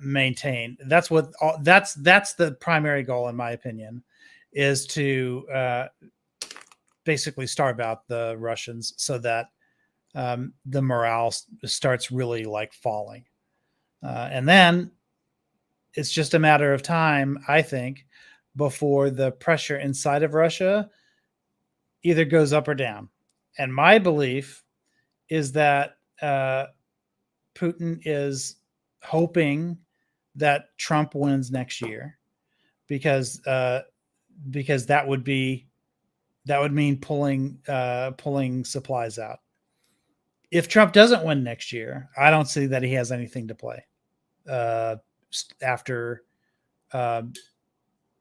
maintain. That's the primary goal, in my opinion, is to basically starve out the Russians so that the morale starts really like falling. And then it's just a matter of time, I think, before the pressure inside of Russia either goes up or down. And my belief is that Putin is hoping that Trump wins next year, because that would mean pulling supplies out. If Trump doesn't win next year, I don't see that he has anything to play after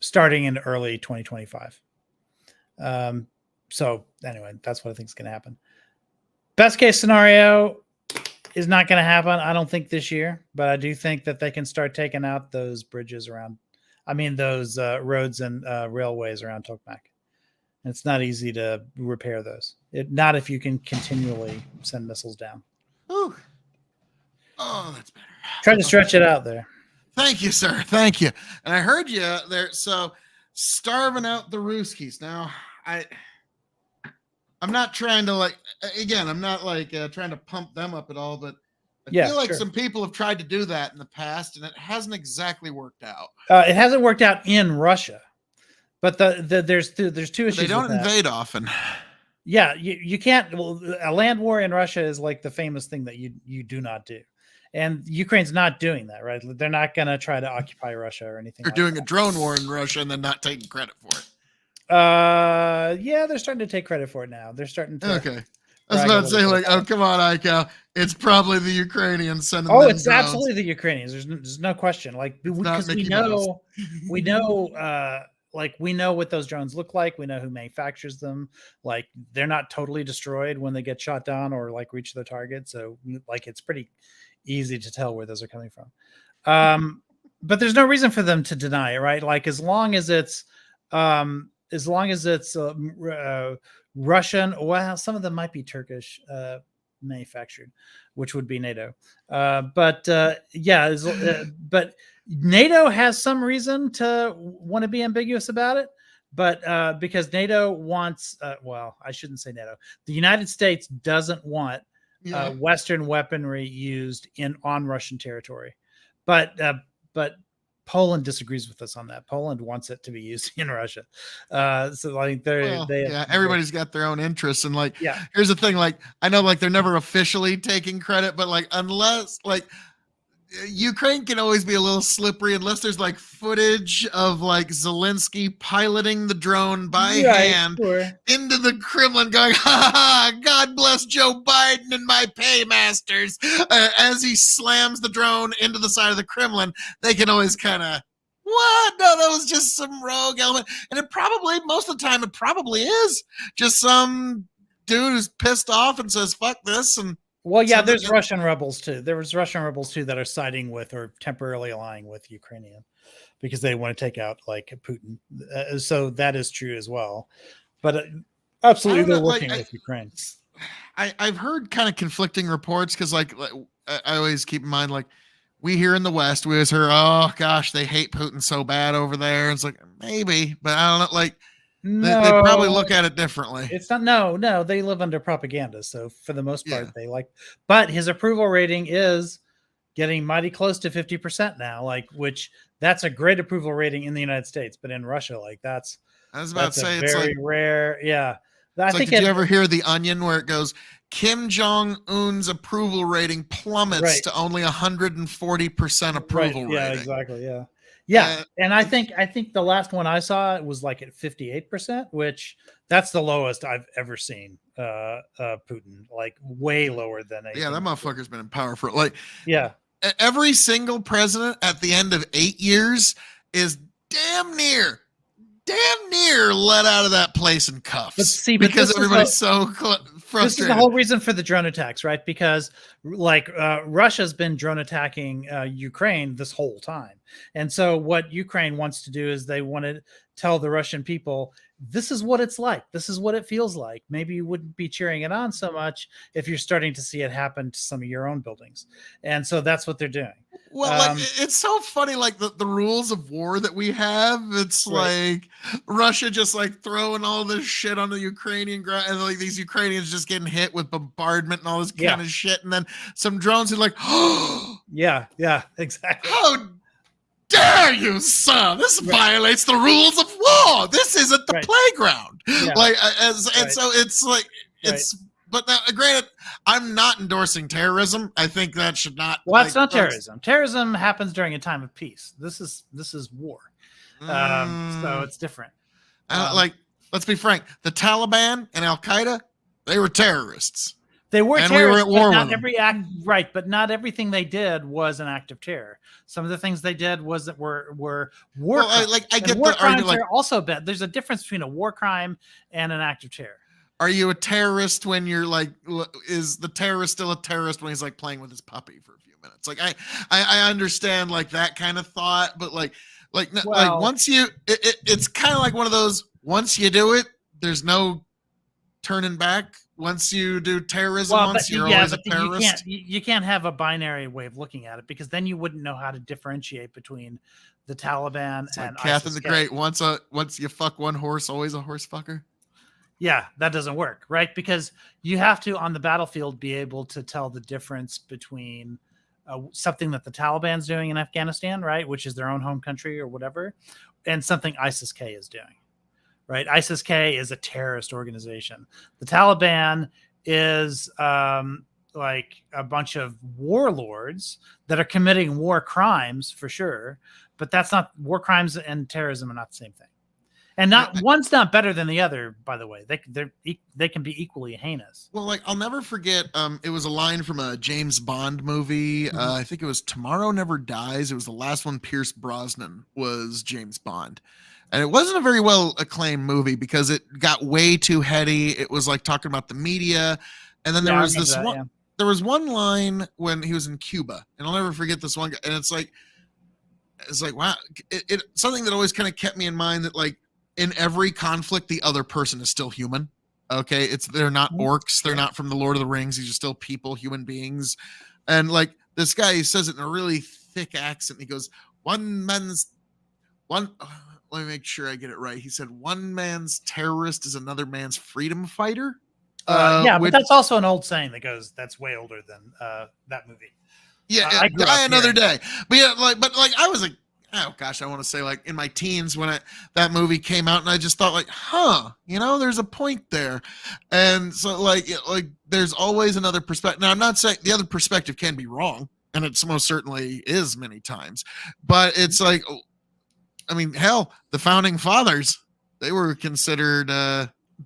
starting in early 2025. So anyway, that's what I think is going to happen. Best case scenario is not going to happen, I don't think, this year, but I do think that they can start taking out those bridges around, those roads and railways around Tokmak. And it's not easy to repair those. Not if you can continually send missiles down. Ooh. Oh, that's better. Try to stretch it out there. Thank you, sir. Thank you. And I heard you there. So starving out the Ruskies. Now, I'm not trying to I'm not trying to pump them up at all, but I feel like some people have tried to do that in the past, and it hasn't exactly worked out. It hasn't worked out in Russia, but there's two issues. They don't invade often. Yeah, you can't. Well, a land war in Russia is like the famous thing that you do not do. And Ukraine's not doing that, right? They're not going to try to occupy Russia or anything. They're doing a drone war in Russia and then not taking credit for it. Yeah, they're starting to take credit for it now. They're starting to. Okay. I was about to say, oh, come on, Iko. It's probably the Ukrainians sending. Oh, it's drones. Absolutely the Ukrainians. There's no question. Because we know what those drones look like. We know who manufactures them. They're not totally destroyed when they get shot down or reach their target. So it's pretty easy to tell where those are coming from. But there's no reason for them to deny it, right? As long as it's Russian, well, some of them might be Turkish manufactured, which would be NATO. But NATO has some reason to want to be ambiguous about it. But because NATO wants, I shouldn't say NATO. The United States doesn't want Western weaponry used on Russian territory, but Poland disagrees with us on that. Poland wants it to be used in Russia. Everybody's got their own interests, and here's the thing: I know they're never officially taking credit, but unless Ukraine can always be a little slippery unless there's footage of Zelensky piloting the drone by hand into the Kremlin going, ha ha, God bless Joe Biden and my paymasters. As he slams the drone into the side of the Kremlin, they can always kind of, what? No, that was just some rogue element. And most of the time, it probably is just some dude who's pissed off and says, fuck this. And there's Russian rebels too. There was Russian rebels too that are siding with or temporarily allying with Ukrainian because they want to take out Putin. So that is true as well. But absolutely, they're working with Ukraine. I've heard kind of conflicting reports because, I always keep in mind, we here in the West, we always hear, oh gosh, they hate Putin so bad over there. It's maybe, but I don't know, No, they probably look at it differently. It's not. No, they live under propaganda. So for the most part, they but his approval rating is getting mighty close to 50% now, which that's a great approval rating in the United States, but in Russia, that's, I was about to say, it's very rare. Yeah. I think did you ever hear The Onion where it goes, Kim Jong-un's approval rating plummets to only 140% approval rating? Yeah, exactly. Yeah. Yeah, and I think the last one I saw was like at 58%, which that's the lowest I've ever seen. Putin, like way lower than Yeah, that anything. motherfucker's been in power for like Yeah, every single president at the end of 8 years is damn near let out of that place in cuffs. But see, because this is everybody's the- so frustrated. This is the whole reason for the drone attacks, right? Because like Russia's been drone attacking Ukraine this whole time. And so what Ukraine wants to do is they want to tell the Russian people, this is what it's like. This is what it feels like. Maybe you wouldn't be cheering it on so much if you're starting to see it happen to some of your own buildings. And so that's what they're doing. Well, like, it's so funny, like the rules of war that we have. It's like Russia just like throwing all this shit on the Ukrainian ground, and like these Ukrainians just getting hit with bombardment and all this kind of shit, and then some drones are like, oh, yeah, exactly. How dare you, sir? This violates the rules of war. This isn't the playground. Yeah. Like, and so it's like it's. But now, granted, I'm not endorsing terrorism. I think that should not. Well, that's not terrorism. Terrorism happens during a time of peace. This is war. So it's different. Like, let's be frank. The Taliban and Al Qaeda, they were terrorists. They were and terrorists, we were at war but not with every act, right? But not everything they did was an act of terror. Some of the things they did were war crimes. Like I And get war the crimes argument. Like, are also bad. There's a difference between a war crime and an act of terror. are you a terrorist when you're like? Is the terrorist still a terrorist when he's like playing with his puppy for a few minutes? Like I understand like that kind of thought, but like once you, it's kind of like one of those. Once you do it, there's no turning back. Once you do terrorism, you're always a terrorist. You can't have a binary way of looking at it, because then you wouldn't know how to differentiate between the Taliban and Catherine the ISIS-K. Great. Once you fuck one horse, always a horse fucker. Yeah, that doesn't work, right? Because you have to, on the battlefield, be able to tell the difference between something that the Taliban's doing in Afghanistan, right, which is their own home country or whatever, and something ISIS-K is doing. Right, ISIS-K is a terrorist organization. The Taliban is like a bunch of warlords that are committing war crimes for sure, but that's not war crimes and terrorism are not the same thing. And not one's not better than the other, by the way. They can be equally heinous. Well, like I'll never forget. It was a line from a James Bond movie. I think it was Tomorrow Never Dies. It was the last one. Pierce Brosnan was James Bond. And it wasn't a very well acclaimed movie because it got way too heady. It was like talking about the media. And then there was this one. There was one line when he was in Cuba, and I'll never forget this one. And it's like wow, it something that always kind of kept me in mind that like in every conflict, the other person is still human. Okay, they're not orcs. They're not from the Lord of the Rings. These are still people, human beings. And like this guy, he says it in a really thick accent. He goes, Let me make sure I get it right. He said, one man's terrorist is another man's freedom fighter. But that's also an old saying that's way older than that movie. Yeah, Die Another Day. But yeah, but I was like, oh gosh, I want to say like in my teens when that movie came out, and I just thought like, there's a point there. And so like there's always another perspective. Now I'm not saying the other perspective can be wrong, and it most certainly is many times, but it's like, I mean, hell, the founding fathers, they were considered.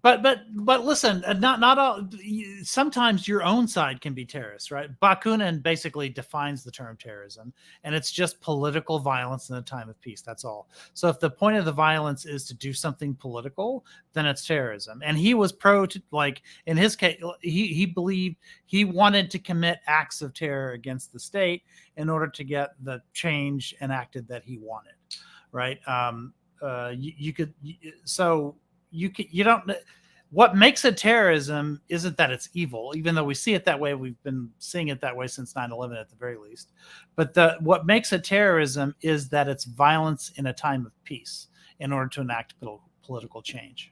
But listen, not all. Sometimes your own side can be terrorists, right? Bakunin basically defines the term terrorism, and it's just political violence in a time of peace. That's all. So if the point of the violence is to do something political, then it's terrorism. And he was like in his case, he believed he wanted to commit acts of terror against the state in order to get the change enacted that he wanted. Right. What makes it terrorism isn't that it's evil, even though we see it that way. We've been seeing it that way since 9/11 at the very least. But what makes it terrorism is that it's violence in a time of peace in order to enact political change.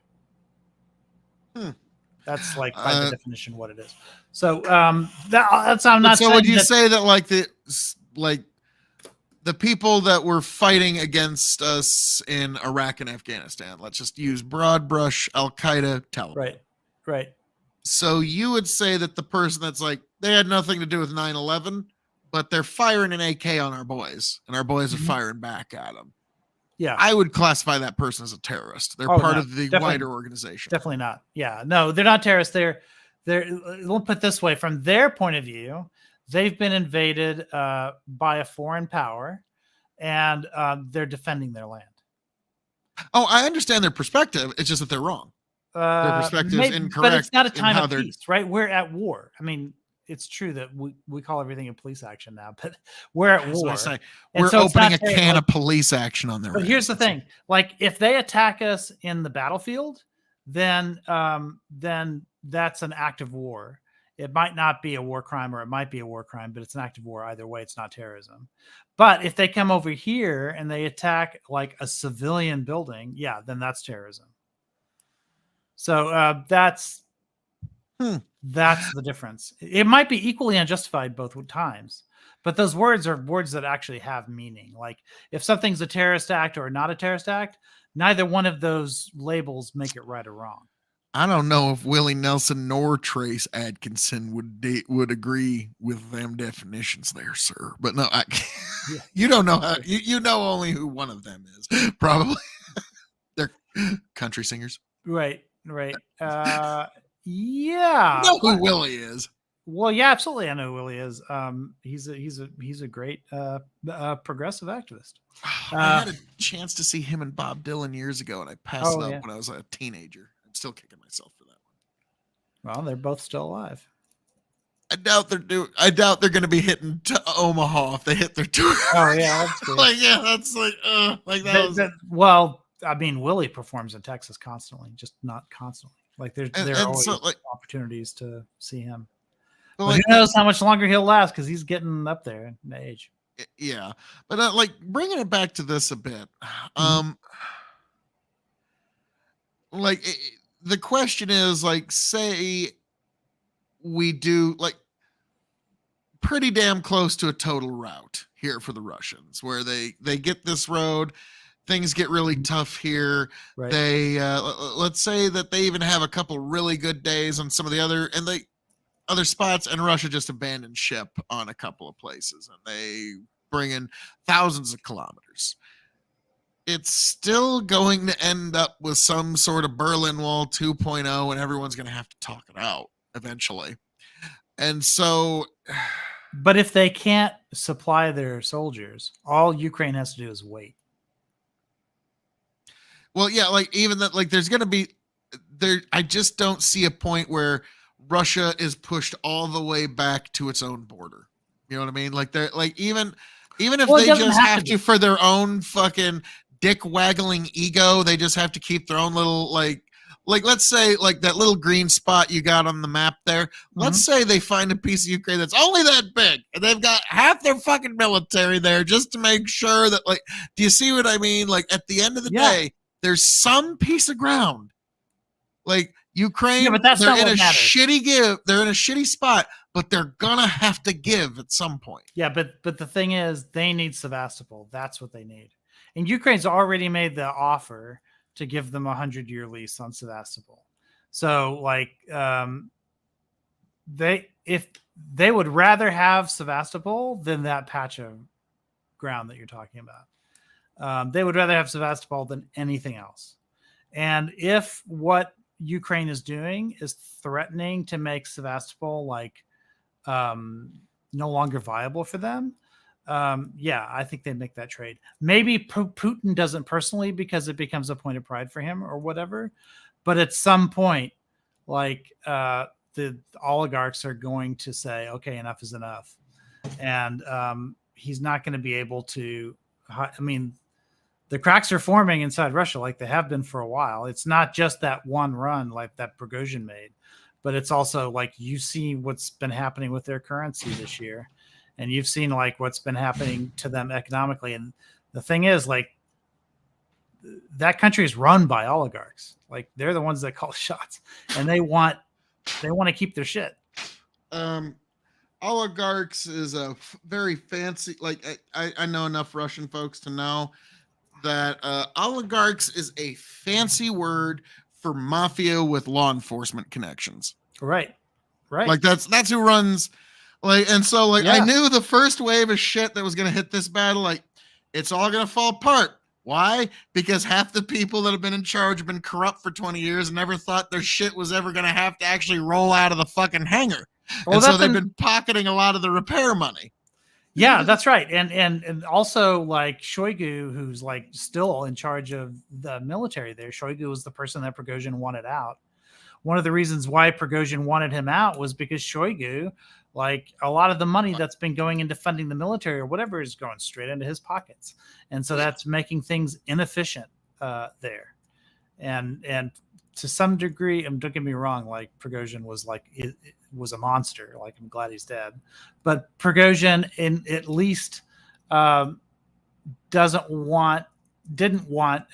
That's like by the definition what it is. So that's I'm not. So would you say that the people that were fighting against us in Iraq and Afghanistan, let's just use broad brush, Al Qaeda, Taliban. Right. So you would say that the person that's like, they had nothing to do with 9/11, but they're firing an AK on our boys, and our boys are firing back at them. Yeah. I would classify that person as a terrorist. They're Oh, part no, of the definitely- wider organization. Definitely not. Yeah, no, they're not terrorists. We'll put it this way: from their point of view, they've been invaded by a foreign power, and they're defending their land. Oh, I understand their perspective. It's just that they're wrong. Their perspective is incorrect. But it's not a in time how of they're- peace, right? We're at war. I mean, it's true that we call everything a police action now, but we're at That's what war. I say. And We're so it's opening a not terror- can like- of police action on their. But here's the thing: like, if they attack us in the battlefield, then that's an act of war. It might not be a war crime, or it might be a war crime, but it's an act of war. Either way, it's not terrorism. But if they come over here and they attack like a civilian building, yeah, then that's terrorism. So that's the difference. It might be equally unjustified both times, but those words are words that actually have meaning. Like, if something's a terrorist act or not a terrorist act, neither one of those labels make it right or wrong. I don't know if Willie Nelson nor Trace Atkinson would agree with them definitions there, sir. But no, you don't know how. You know only who one of them is. Probably they're country singers. Right. Yeah. You know who Willie is. Well, yeah, absolutely. I know who Willie is. He's a great progressive activist. I had a chance to see him and Bob Dylan years ago, and I passed it up yeah. when I was a teenager. I'm still kicking myself for that one. Well, they're both still alive. I doubt they're going to be hitting Omaha if they hit their tour. Oh yeah, that's good. that's like that. Well, I mean, Willie performs in Texas constantly, just not constantly. Like there are always so, like, opportunities to see him. but, But like, who knows how much longer he'll last, because he's getting up there in age. yeah, but like bringing it back to this a bit. Like the question is, like, say we do like pretty damn close to a total rout here for the Russians, where they get this road, things get really tough here. Right. They let's say that they even have a couple really good days on some of the other spots, and Russia just abandoned ship on a couple of places, and they bring in thousands of kilometers. It's still going to end up with some sort of Berlin Wall 2.0, and everyone's going to have to talk it out eventually. And so, But if they can't supply their soldiers, all Ukraine has to do is wait. well, yeah, like even that, like there's going to be there. I just don't see a point where Russia is pushed all the way back to its own border. You know what I mean? Like they're like even if Well, it they doesn't just have have to to be. for their own fucking dick waggling ego, they just have to keep their own little like let's say like that little green spot you got on the map there. Let's say they find a piece of Ukraine that's only that big, and they've got half their fucking military there just to make sure that, like, do you see what I mean? Like at the end of the Yeah. day, there's some piece of ground. Like Ukraine, Yeah, but that's they're not in what a matters. they're in a shitty spot, but they're gonna have to give at some point. Yeah, but the thing is, they need Sevastopol. That's what they need. And Ukraine's already made the offer to give them a 100-year lease on Sevastopol. So, like, if they would rather have Sevastopol than that patch of ground that you're talking about. They would rather have Sevastopol than anything else. And if what Ukraine is doing is threatening to make Sevastopol like no longer viable for them, yeah, I think they'd make that trade. Maybe Putin doesn't personally, because it becomes a point of pride for him or whatever. But at some point, like the oligarchs are going to say, okay, enough is enough. And he's not going to be able to, I mean, the cracks are forming inside Russia like they have been for a while. It's not just that one run like that Prigozhin made, but it's also like you see what's been happening with their currency this year. And you've seen like what's been happening to them economically. And the thing is, like, that country is run by oligarchs. Like, they're the ones that call shots, and they want to keep their shit. Oligarchs is a very fancy, like I know enough Russian folks to know that oligarchs is a fancy word for mafia with law enforcement connections. Right. Like that's who runs. Like, and so like Yeah. I knew the first wave of shit that was gonna hit this battle, like it's all gonna fall apart Why? Because half the people that have been in charge have been corrupt for 20 years and never thought their shit was ever going to have to actually roll out of the fucking hangar. Well, and so that's they've been pocketing a lot of the repair money. Yeah, that's right. And also like Shoigu, who's like still in charge of the military there. Shoigu was the person that Prigozhin wanted out. One of the reasons why Prigozhin wanted him out was because Shoigu, like a lot of the money that's been going into funding the military or whatever is going straight into his pockets. And so that's making things inefficient there. And to some degree, and don't get me wrong, like Prigozhin was like, it was a monster. Like, I'm glad he's dead. But Prigozhin at least didn't want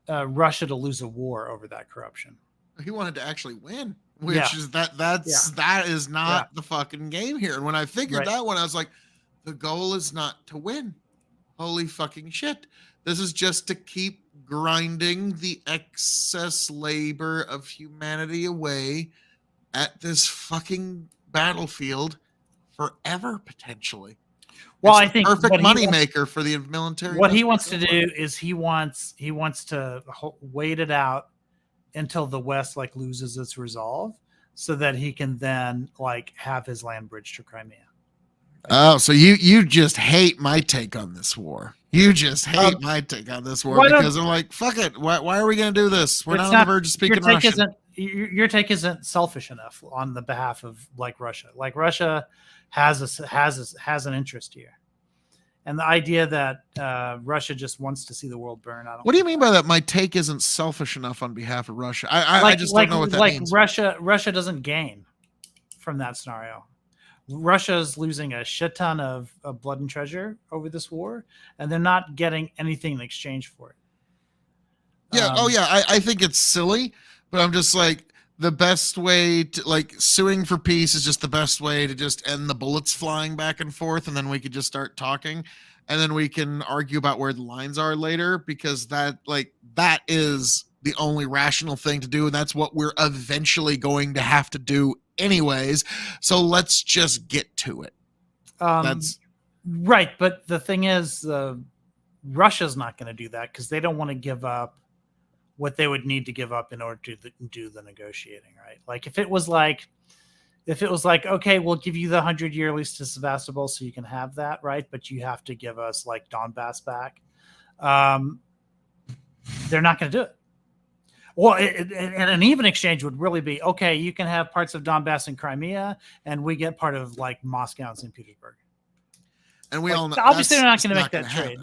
Russia to lose a war over that corruption. He wanted to actually win, which is that is not the fucking game here. And when I figured that one, I was like, the goal is not to win. Holy fucking shit. This is just to keep grinding the excess labor of humanity away at this fucking battlefield forever, potentially. Well, It's I think perfect what he money wants- maker for the military. What he wants to do is he wants to wait it out until the West like loses its resolve, so that he can then like have his land bridge to Crimea. Oh, so you just hate my take on this war. You just hate my take on this war because I'm like, fuck it. Why are we going to do this? We're not on the verge of speaking Russian. Your take isn't selfish enough on the behalf of like Russia. Like Russia has an interest here, and the idea that Russia just wants to see the world burn. What do you mean by that? My take isn't selfish enough on behalf of Russia. I just don't know what that means. Russia doesn't gain from that scenario. Russia's losing a shit ton of blood and treasure over this war, and they're not getting anything in exchange for it. Yeah. I think it's silly, but I'm just like, the best way to like suing for peace is just the best way to just end the bullets flying back and forth. And then we could just start talking, and then we can argue about where the lines are later, because that is the only rational thing to do. And that's what we're eventually going to have to do anyways. So let's just get to it. That's right. But the thing is, Russia's not going to do that because they don't want to give up what they would need to give up in order to do the negotiating, right? Like if it was like, okay, we'll give you the 100-year lease to Sevastopol so you can have that, right? But you have to give us like Donbass back. They're not going to do it. Well, and an even exchange would really be, okay, you can have parts of Donbass and Crimea, and we get part of like Moscow and St. Petersburg. And we all know obviously they're not going to make that trade.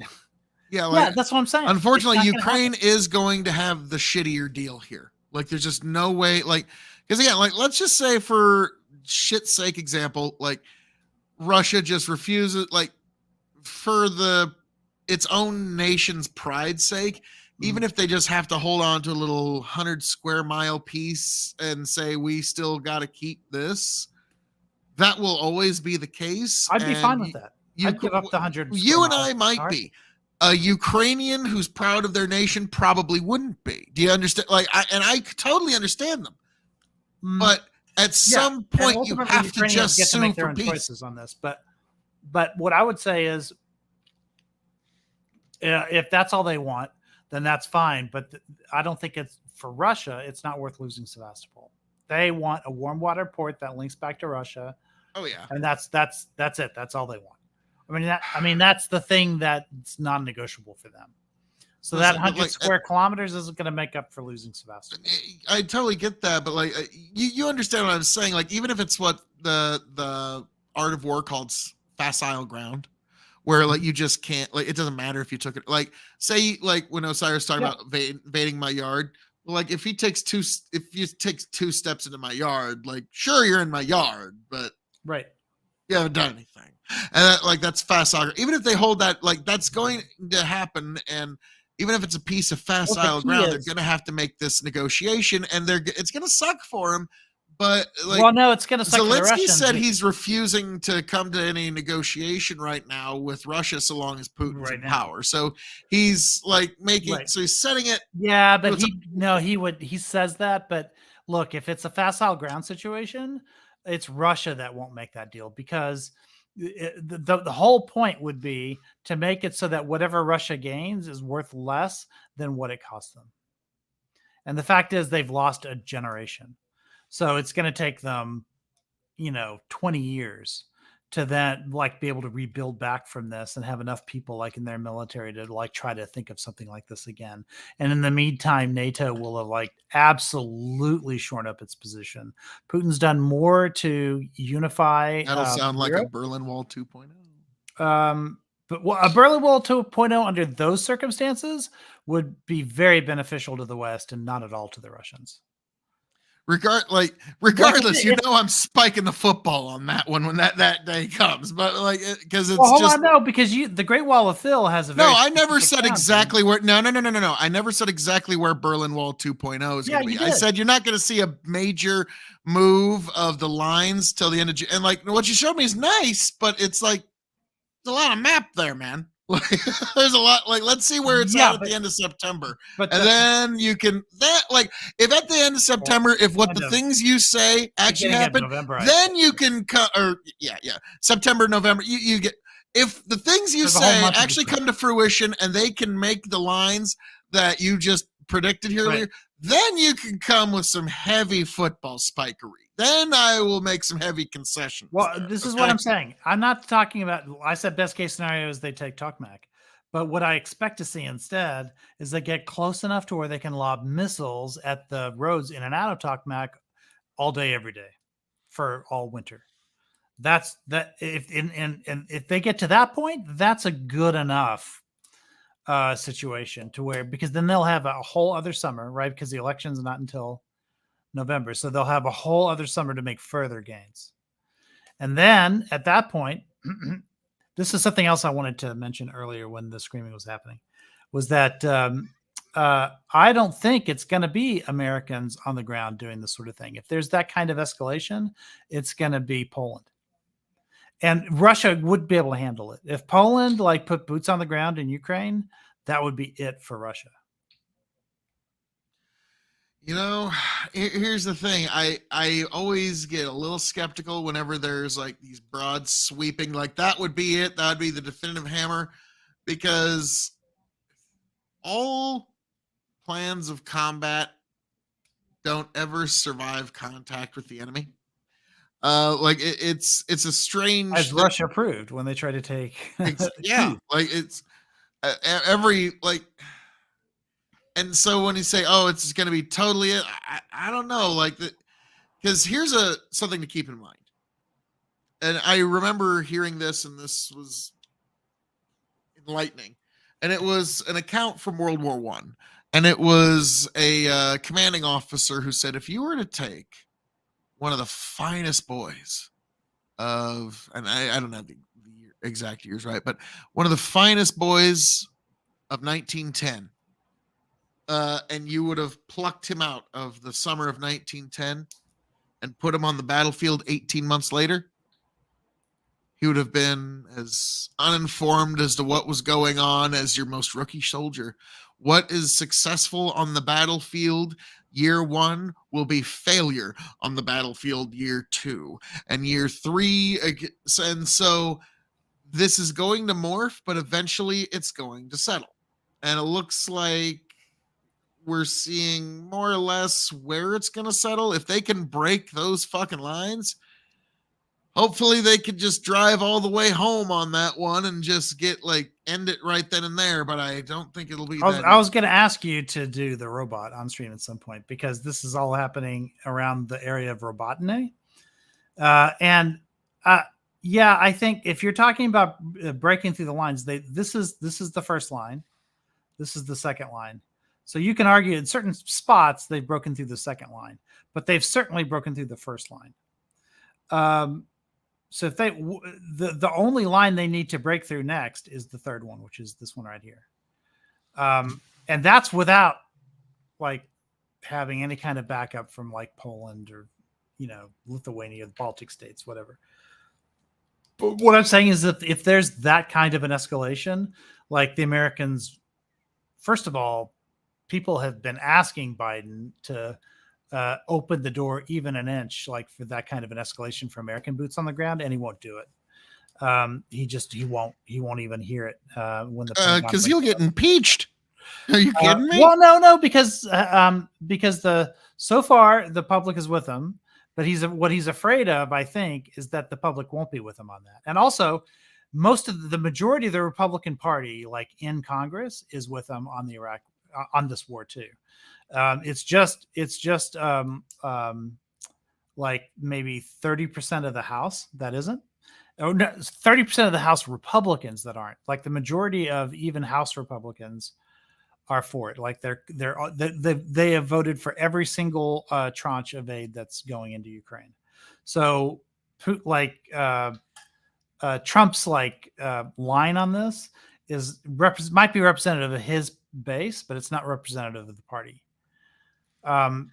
Yeah, that's what I'm saying. Unfortunately, Ukraine is going to have the shittier deal here. Like, there's just no way. Like, because again, like, let's just say for shit's sake, example, like Russia just refuses, like, for its own nation's pride's sake. Even if they just have to hold on to a little 100 square mile piece and say, we still got to keep this, that will always be the case. I'd be fine with that. I'd give up the 100. You and I might be. A Ukrainian who's proud of their nation probably wouldn't be. Do you understand? Like, I totally understand them. But at some point, you have to just get to make their own peace. choices on this. But what I would say is, if that's all they want, then that's fine. But I don't think it's for Russia. It's not worth losing Sevastopol. They want a warm water port that links back to Russia. Oh yeah, and that's it. That's all they want. I mean that's the thing that's non-negotiable for them. So that 100 square kilometers isn't going to make up for losing Sevastopol. I totally get that, but like you understand what I'm saying. Like even if it's what the art of war called facile ground, where like you just can't, like it doesn't matter if you took it. Like say like when Osiris talked about invading my yard. Like if you take two steps into my yard, like sure you're in my yard, but right, you haven't done anything. And that's facile. Even if they hold that, like that's going to happen, and even if it's a piece of facile ground, they're going to have to make this negotiation, and it's going to suck for them. But like, well, no, it's going to suck. Zelensky said he's refusing to come to any negotiation right now with Russia so long as Putin's in power. So he's like so he's setting it. Yeah, but he says that. But look, if it's a facile ground situation, it's Russia that won't make that deal because the whole point would be to make it so that whatever Russia gains is worth less than what it cost them. And the fact is they've lost a generation. So it's going to take them, 20 years to then be able to rebuild back from this and have enough people in their military to try to think of something like this again. And in the meantime, NATO will have absolutely shorn up its position. Putin's done more to unify. That'll sound like Europe. a Berlin Wall 2.0. But a Berlin Wall 2.0 under those circumstances would be very beneficial to the West and not at all to the Russians. Regardless, I'm spiking the football on that one when that day comes. But because it's hold on, no, because the Great Wall of Phil has a very I never said exactly where. No. I never said exactly where Berlin Wall 2.0 is going to be. I said you're not going to see a major move of the lines till the end of June. And what you showed me is nice, but it's there's a lot of map there, man. There's a lot. Let's see where it's at the end of September, and then you can if at the end of September, if what the things you say actually happen, November, then you can cut. Or September, November. You get if the things you say actually come to fruition, and they can make the lines that you just predicted here earlier. Then you can come with some heavy football spikery. Then I will make some heavy concessions. Well, this is what I'm saying. I'm not talking about, I said best case scenario is they take Tokmak. But what I expect to see instead is they get close enough to where they can lob missiles at the roads in and out of Tokmak all day, every day for all winter. That's that. If they get to that point, that's a good enough situation to where, because then they'll have a whole other summer, right? Because the election's not until November. So they'll have a whole other summer to make further gains. And then at that point, this is something else I wanted to mention earlier when the screaming was happening, was that I don't think it's going to be Americans on the ground doing this sort of thing. If there's that kind of escalation, it's going to be Poland. And Russia would be able to handle it. If Poland put boots on the ground in Ukraine, that would be it for Russia. Here's the thing. I always get a little skeptical whenever there's these broad sweeping, that would be it. That would be the definitive hammer, because all plans of combat don't ever survive contact with the enemy. It's a strange, as Russia proved when they tried to take it's every and so when you say, it's going to be totally it, I don't know, because here's something to keep in mind. And I remember hearing this, and this was enlightening. And it was an account from World War I. And it was a commanding officer who said, if you were to take one of the finest boys of, and I don't have the exact years right, but one of the finest boys of 1910, and you would have plucked him out of the summer of 1910 and put him on the battlefield 18 months later, he would have been as uninformed as to what was going on as your most rookie soldier. What is successful on the battlefield year 1 will be failure on the battlefield year 2 and year 3. And so this is going to morph, but eventually it's going to settle. And it looks like we're seeing more or less where it's going to settle. If they can break those fucking lines, hopefully they could just drive all the way home on that one and just get end it right then and there. But I don't think it'll be I was going to ask you to do the robot on stream at some point, because this is all happening around the area of Robotine. I think if you're talking about breaking through the lines, this is the first line. This is the second line. So you can argue in certain spots they've broken through the second line, but they've certainly broken through the first line. So if the only line they need to break through next is the third one, which is this one right here. And that's without having any kind of backup from Poland or, Lithuania, the Baltic states, whatever. But what I'm saying is that if there's that kind of an escalation, the Americans, first of all, people have been asking Biden to open the door even an inch, for that kind of an escalation for American boots on the ground, and he won't do it. He won't even hear it when the Pentagon because brings he'll it get up. impeached. Are you kidding me? Well, no, because so far the public is with him, but what he's afraid of, I think, is that the public won't be with him on that. And also, the majority of the Republican Party, like in Congress, is with him on the Iraq on this war too. It's just like maybe 30% of the House that isn't. Oh no, 30% of the House Republicans that aren't. Like the majority of even House Republicans are for it. Like they have voted for every single tranche of aid that's going into Ukraine. So like Trump's like line on this is might be representative of his base, but it's not representative of the party. But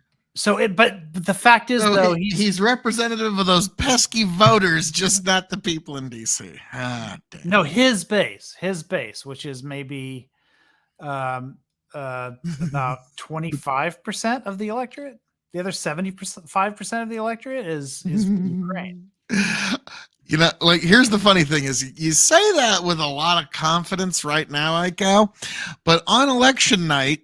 the fact is, though, he's representative of those pesky voters, just not the people in DC. No, his base, which is maybe about 25% of the electorate. The other 75% of the electorate is Ukraine. You know, like, here's the funny thing is you say that with a lot of confidence right now, Iko, but on election night,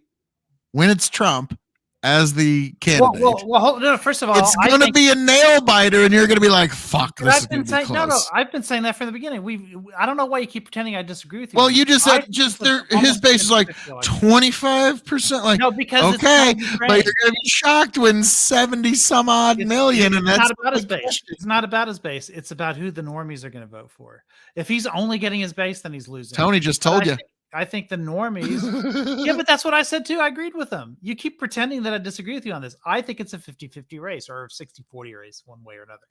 when it's Trump as the candidate, no, first of all, it's going to be a nail biter, and you're going to be like, "Fuck, this is going to be close." No, I've been saying that from the beginning. I don't know why you keep pretending I disagree with you. Well, you just said his base is like 25%. Like, no, because okay, but you're going to be shocked when 70 some odd million, and that's not about his base. It's not about his base. It's about who the normies are going to vote for. If he's only getting his base, then he's losing. Tony just told you. I think the normies. Yeah, but that's what I said too. I agreed with them. You keep pretending that I disagree with you on this. I think it's a 50-50 race or a 60-40 race, one way or another.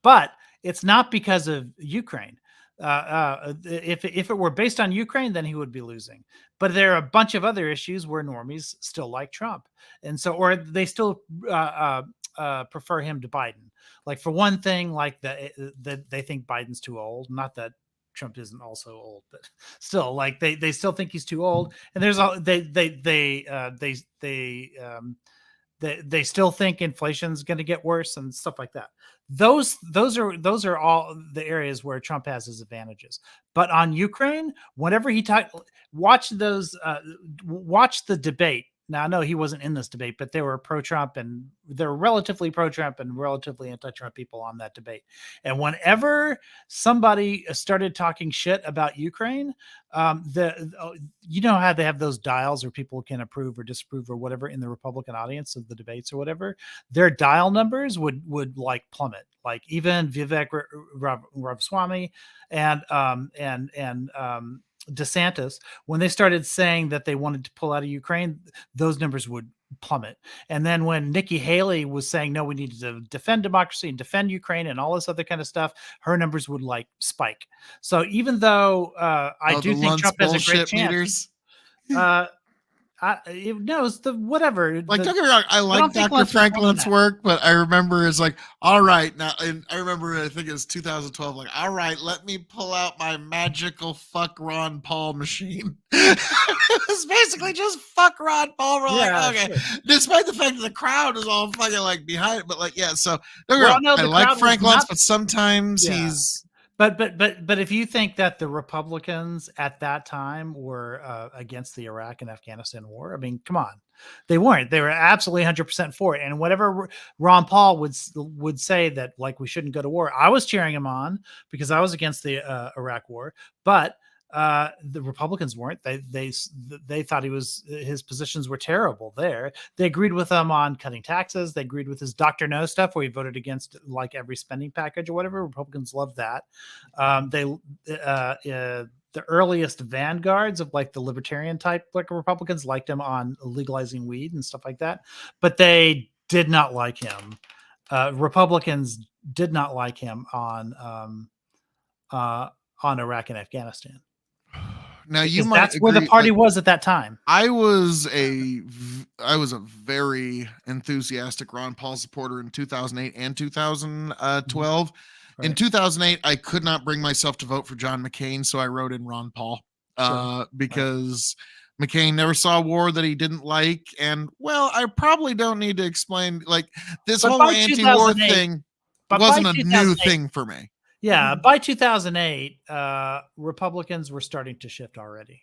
But it's not because of Ukraine. If it were based on Ukraine, then he would be losing. But there are a bunch of other issues where normies still like Trump, and so or they still prefer him to Biden. Like for one thing, like they think Biden's too old. Not that Trump isn't also old, but still, like they still think he's too old. And there's all they still think inflation's going to get worse and stuff like that. Those are all the areas where Trump has his advantages. But on Ukraine, whenever he watch the debate. Now, I know he wasn't in this debate, but they were pro-Trump and they're relatively pro-Trump and relatively anti-Trump people on that debate. And whenever somebody started talking shit about Ukraine, you know how they have those dials where people can approve or disapprove or whatever in the Republican audience of the debates or whatever, their dial numbers would like plummet. Like even Vivek Ramaswamy and DeSantis, when they started saying that they wanted to pull out of Ukraine, those numbers would plummet. And then when Nikki Haley was saying, no, we needed to defend democracy and defend Ukraine and all this other kind of stuff, her numbers would like spike. So even though I do think Trump has a great chance, it's the whatever. Like, don't get me wrong, I like Dr. Franklin's work, but I remember it's like, all right, now, and I remember, I think it was 2012, like, all right, let me pull out my magical fuck Ron Paul machine. It was basically just fuck Ron Paul. We're like, okay, sure. Despite the fact that the crowd is all fucking like behind it, but like, yeah, so don't get me wrong, I like Franklin's, but sometimes he's. But if you think that the Republicans at that time were against the Iraq and Afghanistan war, I mean, come on, they weren't. They were absolutely 100% for it. And whatever Ron Paul would say that like we shouldn't go to war, I was cheering him on because I was against the Iraq war. But the Republicans weren't. They thought his positions were terrible there. They agreed with him on cutting taxes. They agreed with his Dr. No stuff where he voted against like every spending package or whatever. Republicans loved that. The earliest vanguards of like the libertarian type like Republicans liked him on legalizing weed and stuff like that, but they did not like him. Republicans did not like him on Iraq and Afghanistan. Now that's where the party was at that time. I was a very enthusiastic Ron Paul supporter in 2008 and 2012. Right. In 2008, I could not bring myself to vote for John McCain, so I wrote in Ron Paul because McCain never saw a war that he didn't like, and well, I probably don't need to explain like this whole anti-war thing wasn't a new thing for me. Yeah, by 2008, Republicans were starting to shift already.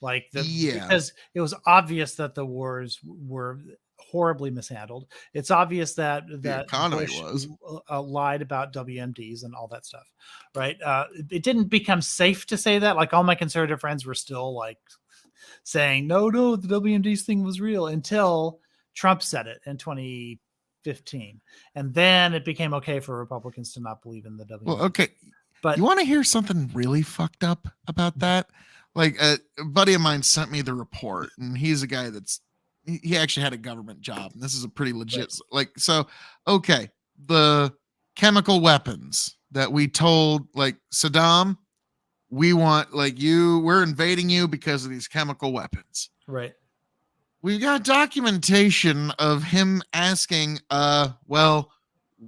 Because it was obvious that the wars were horribly mishandled. It's obvious that economy Bush was lied about WMDs and all that stuff, right? It didn't become safe to say that. Like all my conservative friends were still like saying, no, the WMDs thing was real until Trump said it in 2015, and then it became okay for Republicans to not believe in the WMDs. Well, okay, but you want to hear something really fucked up about that? Like a buddy of mine sent me the report, and he's a guy he actually had a government job, and this is a pretty legit okay, the chemical weapons that we told like Saddam, we want we're invading you because of these chemical weapons. Right. We got documentation of him asking, well,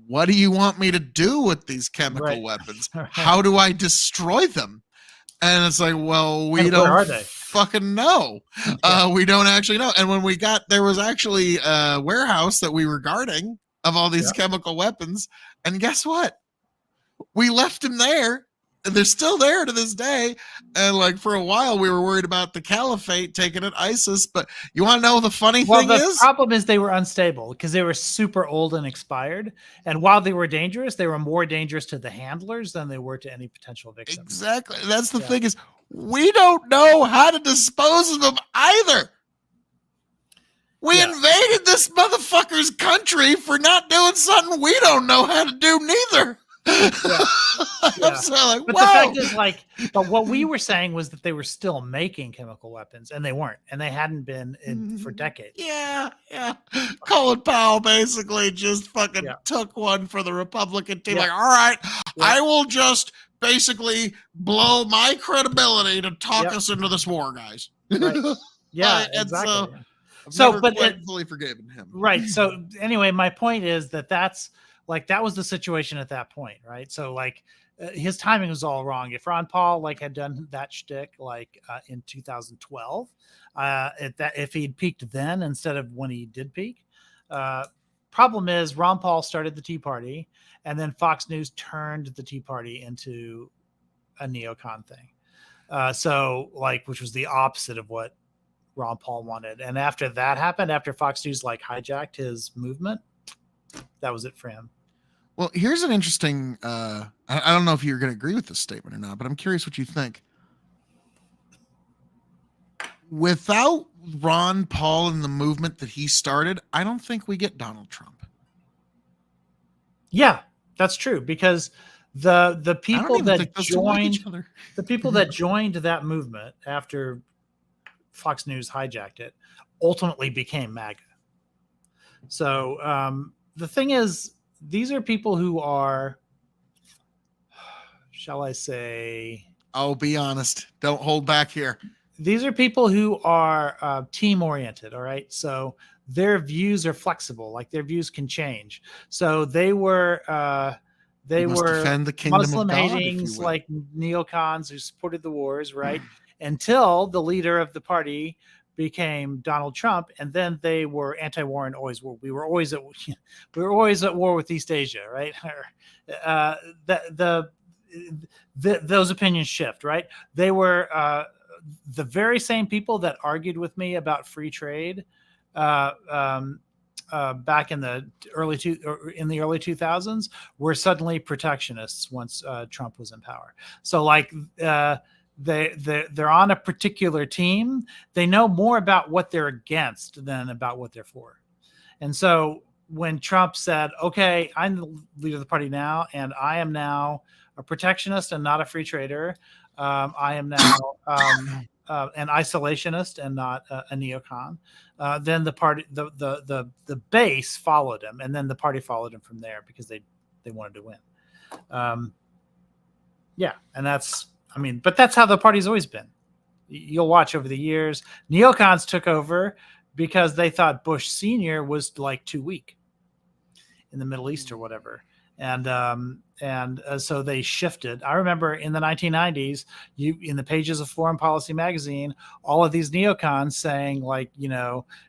what do you want me to do with these chemical weapons? How do I destroy them? And it's like, well, we don't fucking know. We don't actually know. And when there was actually a warehouse that we were guarding of all these chemical weapons. And guess what? We left them there. And they're still there to this day. And for a while, we were worried about the caliphate taking it, ISIS. But you want to know the funny thing is? The problem is they were unstable because they were super old and expired. And while they were dangerous, they were more dangerous to the handlers than they were to any potential victim. Exactly. That's the thing is we don't know how to dispose of them either. We invaded this motherfucker's country for not doing something we don't know how to do neither. I'm so but the fact is but what we were saying was that they were still making chemical weapons, and they weren't, and they hadn't been for decades. Yeah. Colin Powell basically just fucking took one for the Republican team. Like, all right, I will just basically blow my credibility to talk us into this war, guys. Right. Yeah, and exactly. I've fully forgiven him. Right. So anyway, my point is that was the situation at that point, right? So his timing was all wrong. If Ron Paul had done that shtick in 2012, if he'd peaked then instead of when he did peak, problem is Ron Paul started the Tea Party, and then Fox News turned the Tea Party into a neocon thing. Which was the opposite of what Ron Paul wanted. And after that happened, after Fox News hijacked his movement, that was it for him. Well, here's an interesting, I don't know if you're going to agree with this statement or not, but I'm curious what you think. Without Ron Paul and the movement that he started, I don't think we get Donald Trump. Yeah, that's true, because the people that joined that movement after Fox News hijacked it ultimately became MAGA. So the thing is, these are people who are, shall I say? Oh, be honest. Don't hold back here. These are people who are team oriented. All right. So their views are flexible. Their views can change. So they were defend the kingdom Muslim of God, hatings, neocons who supported the wars, right? Until the leader of the party became Donald Trump, and then they were anti-war and always were. We were always at war with East Asia, right? Those opinions shift, right? They were the very same people that argued with me about free trade back in the early 2000s were suddenly protectionists once Trump was in power. So they're on a particular team. They know more about what they're against than about what they're for. And so when Trump said, okay, I'm the leader of the party now, and I am now a protectionist and not a free trader. I am now an isolationist and not a neocon. Then the party, the base followed him, and then the party followed him from there because they wanted to win. And but that's how the party's always been. You'll watch over the years, neocons took over because they thought Bush Sr. was too weak in the Middle East or whatever. So they shifted. I remember in the 1990s, in the pages of Foreign Policy magazine, all of these neocons saying, like,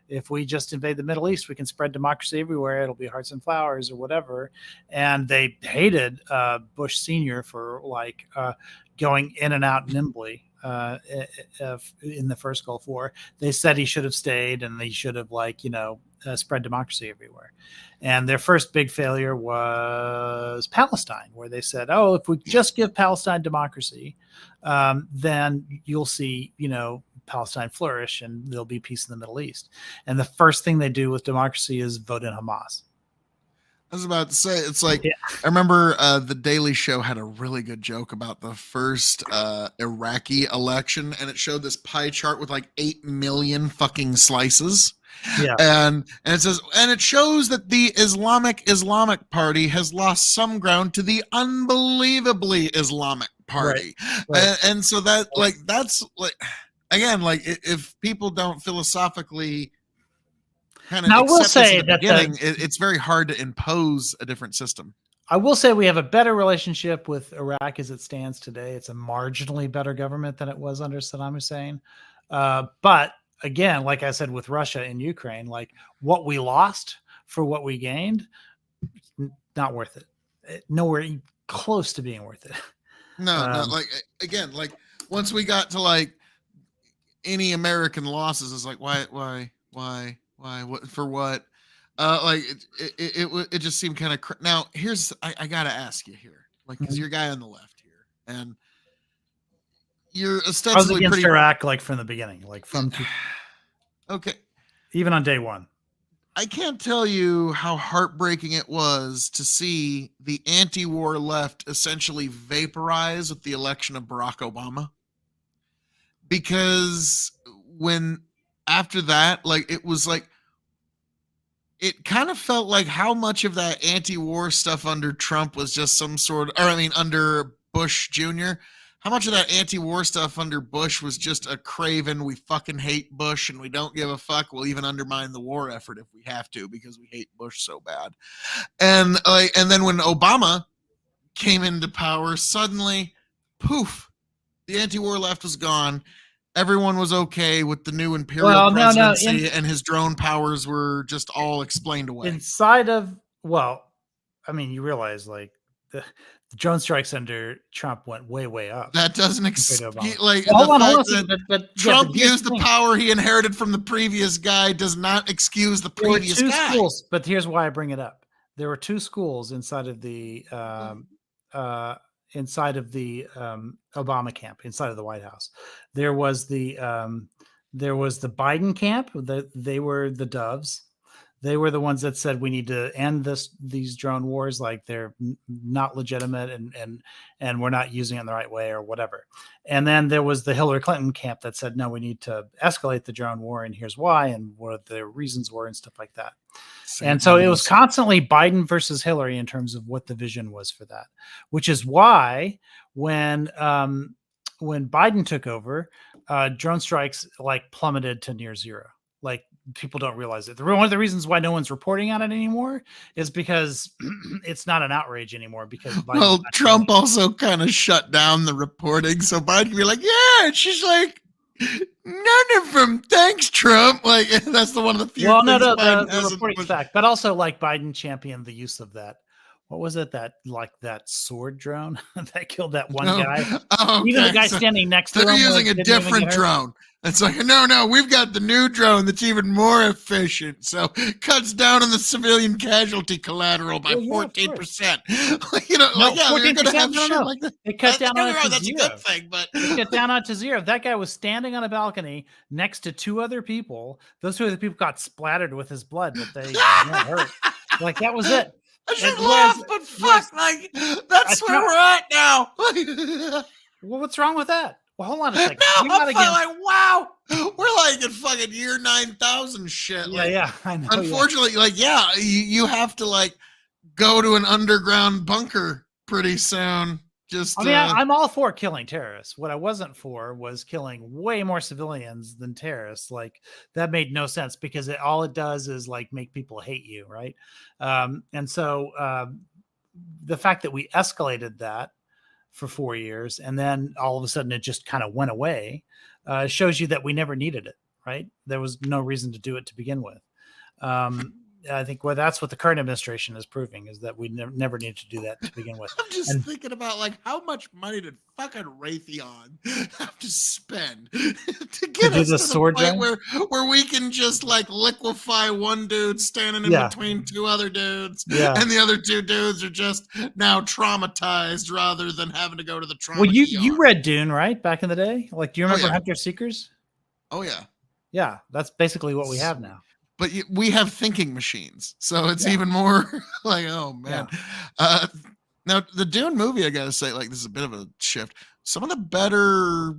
if we just invade the Middle East, we can spread democracy everywhere. It'll be hearts and flowers or whatever. And they hated Bush Sr. for going in and out nimbly in the first Gulf War. They said he should have stayed, and they should have spread democracy everywhere. And their first big failure was Palestine, where they said, oh, if we just give Palestine democracy, then you'll see, Palestine flourish and there'll be peace in the Middle East. And the first thing they do with democracy is vote in Hamas. I was about to say, it's like, I remember the Daily Show had a really good joke about the first Iraqi election, and it showed this pie chart with 8 million fucking slices. Yeah. And it says, and it shows that the Islamic Party has lost some ground to the unbelievably Islamic Party. Right. And so that, that's again, if people don't philosophically kind of, now, I will say that it's very hard to impose a different system. I will say we have a better relationship with Iraq as it stands today. It's a marginally better government than it was under Saddam Hussein. But again, like I said, with Russia and Ukraine, what we lost for what we gained, not worth it. Nowhere close to being worth it. No, again, once we got to any American losses, it's why, what for what? It just seemed kind of now. Here's I gotta ask you here, because you're a guy on the left here, and you're ostensibly I was against Iraq from the beginning, from okay, even on day one. I can't tell you how heartbreaking it was to see the anti-war left essentially vaporize with the election of Barack Obama, because when after that, it was it kind of felt like how much of that anti-war stuff under Trump was just some sort of, under Bush Jr., how much of that anti-war stuff under Bush was just a craven, we fucking hate Bush and we don't give a fuck, we'll even undermine the war effort if we have to because we hate Bush so bad. And then when Obama came into power, suddenly, poof, the anti-war left was gone. Everyone was okay with the new imperial presidency, and his drone powers were just all explained away. Inside of, you realize the drone strikes under Trump went way, way up. That doesn't Trump used the power he inherited from the previous guy does not excuse the previous guy. Schools, but here's why I bring it up. There were two schools inside of the Obama camp, inside of the White House. There was the Biden camp. They were the doves. They were the ones that said we need to end these drone wars, they're not legitimate and we're not using it in the right way or whatever. And then there was the Hillary Clinton camp that said, no, we need to escalate the drone war, and here's why and what the reasons were and stuff like that. And so it was constantly Biden versus Hillary in terms of what the vision was for that, which is why when Biden took over, drone strikes plummeted to near zero. People don't realize it. One of the reasons why no one's reporting on it anymore is because it's not an outrage anymore. Because Trump also kind of shut down the reporting, so Biden can be like, "Yeah," and she's like, "None of them, thanks, Trump." That's one of the few. Well, no, the reporting fact, but also Biden championed the use of that. What was it that sword drone that killed that one guy? Oh, okay. Even the guy standing next to him. They're using a different drone. It's no, we've got the new drone that's even more efficient. So cuts down on the civilian casualty collateral by 14%. They're going to have shit like that. It cut down on it to that's zero. a good thing, but it cut down on to zero. That guy was standing on a balcony next to two other people. Those two other people got splattered with his blood, but they weren't hurt. That was it. I should laugh, but fuck, that's where we're at now. Well, what's wrong with that? Well, hold on a second. No, I'm wow, we're in fucking year 9000 shit. Yeah, I know. Unfortunately, you have to go to an underground bunker pretty soon. I'm all for killing terrorists. What I wasn't for was killing way more civilians than terrorists. That made no sense because all it does is make people hate you, right? And so the fact that we escalated that for 4 years and then all of a sudden it just kind of went away shows you that we never needed it, right? There was no reason to do it to begin with. I think that's what the current administration is proving, is that we never need to do that to begin with. I'm just thinking about like how much money did fucking Raytheon have to spend to get do us the to sword the point gen? where we can just like liquefy one dude standing in Yeah. between two other dudes, Yeah. and the other two dudes are just now traumatized rather than having to go to the trauma. Well, you ER. read Dune, right? Back in the day? Like, do you remember yeah. Hunter Seekers? Oh yeah. Yeah, that's basically what we have now. But we have thinking machines, so it's Yeah. even more like, oh man. Now the Dune movie, I gotta say, like, this is a bit of a shift. Some of the better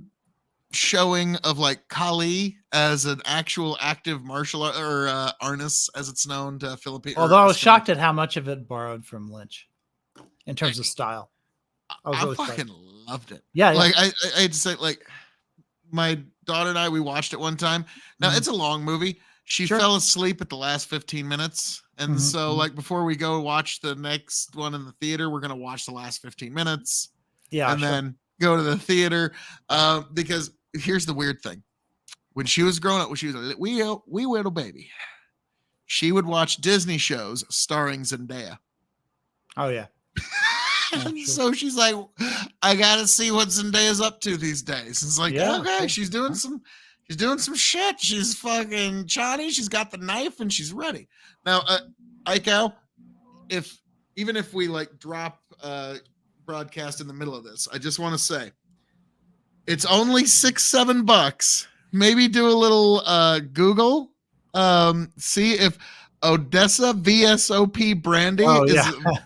showing of like Kali as an actual active martial art, or Arnis as it's known to Philippine. Although I was shocked at how much of it borrowed from Lynch in terms of style. I was I really fucking surprised. loved it. Yeah, yeah. Like I had to say, like, my daughter and I, we watched it one time. Now Mhm. it's a long movie. She Sure. fell asleep at the last 15 minutes. And Mhm, so mhm. like before we go watch the next one in the theater, we're gonna watch the last 15 minutes Yeah, and sure. then go to the theater. Because here's the weird thing. When she was growing up, when she was a wee little baby, she would watch Disney shows starring Zendaya. Oh yeah. And sure. so she's like, I gotta see what Zendaya's up to these days. It's like, Yeah, okay, sure. she's doing some shit. She's fucking Johnny. She's got the knife and she's ready. Now, Aiko, even if we like drop broadcast in the middle of this, I just want to say it's only $6-7. Maybe do a little Google. See if Odessa VSOP brandy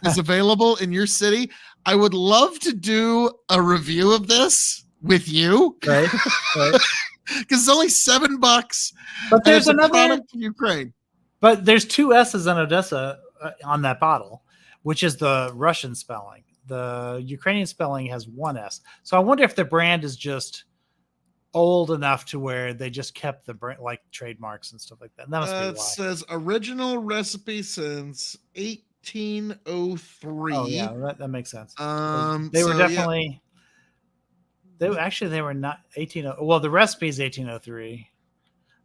is available in your city. I would love to do a review of this with you. Right. Right. Because it's only $7. But and there's it's a another. product from Ukraine. But there's 2 S's on Odessa on that bottle, which is the Russian spelling. The Ukrainian spelling has 1 S. So I wonder if the brand is just old enough to where they just kept the brand, like trademarks and stuff like that. And that must be It why. says original recipe since 1803. Oh yeah, that makes sense. They were so, yeah. definitely. They were not 18. Well, the recipe is 1803,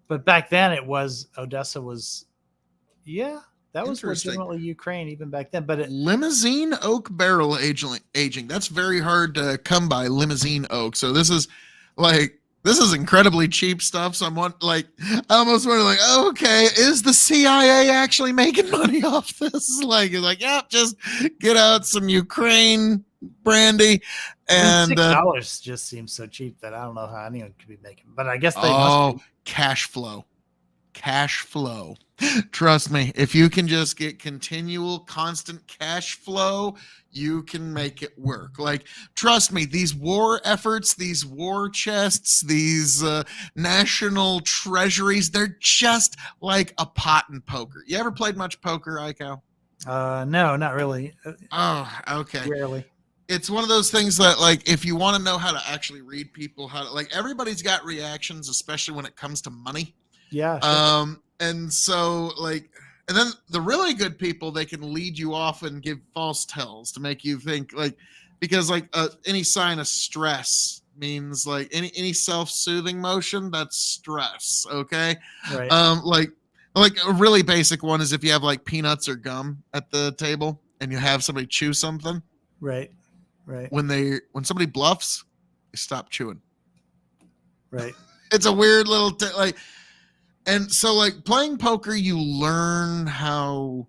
but back then it was Odessa was. Yeah, that was Interesting. legitimately Ukraine even back then. But Limousine oak barrel aging. That's very hard to come by, limousine oak. So this is incredibly cheap stuff. So I almost wonder, like, oh, okay, is the CIA actually making money off this? Like, it's like, yeah, just get out some Ukraine brandy and $6 just seems so cheap that I don't know how anyone could be making. But I guess they must be. cash flow. Trust me, if you can just get continual, constant cash flow, you can make it work. Like, trust me, these war efforts, these war chests, these national treasuries, they're just like a pot in poker. You ever played much poker, Aiko? No, not really. Oh, okay. Rarely. It's one of those things that, like, if you want to know how to actually read people, like, everybody's got reactions, especially when it comes to money. Yeah. Sure. And so, like, and then the really good people, they can lead you off and give false tells to make you think, like, because like any sign of stress means, like, any self-soothing motion, that's stress. Okay. Right. Like a really basic one is if you have like peanuts or gum at the table and you have somebody chew something. Right. Right. When somebody bluffs, they stop chewing. Right. It's a weird little and so, like, playing poker, you learn how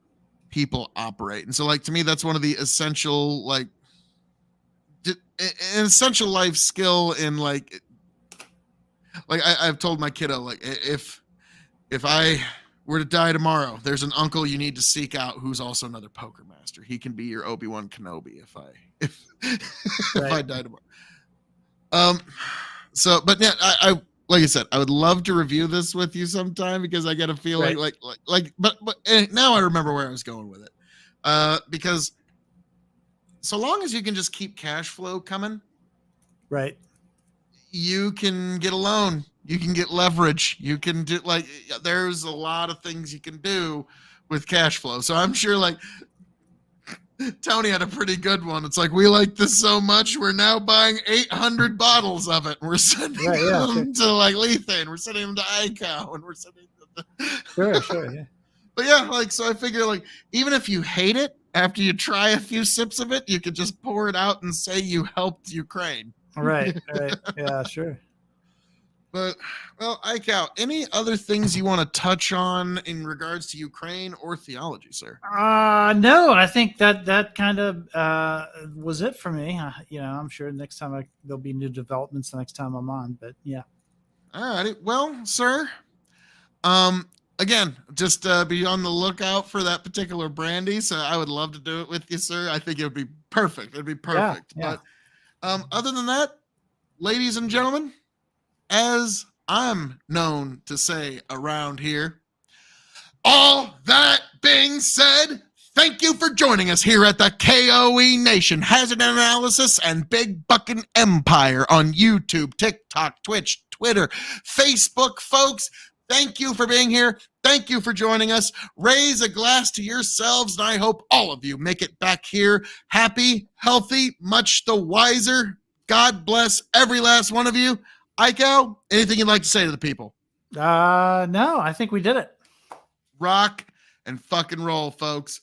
people operate. And so, like, to me, that's one of the essential, like, an essential life skill in, like I've told my kiddo, like, if I were to die tomorrow, there's an uncle you need to seek out who's also another poker master. He can be your Obi-Wan Kenobi if I die tomorrow. So, but yeah, I like I said, I would love to review this with you sometime because I get a feeling but now I remember where I was going with it. Because so long as you can just keep cash flow coming, Right. you can get a loan, you can get leverage, you can do, like, there's a lot of things you can do with cash flow. So I'm sure, like, Tony had a pretty good one. It's like, we like this so much, we're now buying 800 bottles of it. And we're sending them to like Lethan. We're sending them to ICO, and we're sending them to... Sure, yeah. But yeah, like, so I figure, like, even if you hate it, after you try a few sips of it, you could just pour it out and say you helped Ukraine. Right. Yeah, sure. But, well, Ike, any other things you want to touch on in regards to Ukraine or theology, sir? No, I think that kind of was it for me. I'm sure next time there'll be new developments the next time I'm on, but yeah. All righty. Well, sir, again, just be on the lookout for that particular brandy. So I would love to do it with you, sir. I think it would be perfect. It'd be perfect. Yeah. But other than that, ladies and gentlemen, as I'm known to say around here, all that being said, thank you for joining us here at the KOE Nation Hazard Analysis and Big Buckin' Empire on YouTube, TikTok, Twitch, Twitter, Facebook, folks. Thank you for being here. Thank you for joining us. Raise a glass to yourselves, and I hope all of you make it back here happy, healthy, much the wiser. God bless every last one of you. Iko, anything you'd like to say to the people? No, I think we did it. Rock and fucking roll, folks.